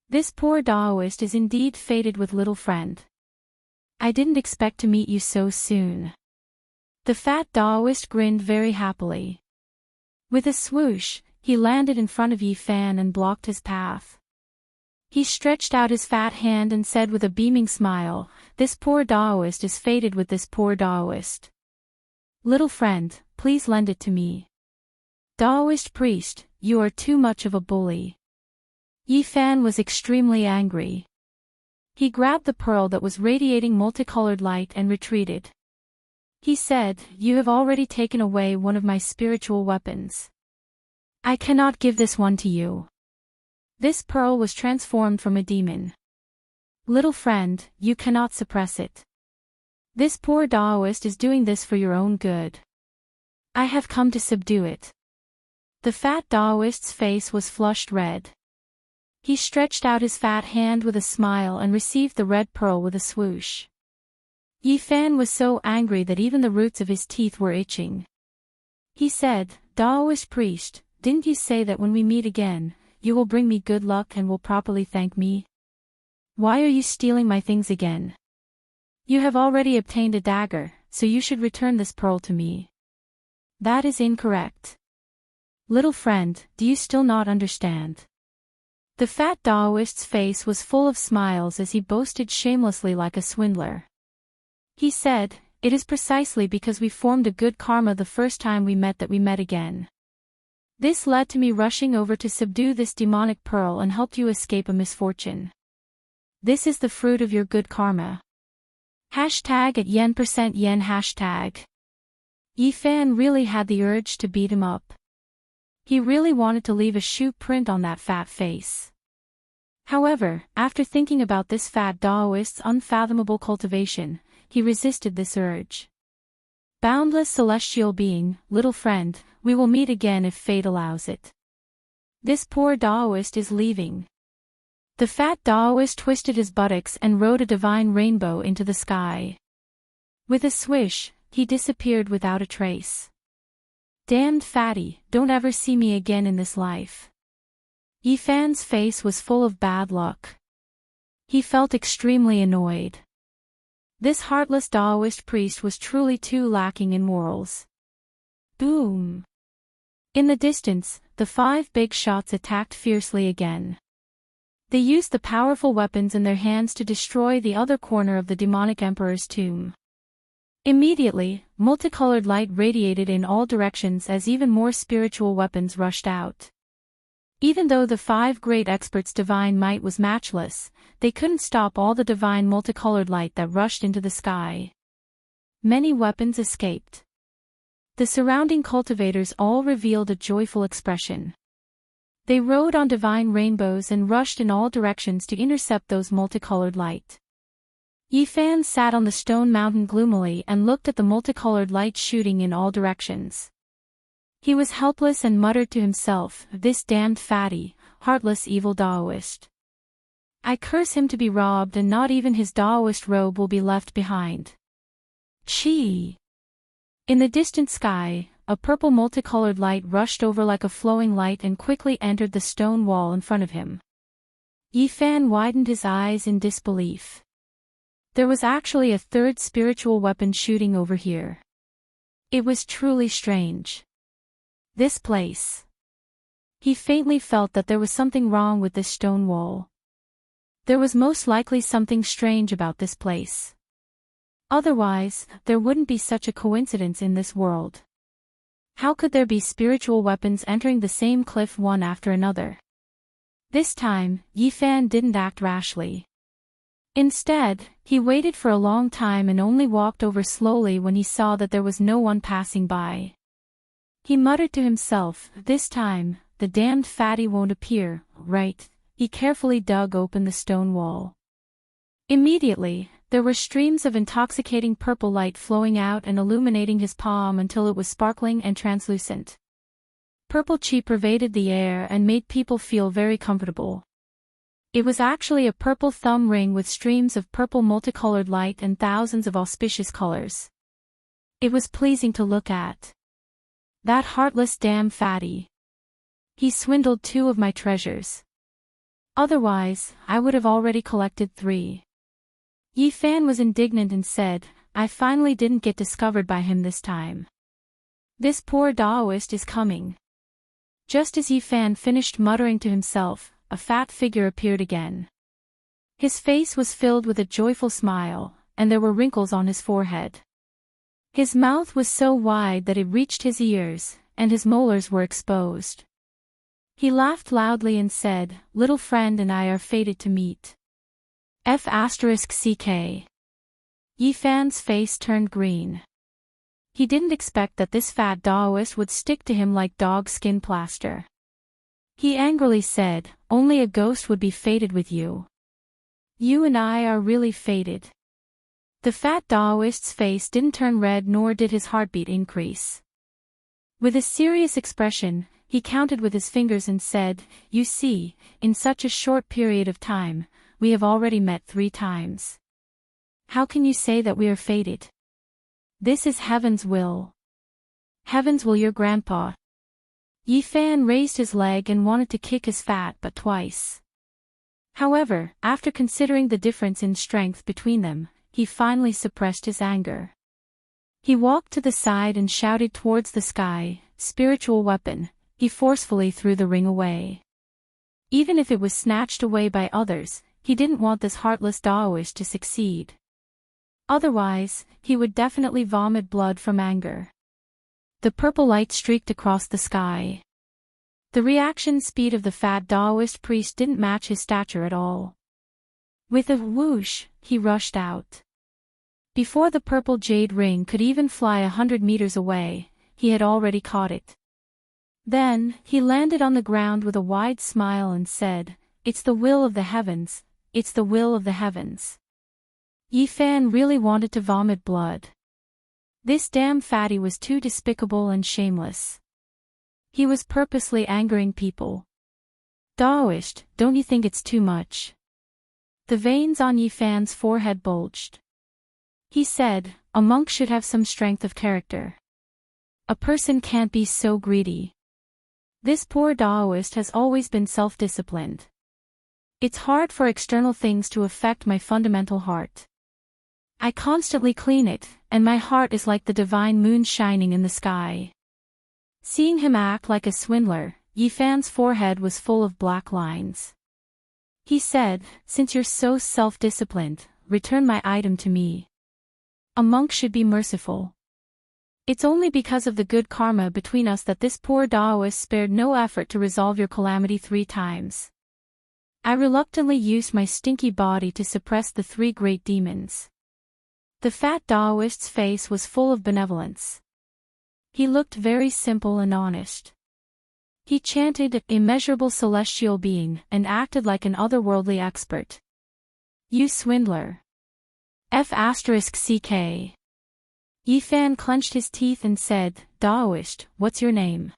This poor Daoist is indeed fated with little friend. I didn't expect to meet you so soon. The fat Daoist grinned very happily. With a swoosh, he landed in front of Yi Fan and blocked his path. He stretched out his fat hand and said with a beaming smile, "This poor Daoist is fated with this poor Daoist. Little friend, please lend it to me." "Daoist priest, you are too much of a bully." Yi Fan was extremely angry. He grabbed the pearl that was radiating multicolored light and retreated. He said, "You have already taken away one of my spiritual weapons. I cannot give this one to you." This pearl was transformed from a demon. "Little friend, you cannot suppress it. This poor Daoist is doing this for your own good. I have come to subdue it." The fat Daoist's face was flushed red. He stretched out his fat hand with a smile and received the red pearl with a swoosh. Yi Fan was so angry that even the roots of his teeth were itching. He said, "Daoist priest, didn't you say that when we meet again, you will bring me good luck and will properly thank me? Why are you stealing my things again? You have already obtained a dagger, so you should return this pearl to me." "That is incorrect. Little friend, do you still not understand?" The fat Daoist's face was full of smiles as he boasted shamelessly like a swindler. He said, "It is precisely because we formed a good karma the first time we met that we met again. This led to me rushing over to subdue this demonic pearl and helped you escape a misfortune. This is the fruit of your good karma. Hashtag at yen%yen hashtag." Yi Fan really had the urge to beat him up. He really wanted to leave a shoe print on that fat face. However, after thinking about this fat Daoist's unfathomable cultivation, he resisted this urge. "Boundless celestial being, little friend, we will meet again if fate allows it. This poor Daoist is leaving." The fat Daoist twisted his buttocks and rode a divine rainbow into the sky. With a swish, he disappeared without a trace. "Damned fatty, don't ever see me again in this life." Yi Fan's face was full of bad luck. He felt extremely annoyed. This heartless Daoist priest was truly too lacking in morals. Boom! In the distance, the 5 big shots attacked fiercely again. They used the powerful weapons in their hands to destroy the other corner of the demonic emperor's tomb. Immediately, multicolored light radiated in all directions as even more spiritual weapons rushed out. Even though the 5 great experts' divine might was matchless, they couldn't stop all the divine multicolored light that rushed into the sky. Many weapons escaped. The surrounding cultivators all revealed a joyful expression. They rode on divine rainbows and rushed in all directions to intercept those multicolored light. Yi Fan sat on the stone mountain gloomily and looked at the multicolored light shooting in all directions. He was helpless and muttered to himself, "This damned fatty, heartless evil Daoist. I curse him to be robbed and not even his Daoist robe will be left behind." Chi! In the distant sky, a purple multicolored light rushed over like a flowing light and quickly entered the stone wall in front of him. Yi Fan widened his eyes in disbelief. There was actually a 3rd spiritual weapon shooting over here. It was truly strange. This place. He faintly felt that there was something wrong with this stone wall. There was most likely something strange about this place. Otherwise, there wouldn't be such a coincidence in this world. How could there be spiritual weapons entering the same cliff one after another? This time, Yi Fan didn't act rashly. Instead, he waited for a long time and only walked over slowly when he saw that there was no one passing by. He muttered to himself, "This time, the damned fatty won't appear, right?" He carefully dug open the stone wall. Immediately, there were streams of intoxicating purple light flowing out and illuminating his palm until it was sparkling and translucent. Purple chi pervaded the air and made people feel very comfortable. It was actually a purple thumb ring with streams of purple multicolored light and thousands of auspicious colors. It was pleasing to look at. That heartless damn fatty. He swindled 2 of my treasures. Otherwise, I would have already collected 3. Yi Fan was indignant and said, I finally didn't get discovered by him this time. This poor Daoist is coming. Just as Yi Fan finished muttering to himself, a fat figure appeared again. His face was filled with a joyful smile, and there were wrinkles on his forehead. His mouth was so wide that it reached his ears, and his molars were exposed. He laughed loudly and said, "Little friend and I are fated to meet." F***ck. Yi Fan's face turned green. He didn't expect that this fat Daoist would stick to him like dog skin plaster. He angrily said, "Only a ghost would be fated with you. You and I are really fated." The fat Daoist's face didn't turn red nor did his heartbeat increase. With a serious expression, he counted with his fingers and said, "You see, in such a short period of time, we have already met 3 times. How can you say that we are fated? This is heaven's will." "Heaven's will, your grandpa." Yi Fan raised his leg and wanted to kick his fat butt twice. However, after considering the difference in strength between them, he finally suppressed his anger. He walked to the side and shouted towards the sky, "Spiritual weapon." He forcefully threw the ring away. Even if it was snatched away by others, he didn't want this heartless Daoist to succeed. Otherwise, he would definitely vomit blood from anger. The purple light streaked across the sky. The reaction speed of the fat Daoist priest didn't match his stature at all. With a whoosh, he rushed out. Before the purple jade ring could even fly 100 meters away, he had already caught it. Then, he landed on the ground with a wide smile and said, "It's the will of the heavens, it's the will of the heavens." Yi Fan really wanted to vomit blood. This damn fatty was too despicable and shameless. He was purposely angering people. "Daoist, don't you think it's too much?" The veins on Yi Fan's forehead bulged. He said, "A monk should have some strength of character. A person can't be so greedy. This poor Daoist has always been self-disciplined. It's hard for external things to affect my fundamental heart. I constantly clean it, and my heart is like the divine moon shining in the sky." Seeing him act like a swindler, Yi Fan's forehead was full of black lines. He said, "Since you're so self-disciplined, return my item to me. A monk should be merciful. It's only because of the good karma between us that this poor Daoist spared no effort to resolve your calamity 3 times. I reluctantly used my stinky body to suppress the 3 great demons." The fat Daoist's face was full of benevolence. He looked very simple and honest. He chanted, "Immeasurable celestial being," and acted like an otherworldly expert. "You swindler. F***ck. Yi Fan clenched his teeth and said, "Daoist, what's your name?"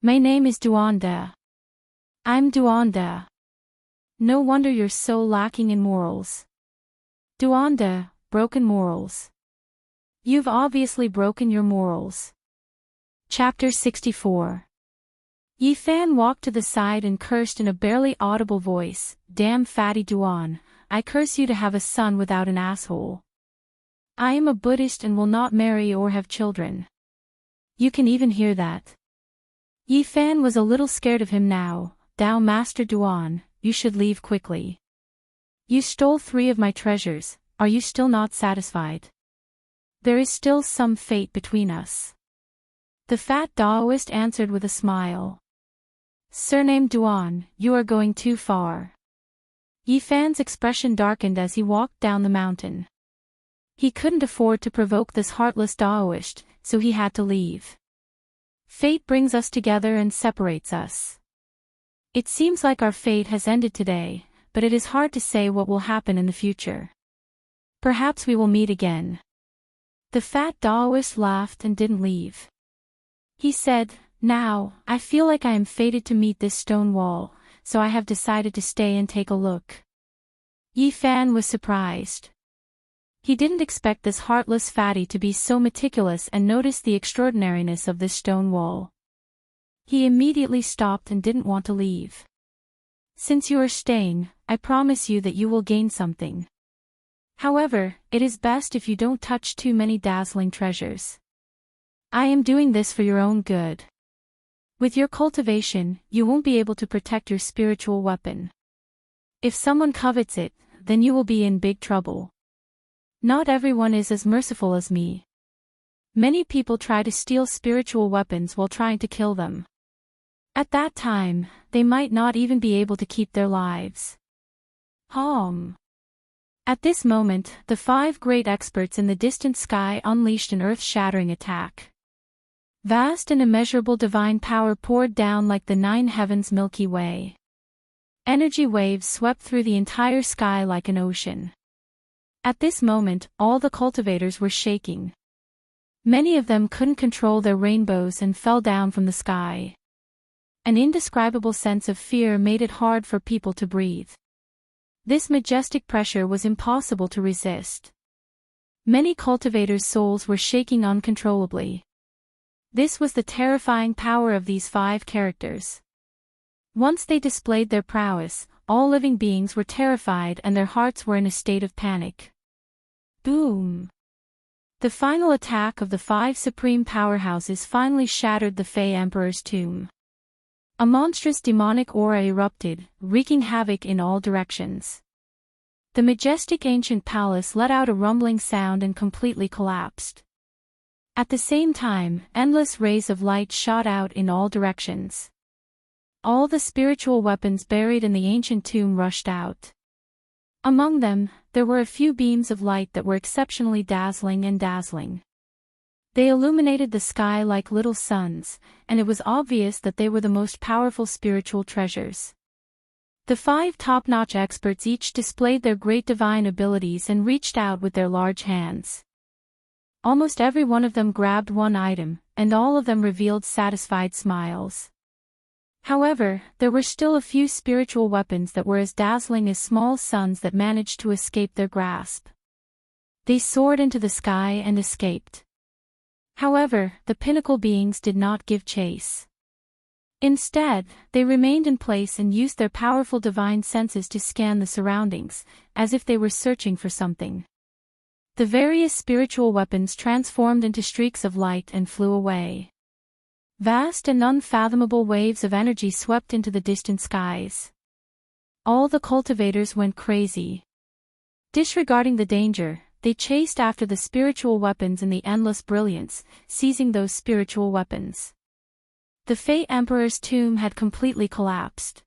"My name is Duanda." "I'm Duanda." "No wonder you're so lacking in morals." "Duanda, broken morals. You've obviously broken your morals." Chapter 64. Yi Fan walked to the side and cursed in a barely audible voice, "Damn fatty Duan, I curse you to have a son without an asshole. I am a Buddhist and will not marry or have children. You can even hear that." Yi Fan was a little scared of him now. "Dao Master Duan, you should leave quickly. You stole 3 of my treasures, are you still not satisfied? There is still some fate between us." The fat Daoist answered with a smile. "Surname Duan, you are going too far." Yi Fan's expression darkened as he walked down the mountain. He couldn't afford to provoke this heartless Daoist, so he had to leave. Fate brings us together and separates us. It seems like our fate has ended today, but it is hard to say what will happen in the future. Perhaps we will meet again. The fat Daoist laughed and didn't leave. He said, "Now, I feel like I am fated to meet this stone wall, so I have decided to stay and take a look." Yi Fan was surprised. He didn't expect this heartless fatty to be so meticulous and noticed the extraordinariness of this stone wall. He immediately stopped and didn't want to leave. "Since you are staying, I promise you that you will gain something." However, it is best if you don't touch too many dazzling treasures. I am doing this for your own good. With your cultivation, you won't be able to protect your spiritual weapon. If someone covets it, then you will be in big trouble. Not everyone is as merciful as me. Many people try to steal spiritual weapons while trying to kill them. At that time, they might not even be able to keep their lives. At this moment, the 5 great experts in the distant sky unleashed an earth-shattering attack. Vast and immeasurable divine power poured down like the 9 heavens Milky Way. Energy waves swept through the entire sky like an ocean. At this moment, all the cultivators were shaking. Many of them couldn't control their rainbows and fell down from the sky. An indescribable sense of fear made it hard for people to breathe. This majestic pressure was impossible to resist. Many cultivators' souls were shaking uncontrollably. This was the terrifying power of these 5 characters. Once they displayed their prowess, all living beings were terrified and their hearts were in a state of panic. Boom! The final attack of the 5 supreme powerhouses finally shattered the Fey Emperor's tomb. A monstrous demonic aura erupted, wreaking havoc in all directions. The majestic ancient palace let out a rumbling sound and completely collapsed. At the same time, endless rays of light shot out in all directions. All the spiritual weapons buried in the ancient tomb rushed out. Among them, there were a few beams of light that were exceptionally dazzling. They illuminated the sky like little suns, and it was obvious that they were the most powerful spiritual treasures. The 5 top-notch experts each displayed their great divine abilities and reached out with their large hands. Almost every one of them grabbed one item, and all of them revealed satisfied smiles. However, there were still a few spiritual weapons that were as dazzling as small suns that managed to escape their grasp. They soared into the sky and escaped. However, the pinnacle beings did not give chase. Instead, they remained in place and used their powerful divine senses to scan the surroundings, as if they were searching for something. The various spiritual weapons transformed into streaks of light and flew away. Vast and unfathomable waves of energy swept into the distant skies. All the cultivators went crazy. Disregarding the danger, they chased after the spiritual weapons in the endless brilliance, seizing those spiritual weapons. The Fey Emperor's tomb had completely collapsed.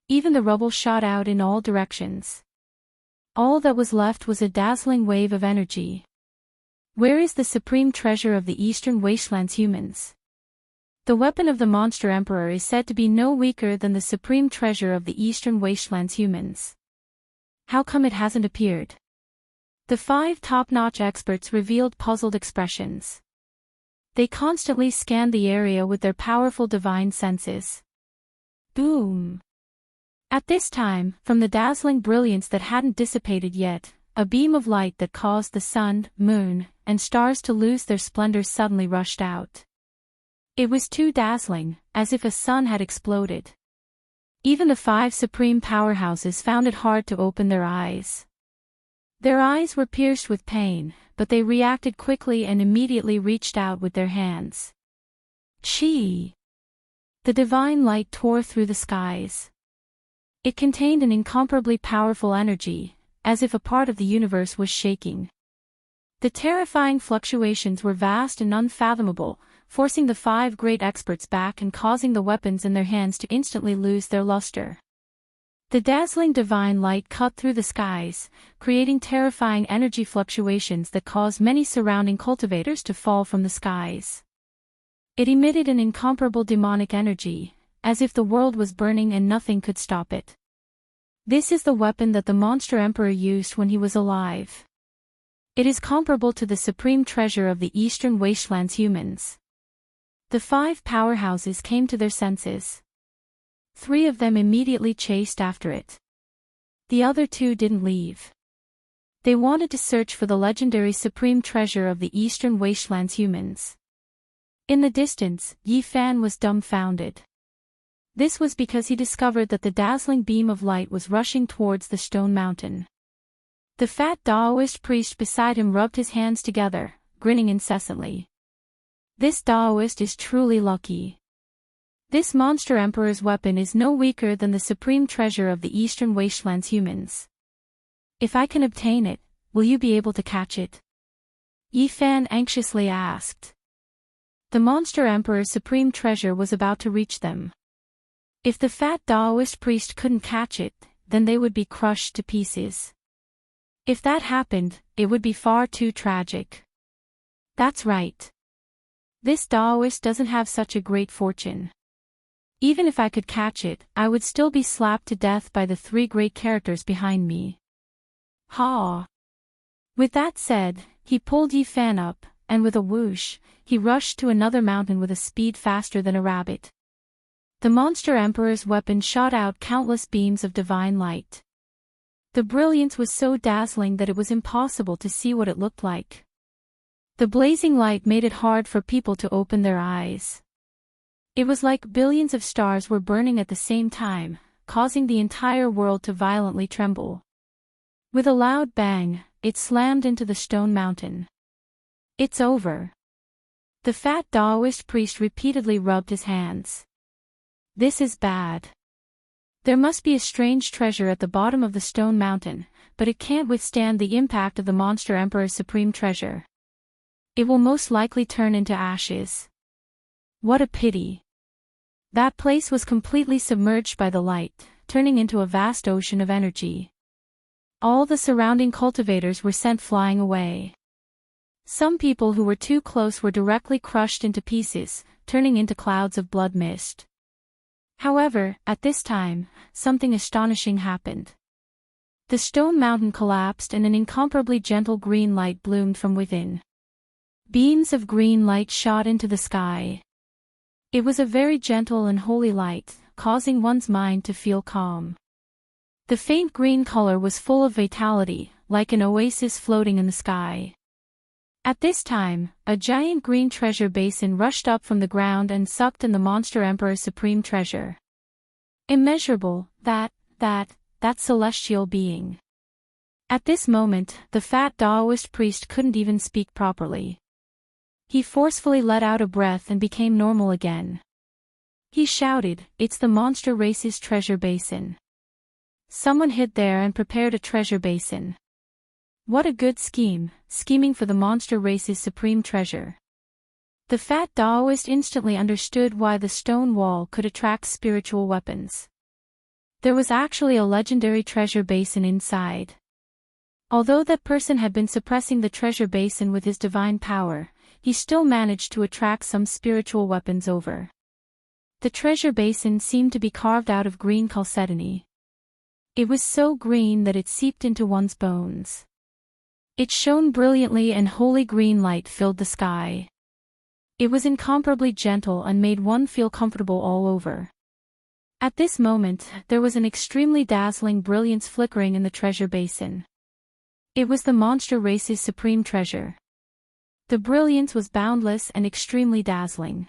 Even the rubble shot out in all directions. All that was left was a dazzling wave of energy. Where is the supreme treasure of the Eastern Wastelands humans? The weapon of the Monster Emperor is said to be no weaker than the supreme treasure of the Eastern Wastelands humans. How come it hasn't appeared? The 5 top-notch experts revealed puzzled expressions. They constantly scanned the area with their powerful divine senses. Boom! At this time, from the dazzling brilliance that hadn't dissipated yet, a beam of light that caused the sun, moon, and stars to lose their splendor suddenly rushed out. It was too dazzling, as if a sun had exploded. Even the 5 supreme powerhouses found it hard to open their eyes. Their eyes were pierced with pain, but they reacted quickly and immediately reached out with their hands. Chi! The divine light tore through the skies. It contained an incomparably powerful energy, as if a part of the universe was shaking. The terrifying fluctuations were vast and unfathomable, forcing the 5 great experts back and causing the weapons in their hands to instantly lose their luster. The dazzling divine light cut through the skies, creating terrifying energy fluctuations that caused many surrounding cultivators to fall from the skies. It emitted an incomparable demonic energy, as if the world was burning and nothing could stop it. This is the weapon that the Monster Emperor used when he was alive. It is comparable to the supreme treasure of the Eastern Wastelands humans. The 5 powerhouses came to their senses. 3 of them immediately chased after it. The other 2 didn't leave. They wanted to search for the legendary supreme treasure of the Eastern Wastelands humans. In the distance, Yi Fan was dumbfounded. This was because he discovered that the dazzling beam of light was rushing towards the stone mountain. The fat Taoist priest beside him rubbed his hands together, grinning incessantly. This Taoist is truly lucky. This monster emperor's weapon is no weaker than the supreme treasure of the Eastern Wastelands humans. If I can obtain it, will you be able to catch it? Yi Fan anxiously asked. The monster emperor's supreme treasure was about to reach them. If the fat Taoist priest couldn't catch it, then they would be crushed to pieces. If that happened, it would be far too tragic. That's right. This Taoist doesn't have such a great fortune. Even if I could catch it, I would still be slapped to death by the three great characters behind me. Ha! With that said, he pulled Yi Fan up, and with a whoosh, he rushed to another mountain with a speed faster than a rabbit. The monster emperor's weapon shot out countless beams of divine light. The brilliance was so dazzling that it was impossible to see what it looked like. The blazing light made it hard for people to open their eyes. It was like billions of stars were burning at the same time, causing the entire world to violently tremble. With a loud bang, it slammed into the stone mountain. It's over. The fat Taoist priest repeatedly rubbed his hands. This is bad. There must be a strange treasure at the bottom of the stone mountain, but it can't withstand the impact of the monster emperor's supreme treasure. It will most likely turn into ashes. What a pity. That place was completely submerged by the light, turning into a vast ocean of energy. All the surrounding cultivators were sent flying away. Some people who were too close were directly crushed into pieces, turning into clouds of blood mist. However, at this time, something astonishing happened. The stone mountain collapsed and an incomparably gentle green light bloomed from within. Beams of green light shot into the sky. It was a very gentle and holy light, causing one's mind to feel calm. The faint green color was full of vitality, like an oasis floating in the sky. At this time, a giant green treasure basin rushed up from the ground and sucked in the monster emperor's supreme treasure. Immeasurable, that celestial being. At this moment, the fat Taoist priest couldn't even speak properly. He forcefully let out a breath and became normal again. He shouted, "It's the monster race's treasure basin." Someone hid there and prepared a treasure basin. What a good scheme, scheming for the monster race's supreme treasure. The fat Taoist instantly understood why the stone wall could attract spiritual weapons. There was actually a legendary treasure basin inside. Although that person had been suppressing the treasure basin with his divine power, he still managed to attract some spiritual weapons over. The treasure basin seemed to be carved out of green chalcedony. It was so green that it seeped into one's bones. It shone brilliantly and holy green light filled the sky. It was incomparably gentle and made one feel comfortable all over. At this moment, there was an extremely dazzling brilliance flickering in the treasure basin. It was the monster race's supreme treasure. The brilliance was boundless and extremely dazzling.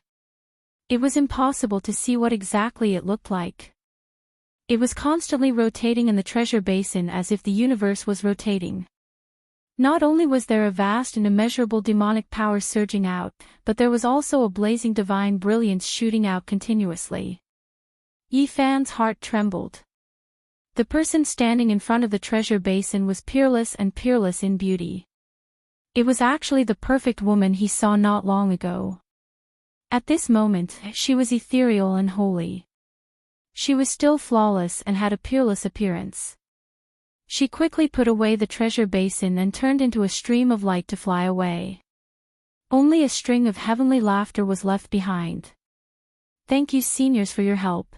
It was impossible to see what exactly it looked like. It was constantly rotating in the treasure basin as if the universe was rotating. Not only was there a vast and immeasurable demonic power surging out, but there was also a blazing divine brilliance shooting out continuously. Yi Fan's heart trembled. The person standing in front of the treasure basin was peerless and peerless in beauty. It was actually the perfect woman he saw not long ago. At this moment, she was ethereal and holy. She was still flawless and had a peerless appearance. She quickly put away the treasure basin and turned into a stream of light to fly away. Only a string of heavenly laughter was left behind. Thank you, seniors, for your help.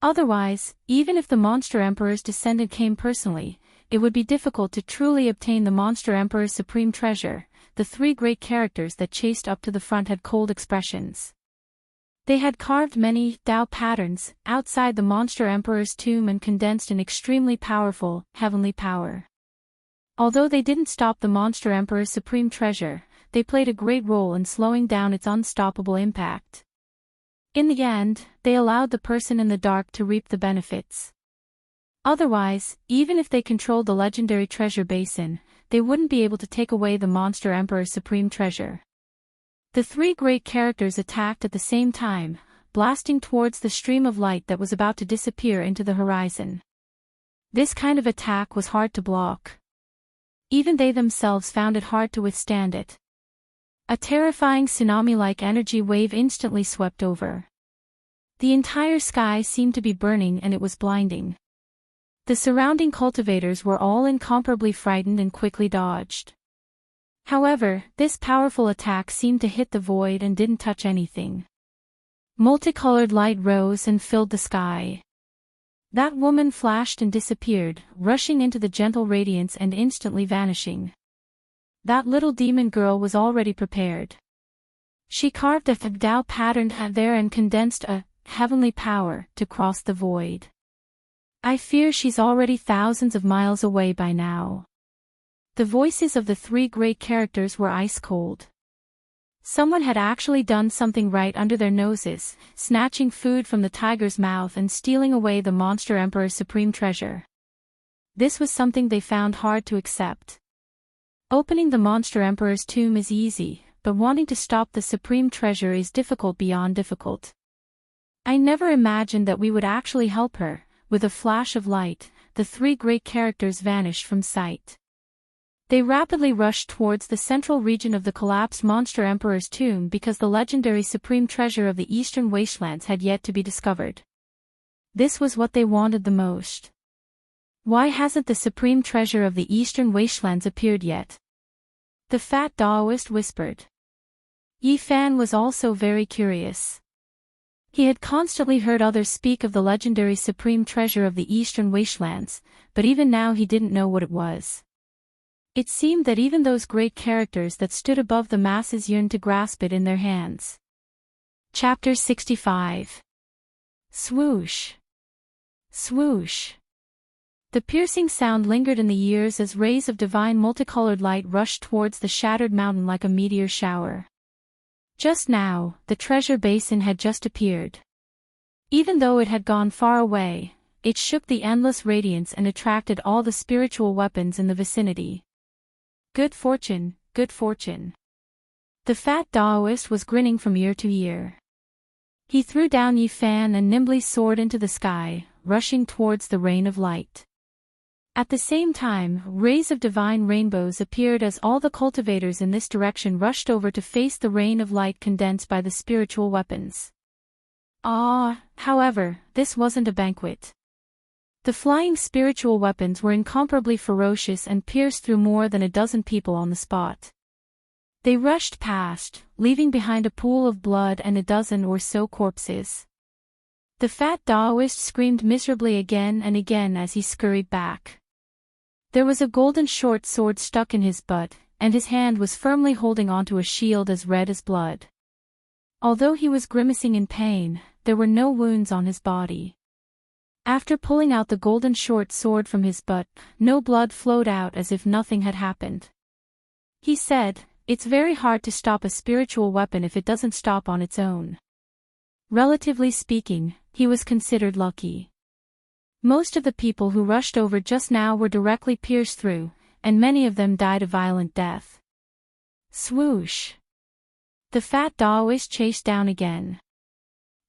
Otherwise, even if the monster emperor's descendant came personally, it would be difficult to truly obtain the monster emperor's supreme treasure. The three great characters that chased up to the front had cold expressions. They had carved many Tao patterns outside the monster emperor's tomb and condensed an extremely powerful, heavenly power. Although they didn't stop the monster emperor's supreme treasure, they played a great role in slowing down its unstoppable impact. In the end, they allowed the person in the dark to reap the benefits. Otherwise, even if they controlled the legendary treasure basin, they wouldn't be able to take away the monster emperor's supreme treasure. The three great characters attacked at the same time, blasting towards the stream of light that was about to disappear into the horizon. This kind of attack was hard to block. Even they themselves found it hard to withstand it. A terrifying tsunami-like energy wave instantly swept over. The entire sky seemed to be burning and it was blinding. The surrounding cultivators were all incomparably frightened and quickly dodged. However, this powerful attack seemed to hit the void and didn't touch anything. Multicolored light rose and filled the sky. That woman flashed and disappeared, rushing into the gentle radiance and instantly vanishing. That little demon girl was already prepared. She carved a Dao pattern there and condensed a heavenly power to cross the void. I fear she's already thousands of miles away by now. The voices of the three great characters were ice cold. Someone had actually done something right under their noses, snatching food from the tiger's mouth and stealing away the monster emperor's supreme treasure. This was something they found hard to accept. Opening the monster emperor's tomb is easy, but wanting to stop the supreme treasure is difficult beyond difficult. I never imagined that we would actually help her. With a flash of light, the three great characters vanished from sight. They rapidly rushed towards the central region of the collapsed monster emperor's tomb because the legendary supreme treasure of the eastern wastelands had yet to be discovered. This was what they wanted the most. Why hasn't the supreme treasure of the eastern wastelands appeared yet? The fat Daoist whispered. Yi Fan was also very curious. He had constantly heard others speak of the legendary supreme treasure of the eastern wastelands, but even now he didn't know what it was. It seemed that even those great characters that stood above the masses yearned to grasp it in their hands. Chapter 65. Swoosh. Swoosh. The piercing sound lingered in the ears as rays of divine multicolored light rushed towards the shattered mountain like a meteor shower. Just now, the treasure basin had just appeared. Even though it had gone far away, it shook the endless radiance and attracted all the spiritual weapons in the vicinity. Good fortune, good fortune. The fat Daoist was grinning from ear to ear. He threw down Yi Fan and nimbly soared into the sky, rushing towards the rain of light. At the same time, rays of divine rainbows appeared as all the cultivators in this direction rushed over to face the rain of light condensed by the spiritual weapons. However, this wasn't a banquet. The flying spiritual weapons were incomparably ferocious and pierced through more than a dozen people on the spot. They rushed past, leaving behind a pool of blood and a dozen or so corpses. The fat Daoist screamed miserably again and again as he scurried back. There was a golden short sword stuck in his butt, and his hand was firmly holding onto a shield as red as blood. Although he was grimacing in pain, there were no wounds on his body. After pulling out the golden short sword from his butt, no blood flowed out as if nothing had happened. He said, "It's very hard to stop a spiritual weapon if it doesn't stop on its own." Relatively speaking, he was considered lucky. Most of the people who rushed over just now were directly pierced through, and many of them died a violent death. Swoosh! The fat Daoist chased down again.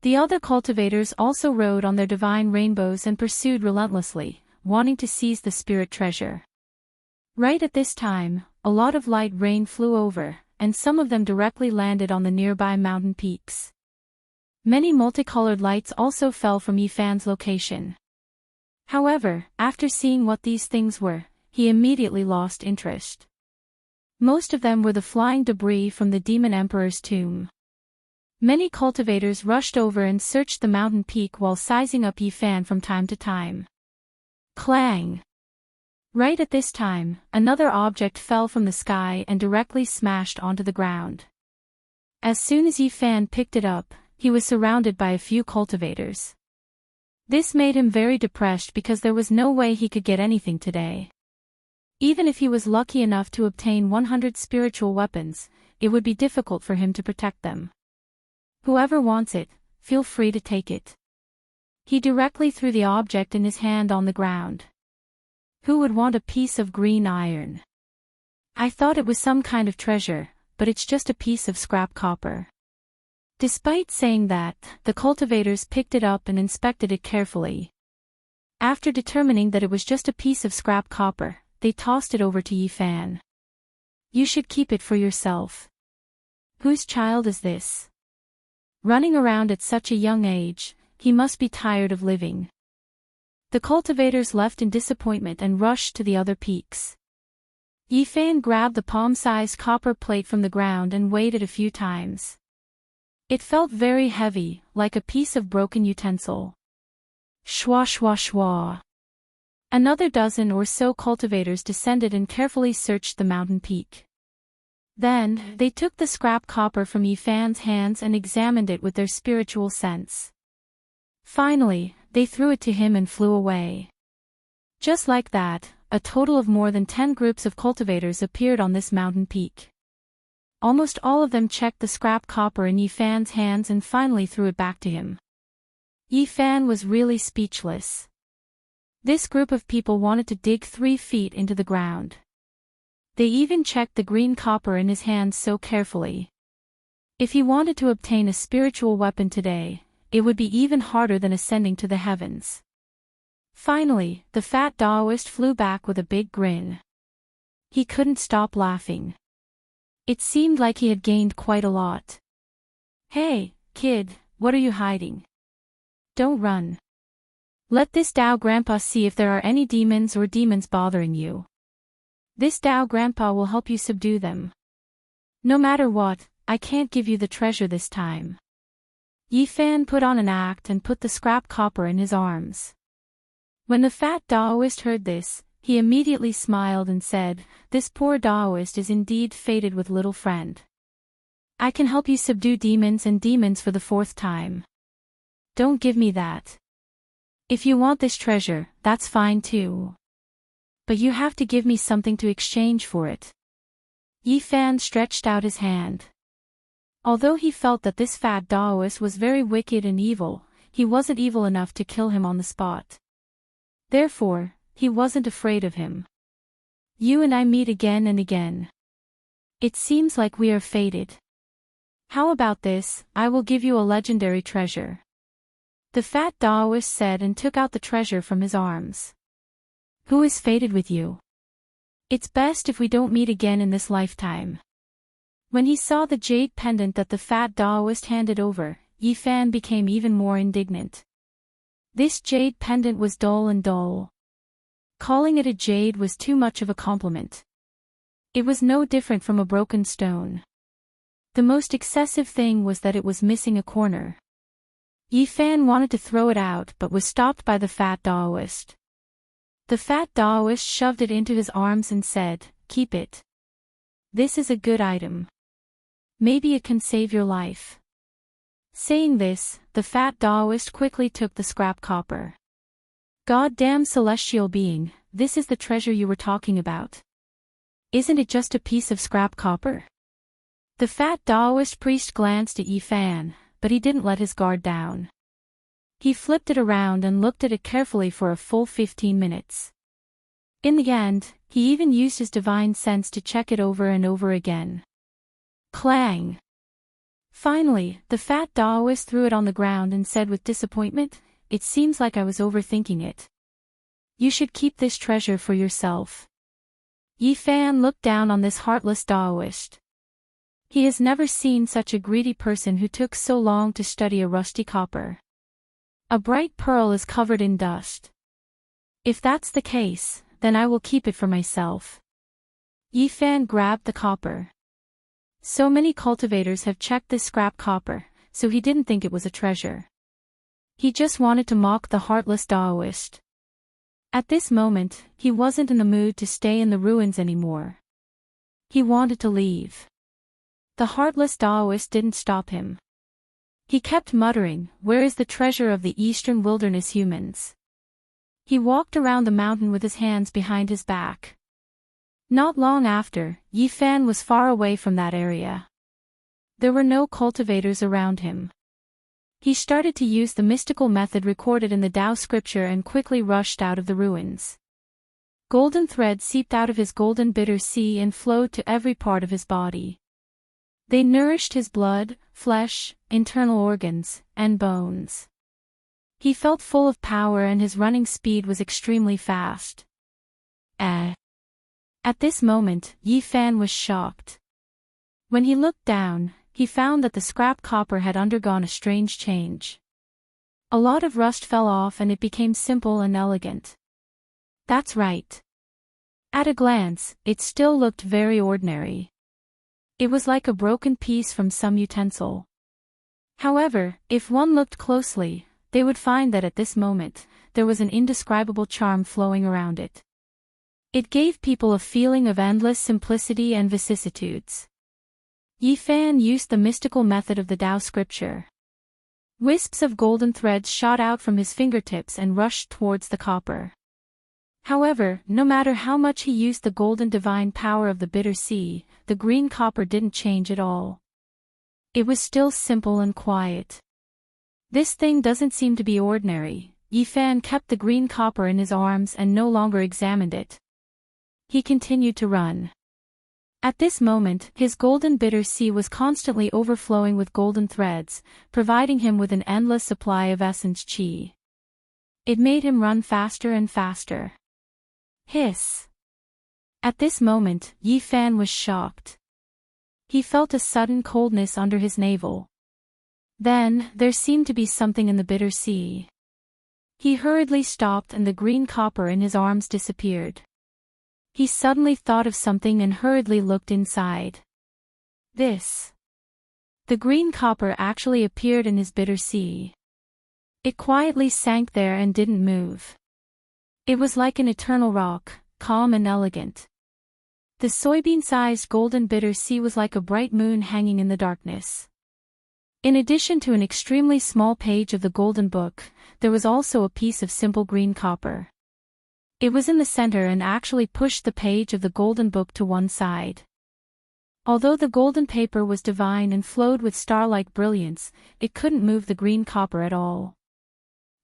The other cultivators also rode on their divine rainbows and pursued relentlessly, wanting to seize the spirit treasure. Right at this time, a lot of light rain flew over, and some of them directly landed on the nearby mountain peaks. Many multicolored lights also fell from Yi Fan's location. However, after seeing what these things were, he immediately lost interest. Most of them were the flying debris from the Demon Emperor's tomb. Many cultivators rushed over and searched the mountain peak while sizing up Yi Fan from time to time. Clang! Right at this time, another object fell from the sky and directly smashed onto the ground. As soon as Yi Fan picked it up, he was surrounded by a few cultivators. This made him very depressed because there was no way he could get anything today. Even if he was lucky enough to obtain 100 spiritual weapons, it would be difficult for him to protect them. Whoever wants it, feel free to take it. He directly threw the object in his hand on the ground. Who would want a piece of green iron? I thought it was some kind of treasure, but it's just a piece of scrap copper. Despite saying that, the cultivators picked it up and inspected it carefully. After determining that it was just a piece of scrap copper, they tossed it over to Yifan. You should keep it for yourself. Whose child is this? Running around at such a young age, he must be tired of living. The cultivators left in disappointment and rushed to the other peaks. Yifan grabbed the palm-sized copper plate from the ground and weighed it a few times. It felt very heavy, like a piece of broken utensil. Shwa shwa shwa. Another dozen or so cultivators descended and carefully searched the mountain peak. Then, they took the scrap copper from Yifan's hands and examined it with their spiritual sense. Finally, they threw it to him and flew away. Just like that, a total of more than 10 groups of cultivators appeared on this mountain peak. Almost all of them checked the scrap copper in Yifan's hands and finally threw it back to him. Yifan was really speechless. This group of people wanted to dig 3 feet into the ground. They even checked the green copper in his hands so carefully. If he wanted to obtain a spiritual weapon today, it would be even harder than ascending to the heavens. Finally, the fat Taoist flew back with a big grin. He couldn't stop laughing. It seemed like he had gained quite a lot. Hey, kid, what are you hiding? Don't run. Let this Tao Grandpa see if there are any demons or demons bothering you. This Tao Grandpa will help you subdue them. No matter what, I can't give you the treasure this time. Yifan put on an act and put the scrap copper in his arms. When the fat Taoist heard this, he immediately smiled and said, "This poor Taoist is indeed fated with little friend. I can help you subdue demons and demons for the 4th time. Don't give me that. If you want this treasure, that's fine too. But you have to give me something to exchange for it." Yifan stretched out his hand. Although he felt that this fat Taoist was very wicked and evil, he wasn't evil enough to kill him on the spot. Therefore, he wasn't afraid of him. You and I meet again and again. It seems like we are fated. How about this? I will give you a legendary treasure. The fat Taoist said and took out the treasure from his arms. Who is fated with you? It's best if we don't meet again in this lifetime. When he saw the jade pendant that the fat Taoist handed over, Yifan became even more indignant. This jade pendant was dull and dull. Calling it a jade was too much of a compliment. It was no different from a broken stone. The most excessive thing was that it was missing a corner. Yifan wanted to throw it out but was stopped by the fat Taoist. The fat Taoist shoved it into his arms and said, "Keep it. This is a good item. Maybe it can save your life." Saying this, the fat Taoist quickly took the scrap copper. "Goddamn celestial being, this is the treasure you were talking about. Isn't it just a piece of scrap copper?" The fat Taoist priest glanced at Yifan, but he didn't let his guard down. He flipped it around and looked at it carefully for a full 15 minutes. In the end, he even used his divine sense to check it over and over again. Clang! Finally, the fat Taoist threw it on the ground and said with disappointment, "It seems like I was overthinking it. You should keep this treasure for yourself." Yifan looked down on this heartless Taoist. He has never seen such a greedy person who took so long to study a rusty copper. A bright pearl is covered in dust. If that's the case, then I will keep it for myself. Yifan grabbed the copper. So many cultivators have checked this scrap copper, so he didn't think it was a treasure. He just wanted to mock the heartless Taoist. At this moment, he wasn't in the mood to stay in the ruins anymore. He wanted to leave. The heartless Taoist didn't stop him. He kept muttering, "Where is the treasure of the eastern wilderness humans?" He walked around the mountain with his hands behind his back. Not long after, Yifan was far away from that area. There were no cultivators around him. He started to use the mystical method recorded in the Tao scripture and quickly rushed out of the ruins. Golden threads seeped out of his golden bitter sea and flowed to every part of his body. They nourished his blood, flesh, internal organs, and bones. He felt full of power and his running speed was extremely fast. At this moment, Yi Fan was shocked. When he looked down, he found that the scrap copper had undergone a strange change. A lot of rust fell off and it became simple and elegant. That's right. At a glance, it still looked very ordinary. It was like a broken piece from some utensil. However, if one looked closely, they would find that at this moment, there was an indescribable charm flowing around it. It gave people a feeling of endless simplicity and vicissitudes. Yi Fan used the mystical method of the Tao scripture. Wisps of golden threads shot out from his fingertips and rushed towards the copper. However, no matter how much he used the golden divine power of the bitter sea, the green copper didn't change at all. It was still simple and quiet. This thing doesn't seem to be ordinary. Yi Fan kept the green copper in his arms and no longer examined it. He continued to run. At this moment, his golden bitter sea was constantly overflowing with golden threads, providing him with an endless supply of essence qi. It made him run faster and faster. Hiss! At this moment, Yi Fan was shocked. He felt a sudden coldness under his navel. Then, there seemed to be something in the bitter sea. He hurriedly stopped and the green copper in his arms disappeared. He suddenly thought of something and hurriedly looked inside. The green copper actually appeared in his bitter sea. It quietly sank there and didn't move. It was like an eternal rock, calm and elegant. The soybean-sized golden bitter sea was like a bright moon hanging in the darkness. In addition to an extremely small page of the golden book, there was also a piece of simple green copper. It was in the center and actually pushed the page of the golden book to one side. Although the golden paper was divine and flowed with star-like brilliance, it couldn't move the green copper at all.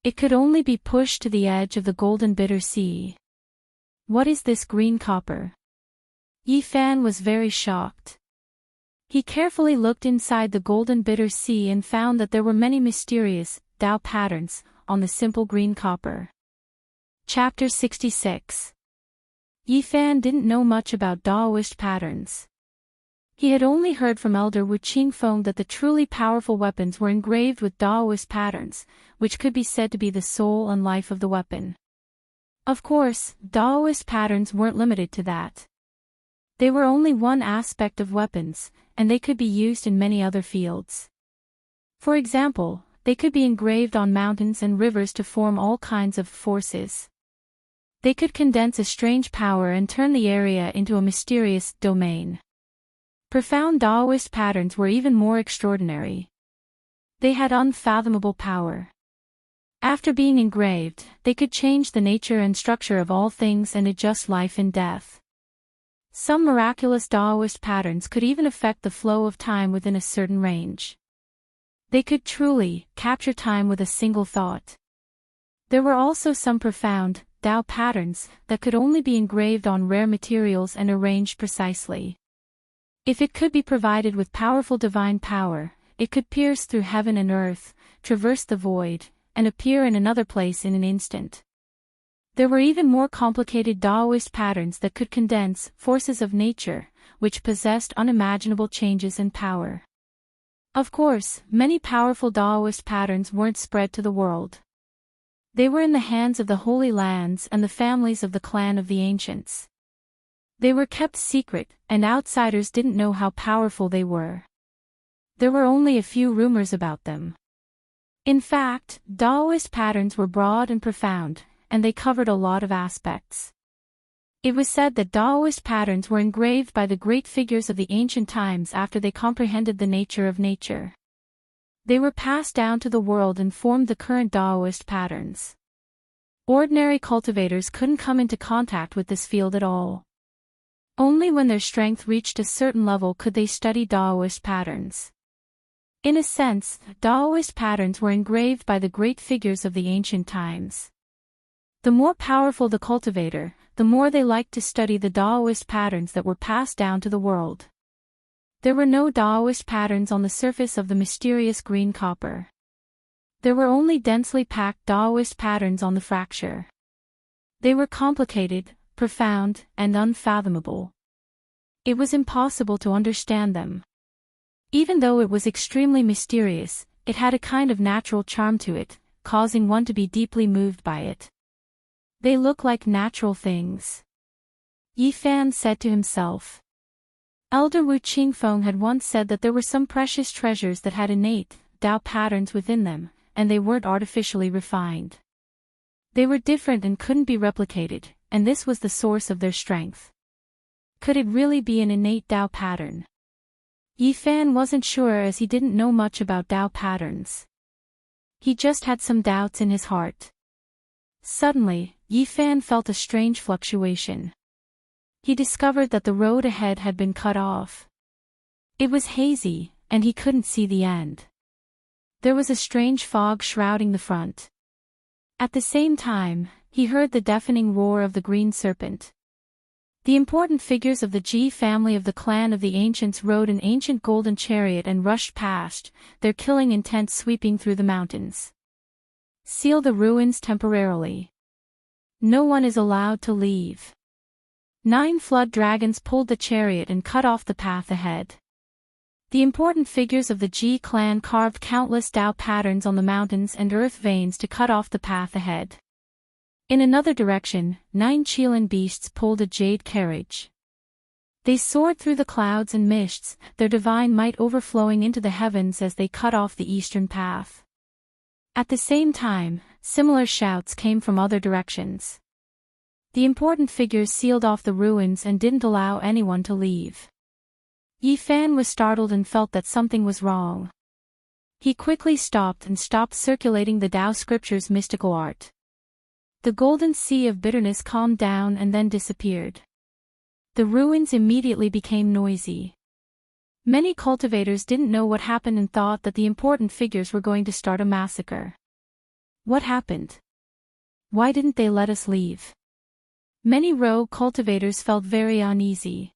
It could only be pushed to the edge of the golden bitter sea. What is this green copper? Yi Fan was very shocked. He carefully looked inside the golden bitter sea and found that there were many mysterious, Tao patterns, on the simple green copper. Chapter 66. Yi Fan didn't know much about Daoist patterns. He had only heard from Elder Wu Qingfeng that the truly powerful weapons were engraved with Daoist patterns, which could be said to be the soul and life of the weapon. Of course, Daoist patterns weren't limited to that. They were only one aspect of weapons, and they could be used in many other fields. For example, they could be engraved on mountains and rivers to form all kinds of forces. They could condense a strange power and turn the area into a mysterious domain. Profound Daoist patterns were even more extraordinary. They had unfathomable power. After being engraved, they could change the nature and structure of all things and adjust life and death. Some miraculous Daoist patterns could even affect the flow of time within a certain range. They could truly capture time with a single thought. There were also some profound Tao patterns that could only be engraved on rare materials and arranged precisely. If it could be provided with powerful divine power, it could pierce through heaven and earth, traverse the void, and appear in another place in an instant. There were even more complicated Daoist patterns that could condense forces of nature, which possessed unimaginable changes and power. Of course, many powerful Daoist patterns weren't spread to the world. They were in the hands of the Holy Lands and the families of the clan of the Ancients. They were kept secret, and outsiders didn't know how powerful they were. There were only a few rumors about them. In fact, Daoist patterns were broad and profound, and they covered a lot of aspects. It was said that Daoist patterns were engraved by the great figures of the ancient times after they comprehended the nature of nature. They were passed down to the world and formed the current Daoist patterns. Ordinary cultivators couldn't come into contact with this field at all. Only when their strength reached a certain level could they study Daoist patterns. In a sense, Taoist patterns were engraved by the great figures of the ancient times. The more powerful the cultivator, the more they liked to study the Taoist patterns that were passed down to the world. There were no Taoist patterns on the surface of the mysterious green copper. There were only densely packed Taoist patterns on the fracture. They were complicated, profound, and unfathomable. It was impossible to understand them. Even though it was extremely mysterious, it had a kind of natural charm to it, causing one to be deeply moved by it. They look like natural things. Yi Fan said to himself. Elder Wu Qingfeng had once said that there were some precious treasures that had innate, Tao patterns within them, and they weren't artificially refined. They were different and couldn't be replicated, and this was the source of their strength. Could it really be an innate Tao pattern? Yi Fan wasn't sure as he didn't know much about Tao patterns. He just had some doubts in his heart. Suddenly, Yi Fan felt a strange fluctuation. He discovered that the road ahead had been cut off. It was hazy, and he couldn't see the end. There was a strange fog shrouding the front. At the same time, he heard the deafening roar of the green serpent. The important figures of the Ji family of the clan of the ancients rode an ancient golden chariot and rushed past, their killing intent sweeping through the mountains. Seal the ruins temporarily. No one is allowed to leave. 9 flood dragons pulled the chariot and cut off the path ahead. The important figures of the Ji clan carved countless Tao patterns on the mountains and earth veins to cut off the path ahead. In another direction, 9 Qilin beasts pulled a jade carriage. They soared through the clouds and mists, their divine might overflowing into the heavens as they cut off the eastern path. At the same time, similar shouts came from other directions. The important figures sealed off the ruins and didn't allow anyone to leave. Yi Fan was startled and felt that something was wrong. He quickly stopped circulating the Tao scripture's mystical art. The golden sea of bitterness calmed down and then disappeared. The ruins immediately became noisy. Many cultivators didn't know what happened and thought that the important figures were going to start a massacre. What happened? Why didn't they let us leave? Many rogue cultivators felt very uneasy.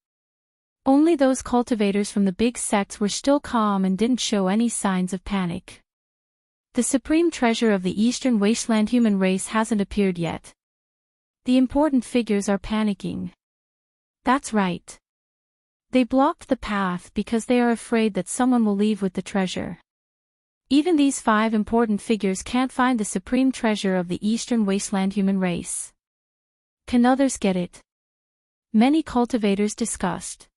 Only those cultivators from the big sects were still calm and didn't show any signs of panic. The supreme treasure of the Eastern Wasteland human race hasn't appeared yet. The important figures are panicking. That's right. They blocked the path because they are afraid that someone will leave with the treasure. Even these 5 important figures can't find the supreme treasure of the Eastern Wasteland human race. Can others get it? Many cultivators discussed.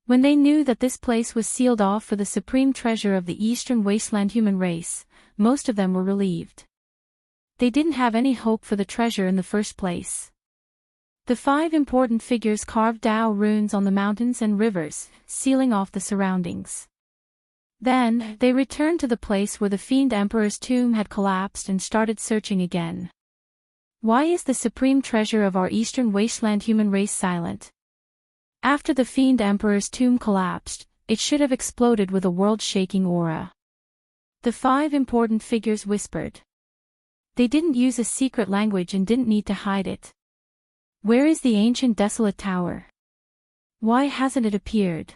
When they knew that this place was sealed off for the supreme treasure of the Eastern Wasteland human race, most of them were relieved. They didn't have any hope for the treasure in the first place. The 5 important figures carved Tao runes on the mountains and rivers, sealing off the surroundings. Then, they returned to the place where the Fiend Emperor's tomb had collapsed and started searching again. Why is the supreme treasure of our Eastern Wasteland human race silent? After the Fiend Emperor's tomb collapsed, it should have exploded with a world-shaking aura. The 5 important figures whispered. They didn't use a secret language and didn't need to hide it. Where is the ancient desolate tower? Why hasn't it appeared?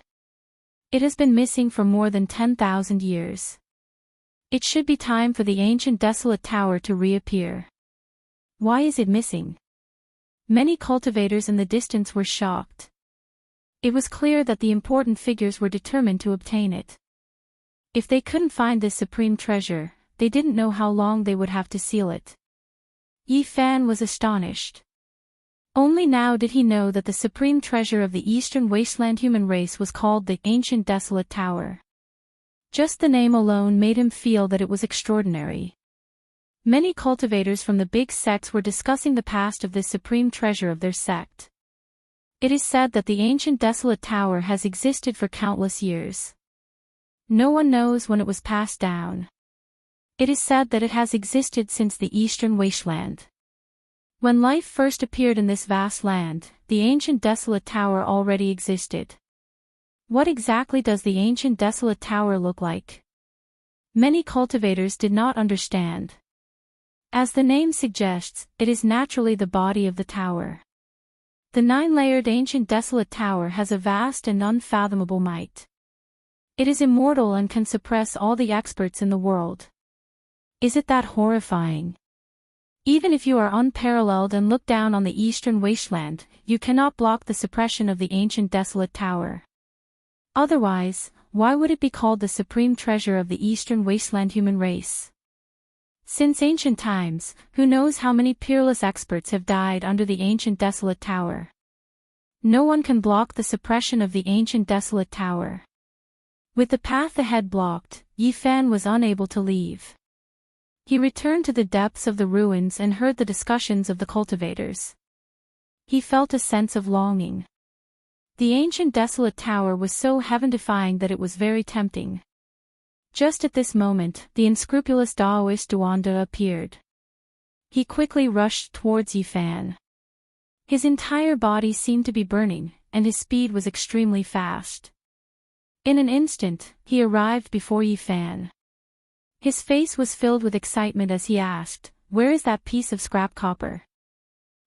It has been missing for more than 10,000 years. It should be time for the ancient desolate tower to reappear. Why is it missing? Many cultivators in the distance were shocked. It was clear that the important figures were determined to obtain it. If they couldn't find this supreme treasure, they didn't know how long they would have to seal it. Yi Fan was astonished. Only now did he know that the supreme treasure of the Eastern Wasteland human race was called the Ancient Desolate Tower. Just the name alone made him feel that it was extraordinary. Many cultivators from the big sects were discussing the past of this supreme treasure of their sect. It is said that the Ancient Desolate Tower has existed for countless years. No one knows when it was passed down. It is said that it has existed since the Eastern Wasteland. When life first appeared in this vast land, the Ancient Desolate Tower already existed. What exactly does the Ancient Desolate Tower look like? Many cultivators did not understand. As the name suggests, it is naturally the body of the tower. The 9-layered ancient desolate tower has a vast and unfathomable might. It is immortal and can suppress all the experts in the world. Is it that horrifying? Even if you are unparalleled and look down on the eastern wasteland, you cannot block the suppression of the ancient desolate tower. Otherwise, why would it be called the supreme treasure of the eastern wasteland human race? Since ancient times, who knows how many peerless experts have died under the ancient desolate tower. No one can block the suppression of the ancient desolate tower. With the path ahead blocked, Yi Fan was unable to leave. He returned to the depths of the ruins and heard the discussions of the cultivators. He felt a sense of longing. The ancient desolate tower was so heaven-defying that it was very tempting. Just at this moment, the unscrupulous Daoist Duanda appeared. He quickly rushed towards Yi Fan. His entire body seemed to be burning, and his speed was extremely fast. In an instant, he arrived before Yi Fan. His face was filled with excitement as he asked, "Where is that piece of scrap copper?"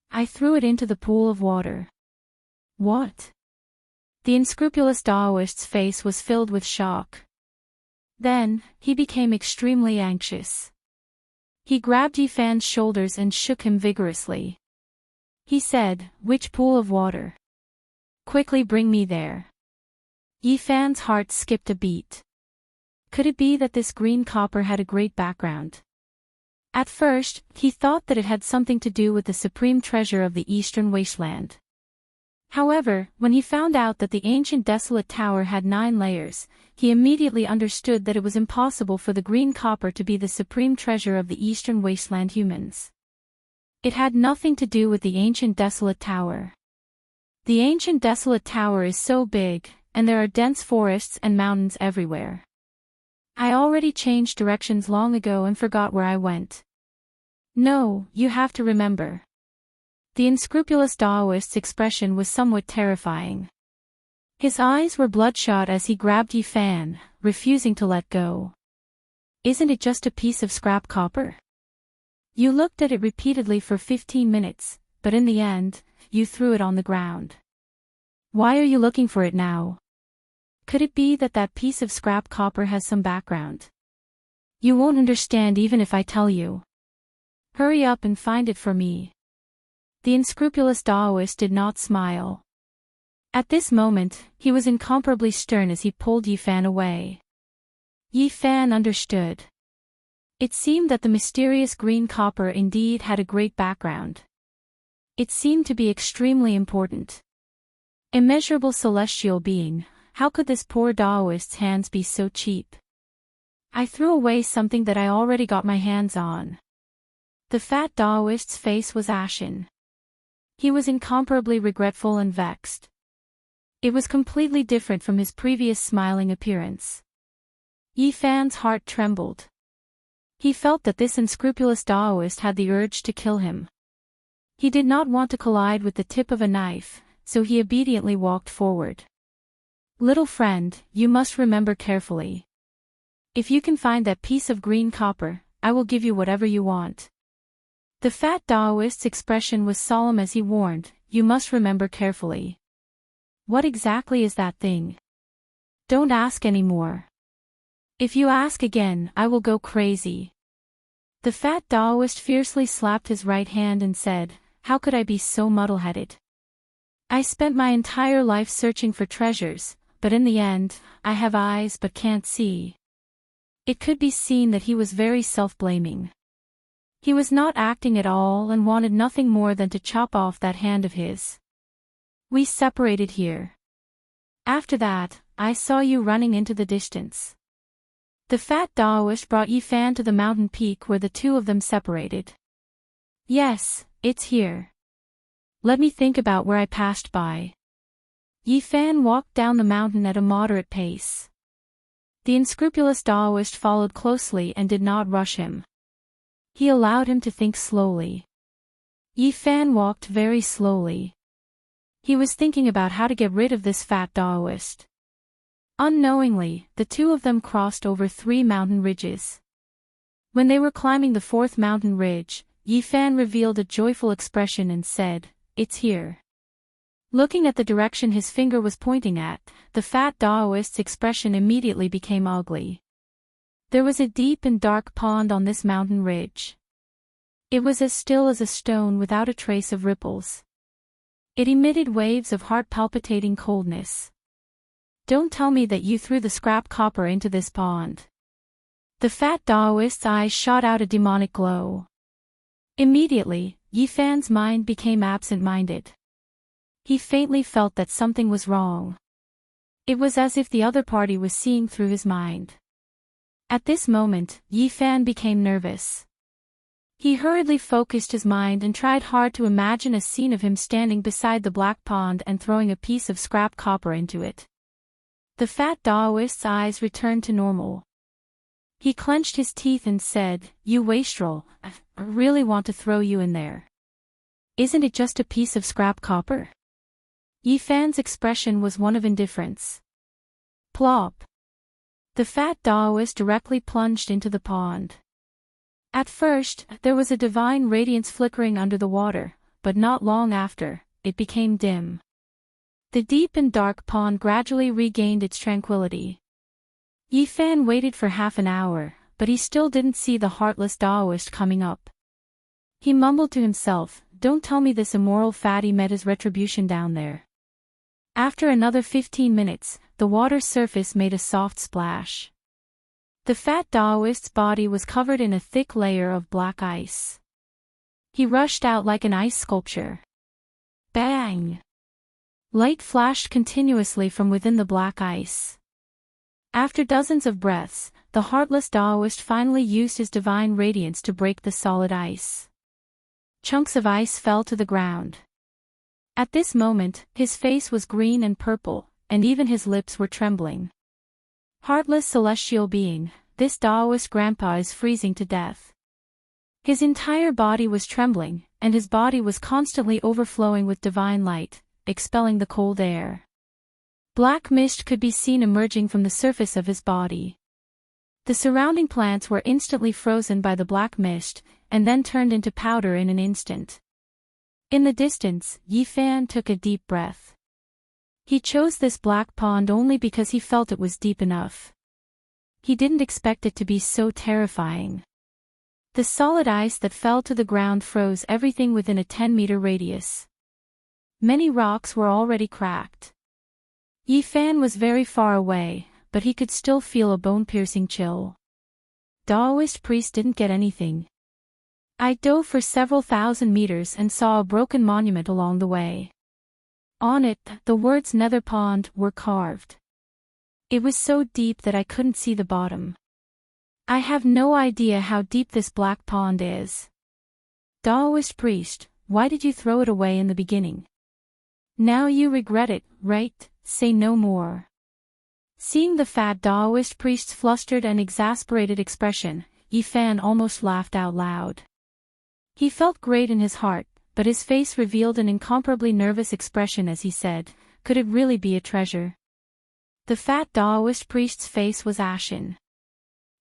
"I threw it into the pool of water." "What?" The unscrupulous Daoist's face was filled with shock. Then, he became extremely anxious. He grabbed Yi Fan's shoulders and shook him vigorously. He said, "Which pool of water? Quickly bring me there." Yi Fan's heart skipped a beat. Could it be that this green copper had a great background? At first, he thought that it had something to do with the supreme treasure of the eastern wasteland. However, when he found out that the ancient desolate tower had 9 layers, he immediately understood that it was impossible for the green copper to be the supreme treasure of the eastern wasteland humans. It had nothing to do with the ancient desolate tower. The ancient desolate tower is so big, and there are dense forests and mountains everywhere. I already changed directions long ago and forgot where I went. No, you have to remember. The unscrupulous Daoist's expression was somewhat terrifying. His eyes were bloodshot as he grabbed Yi Fan, refusing to let go. "Isn't it just a piece of scrap copper? You looked at it repeatedly for 15 minutes, but in the end, you threw it on the ground. Why are you looking for it now? Could it be that that piece of scrap copper has some background? You won't understand even if I tell you. Hurry up and find it for me." The unscrupulous Daoist did not smile. At this moment, he was incomparably stern as he pulled Yi Fan away. Yi Fan understood. It seemed that the mysterious green copper indeed had a great background. It seemed to be extremely important. Immeasurable celestial being, how could this poor Daoist's hands be so cheap? "I threw away something that I already got my hands on." The fat Daoist's face was ashen. He was incomparably regretful and vexed. It was completely different from his previous smiling appearance. Yi Fan's heart trembled. He felt that this unscrupulous Daoist had the urge to kill him. He did not want to collide with the tip of a knife, so he obediently walked forward. "Little friend, you must remember carefully. If you can find that piece of green copper, I will give you whatever you want." The fat Daoist's expression was solemn as he warned, "You must remember carefully." "What exactly is that thing? Don't ask any more. If you ask again, I will go crazy." The fat Daoist fiercely slapped his right hand and said, "How could I be so muddle-headed? I spent my entire life searching for treasures, but in the end, I have eyes but can't see." It could be seen that he was very self-blaming. He was not acting at all and wanted nothing more than to chop off that hand of his. "We separated here. After that, I saw you running into the distance." The fat Daoist brought Yi Fan to the mountain peak where the two of them separated. "Yes, it's here. Let me think about where I passed by." Yi Fan walked down the mountain at a moderate pace. The unscrupulous Daoist followed closely and did not rush him. He allowed him to think slowly. Yi Fan walked very slowly. He was thinking about how to get rid of this fat Daoist. Unknowingly, the two of them crossed over 3 mountain ridges. When they were climbing the 4th mountain ridge, Yifan revealed a joyful expression and said, "It's here." Looking at the direction his finger was pointing at, the fat Daoist's expression immediately became ugly. There was a deep and dark pond on this mountain ridge. It was as still as a stone without a trace of ripples. It emitted waves of heart-palpitating coldness. "Don't tell me that you threw the scrap copper into this pond." The fat Daoist's eyes shot out a demonic glow. Immediately, Yifan's mind became absent-minded. He faintly felt that something was wrong. It was as if the other party was seeing through his mind. At this moment, Yifan became nervous. He hurriedly focused his mind and tried hard to imagine a scene of him standing beside the black pond and throwing a piece of scrap copper into it. The fat Daoist's eyes returned to normal. He clenched his teeth and said, "You wastrel, I really want to throw you in there. Isn't it just a piece of scrap copper?" Yifan's expression was one of indifference. Plop! The fat Daoist directly plunged into the pond. At first, there was a divine radiance flickering under the water, but not long after, it became dim. The deep and dark pond gradually regained its tranquility. Yifan waited for half an hour, but he still didn't see the heartless Daoist coming up. He mumbled to himself, "Don't tell me this immoral fatty met his retribution down there." After another 15 minutes, the water's surface made a soft splash. The fat Daoist's body was covered in a thick layer of black ice. He rushed out like an ice sculpture. Bang! Light flashed continuously from within the black ice. After dozens of breaths, the heartless Daoist finally used his divine radiance to break the solid ice. Chunks of ice fell to the ground. At this moment, his face was green and purple, and even his lips were trembling. Heartless celestial being, this Daoist grandpa is freezing to death. His entire body was trembling, and his body was constantly overflowing with divine light, expelling the cold air. Black mist could be seen emerging from the surface of his body. The surrounding plants were instantly frozen by the black mist, and then turned into powder in an instant. In the distance, Yifan took a deep breath. He chose this black pond only because he felt it was deep enough. He didn't expect it to be so terrifying. The solid ice that fell to the ground froze everything within a 10-meter radius. Many rocks were already cracked. Yifan was very far away, but he could still feel a bone-piercing chill. Daoist priest didn't get anything. I dove for several thousand meters and saw a broken monument along the way. On it, the words Nether Pond were carved. It was so deep that I couldn't see the bottom. I have no idea how deep this black pond is. Daoist priest, why did you throw it away in the beginning? Now you regret it, right? Say no more. Seeing the fat Daoist priest's flustered and exasperated expression, Yifan almost laughed out loud. He felt great in his heart, but his face revealed an incomparably nervous expression as he said, "Could it really be a treasure?" The fat Daoist priest's face was ashen.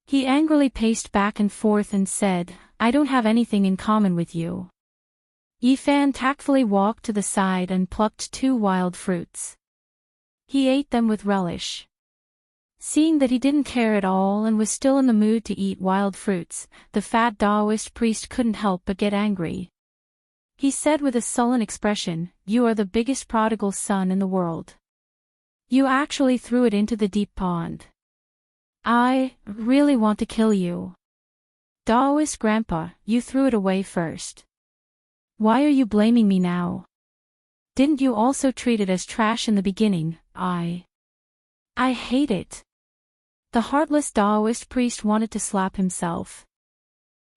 He angrily paced back and forth and said, "I don't have anything in common with you." Yifan tactfully walked to the side and plucked 2 wild fruits. He ate them with relish. Seeing that he didn't care at all and was still in the mood to eat wild fruits, the fat Daoist priest couldn't help but get angry. He said with a sullen expression, "You are the biggest prodigal son in the world. You actually threw it into the deep pond. I really want to kill you. Daoist grandpa, you threw it away first. Why are you blaming me now? Didn't you also treat it as trash in the beginning? I hate it." The heartless Daoist priest wanted to slap himself.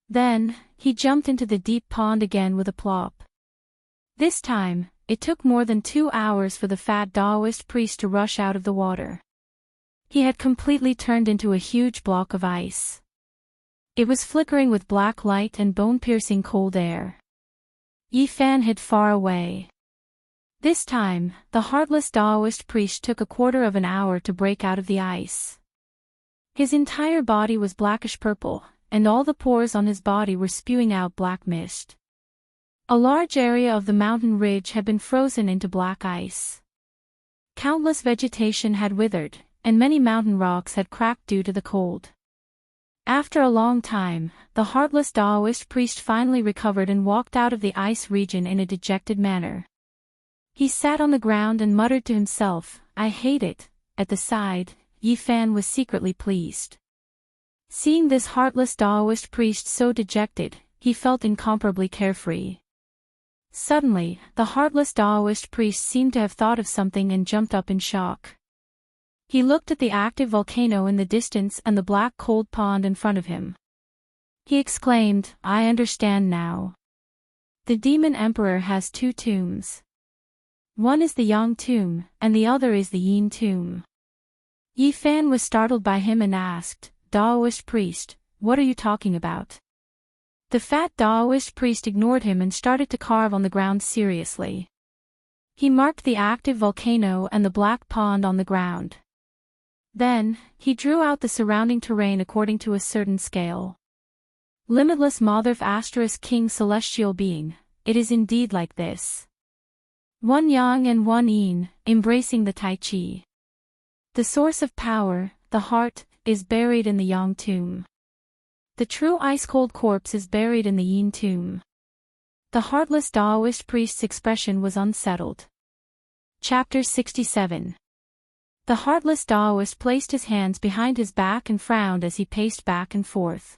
Then, he jumped into the deep pond again with a plop. This time, it took more than 2 hours for the fat Daoist priest to rush out of the water. He had completely turned into a huge block of ice. It was flickering with black light and bone-piercing cold air. Yifan hid far away. This time, the heartless Taoist priest took a quarter of an hour to break out of the ice. His entire body was blackish-purple, and all the pores on his body were spewing out black mist. A large area of the mountain ridge had been frozen into black ice. Countless vegetation had withered, and many mountain rocks had cracked due to the cold. After a long time, the heartless Taoist priest finally recovered and walked out of the ice region in a dejected manner. He sat on the ground and muttered to himself, "I hate it." At the side, Yi Fan was secretly pleased. Seeing this heartless Taoist priest so dejected, he felt incomparably carefree. Suddenly, the heartless Taoist priest seemed to have thought of something and jumped up in shock. He looked at the active volcano in the distance and the black cold pond in front of him. He exclaimed, "I understand now. The demon emperor has two tombs. One is the Yang tomb, and the other is the Yin tomb." Yi Fan was startled by him and asked, "Taoist priest, what are you talking about?" The fat Taoist priest ignored him and started to carve on the ground seriously. He marked the active volcano and the black pond on the ground. Then, he drew out the surrounding terrain according to a certain scale. Limitless Motherf * King Celestial Being, it is indeed like this. One Yang and one Yin, embracing the Tai Chi. The source of power, the heart, is buried in the Yang tomb. The true ice-cold corpse is buried in the Yin tomb. The heartless Taoist priest's expression was unsettled. Chapter 67. The heartless Taoist placed his hands behind his back and frowned as he paced back and forth.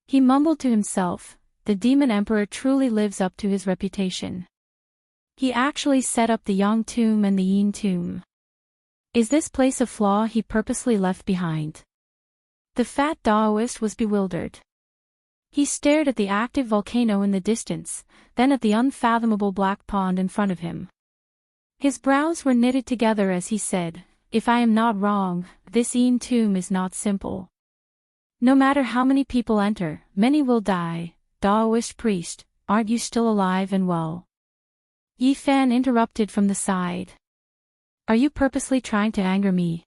He mumbled to himself, "The demon emperor truly lives up to his reputation. He actually set up the Yang tomb and the Yin tomb. Is this place a flaw he purposely left behind?" The fat Taoist was bewildered. He stared at the active volcano in the distance, then at the unfathomable black pond in front of him. His brows were knitted together as he said, "If I am not wrong, this Yin tomb is not simple. No matter how many people enter, many will die. Taoist priest, aren't you still alive and well?" Yi Fan interrupted from the side. "Are you purposely trying to anger me?"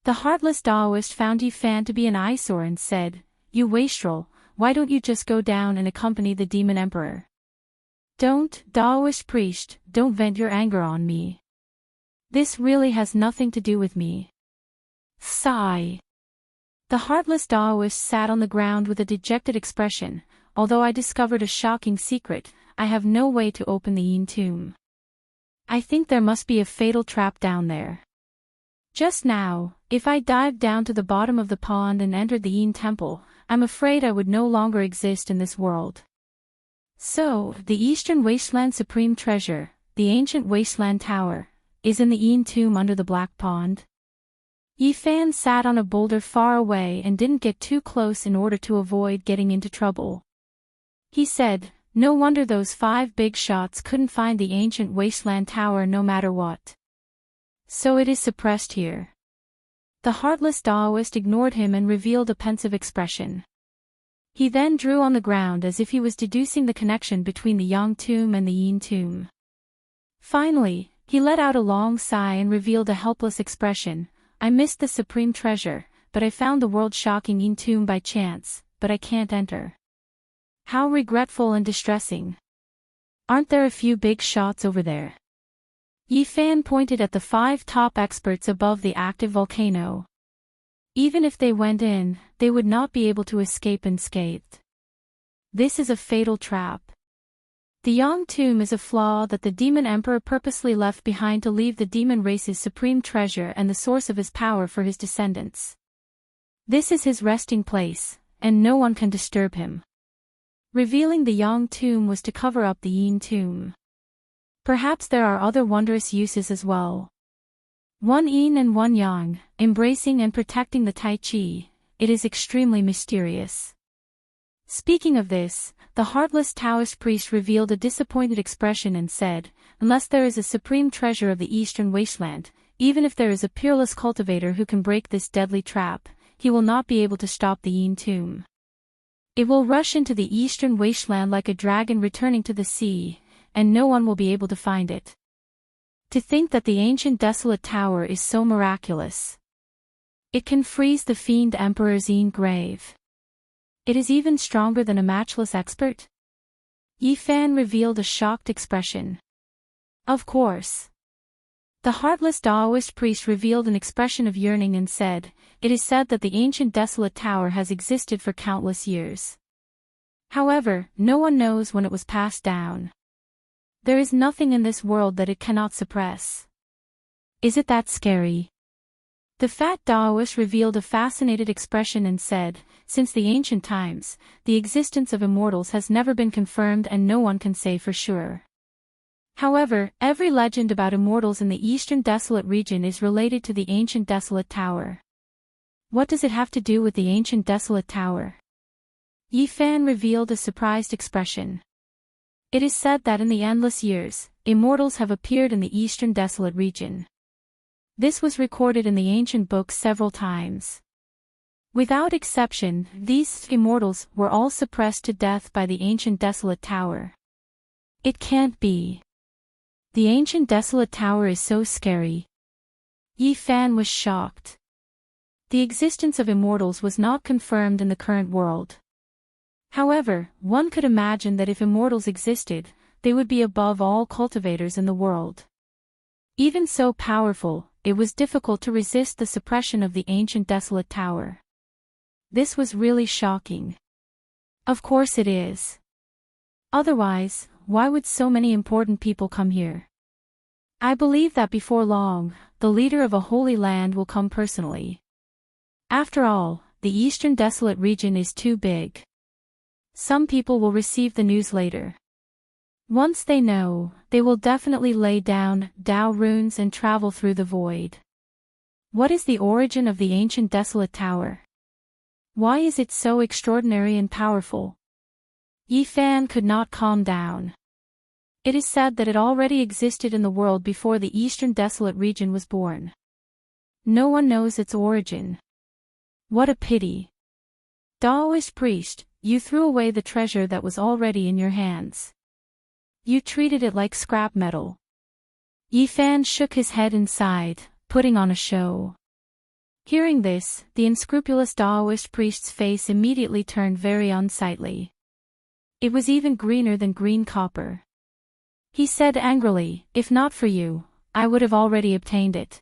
The heartless Taoist found Yi Fan to be an eyesore and said, "You wastrel, why don't you just go down and accompany the demon emperor?" "Don't, Taoist priest, don't vent your anger on me. This really has nothing to do with me." Sigh. The heartless Taoist sat on the ground with a dejected expression. "Although I discovered a shocking secret, I have no way to open the Yin tomb. I think there must be a fatal trap down there. Just now, if I dived down to the bottom of the pond and entered the Yin temple, I'm afraid I would no longer exist in this world. So, the Eastern Wasteland Supreme Treasure, the ancient Wasteland Tower, is in the Yin tomb under the Black Pond?" Yi Fan sat on a boulder far away and didn't get too close in order to avoid getting into trouble. He said, "No wonder those 5 big shots couldn't find the ancient Wasteland Tower no matter what. So it is suppressed here." The heartless Taoist ignored him and revealed a pensive expression. He then drew on the ground as if he was deducing the connection between the Yang tomb and the Yin tomb. Finally, he let out a long sigh and revealed a helpless expression. "I missed the supreme treasure, but I found the world-shocking Yin tomb by chance, but I can't enter. How regretful and distressing. Aren't there a few big shots over there?" Yi Fan pointed at the 5 top experts above the active volcano. Even if they went in, they would not be able to escape unscathed. This is a fatal trap. The Yang tomb is a flaw that the demon emperor purposely left behind to leave the demon race's supreme treasure and the source of his power for his descendants. This is his resting place, and no one can disturb him. Revealing the Yang tomb was to cover up the Yin tomb. Perhaps there are other wondrous uses as well. One Yin and one Yang, embracing and protecting the Tai Chi, it is extremely mysterious. Speaking of this, the heartless Taoist priest revealed a disappointed expression and said, "Unless there is a supreme treasure of the Eastern Wasteland, even if there is a peerless cultivator who can break this deadly trap, he will not be able to stop the Yin tomb. It will rush into the Eastern Wasteland like a dragon returning to the sea, and no one will be able to find it." To think that the ancient desolate tower is so miraculous. It can freeze the fiend Emperor's grave. It is even stronger than a matchless expert? Yi Fan revealed a shocked expression. Of course. The heartless Taoist priest revealed an expression of yearning and said, "It is said that the ancient desolate tower has existed for countless years. However, no one knows when it was passed down. There is nothing in this world that it cannot suppress. Is it that scary?" The fat Taoist revealed a fascinated expression and said, "Since the ancient times, the existence of immortals has never been confirmed and no one can say for sure. However, every legend about immortals in the eastern desolate region is related to the ancient desolate tower." What does it have to do with the ancient desolate tower? Yi Fan revealed a surprised expression. It is said that in the endless years, immortals have appeared in the eastern desolate region. This was recorded in the ancient books several times. Without exception, these immortals were all suppressed to death by the ancient desolate tower. It can't be. The ancient desolate tower is so scary. Yi Fan was shocked. The existence of immortals was not confirmed in the current world. However, one could imagine that if immortals existed, they would be above all cultivators in the world. Even so powerful, it was difficult to resist the suppression of the ancient desolate tower. This was really shocking. Of course it is. Otherwise, why would so many important people come here? I believe that before long, the leader of a holy land will come personally. After all, the eastern desolate region is too big. Some people will receive the news later. Once they know, they will definitely lay down Dao runes and travel through the void. What is the origin of the ancient desolate tower? Why is it so extraordinary and powerful? Yi Fan could not calm down. It is said that it already existed in the world before the eastern desolate region was born. No one knows its origin. What a pity. Taoist priest, you threw away the treasure that was already in your hands. You treated it like scrap metal. Yi Fan shook his head and sighed, putting on a show. Hearing this, the unscrupulous Taoist priest's face immediately turned very unsightly. It was even greener than green copper. He said angrily, "If not for you, I would have already obtained it."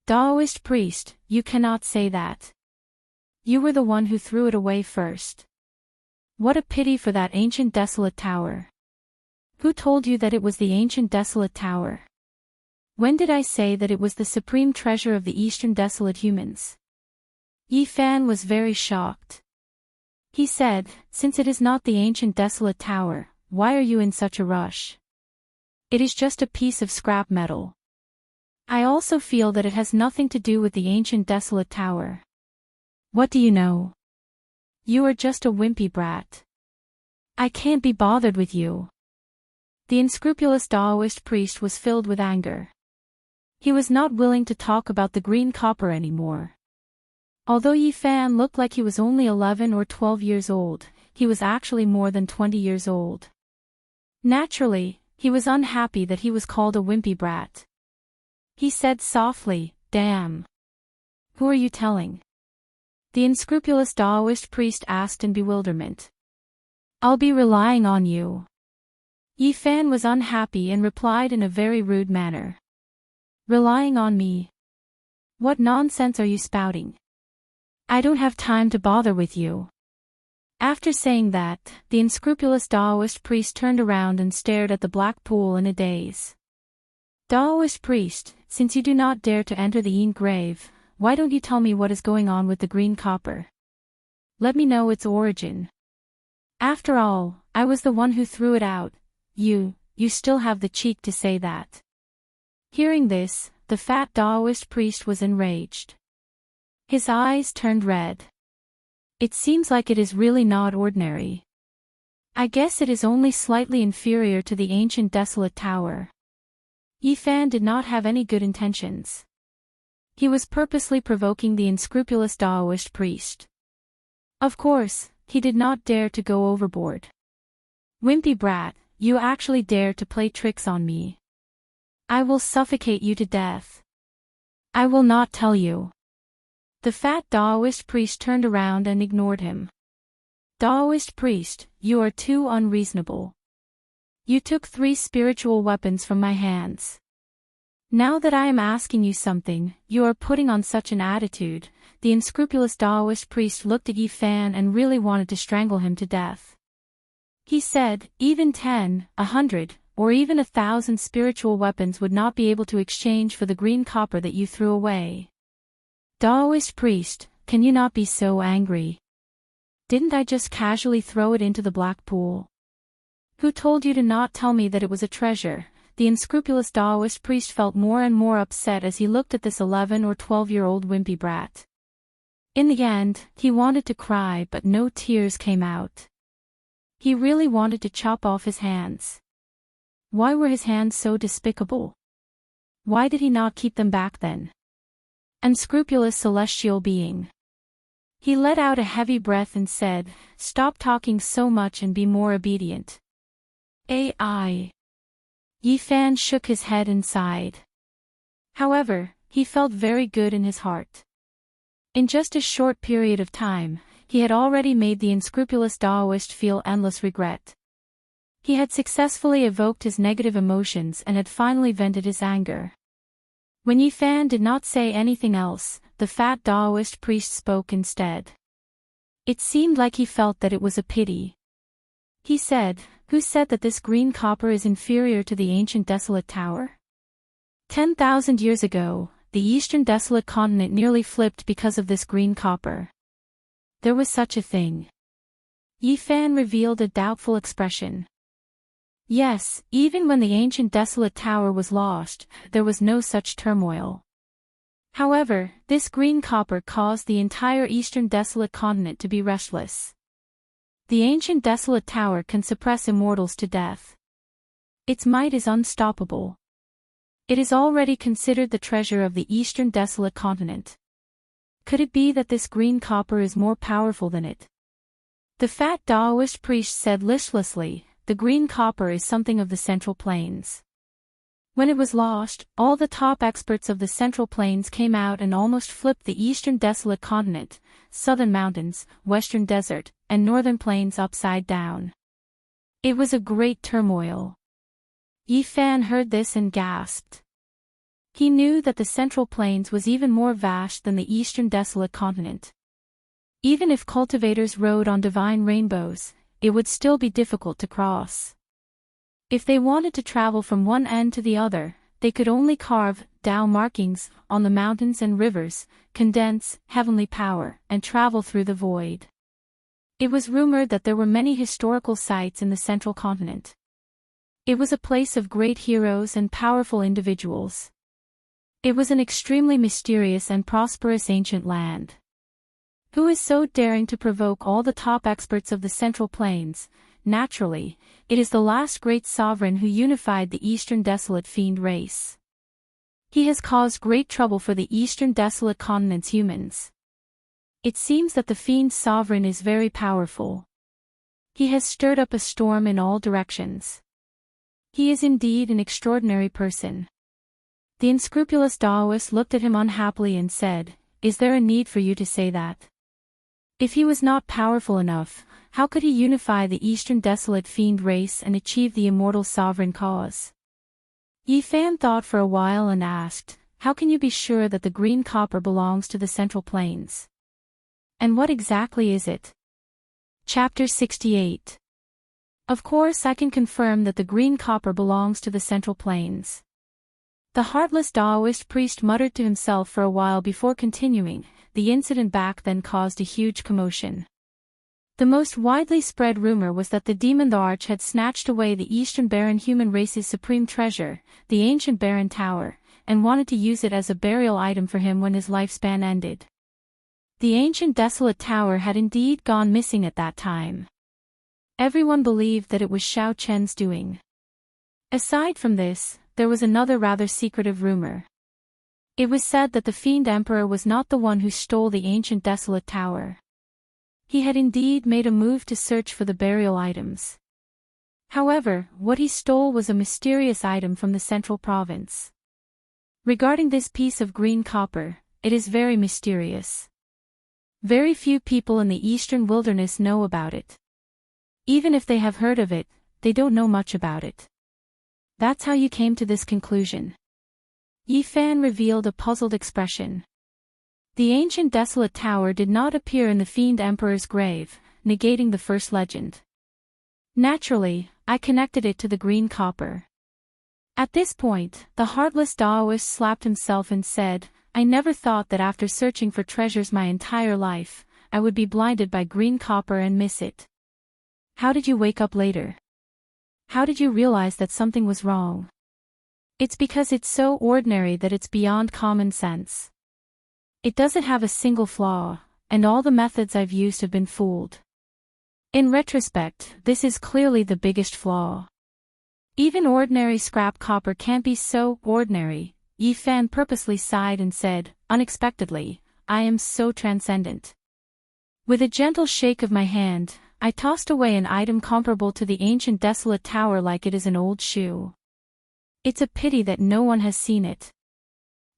Taoist priest, you cannot say that. You were the one who threw it away first. What a pity for that ancient desolate tower. Who told you that it was the ancient desolate tower? When did I say that it was the supreme treasure of the eastern desolate humans? Yi Fan was very shocked. He said, "Since it is not the ancient desolate tower, why are you in such a rush? It is just a piece of scrap metal. I also feel that it has nothing to do with the ancient desolate tower. What do you know? You are just a wimpy brat. I can't be bothered with you." The unscrupulous Taoist priest was filled with anger. He was not willing to talk about the green copper anymore. Although Yi Fan looked like he was only 11 or 12 years old, he was actually more than 20 years old. Naturally, he was unhappy that he was called a wimpy brat. He said softly, "Damn. Who are you telling?" The unscrupulous Taoist priest asked in bewilderment. "I'll be relying on you." Yi Fan was unhappy and replied in a very rude manner. "Relying on me? What nonsense are you spouting? I don't have time to bother with you." After saying that, the unscrupulous Taoist priest turned around and stared at the black pool in a daze. "Taoist priest, since you do not dare to enter the grave, why don't you tell me what is going on with the green copper? Let me know its origin. After all, I was the one who threw it out. You still have the cheek to say that." Hearing this, the fat Taoist priest was enraged. His eyes turned red. "It seems like it is really not ordinary. I guess it is only slightly inferior to the ancient desolate tower." Yi Fan did not have any good intentions. He was purposely provoking the unscrupulous Taoist priest. Of course, he did not dare to go overboard. "Wimpy brat, you actually dare to play tricks on me. I will suffocate you to death. I will not tell you. The fat Taoist priest turned around and ignored him. Taoist priest, you are too unreasonable. You took 3 spiritual weapons from my hands. Now that I am asking you something, you are putting on such an attitude. The unscrupulous Taoist priest looked at Yi Fan and really wanted to strangle him to death. He said, even 10, 100, or even 1,000 spiritual weapons would not be able to exchange for the green copper that you threw away. Taoist priest, can you not be so angry? Didn't I just casually throw it into the black pool? Who told you to not tell me that it was a treasure? The unscrupulous Taoist priest felt more and more upset as he looked at this 11 or 12-year-old wimpy brat. In the end, he wanted to cry but no tears came out. He really wanted to chop off his hands. Why were his hands so despicable? Why did he not keep them back then? Unscrupulous celestial being. He let out a heavy breath and said, stop talking so much and be more obedient. AI. Yi Fan shook his head and sighed. However, he felt very good in his heart. In just a short period of time, he had already made the unscrupulous Taoist feel endless regret. He had successfully evoked his negative emotions and had finally vented his anger. When Yi Fan did not say anything else, the fat Taoist priest spoke instead. It seemed like he felt that it was a pity. He said, who said that this green copper is inferior to the ancient desolate tower? 10,000 years ago, the eastern desolate continent nearly flipped because of this green copper. There was such a thing. Yi Fan revealed a doubtful expression. Yes, even when the ancient desolate tower was lost, there was no such turmoil. However, this green copper caused the entire eastern desolate continent to be restless. The ancient desolate tower can suppress immortals to death. Its might is unstoppable. It is already considered the treasure of the eastern desolate continent. Could it be that this green copper is more powerful than it? The fat Taoist priest said listlessly, the green copper is something of the Central Plains. When it was lost, all the top experts of the Central Plains came out and almost flipped the eastern desolate continent, southern mountains, western desert, and northern plains upside down. It was a great turmoil. Yi Fan heard this and gasped. He knew that the Central Plains was even more vast than the eastern desolate continent. Even if cultivators rode on divine rainbows, it would still be difficult to cross. If they wanted to travel from one end to the other, they could only carve Tao markings on the mountains and rivers, condense heavenly power, and travel through the void. It was rumored that there were many historical sites in the central continent. It was a place of great heroes and powerful individuals. It was an extremely mysterious and prosperous ancient land. Who is so daring to provoke all the top experts of the Central Plains? Naturally, it is the last great sovereign who unified the Eastern Desolate Fiend race. He has caused great trouble for the Eastern Desolate Continent's humans. It seems that the Fiend sovereign is very powerful. He has stirred up a storm in all directions. He is indeed an extraordinary person. The unscrupulous Taoist looked at him unhappily and said, is there a need for you to say that? If he was not powerful enough, how could he unify the Eastern Desolate Fiend race and achieve the immortal sovereign cause? Yi Fan thought for a while and asked, how can you be sure that the green copper belongs to the Central Plains? And what exactly is it? Chapter 68. Of course I can confirm that the green copper belongs to the Central Plains. The heartless Taoist priest muttered to himself for a while before continuing. The incident back then caused a huge commotion. The most widely spread rumor was that the demon the Arch had snatched away the Eastern Barren human race's supreme treasure, the ancient Barren Tower, and wanted to use it as a burial item for him when his lifespan ended. The ancient desolate tower had indeed gone missing at that time. Everyone believed that it was Xiao Chen's doing. Aside from this, there was another rather secretive rumor. It was said that the Fiend Emperor was not the one who stole the ancient desolate tower. He had indeed made a move to search for the burial items. However, what he stole was a mysterious item from the central province. Regarding this piece of green copper, it is very mysterious. Very few people in the eastern wilderness know about it. Even if they have heard of it, they don't know much about it. That's how you came to this conclusion. Yi Fan revealed a puzzled expression. The ancient desolate tower did not appear in the Fiend Emperor's grave, negating the first legend. Naturally, I connected it to the green copper. At this point, the heartless Daoist slapped himself and said, I never thought that after searching for treasures my entire life, I would be blinded by green copper and miss it. How did you wake up later? How did you realize that something was wrong? It's because it's so ordinary that it's beyond common sense. It doesn't have a single flaw, and all the methods I've used have been fooled. In retrospect, this is clearly the biggest flaw. Even ordinary scrap copper can't be so ordinary. Yi Fan purposely sighed and said, unexpectedly, I am so transcendent. With a gentle shake of my hand, I tossed away an item comparable to the ancient desolate tower like it is an old shoe. It's a pity that no one has seen it.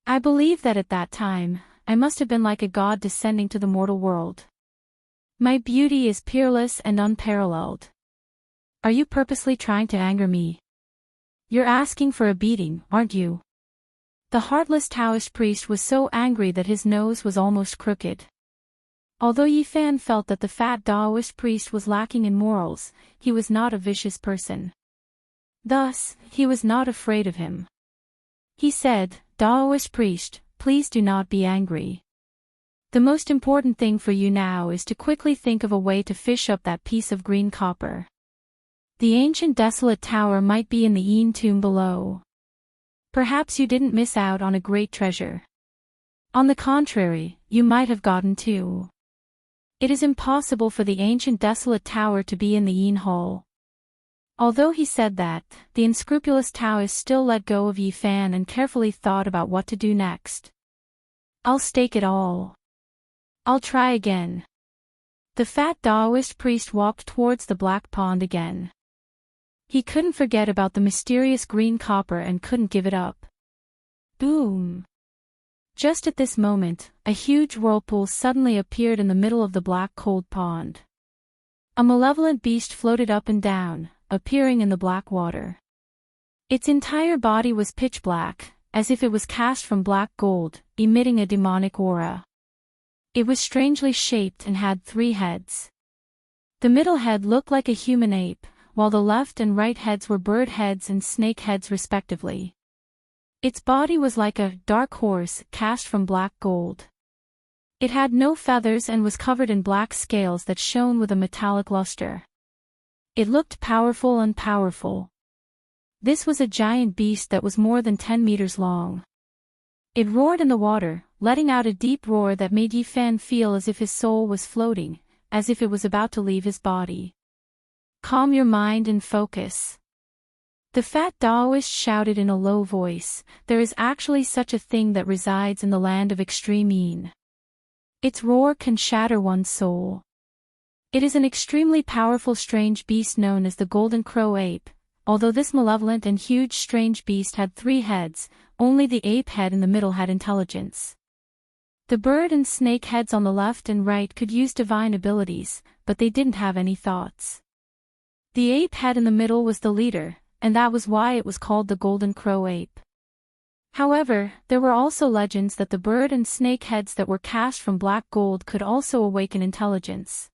I believe that at that time, I must have been like a god descending to the mortal world. My beauty is peerless and unparalleled. Are you purposely trying to anger me? You're asking for a beating, aren't you? The heartless Taoist priest was so angry that his nose was almost crooked. Although Yi Fan felt that the fat Daoist priest was lacking in morals, he was not a vicious person. Thus, he was not afraid of him. He said, Daoist priest, please do not be angry. The most important thing for you now is to quickly think of a way to fish up that piece of green copper. The ancient desolate tower might be in the Yin tomb below. Perhaps you didn't miss out on a great treasure. On the contrary, you might have gotten two. It is impossible for the ancient desolate tower to be in the Yin hall. Although he said that, the unscrupulous Taoist still let go of Yi Fan and carefully thought about what to do next. I'll stake it all. I'll try again. The fat Daoist priest walked towards the black pond again. He couldn't forget about the mysterious green copper and couldn't give it up. Boom! Just at this moment, a huge whirlpool suddenly appeared in the middle of the black cold pond. A malevolent beast floated up and down, appearing in the black water. Its entire body was pitch black, as if it was cast from black gold, emitting a demonic aura. It was strangely shaped and had 3 heads. The middle head looked like a human ape, while the left and right heads were bird heads and snake heads respectively. Its body was like a dark horse cast from black gold. It had no feathers and was covered in black scales that shone with a metallic luster. It looked powerful and powerful. This was a giant beast that was more than 10 meters long. It roared in the water, letting out a deep roar that made Yi Fan feel as if his soul was floating, as if it was about to leave his body. Calm your mind and focus. The fat Daoist shouted in a low voice, there is actually such a thing that resides in the land of extreme Yin. Its roar can shatter one's soul. It is an extremely powerful strange beast known as the Golden Crow Ape. Although this malevolent and huge strange beast had 3 heads, only the ape head in the middle had intelligence. The bird and snake heads on the left and right could use divine abilities, but they didn't have any thoughts. The ape head in the middle was the leader, and that was why it was called the Golden Crow Ape. However, there were also legends that the bird and snake heads that were cast from black gold could also awaken intelligence.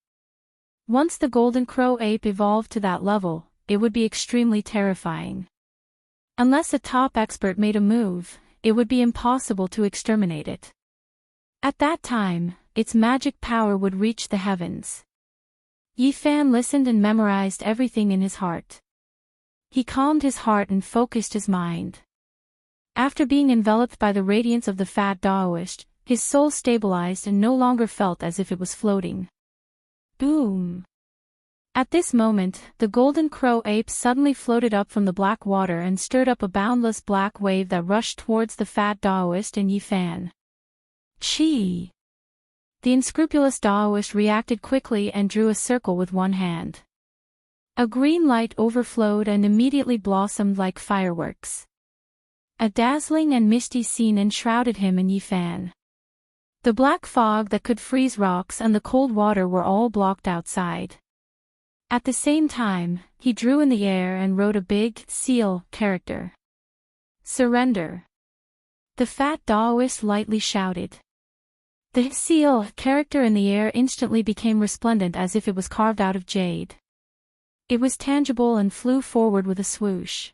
Once the Golden Crow Ape evolved to that level, it would be extremely terrifying. Unless a top expert made a move, it would be impossible to exterminate it. At that time, its magic power would reach the heavens. Yi Fan listened and memorized everything in his heart. He calmed his heart and focused his mind. After being enveloped by the radiance of the fat Daoist, his soul stabilized and no longer felt as if it was floating. Boom! At this moment, the Golden Crow Ape suddenly floated up from the black water and stirred up a boundless black wave that rushed towards the fat Daoist and Yi Fan. Chi! The unscrupulous Daoist reacted quickly and drew a circle with one hand. A green light overflowed and immediately blossomed like fireworks. A dazzling and misty scene enshrouded him and Yifan. The black fog that could freeze rocks and the cold water were all blocked outside. At the same time, he drew in the air and wrote a big, seal, character. Surrender. The fat Taoist lightly shouted. The seal, character in the air instantly became resplendent as if it was carved out of jade. It was tangible and flew forward with a swoosh.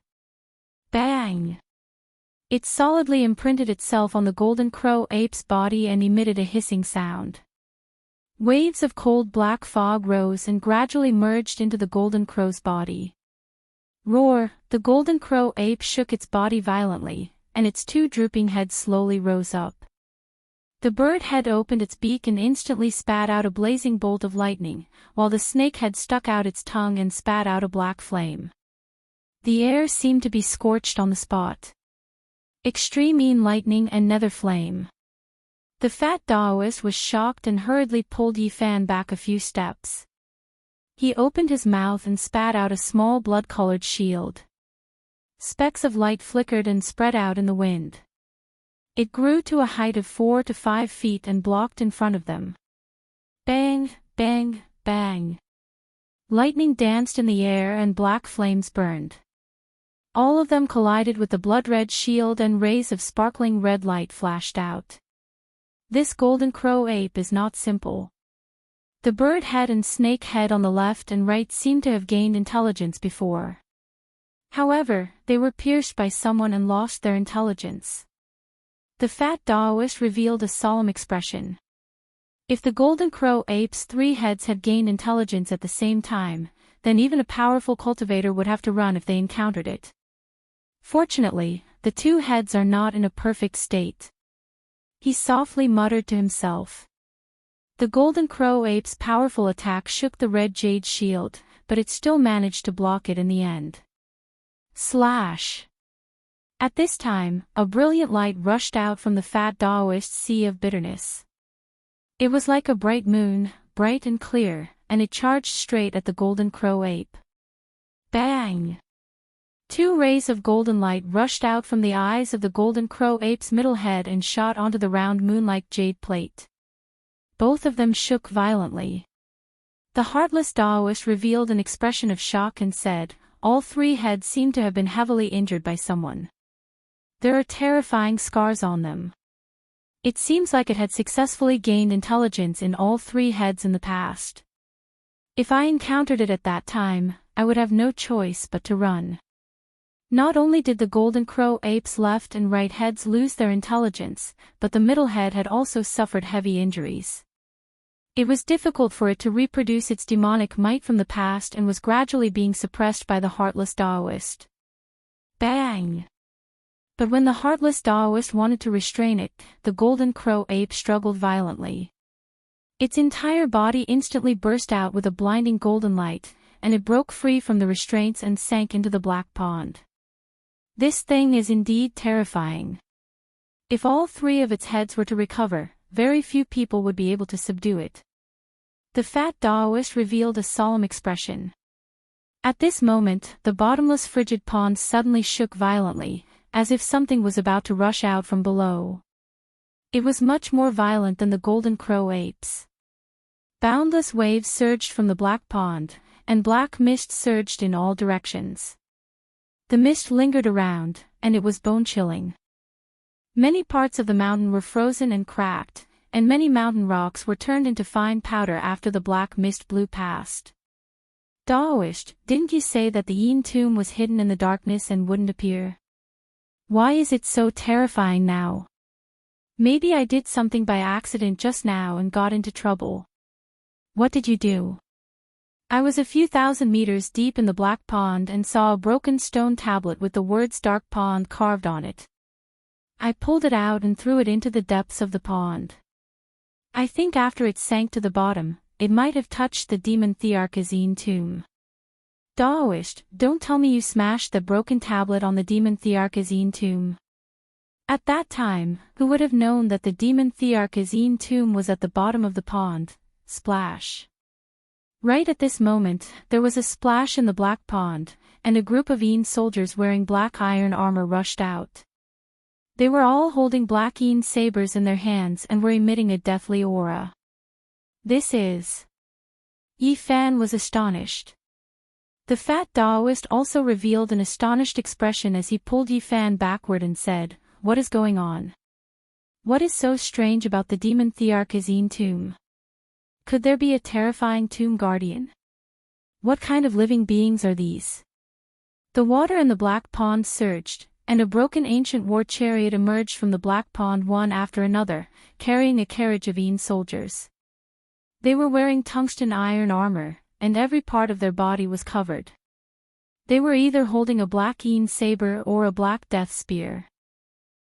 Bang! It solidly imprinted itself on the golden crow ape's body and emitted a hissing sound. Waves of cold black fog rose and gradually merged into the golden crow's body. Roar! The golden crow ape shook its body violently, and its two drooping heads slowly rose up. The bird head opened its beak and instantly spat out a blazing bolt of lightning, while the snake head stuck out its tongue and spat out a black flame. The air seemed to be scorched on the spot. Extreme lightning and nether flame. The fat Taoist was shocked and hurriedly pulled Yifan back a few steps. He opened his mouth and spat out a small blood-colored shield. Specks of light flickered and spread out in the wind. It grew to a height of 4 to 5 feet and blocked in front of them. Bang, bang, bang. Lightning danced in the air and black flames burned. All of them collided with the blood-red shield and rays of sparkling red light flashed out. This golden crow ape is not simple. The bird head and snake head on the left and right seemed to have gained intelligence before. However, they were pierced by someone and lost their intelligence. The fat Taoist revealed a solemn expression. If the golden crow ape's 3 heads had gained intelligence at the same time, then even a powerful cultivator would have to run if they encountered it. Fortunately, the 2 heads are not in a perfect state. He softly muttered to himself. The golden crow ape's powerful attack shook the red jade shield, but it still managed to block it in the end. Slash! At this time, a brilliant light rushed out from the fat Taoist's sea of bitterness. It was like a bright moon, bright and clear, and it charged straight at the golden crow ape. Bang! 2 rays of golden light rushed out from the eyes of the golden crow ape's middle head and shot onto the round moon-like jade plate. Both of them shook violently. The heartless Taoist revealed an expression of shock and said, "All 3 heads seem to have been heavily injured by someone. There are terrifying scars on them. It seems like it had successfully gained intelligence in all 3 heads in the past. If I encountered it at that time, I would have no choice but to run." Not only did the golden crow ape's left and right heads lose their intelligence, but the middle head had also suffered heavy injuries. It was difficult for it to reproduce its demonic might from the past and was gradually being suppressed by the heartless Taoist. Bang! But when the heartless Taoist wanted to restrain it, the golden crow ape struggled violently. Its entire body instantly burst out with a blinding golden light, and it broke free from the restraints and sank into the black pond. This thing is indeed terrifying. If all 3 of its heads were to recover, very few people would be able to subdue it. The fat Taoist revealed a solemn expression. At this moment, the bottomless frigid pond suddenly shook violently, as if something was about to rush out from below. It was much more violent than the golden crow apes. Boundless waves surged from the black pond, and black mist surged in all directions. The mist lingered around, and it was bone-chilling. Many parts of the mountain were frozen and cracked, and many mountain rocks were turned into fine powder after the black mist blew past. Taoist, didn't you say that the Yin tomb was hidden in the darkness and wouldn't appear? Why is it so terrifying now? Maybe I did something by accident just now and got into trouble. What did you do? I was a few thousand meters deep in the black pond and saw a broken stone tablet with the words "Dark Pond" carved on it. I pulled it out and threw it into the depths of the pond. I think after it sank to the bottom, it might have touched the demon Thearch's tomb. Taoist, don't tell me you smashed the broken tablet on the demon Thearch's tomb. At that time, who would have known that the demon Thearch's tomb was at the bottom of the pond? Splash. Right at this moment, there was a splash in the black pond, and a group of Een soldiers wearing black iron armor rushed out. They were all holding black Een sabers in their hands and were emitting a deathly aura. This is... Yi Fan was astonished. The fat Daoist also revealed an astonished expression as he pulled Yi Fan backward and said, "What is going on? What is so strange about the demon Thearch's Een tomb? Could there be a terrifying tomb guardian? What kind of living beings are these?" The water in the black pond surged, and a broken ancient war chariot emerged from the black pond one after another, carrying a carriage of Een soldiers. They were wearing tungsten iron armor, and every part of their body was covered. They were either holding a black Een saber or a black death spear.